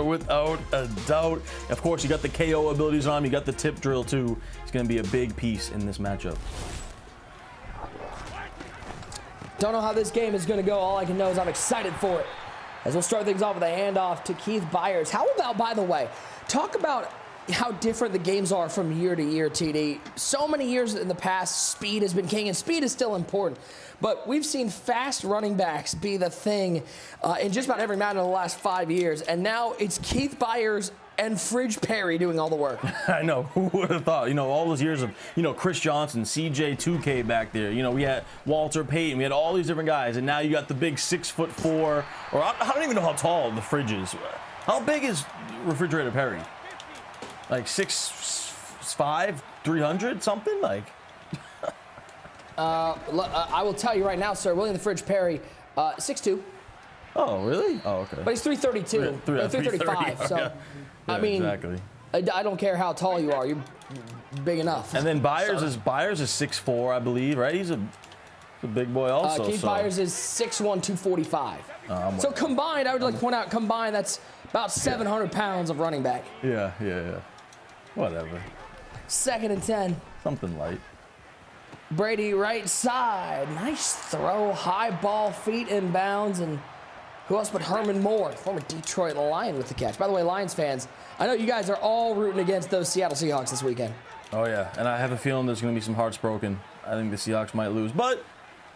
Without a doubt. Of course, you got the KO abilities on him. You got the tip drill, too. He's going to be a big piece in this matchup. Don't know how this game is going to go. All I can know is I'm excited for it. As we'll start things off with a handoff to Keith Byers. How about, by the way, talk about how different the games are from year to year, TD. So many years in the past, speed has been king, and speed is still important. But we've seen fast running backs be the thing in just about every Madden in the last 5 years. And now it's Keith Byers and Fridge Perry doing all the work. I know. Who would have thought? All those years of, Chris Johnson, CJ2K back there. We had Walter Payton. We had all these different guys. And now you got the big 6'4", or I don't even know how tall the Fridge is. How big is Refrigerator Perry? Like 6'5", 300, something like. I will tell you right now, sir. William the Fridge Perry, 6'2". Oh, really? Oh, okay. But he's 332, 335. So, yeah, I mean, exactly. I don't care how tall you are. You're big enough. And then Byers is 6'4", I believe, right? He's a big boy also. Keith Byers is 6'1", 245. So combined, I would like to point out, combined, that's about 700 pounds of running back. Yeah. Whatever. 2nd and 10. Something light. Brady right side. Nice throw. High ball, feet in bounds. And who else but Herman Moore, former Detroit Lion, with the catch. By the way, Lions fans, I know you guys are all rooting against those Seattle Seahawks this weekend. Oh, yeah. And I have a feeling there's going to be some hearts broken. I think the Seahawks might lose. But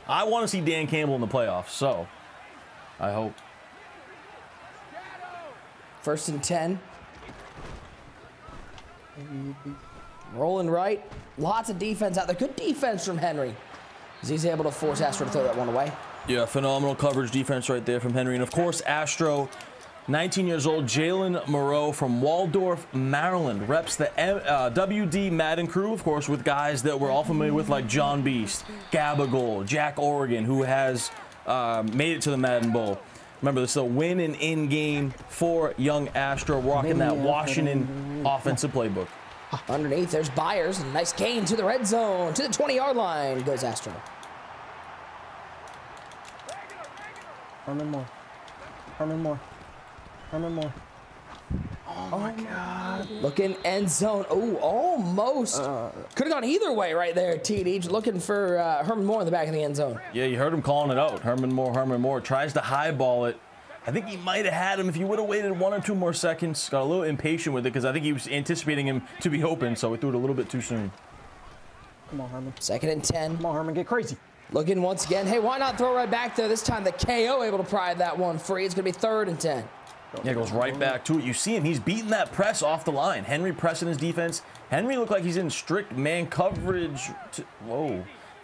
I want to see Dan Campbell in the playoffs, so I hope. 1st and 10. Rolling right. Lots of defense out there. Good defense from Henry, as he's able to force Astro to throw that one away. Yeah, phenomenal coverage defense right there from Henry. And, of course, Astro, 19 years old, Jalen Moreau from Waldorf, Maryland, reps the WD Madden crew, of course, with guys that we're all familiar with, like John Beast, Gabagol, Jack Oregon, who has made it to the Madden Bowl. Remember, this is a win and in game for young Astro, rocking that Washington offensive playbook. Underneath, there's Byers. Nice gain to the red zone. To the 20-yard line goes Astro. Herman Moore. Oh my God. Looking end zone. Oh, almost. Could have gone either way right there, TD. Looking for Herman Moore in the back of the end zone. Yeah, you heard him calling it out. Herman Moore tries to highball it. I think he might have had him if he would have waited 1 or 2 more seconds. Got a little impatient with it because I think he was anticipating him to be open, so he threw it a little bit too soon. Come on, Herman. 2nd and 10. Come on, Herman, get crazy. Looking once again. Hey, why not throw right back there? This time the KO able to pry that one free. It's going to be 3rd and 10. Yeah, goes right back to it. You see him. He's beating that press off the line. Henry pressing his defense. Henry looked like he's in strict man coverage.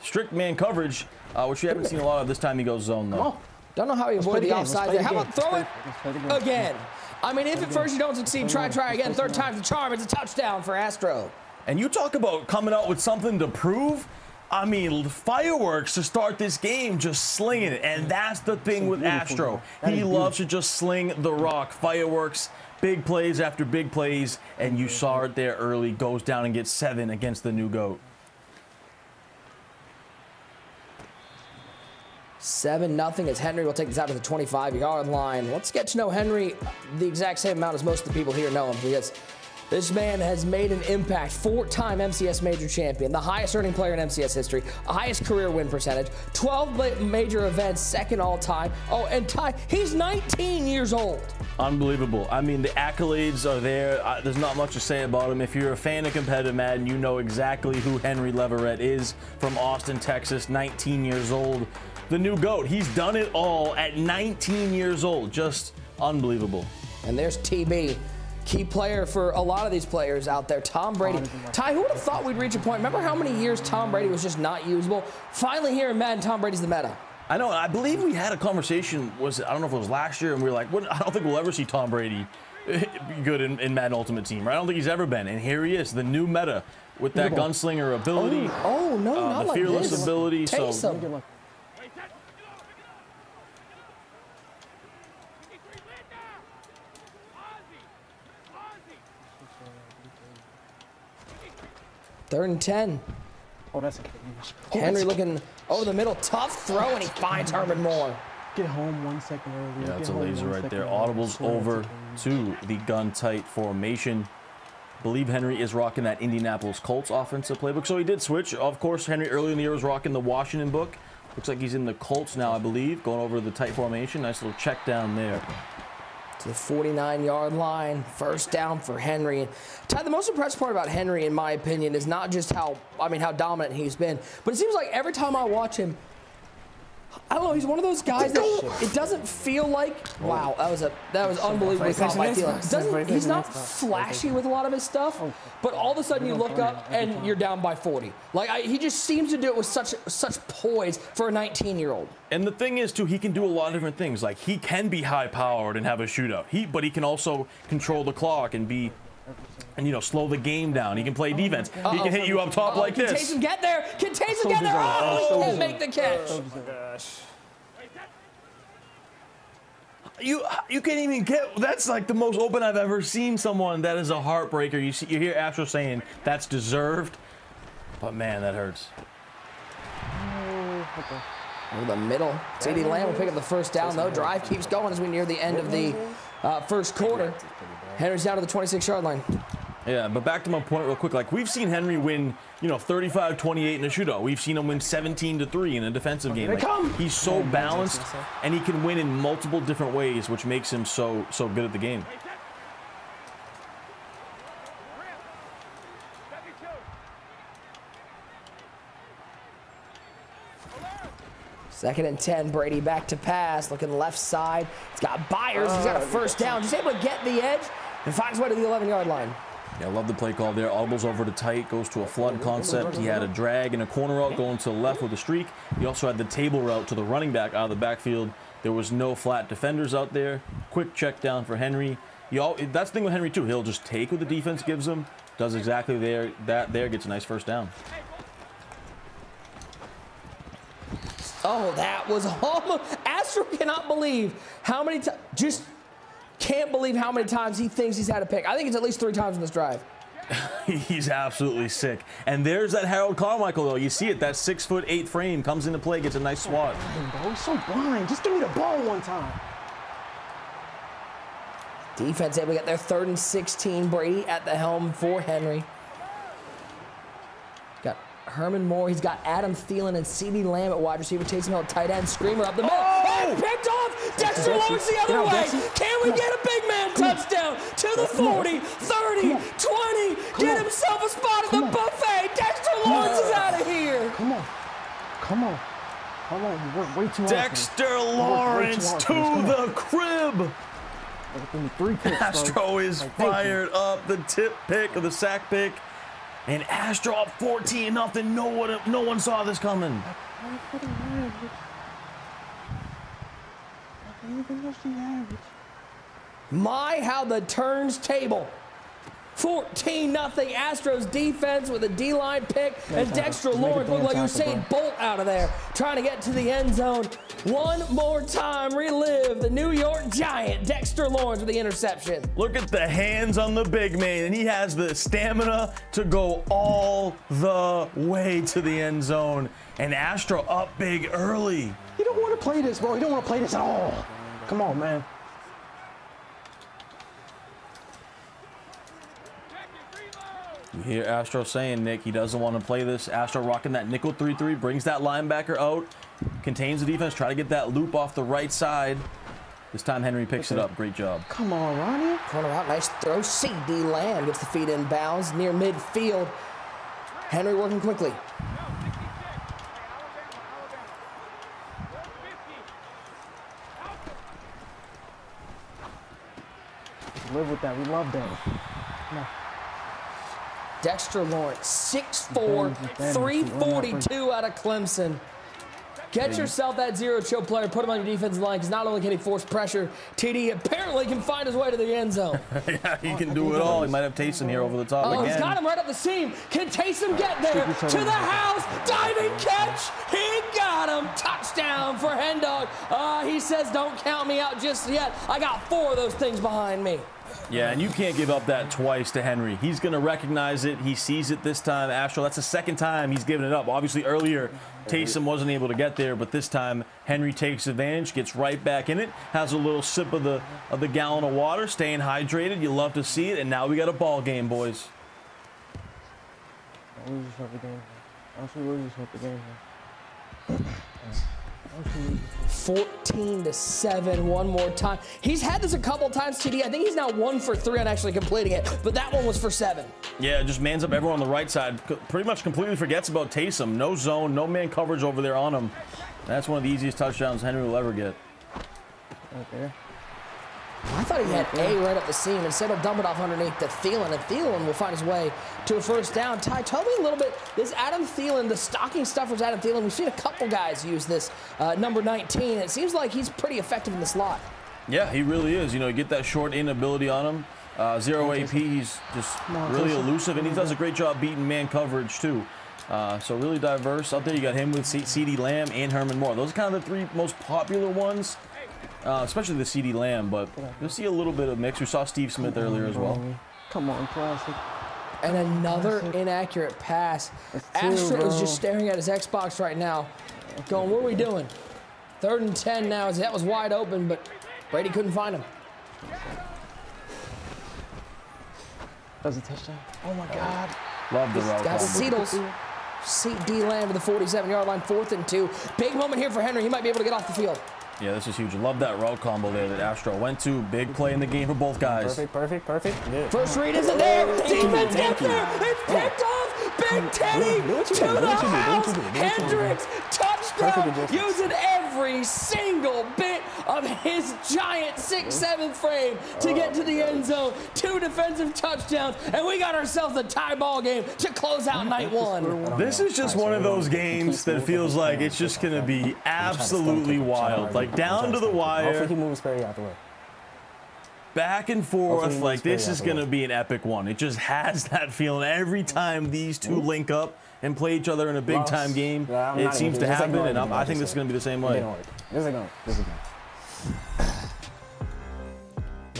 Strict man coverage, which we haven't seen a lot of. This time he goes zone, though. Don't know how he avoided the offside there. How about throw it again? I mean, if at first you don't succeed, try again. 3rd time's a charm. It's a touchdown for Astro. And you talk about coming out with something to prove. I mean, fireworks to start this game, just slinging it. And that's the thing with Astro. He loves to just sling the rock. Fireworks, big plays after big plays. And you saw it there early. Goes down and gets 7 against the new GOAT. 7-0 as Henry will take this out to the 25-yard line. Let's get to know Henry the exact same amount as most of the people here know him, because this man has made an impact. 4-time MCS major champion, the highest earning player in MCS history, highest career win percentage, 12 major events, second all time. Oh, and Ty, he's 19 years old. Unbelievable. I mean, the accolades are there. There's not much to say about him. If you're a fan of competitive Madden, you know exactly who Henry Leverett is, from Austin, Texas, 19 years old. The new GOAT. He's done it all at 19 years old. Just unbelievable. And there's TB. Key player for a lot of these players out there, Tom Brady. Ty, who would have thought we'd reach a point? Remember how many years Tom Brady was just not usable? Finally here in Madden, Tom Brady's the meta. I know. I believe we had a conversation, I don't know if it was last year, and we were like, I don't think we'll ever see Tom Brady good in Madden Ultimate Team, right? I don't think he's ever been. And here he is, the new meta, with that gunslinger ability. Oh, no, not the like fearless this. ability. Take So some. Third and 10. Oh, that's Henry looking over the middle, tough throw, and he finds Herman Moore. Get home 1 second early. yeah, it's a laser right there. Audibles over to the gun tight formation. Believe Henry is rocking that Indianapolis Colts offensive playbook. So he did switch. Of course, Henry earlier in the year was rocking the Washington book. Looks like he's in the Colts now, I believe, going over the tight formation. Nice little check down there. To the 49-yard line, first down for Henry. And Ty, the most impressive part about Henry, in my opinion, is not just how dominant he's been, but it seems like every time I watch him, I don't know, he's one of those guys that it doesn't feel like, wow, that was unbelievably caught by feeling. He's not flashy with a lot of his stuff, but all of a sudden you look up and you're down by 40. Like, he just seems to do it with such poise for a 19-year-old. And the thing is, too, he can do a lot of different things. Like, he can be high-powered and have a shootout. But he can also control the clock and slow the game down. He can play defense. He can hit you up top like this. Can Taysom get there? Can Taysom get there? Oh, he can't make the catch. You can't even get. That's like the most open I've ever seen someone. That is a heartbreaker. You hear Astro saying that's deserved, but man, that hurts. Over the middle, CeeDee Lamb will pick up the first down. though. Drive keeps going as we near the end of the first quarter. Henry's down to the 26-yard line. Yeah, but back to my point real quick. Like, we've seen Henry win, 35-28 in a shootout. We've seen him win 17-3 in a defensive game. Like, he's so balanced, and he can win in multiple different ways, which makes him so good at the game. Second and 10, Brady back to pass, looking left side. He's got Byers, he's got a first down. He's able to get the edge and finds his way to the 11-yard line. Yeah, I love the play call there. Audibles over to tight, goes to a flood concept. He had a drag and a corner route going to the left with a streak. He also had the table route to the running back out of the backfield. There was no flat defenders out there. Quick check down for Henry. That's the thing with Henry, too. He'll just take what the defense gives him, does exactly that there, gets a nice first down. Oh, that was almost. Astro cannot believe how many times. Just can't believe how many times he thinks he's had a pick. I think it's at least 3 times in this drive. He's absolutely sick. And there's that Harold Carmichael, though. You see it. That 6'8" frame comes into play, gets a nice swat. Bro, he's so blind. Just give me the ball one time. Defense able to get their 3rd and 16. Brady at the helm for Henry. Got Herman Moore. He's got Adam Thielen and CeeDee Lamb at wide receiver. Taysom Hill at tight end. Screamer up the middle. Oh! Picked off. Dexter Lawrence the other way. Can we get a big man touchdown to the 40, 30, 20? Get himself a spot at the buffet. Dexter Lawrence is out of here. Come on. You work way too hard. Dexter Lawrence to the crib. Astro is fired up. The tip pick or the sack pick. And Astro up 14-0. No one saw this coming. My, how the turns table. 14-0 Astros defense with a D-line pick, and Dexter Lawrence looked like Usain Bolt out of there, trying to get to the end zone. One more time, relive the New York Giant, Dexter Lawrence with the interception. Look at the hands on the big man, and he has the stamina to go all the way to the end zone. And Astro up big early. You don't want to play this, bro. You don't want to play this at all. Come on, man. You hear Astro saying, Nick, he doesn't want to play this. Astro rocking that nickel 3-3, brings that linebacker out, contains the defense, try to get that loop off the right side. This time Henry picks it up. Great job. Come on, Ronnie. Corner out, nice throw. CD Lamb gets the feet in bounds near midfield. Henry working quickly. Live with that. We love that. No. Dexter Lawrence, 6'4", 342 out of Clemson. Get yourself that zero chill player, put him on your defensive line, because not only can he force pressure, TD apparently can find his way to the end zone. Yeah, he can do it all. He might have Taysom here over the top again. He's got him right up the seam. Can Taysom get there? To the house, diving catch. He got him. Touchdown for Hendog. He says, don't count me out just yet. I got 4 of those things behind me. Yeah, and you can't give up that twice to Henry. He's going to recognize it. He sees it this time. Astro, that's the second time he's given it up. Obviously, earlier, Taysom wasn't able to get there, but this time, Henry takes advantage, gets right back in it, has a little sip of the gallon of water, staying hydrated. You love to see it, and now we got a ball game, boys. We just hope the game. Honestly, we just hope the game. 14-7, one more time. He's had this a couple times, TD. I think he's now 1 for 3 on actually completing it, but that one was for 7. Yeah, just mans up everyone on the right side. Pretty much completely forgets about Taysom. No zone, no man coverage over there on him. That's one of the easiest touchdowns Henry will ever get. Right there. I thought he had A right up the seam. Instead of dump it off underneath to Thielen, and Thielen will find his way to a first down. Ty, tell me a little bit, this Adam Thielen, the stocking stuffers Adam Thielen, we've seen a couple guys use this number 19. It seems like he's pretty effective in the slot. Yeah, he really is. You know, you get that short in ability on him. 0 AP, he's just really elusive, and he does a great job beating man coverage, too. So really diverse. Out there, you got him with CD Lamb and Herman Moore. Those are kind of the 3 most popular ones. Especially the CD Lamb, but you'll see a little bit of mix. We saw Steve Smith earlier as well. Come on, classic. And another inaccurate pass. Astro is just staring at his Xbox right now, going, what are we doing? 3rd and 10 now. That was wide open, but Brady couldn't find him. That was a touchdown. Oh, my God. Love the route. Got Seedles. CD Lamb to the 47-yard line, 4th and 2. Big moment here for Henry. He might be able to get off the field. Yeah, this is huge. Love that route combo there that Astro went to. Big play in the game for both guys. Perfect. Yeah. First read isn't there. Defense get there. It's picked off. Big Teddy to the house. Hendricks, touchdown. Using every single bit of his giant 6'7" frame to get to the end zone. 2 defensive touchdowns, and we got ourselves a tie ball game to close out night 1. This is just one of those games that feels like it's just going to be absolutely wild. Like down to the wire. Hopefully he moves Perry out the way. Back and forth. Like this is going to be an epic one. It just has that feeling every time these two link up and play each other in a big time game. It seems to happen, and I think this is going to be the same way. This is going.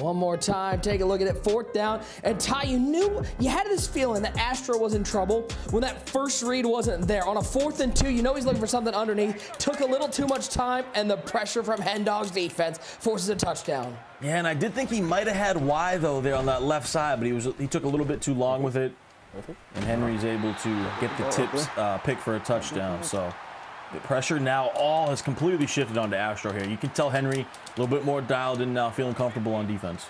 One more time, take a look at it, 4th down. And Ty, you had this feeling that Astro was in trouble when that first read wasn't there. On a 4th and 2, you know he's looking for something underneath. Took a little too much time, and the pressure from Hendog's defense forces a touchdown. Yeah, and I did think he might have had Y, though, there on that left side, but he took a little bit too long with it. And Henry's able to get the tips pick for a touchdown. So the pressure now all has completely shifted onto Astro here. You can tell Henry a little bit more dialed in now, feeling comfortable on defense.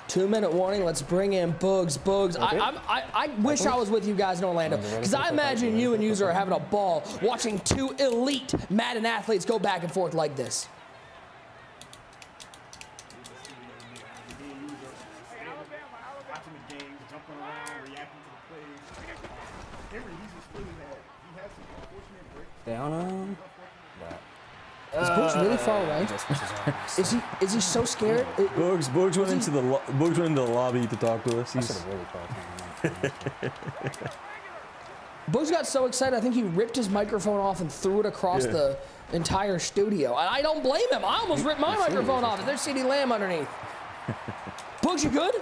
2-minute warning. Let's bring in Boogs. Boogs, I wish I was with you guys in Orlando, because I imagine you and User are having a ball watching 2 elite Madden athletes go back and forth like this. Down on. Is Boogs really far away? Is he so scared? Boogs went into the lobby to talk to us. Boogs got so excited, I think he ripped his microphone off and threw it across the entire studio. And I don't blame him. I almost ripped my microphone off. There's CD Lamb underneath. Boogs, you good?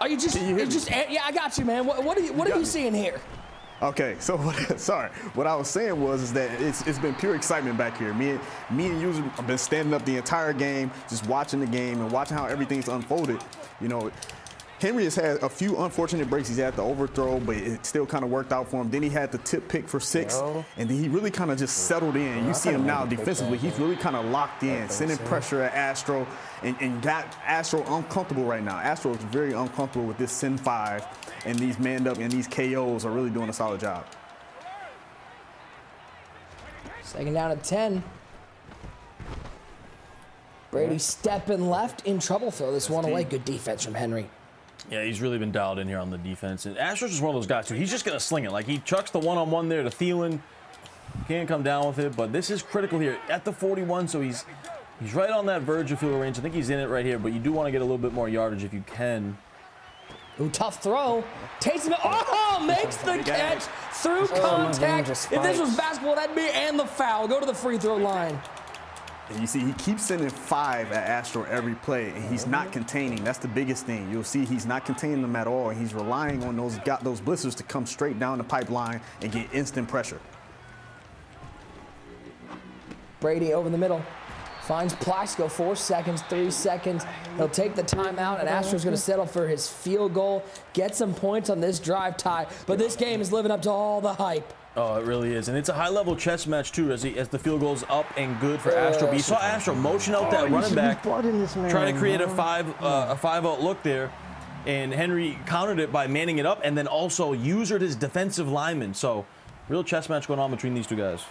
Are you just? Yeah, I got you, man. What are you seeing here? Okay, so what I was saying was that it's been pure excitement back here. Me and User have been standing up the entire game, just watching the game and watching how everything's unfolded. You know, Henry has had a few unfortunate breaks. He's had the overthrow, but it still kind of worked out for him. Then he had the tip pick for 6, and then he really kind of just settled in. You see him now defensively. He's really kind of locked in, sending pressure at Astro, and got Astro uncomfortable right now. Astro is very uncomfortable with this send 5, and these manned up and these KOs are really doing a solid job. Second down at 10. Brady stepping left in trouble. Throw this one away. Good defense from Henry. Yeah, he's really been dialed in here on the defense. And Astro's just one of those guys, too. He's just going to sling it. Like, he chucks the one-on-one there to Thielen. Can't come down with it, but this is critical here at the 41, so he's right on that verge of field range. I think he's in it right here, but you do want to get a little bit more yardage if you can. Ooh, tough throw. Takes him. Oh, makes the catch through contact. If this was basketball, that'd be and the foul. Go to the free throw line. And you see, he keeps sending 5 at Astro every play, and he's not containing. That's the biggest thing. You'll see he's not containing them at all, and he's relying on those blitzers to come straight down the pipeline and get instant pressure. Brady over the middle. Finds Plaxico, 4 seconds, 3 seconds. He'll take the timeout, and Astro's going to settle for his field goal. Get some points on this drive tie, but this game is living up to all the hype. Oh, it really is. And it's a high-level chess match, too, as the field goes up and good for Astro. But you saw Astro motion out that running back, trying to create a 5-out look there. And Henry countered it by manning it up and then also usered his defensive lineman. So, real chess match going on between these two guys.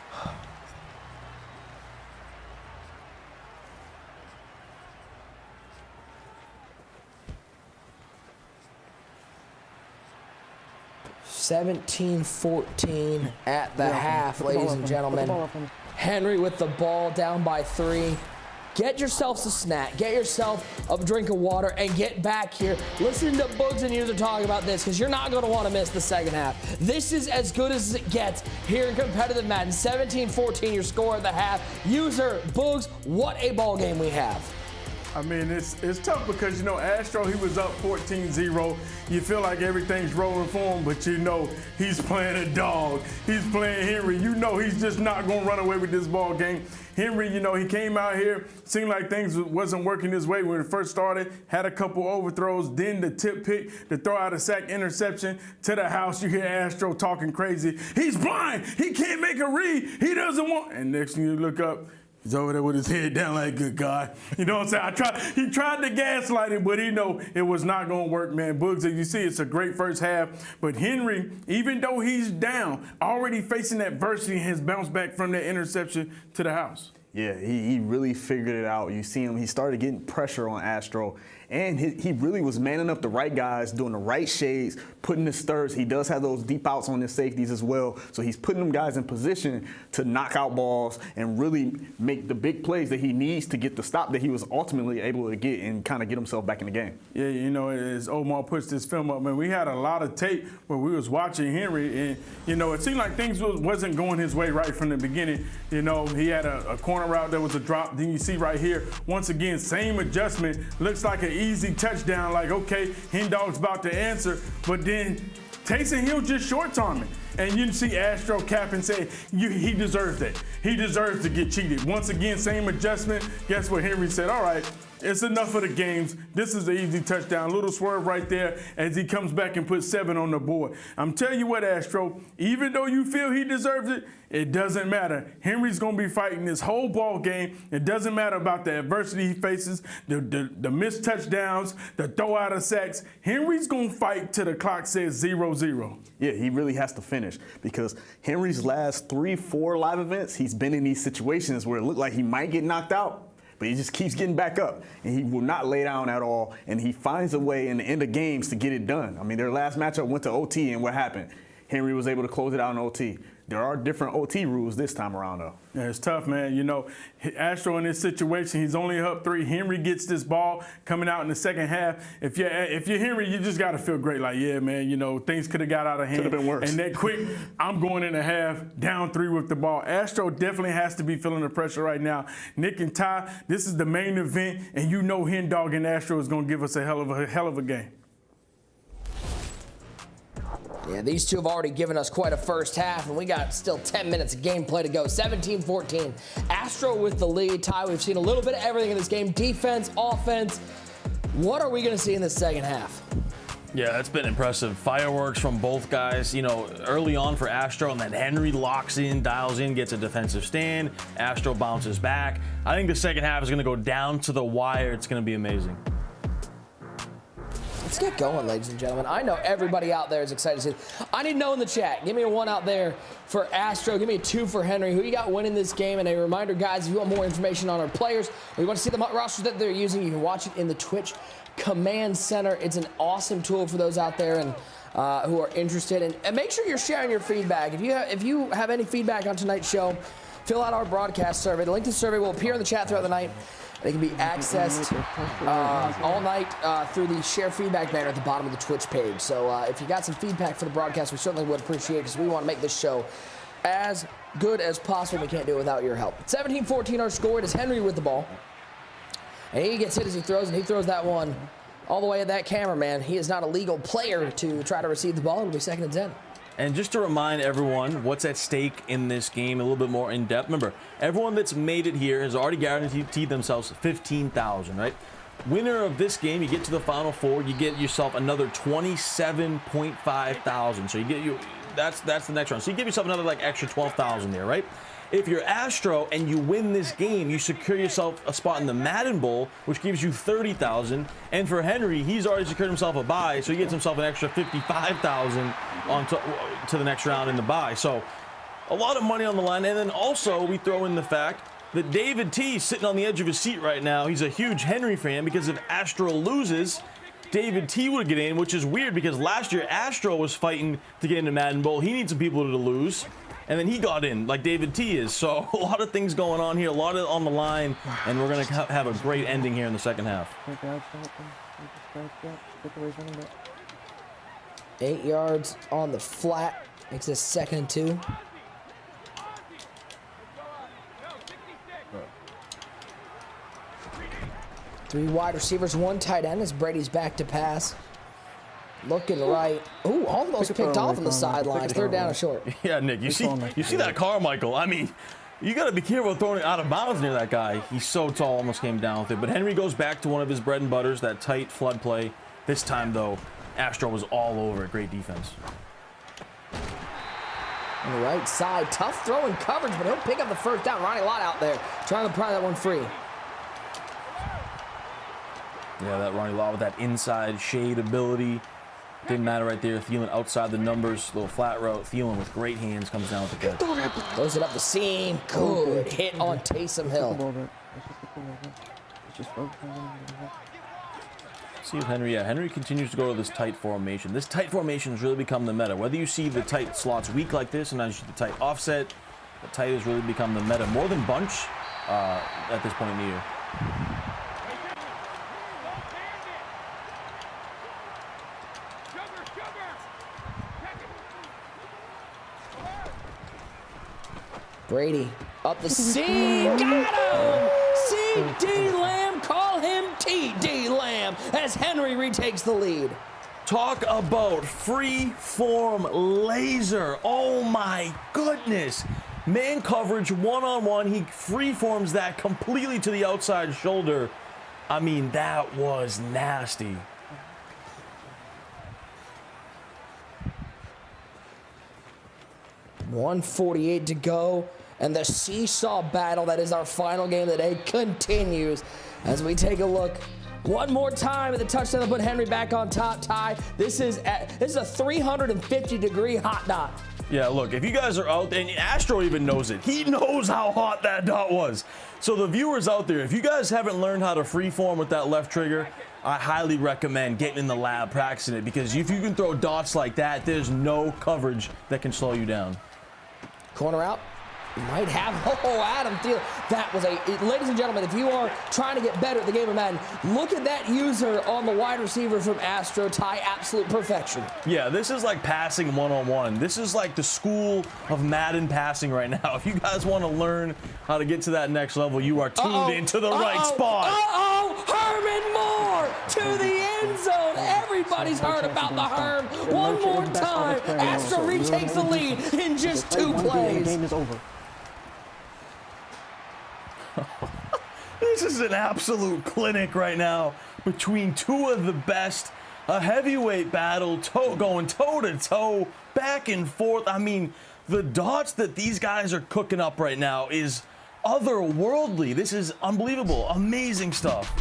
(17-14) at the half, ladies and gentlemen. Henry with the ball, down by 3. Get yourselves a snack, get yourself a drink of water, and get back here. Listen to Boogs and User talk about this, because you're not going to want to miss the second half. This is as good as it gets here in competitive Madden. 17-14, your score at the half. User, Boogs, what a ball game we have. I mean, it's tough because, you know, Astro, he was up 14-0. You feel like everything's rolling for him, but you know he's playing a dog. He's playing Henry. You know he's just not going to run away with this ball game. Henry, you know, he came out here, seemed like things wasn't working his way when it first started, had a couple overthrows, then the tip pick, the throw out a sack interception to the house. You hear Astro talking crazy. He's blind. He can't make a read. He doesn't want. And next thing you look up, he's over there with his head down like, good God. You know what I'm saying? He tried to gaslight him, but he know it was not going to work, man. Boogs, as you see, it's a great first half. But Henry, even though he's down, already facing adversity, has bounced back from that interception to the house. Yeah, he really figured it out. You see him, he started getting pressure on Astro, and he really was manning up the right guys, doing the right shades, putting the stirs. He does have those deep outs on his safeties as well, so he's putting them guys in position to knock out balls and really make the big plays that he needs to get the stop that he was ultimately able to get and kind of get himself back in the game. Yeah, you know, as Omar puts this film up, man, we had a lot of tape where we was watching Henry, and, you know, it seemed like things wasn't going his way right from the beginning. You know, he had a corner route that was a drop. Then you see right here, once again, same adjustment. Looks like an easy touchdown, like, okay, Hen Dog's about to answer, but then Taysom Hill just short-arming. And you see Astro cap and say, he deserves that. He deserves to get cheated. Once again, same adjustment. Guess what Henry said? All right, it's enough of the games. This is an easy touchdown. Little swerve right there as he comes back and puts 7 on the board. I'm telling you what, Astro, even though you feel he deserves it, it doesn't matter. Henry's going to be fighting this whole ball game. It doesn't matter about the adversity he faces, the missed touchdowns, the throw out of sacks. Henry's going to fight till the clock says 0-0. Yeah, he really has to finish because Henry's last 3-4 live events, he's been in these situations where it looked like he might get knocked out, but he just keeps getting back up, and he will not lay down at all, and he finds a way in the end of games to get it done. I mean, their last matchup went to OT, and what happened? Henry was able to close it out in OT. There are different OT rules this time around, though. Yeah, it's tough, man. You know, Astro in this situation, he's only up 3. Henry gets this ball coming out in the second half. If you're Henry, you just got to feel great. Like, yeah, man, you know, things could have got out of hand. Could have been worse. And that quick, I'm going in the half, down 3 with the ball. Astro definitely has to be feeling the pressure right now. Nick and Ty, this is the main event, and you know Hen Dog and Astro is going to give us a hell of a game. Yeah, these two have already given us quite a first half, and we got still 10 minutes of gameplay to go. 17-14. Astro with the lead. Ty, we've seen a little bit of everything in this game. Defense, offense. What are we going to see in the second half? Yeah, it's been impressive. Fireworks from both guys, you know, early on for Astro, and then Henry locks in, dials in, gets a defensive stand. Astro bounces back. I think the second half is going to go down to the wire. It's going to be amazing. Let's get going, ladies and gentlemen. I know everybody out there is excited to see. I need to know in the chat. Give me a 1 out there for Astro. Give me a 2 for Henry. Who you got winning this game? And a reminder, guys, if you want more information on our players, or you want to see the rosters that they're using, you can watch it in the Twitch Command Center. It's an awesome tool for those out there and who are interested. And make sure you're sharing your feedback. If you have any feedback on tonight's show, fill out our broadcast survey. The link to the survey will appear in the chat throughout the night. They can be accessed all night through the share feedback banner at the bottom of the Twitch page. So if you got some feedback for the broadcast, we certainly would appreciate it because we want to make this show as good as possible. We can't do it without your help. 17-14 our score. It is Henry with the ball. And he gets hit as he throws, and he throws that one all the way at that cameraman. He is not a legal player to try to receive the ball. It'll be 2nd and 10. And just to remind everyone what's at stake in this game a little bit more in depth. Remember, everyone that's made it here has already guaranteed themselves $15,000, right? Winner of this game, you get to the Final Four, you get yourself another $27.5 thousand. So that's the next round. So you give yourself another like extra $12,000 there, right? If you're Astro and you win this game, you secure yourself a spot in the Madden Bowl, which gives you $30,000. And for Henry, he's already secured himself a bye, so he gets himself an extra $55,000 on to the next round in the bye. So a lot of money on the line. And then also we throw in the fact that David T is sitting on the edge of his seat right now. He's a huge Henry fan because if Astro loses, David T would get in, which is weird because last year Astro was fighting to get into Madden Bowl. He needs some people to lose. And then he got in, like David T is. So a lot of things going on here, a lot on the line, and we're going to have a great ending here in the second half. 8 yards on the flat. Makes this 2nd and 2. Three wide receivers, 1 tight end as Brady's back to pass. Looking right. Ooh, almost picked off on the sidelines. 3rd down and short. Yeah, Nick, you see that Carmichael. I mean, you got to be careful throwing it out of bounds near that guy. He's so tall, almost came down with it. But Henry goes back to one of his bread and butters, that tight flood play. This time, though, Astro was all over it. Great defense. On the right side, tough throw and coverage, but he'll pick up the 1st down. Ronnie Lott out there trying to pry that one free. Yeah, that Ronnie Lott with that inside shade ability. Didn't matter right there. Thielen outside the numbers, little flat route. Thielen with great hands comes down with the catch. Throws it up the seam. Good hit on Taysom Hill. See if Henry, Henry continues to go to this tight formation. This tight formation has really become the meta. Whether you see the tight slots weak like this, and now you see the tight offset, the tight has really become the meta. More than bunch at this point in the year. Brady up the seam, got him! C.D. Lamb, call him T.D. Lamb as Henry retakes the lead. Talk about free-form laser. Oh my goodness. Man coverage, one-on-one, he free-forms that completely to the outside shoulder. I mean, that was nasty. .148 to go, and the seesaw battle that is our final game of the day continues as we take a look one more time at the touchdown that put Henry back on top. Ty, this is a 350-degree hot dot. Yeah, look, if you guys are out there, and Astro even knows it, he knows how hot that dot was. So the viewers out there, if you guys haven't learned how to freeform with that left trigger, I highly recommend getting in the lab, practicing it, because if you can throw dots like that, there's no coverage that can slow you down. Corner out. Might have, Adam Thielen. That was ladies and gentlemen, if you are trying to get better at the game of Madden, look at that user on the wide receiver from Astro. Ty, absolute perfection. Yeah, this is like passing one-on-one. This is like the school of Madden passing right now. If you guys want to learn how to get to that next level, you are tuned into the right spot. Herman Moore to the end zone. Everybody Everybody's heard about the Herm. One more time. Astro retakes the lead in just 2 plays. The game is over. This is an absolute clinic right now between two of the best. A heavyweight battle, going toe-to-toe, back and forth. I mean, the dots that these guys are cooking up right now is otherworldly. This is unbelievable. Amazing stuff.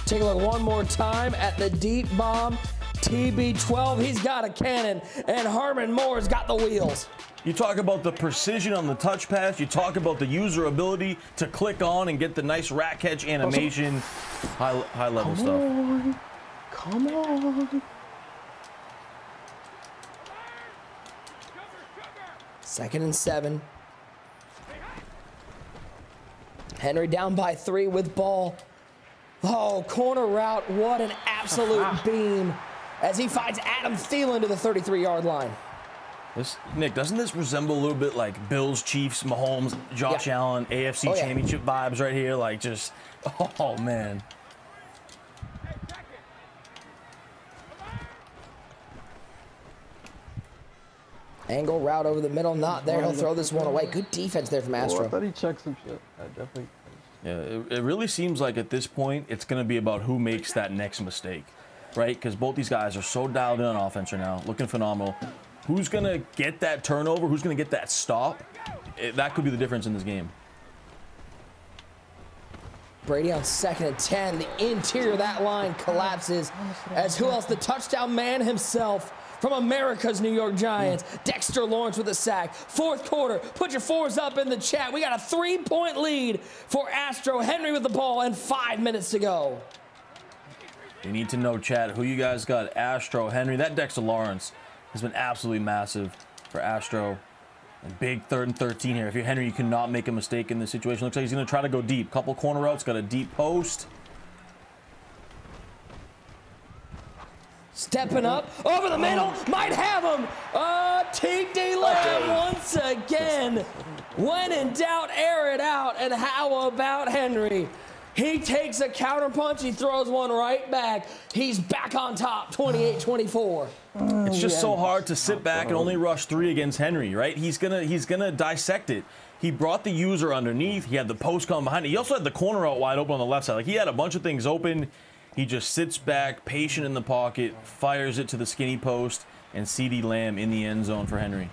Take a look one more time at the deep bomb. TB12, he's got a cannon, and Herman Moore's got the wheels. You talk about the precision on the touch pass. You talk about the user ability to click on and get the nice rat catch animation. High level stuff. Come on. Second and 7. Henry down by 3 with ball. Oh, corner route. What an absolute beam as he finds Adam Thielen to the 33-yard line. Nick, doesn't this resemble a little bit like Bills, Chiefs, Mahomes, Josh Allen, AFC Championship vibes right here? Like just, oh man. Angle route over the middle, not there. He'll throw this one away. Good defense there from Astro. I thought he checked some shit. Definitely. Yeah, it really seems like at this point, it's going to be about who makes that next mistake, right? Because both these guys are so dialed in on offense right now, looking phenomenal. Who's going to get that turnover? Who's going to get that stop? That could be the difference in this game. Brady on 2nd and 10. The interior of that line collapses as who else? The touchdown man himself from America's New York Giants, Dexter Lawrence with a sack. 4th quarter, put your 4s up in the chat. We got a 3-point lead for Astro. Henry with the ball and 5 minutes to go. You need to know, chat, who you guys got. Astro, Henry. That Dexter Lawrence has been absolutely massive for Astro. And big 3rd and 13 here. If you're Henry, you cannot make a mistake in this situation. Looks like he's going to try to go deep. Couple corner routes, got a deep post. Stepping up, over the middle, might have him. TD Lamb once again. When in doubt, air it out. And how about Henry? He takes a counterpunch, he throws one right back. He's back on top, 28-24. It's just so hard to sit back and only rush 3 against Henry, right? He's gonna dissect it. He brought the user underneath. He had the post come behind it. He also had the corner out wide open on the left side. Like he had a bunch of things open. He just sits back, patient in the pocket, fires it to the skinny post, and CeeDee Lamb in the end zone for Henry.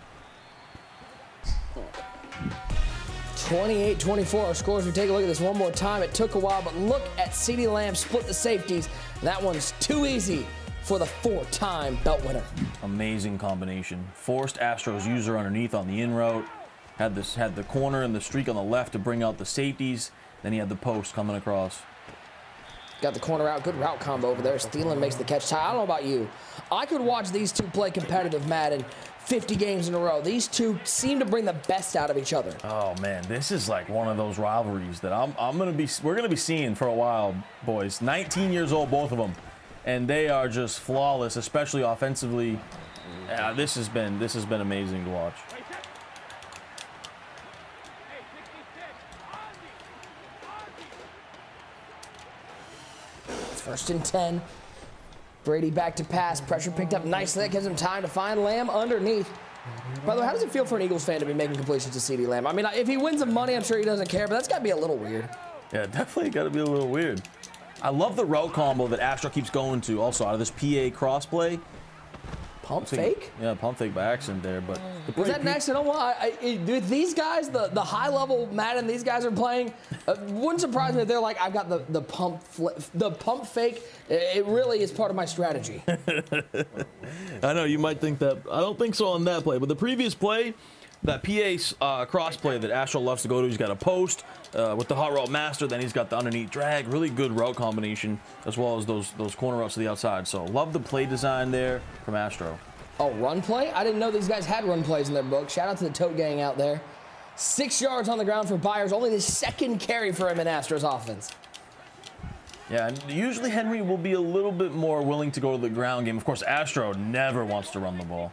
28-24 our scores. We take a look at this one more time. It took a while, but look at CeeDee Lamb split the safeties. That one's too easy for the 4-time belt winner. Amazing combination. Forced Astro's user underneath on the in route. Had the corner and the streak on the left to bring out the safeties. Then he had the post coming across. Got the corner out. Good route combo over there. Thielen makes the catch. Ty, I don't know about you. I could watch these two play competitive Madden 50 games in a row. These two seem to bring the best out of each other. Oh man, this is like one of those rivalries that we're gonna be seeing for a while, boys. 19 years old, both of them, and they are just flawless, especially offensively. This has been amazing to watch. First and 10. Brady back to pass. Pressure picked up nicely. That gives him time to find Lamb underneath. By the way, how does it feel for an Eagles fan to be making completions to CeeDee Lamb? I mean, if he wins some money, I'm sure he doesn't care, but that's got to be a little weird. Yeah, definitely got to be a little weird. I love the route combo that Astro keeps going to also out of this PA crossplay. Pump fake? Yeah, pump fake by accident there, but was that an accident? Dude, these guys, the high level Madden these guys are playing, wouldn't surprise me if they're like, I've got the pump fake. It really is part of my strategy. I know you might think that. I don't think so on that play, but the previous play, that PA cross play that Astro loves to go to, he's got a post with the hot route master, then he's got the underneath drag. Really good route combination, as well as those corner routes to the outside. So love the play design there from Astro. Oh, run play? I didn't know these guys had run plays in their book. Shout out to the Tote Gang out there. 6 yards on the ground for Byers, only the second carry for him in Astro's offense. Yeah, and usually Henry will be a little bit more willing to go to the ground game. Of course, Astro never wants to run the ball.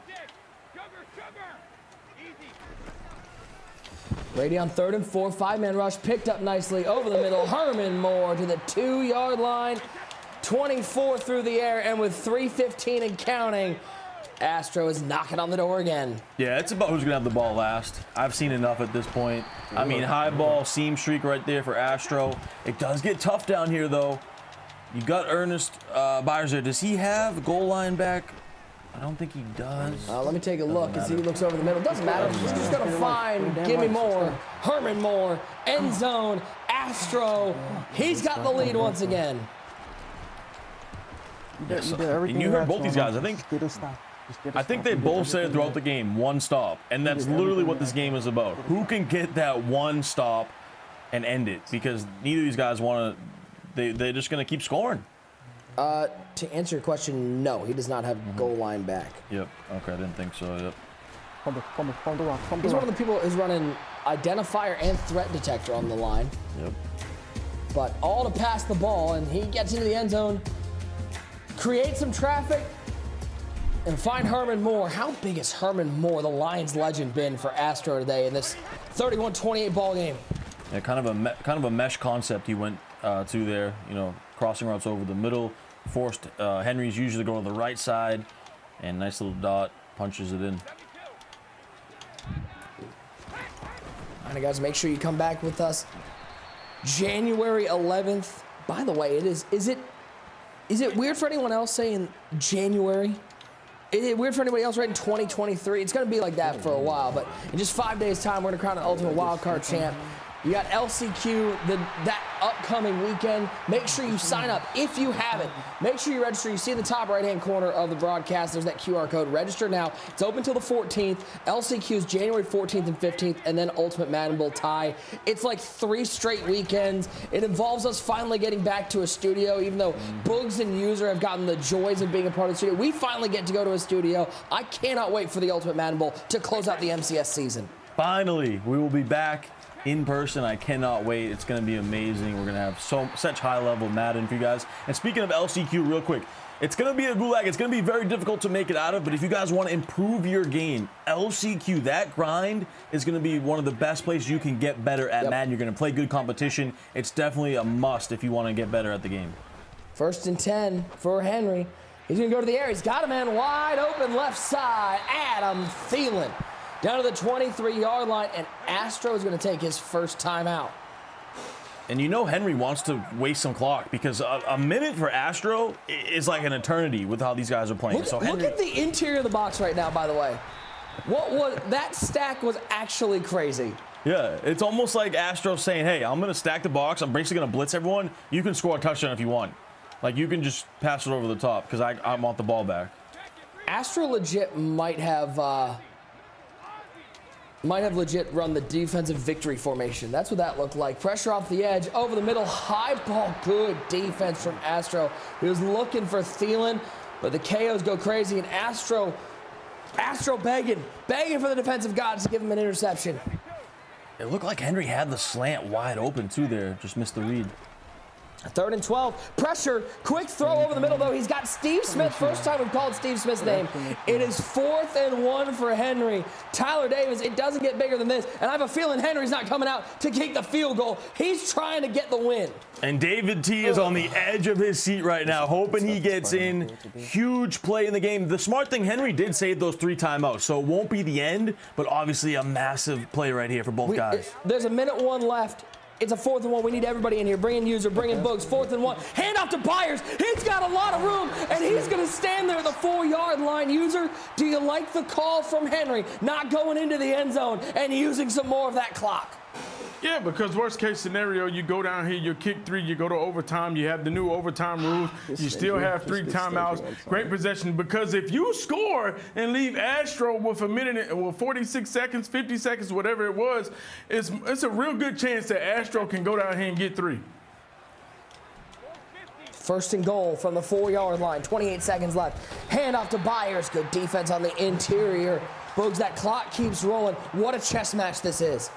Brady on 3rd and 4, 5-man rush, picked up nicely over the middle. Herman Moore to the 2-yard line. 24 through the air, and with 3:15 and counting, Astro is knocking on the door again. Yeah, it's about who's going to have the ball last. I've seen enough at this point. I mean, high ball, seam streak right there for Astro. It does get tough down here, though. You got Ernest Byers there. Does he have goal line back? I don't think he does. Let me take a look as he looks over the middle. Doesn't matter. He's just going to find Give Me More, Herman Moore, end zone, Astro. He's got the lead once again. Yes. And you heard both these guys. I think they both said throughout the game, one stop. And that's literally what this game is about. Who can get that one stop and end it? Because neither of these guys want to, they're just going to keep scoring. To answer your question, no, he does not have goal line back. Yep. Okay, I didn't think so. Yep. He's one of the people who's running identifier and threat detector on the line. Yep. But all to pass the ball, and he gets into the end zone, create some traffic, and find Herman Moore. How big has Herman Moore, the Lions legend, been for Astro today in this 31-28 ball game? Yeah, kind of a mesh concept he went to there. You know, crossing routes over the middle, forced Henry's usually go to the right side, and nice little dot punches it in. All right, guys, make sure you come back with us January 11th. By the way, is it weird for anyone else saying January? Is it weird for anybody else writing 2023? It's going to be like that for a while, but in just 5 days' time, we're going to crown an Ultimate Wildcard champ. You got LCQ that upcoming weekend. Make sure you sign up if you haven't. Make sure you register. You see in the top right-hand corner of the broadcast, there's that QR code. Register now. It's open till the 14th. LCQ is January 14th and 15th, and then Ultimate Madden Bowl tie. It's like 3 straight weekends. It involves us finally getting back to a studio, even though Boogs and User have gotten the joys of being a part of the studio. We finally get to go to a studio. I cannot wait for the Ultimate Madden Bowl to close out the MCS season. Finally, we will be back in person. I cannot wait. It's going to be amazing. We're going to have such high-level Madden for you guys. And speaking of LCQ, real quick, it's going to be a gulag. It's going to be very difficult to make it out of, but if you guys want to improve your game, LCQ, that grind is going to be one of the best places you can get better at Madden. You're going to play good competition. It's definitely a must if you want to get better at the game. 1st and 10 for Henry. He's going to go to the air. He's got a man wide open left side. Adam Thielen down to the 23-yard line, and Astro is going to take his first time out. And you know Henry wants to waste some clock because a minute for Astro is like an eternity with how these guys are playing. Look at the interior of the box right now, by the way. That stack was actually crazy. Yeah, it's almost like Astro saying, hey, I'm going to stack the box. I'm basically going to blitz everyone. You can score a touchdown if you want. Like, you can just pass it over the top because I want the ball back. Astro legit might have legit run the defensive victory formation. That's what that looked like. Pressure off the edge, over the middle, high ball, good defense from Astro. He was looking for Thielen, but the KOs go crazy, and Astro begging for the defensive gods to give him an interception. It looked like Henry had the slant wide open too there, just missed the read. 3rd and 12, pressure, quick throw over the middle though. He's got Steve Smith, first time we've called Steve Smith's name. It is 4th and 1 for Henry. Tyler Davis, it doesn't get bigger than this, and I have a feeling Henry's not coming out to kick the field goal. He's trying to get the win. And David T is on the edge of his seat right now, hoping he gets in. Huge play in the game. The smart thing, Henry did save those 3 timeouts, so it won't be the end, but obviously a massive play right here for both guys. There's 1:01 left. It's a 4th and 1. We need everybody in here. Bring in User, bring in Boogs. 4th and 1. Hand off to Byers. He's got a lot of room, and he's going to stand there at the 4-yard line. User, do you like the call from Henry? Not going into the end zone and using some more of that clock. Yeah, because worst case scenario, you go down here, you kick 3, you go to overtime, you have the new overtime rules, you still have 3 timeouts. Great possession, because if you score and leave Astro with 46 seconds, 50 seconds, whatever it was, it's a real good chance that Astro can go down here and get 3. 1st and goal from the 4-yard line, 28 seconds left. Hand off to Byers, good defense on the interior. Boogs, that clock keeps rolling. What a chess match this is.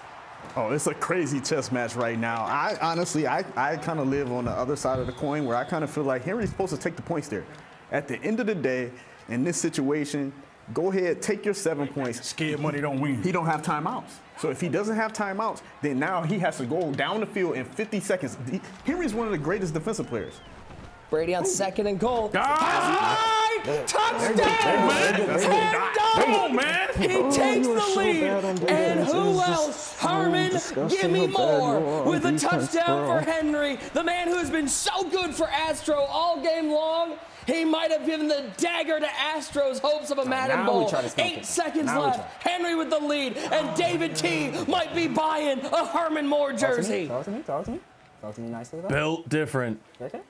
Oh, it's a crazy chess match right now. I honestly kind of live on the other side of the coin where I kind of feel like Henry's supposed to take the points there. At the end of the day, in this situation, go ahead, take your 7 points. Scared money don't win. He don't have timeouts. So if he doesn't have timeouts, then now he has to go down the field in 50 seconds. Henry's one of the greatest defensive players. Brady on 2nd and goal. Touchdown! Come on, man. He takes the lead. And who else? Herman, give me more with a touchdown for Henry, the man who has been so good for Astro all game long. He might have given the dagger to Astro's hopes of a Madden Bowl. 8 seconds left. Henry with the lead. And David T might be buying a Herman Moore jersey. Talk to me nicely. Built different. Okay.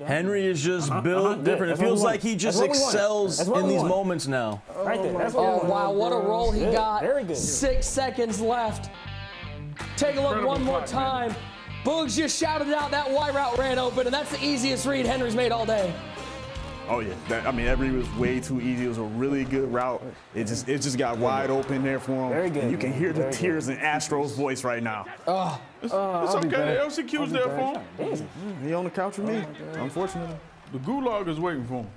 Henry is just built different. It feels like he just excels in these moments now. Right there. That's what Oh, wow, what a roll he got. Very good. 6 seconds left. Take a look one more time. Boogs just shouted out that Y route ran open, and that's the easiest read Henry's made all day. Oh yeah, that read was way too easy. It was a really good route. It just got wide open there for him. Very good. And you can hear the tears in Astro's voice right now. It's okay. The LCQ's there for him. He on the couch with me, unfortunately. The gulag is waiting for him.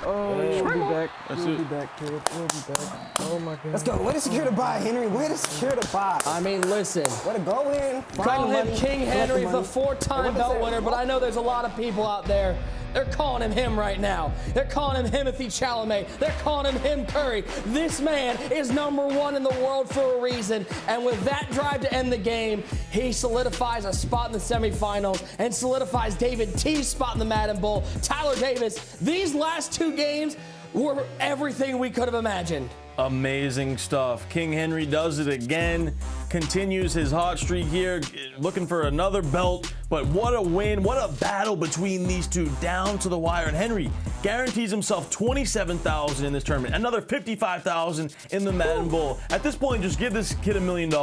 Oh, we'll be back. That's We'll it. be back, kid. We'll be back. Oh my God. Let's go. Way to secure the buy, Henry. Way to secure the buy. I mean, listen. Way to go in. Call him King Henry, the 4-time belt winner, but I know there's a lot of people out there. They're calling him right now. They're calling him Timothy Chalamet. They're calling him Curry. This man is #1 in the world for a reason. And with that drive to end the game, he solidifies a spot in the semifinals and solidifies David T's spot in the Madden Bowl. Tyler Davis, these last 2 games were everything we could have imagined. Amazing stuff. King Henry does it again, continues his hot streak here, looking for another belt. But what a win, what a battle between these two down to the wire. And Henry guarantees himself $27,000 in this tournament, another $55,000 in the Madden Bowl. At this point, just give this kid $1 million.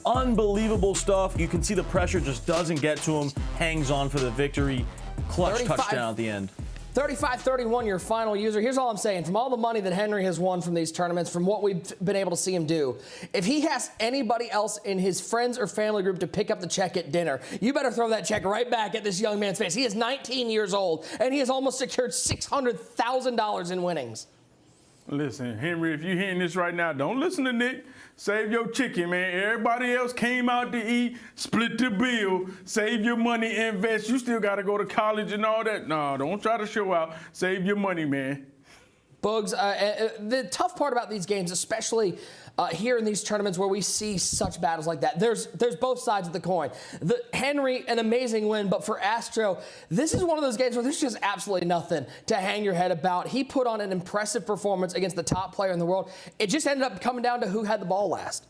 Unbelievable stuff. You can see the pressure just doesn't get to him, hangs on for the victory. Clutch touchdown at the end. 35-31, your final user. Here's all I'm saying. From all the money that Henry has won from these tournaments, from what we've been able to see him do, if he has anybody else in his friends or family group to pick up the check at dinner, you better throw that check right back at this young man's face. He is 19 years old, and he has almost secured $600,000 in winnings. Listen, Henry, if you're hearing this right now, don't listen to Nick. Save your chicken, man. Everybody else came out to eat, split the bill, save your money, invest. You still got to go to college and all that. No, don't try to show out. Save your money, man. Bugs, the tough part about these games, especially here in these tournaments where we see such battles like that, there's both sides of the coin. Henry, an amazing win, but for Astro, this is one of those games where there's just absolutely nothing to hang your head about. He put on an impressive performance against the top player in the world. It just ended up coming down to who had the ball last.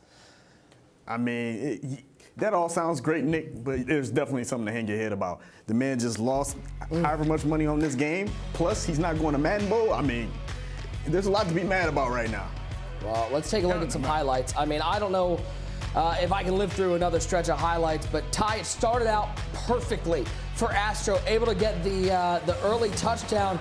I mean, that all sounds great, Nick, but there's definitely something to hang your head about. The man just lost however much money on this game, plus he's not going to Madden Bowl. I mean, there's a lot to be mad about right now. Well, let's take a look at some highlights. I mean, I don't know if I can live through another stretch of highlights, but Ty started out perfectly for Astro, able to get the early touchdown.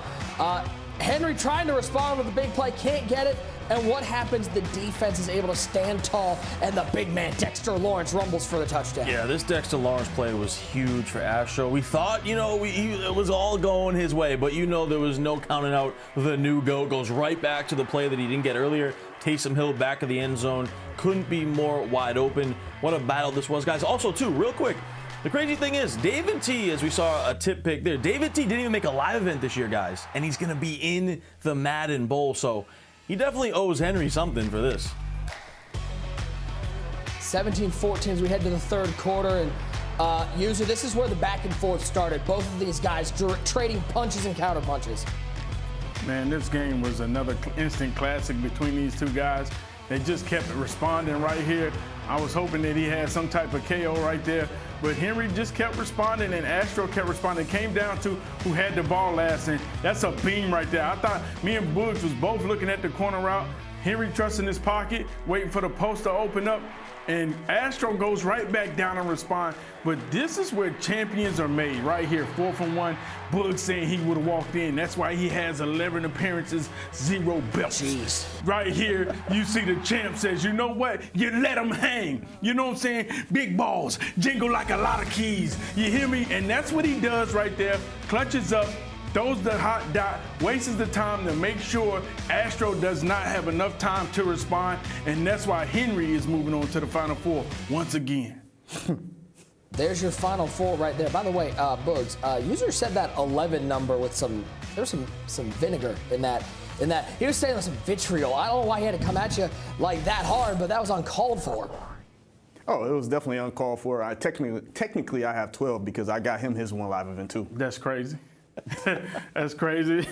Henry trying to respond with a big play, can't get it. And what happens? The defense is able to stand tall, and the big man, Dexter Lawrence, rumbles for the touchdown. Yeah, this Dexter Lawrence play was huge for Astro. We thought, it was all going his way, but there was no counting out the new GOAT. Goes right back to the play that he didn't get earlier. Taysom Hill back of the end zone. Couldn't be more wide open. What a battle this was, guys. Also, too, real quick, the crazy thing is, David T, as we saw a tip pick there, David T didn't even make a live event this year, guys, and he's going to be in the Madden Bowl, so he definitely owes Henry something for this. 17-14 as we head to the third quarter. And user, this is where the back and forth started. Both of these guys trading punches and counter punches. Man, this game was another instant classic between these two guys. They just kept responding right here. I was hoping that he had some type of KO right there, but Henry just kept responding and Astro kept responding. It came down to who had the ball last, and that's a beam right there. I thought me and Boogs was both looking at the corner route. Henry trusting his pocket, waiting for the post to open up, and Astro goes right back down and respond. But this is where champions are made, right here, 4th and 1. Boogs saying he would have walked in. That's why he has 11 appearances, 0 belts. Jeez. Right here, you see the champ says, you know what? You let him hang. You know what I'm saying? Big balls, jingle like a lot of keys. You hear me? And that's what he does right there. Clutches up, throws the hot dot, wastes the time to make sure Astro does not have enough time to respond, and that's why Henry is moving on to the Final Four once again. There's your final four right there. By the way, Boogs, user said that 11 number with there's some vinegar in that. He was saying some vitriol. I don't know why he had to come at you like that hard, but that was uncalled for. Oh, it was definitely uncalled for. Technically, I have 12 because I got him his one live event too. That's crazy. That's crazy.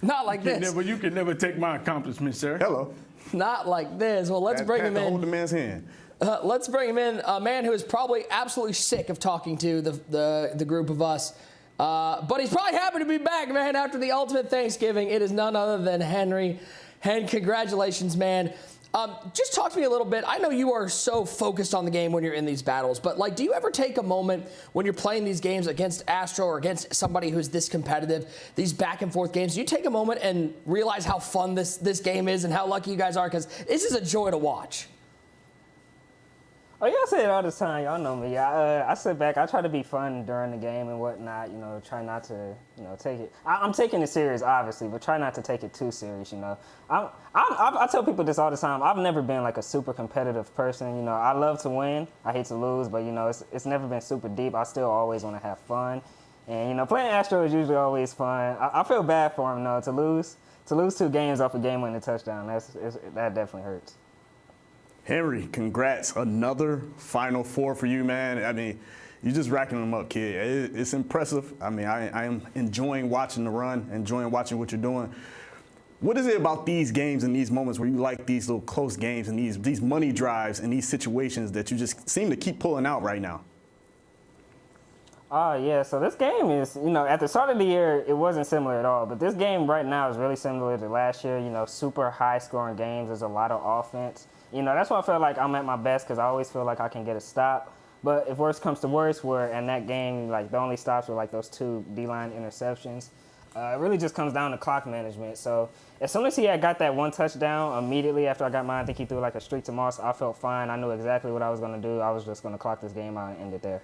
Not like this. You can never take my accomplishments, sir. Hello. Not like this. Well, let's bring him in. Hold the man's hand. Let's bring him in, a man who is probably absolutely sick of talking to the group of us. But he's probably happy to be back, man, after the ultimate Thanksgiving. It is none other than Henry. Hen, congratulations, man. Just talk to me a little bit. I know you are so focused on the game when you're in these battles, but do you ever take a moment when you're playing these games against Astro or against somebody who's this competitive, these back and forth games, do you take a moment and realize how fun this game is and how lucky you guys are? Because this is a joy to watch. Oh, yeah, I say it all the time. Y'all know me. I sit back. I try to be fun during the game and whatnot. Try not to, take it. I'm taking it serious, obviously, but try not to take it too serious. I tell people this all the time. I've never been like a super competitive person. I love to win. I hate to lose, but it's never been super deep. I still always want to have fun, and playing Astro is usually always fun. I feel bad for him though to lose 2 games off a game-winning touchdown. That definitely hurts. Henry, congrats. Another Final Four for you, man. I mean, you're just racking them up, kid. It's impressive. I mean, I am enjoying watching the run, enjoying watching what you're doing. What is it about these games and these moments where you like these little close games and these money drives and these situations that you just seem to keep pulling out right now? Yeah, so this game is, at the start of the year, it wasn't similar at all. But this game right now is really similar to last year, super high-scoring games. There's a lot of offense. That's why I feel like I'm at my best because I always feel like I can get a stop. But if worse comes to worse, where in that game, the only stops were those 2 D-line interceptions, it really just comes down to clock management. So as soon as he had got that 1 touchdown, immediately after I got mine, I think he threw a streak to Moss, I felt fine. I knew exactly what I was going to do. I was just going to clock this game out and end it there.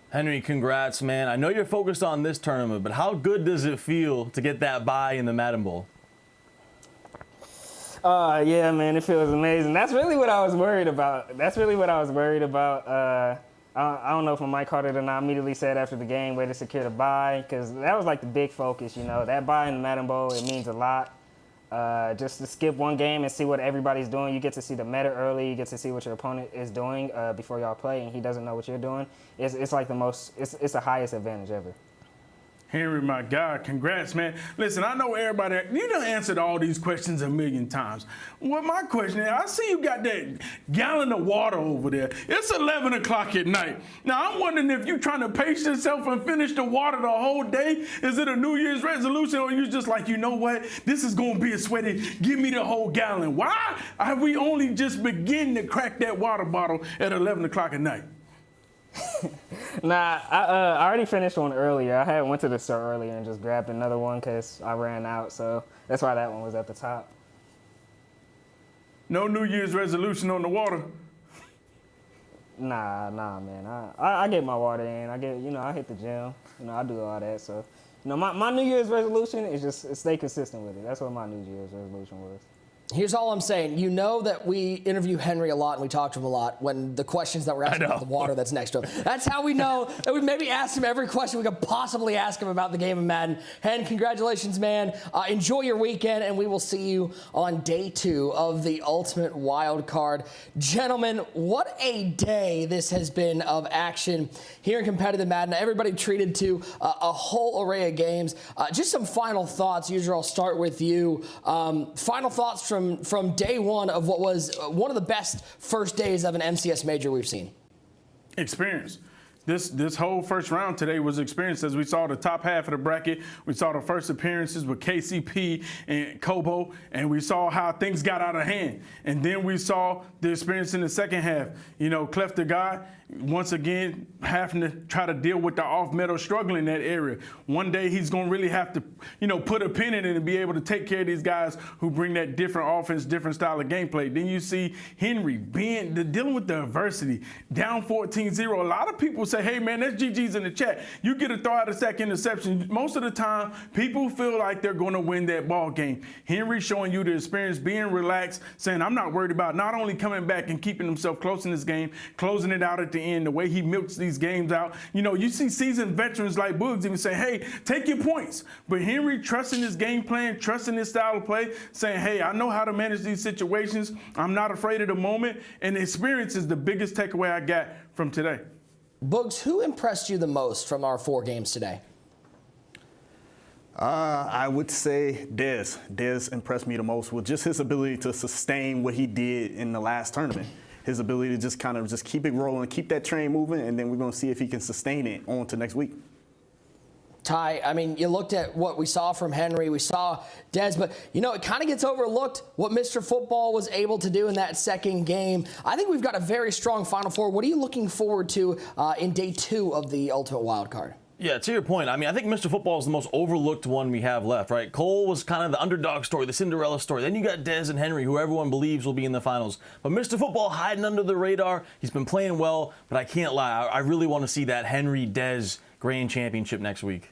Henry, congrats, man. I know you're focused on this tournament, but how good does it feel to get that bye in the Madden Bowl? Yeah, man, it feels amazing. That's really what I was worried about. I don't know if my mic caught it or not. I immediately said after the game, way to secure the bye, because that was the big focus, That bye in the Madden Bowl, it means a lot. Just to skip one game and see what everybody's doing. You get to see the meta early. You get to see what your opponent is doing before y'all play, and he doesn't know what you're doing. It's the highest advantage ever. Henry, my God, congrats, man. Listen, I know everybody, you done answered all these questions a million times. Well, my question is, I see you got that gallon of water over there. It's 11 o'clock at night. Now, I'm wondering if you're trying to pace yourself and finish the water the whole day. Is it a New Year's resolution, or you just you know what? This is going to be a sweaty. Give me the whole gallon. Why have we only just begun to crack that water bottle at 11 o'clock at night? Nah, I already finished one earlier. I went to the store earlier and just grabbed another one because I ran out. So that's why that one was at the top. No New Year's resolution on the water? Nah, man. I get my water in. I hit the gym. I do all that. So, my New Year's resolution is just stay consistent with it. That's what my New Year's resolution was. Here's all I'm saying. You know that we interview Henry a lot and we talk to him a lot when the questions that we're asking about the water that's next to him. That's how we know that we maybe asked him every question we could possibly ask him about the game of Madden. Hen, congratulations, man. Enjoy your weekend, and we will see you on day 2 of the Ultimate Wild Card. Gentlemen, what a day this has been of action here in competitive Madden. Everybody treated to a whole array of games. Just some final thoughts. Usually I'll start with you. Final thoughts from day 1 of what was one of the best first days of an MCS major we've seen. Experience. This whole first round today was experience. As we saw the top half of the bracket, we saw the first appearances with KCP and Kobo, and we saw how things got out of hand. And then we saw the experience in the second half. Clef the guy, once again, having to try to deal with the off-metal struggle in that area. One day he's going to really have to, put a pin in it and be able to take care of these guys who bring that different offense, different style of gameplay. Then you see Henry dealing with the adversity, down 14-0. A lot of people say, hey, man, that's GG's in the chat. You get a throw out of sack interception. Most of the time, people feel like they're going to win that ball game. Henry showing you the experience, being relaxed, saying, I'm not worried about not only coming back and keeping himself close in this game, closing it out at the the end, the way he milks these games out. You know, you see seasoned veterans like Boogs even say, hey, take your points. But Henry trusting his game plan, trusting his style of play, saying, hey, I know how to manage these situations. I'm not afraid of the moment. And the experience is the biggest takeaway I got from today. Boogs, who impressed you the most from our 4 games today? I would say Dez. Dez impressed me the most with just his ability to sustain what he did in the last tournament. His ability to just kind of just keep it rolling, keep that train moving, and then we're going to see if he can sustain it on to next week. Ty, I mean, you looked at what we saw from Henry, we saw Dez, but, you know, it kind of gets overlooked what Mr. Football was able to do in that second game. I think we've got a very strong Final Four. What are you looking forward to in day 2 of the Ultimate Wildcard? Yeah, to your point, I mean, I think Mr. Football is the most overlooked one we have left, right? Cole was kind of the underdog story, the Cinderella story. Then you got Dez and Henry, who everyone believes will be in the finals. But Mr. Football hiding under the radar. He's been playing well, but I can't lie. I really want to see that Henry-Dez Grand Championship next week.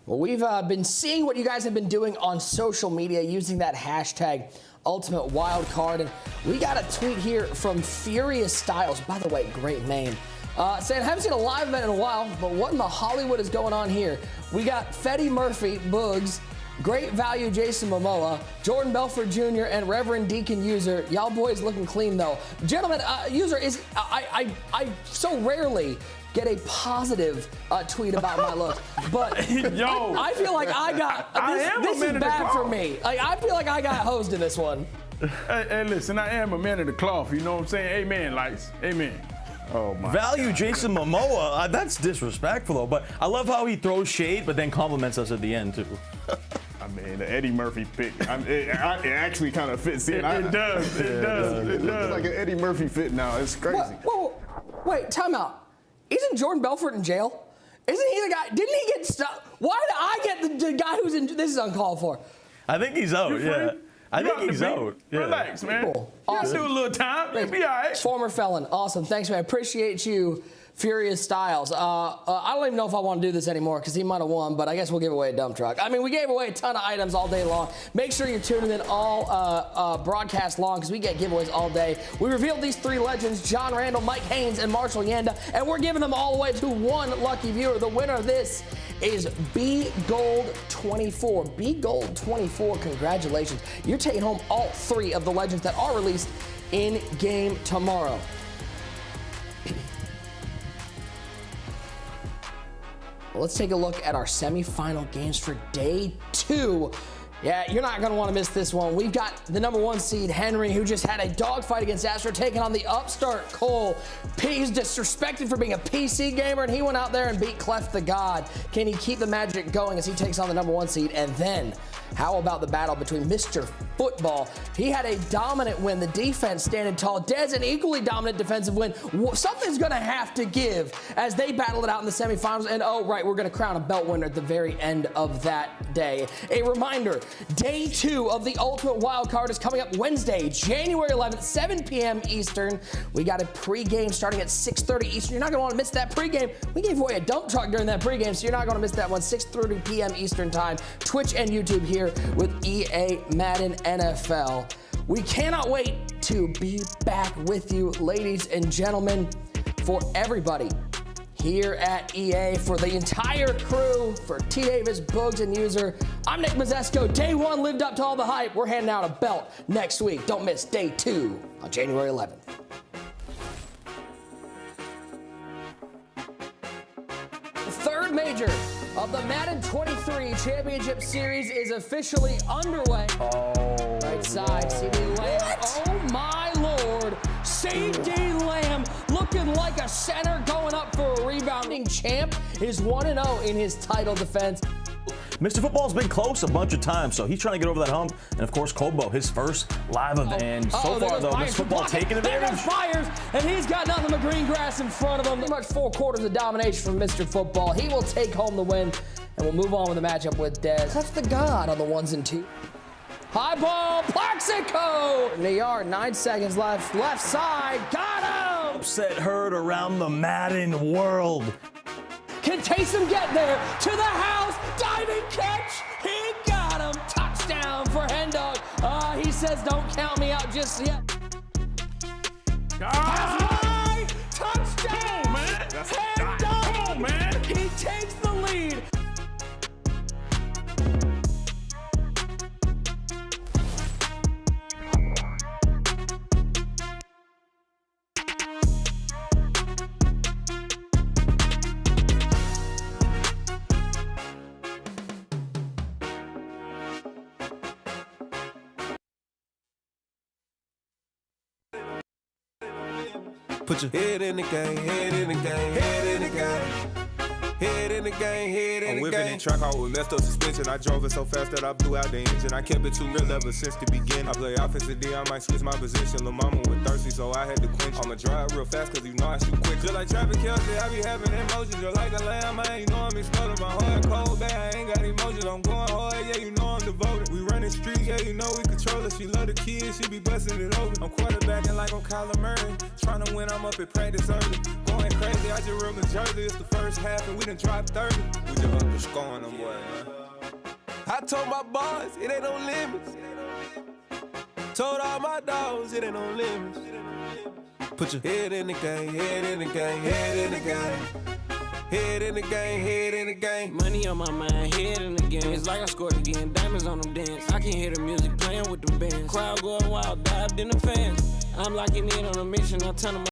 Well, we've been seeing what you guys have been doing on social media using that hashtag Ultimate Wildcard. And we got a tweet here from Furious Styles. By the way, great name. Saying, I haven't seen a live event in a while, but what in the Hollywood is going on here? We got Fetty Murphy, Boogs, Great Value Jason Momoa, Jordan Belfort Jr., and Reverend Deacon User. Y'all boys looking clean, though. Gentlemen, User, I so rarely get a positive tweet about my look, but Yo, I feel like I got, this is bad for me. Like, I feel like I got hosed in this one. Hey, listen, I am a man of the cloth, you know what I'm saying? Amen, lights, amen. Oh my Value God. Jason Momoa, that's disrespectful though, but I love how he throws shade but then compliments us at the end too. I mean, the Eddie Murphy pick, it actually kind of fits in. It does. It's like an Eddie Murphy fit now. It's crazy. Whoa, wait, time out. Isn't Jordan Belfort in jail? Isn't he the guy? Didn't he get stuck? Why did I get the guy who's in? This is uncalled for. I think he's out, yeah. I think he's out. Yeah. Relax, man. Cool. Awesome. Do a little time. You'll be all right. Former felon. Awesome. Thanks, man. Appreciate you, Furious Styles. I don't even know if I want to do this anymore because he might have won, but I guess we'll give away a dump truck. I mean, we gave away a ton of items all day long. Make sure you're tuning in all broadcast long because we get giveaways all day. We revealed these 3 legends, John Randall, Mike Haynes, and Marshall Yanda, and we're giving them all away to one lucky viewer. The winner of this is B-Gold24. B-Gold24, congratulations. You're taking home all 3 of the legends that are released in game tomorrow. Let's take a look at our semifinal games for day 2. Yeah, you're not going to want to miss this one. We've got the number 1 seed, Henry, who just had a dogfight against Astro, taking on the upstart Cole. He's disrespected for being a PC gamer, and he went out there and beat Clef the God. Can he keep the magic going as he takes on the number 1 seed? And then, how about the battle between Mr. Football? He had a dominant win, the defense standing tall. Dez, an equally dominant defensive win. Something's going to have to give as they battle it out in the semifinals. And oh, right, we're going to crown a belt winner at the very end of that day. A reminder, day 2 of the Ultimate Wildcard is coming up Wednesday, January 11th, 7 p.m. Eastern. We got a pregame starting at 6:30 Eastern. You're not going to want to miss that pregame. We gave away a dump truck during that pregame, so you're not going to miss that one. 6:30 p.m. Eastern time. Twitch and YouTube here with EA Madden NFL. We cannot wait to be back with you, ladies and gentlemen, for everybody here at EA, for the entire crew, for T. Davis, Boogs, and User. I'm Nick Mazesco. Day 1 lived up to all the hype. We're handing out a belt next week. Don't miss day 2 on January 11th. The third major of the Madden 23 Championship Series is officially underway. Oh, right side, CD Lamb. Oh my Lord. CD Lamb looking like a center going up for a rebounding champ. Is 1-0 in his title defense. Mr. Football's been close a bunch of times, so he's trying to get over that hump. And of course, Kobo, his first live event. And so far, though, Mr. Football taking advantage. There goes Fires, and he's got nothing but green grass in front of him. Pretty much 4 quarters of domination from Mr. Football. He will take home the win, and we'll move on with the matchup with Dez. Clef the God on the 1s and 2s. High ball, Plaxico! In the yard, 9 seconds left. Left side, got him! Upset herd around the Madden world. Can Taysom get there? To the house, diving catch! He got him! Touchdown for Hendog. He says, don't count me out just yet. Touchdown! Put your head in the game, head in the game, head in the game. Head in the game, head in the game. I'm whipping in track hard with messed up suspension. I drove it so fast that I blew out the engine. I kept it too real ever since the beginning. I play offensive D, I might switch my position. Lil' mama was thirsty, so I had to quench. I'ma drive real fast, cause you know I shoot quick. Just like traffic Kelsey, I be having emotions. Just like a lamb, I ain't know I'm exploding. My heart cold, bad, I ain't got emotions. I'm going hard, yeah, you know I'm devoted. We running streets, yeah, you know we control it. She love the kids, she be busting it over. I'm quarterbacking like I'm Kyler Murray. Trying to win, I'm up at practice early. Going crazy, I just real the jersey. It's the first half and we done dropped 30. We just up the scoring them, boy, man. I told my boys, it ain't no limits. Told all my dogs, it ain't no limits. Put your head in the game, head in the game, head in the game. Head in the game, head in the game. Money on my mind, head in the game. It's like I scored again, diamonds on them dance. I can hear the music playing with them bands. Crowd going wild, dived in the fans. I'm locking in on a mission, I turn them